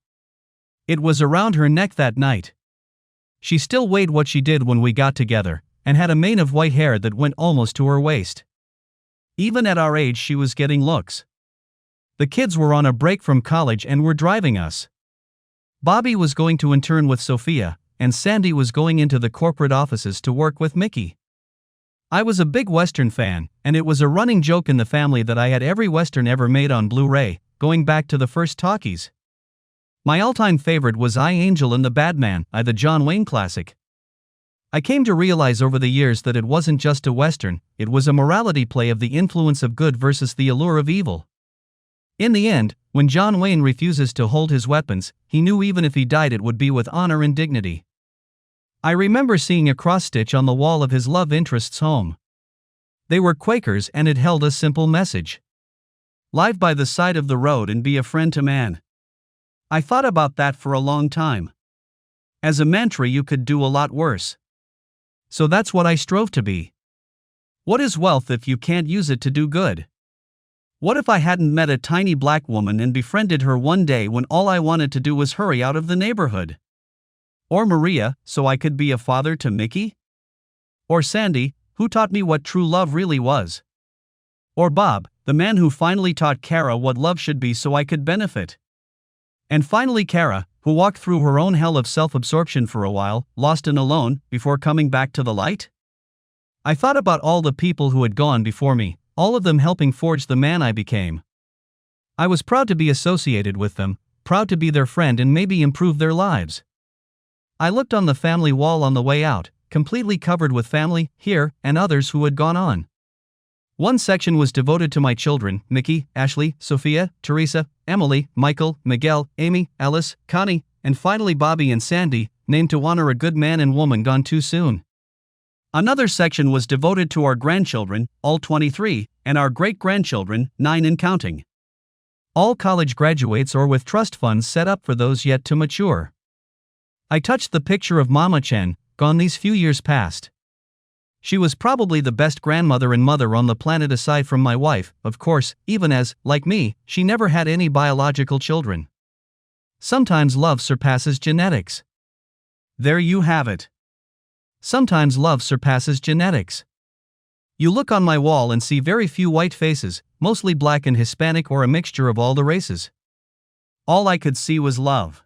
It was around her neck that night. She still weighed what she did when we got together, and had a mane of white hair that went almost to her waist. Even at our age, she was getting looks. The kids were on a break from college and were driving us. Bobby was going to intern with Sophia, and Sandy was going into the corporate offices to work with Mickey. I was a big Western fan, and it was a running joke in the family that I had every Western ever made on Blu-ray, going back to the first talkies. My all-time favorite was I, Angel and the Badman, the John Wayne classic. I came to realize over the years that it wasn't just a Western, it was a morality play of the influence of good versus the allure of evil. In the end, when John Wayne refuses to hold his weapons, he knew even if he died it would be with honor and dignity. I remember seeing a cross-stitch on the wall of his love interest's home. They were Quakers and it held a simple message. Live by the side of the road and be a friend to man. I thought about that for a long time. As a mantra, you could do a lot worse. So that's what I strove to be. What is wealth if you can't use it to do good? What if I hadn't met a tiny black woman and befriended her one day when all I wanted to do was hurry out of the neighborhood? Or Maria, so I could be a father to Mickey? Or Sandy, who taught me what true love really was? Or Bob, the man who finally taught Kara what love should be so I could benefit? And finally Kara, who walked through her own hell of self-absorption for a while, lost and alone, before coming back to the light? I thought about all the people who had gone before me, all of them helping forge the man I became. I was proud to be associated with them, proud to be their friend and maybe improve their lives. I looked on the family wall on the way out, completely covered with family, here, and others who had gone on. One section was devoted to my children, Mickey, Ashley, Sophia, Teresa, Emily, Michael, Miguel, Amy, Alice, Connie, and finally Bobby and Sandy, named to honor a good man and woman gone too soon. Another section was devoted to our grandchildren, all 23, and our great-grandchildren, 9 and counting. All college graduates or with trust funds set up for those yet to mature. I touched the picture of Mama Chen, gone these few years past. She was probably the best grandmother and mother on the planet aside from my wife, of course, even as, like me, she never had any biological children. Sometimes love surpasses genetics. There you have it. Sometimes love surpasses genetics. You look on my wall and see very few white faces, mostly black and Hispanic or a mixture of all the races. All I could see was love.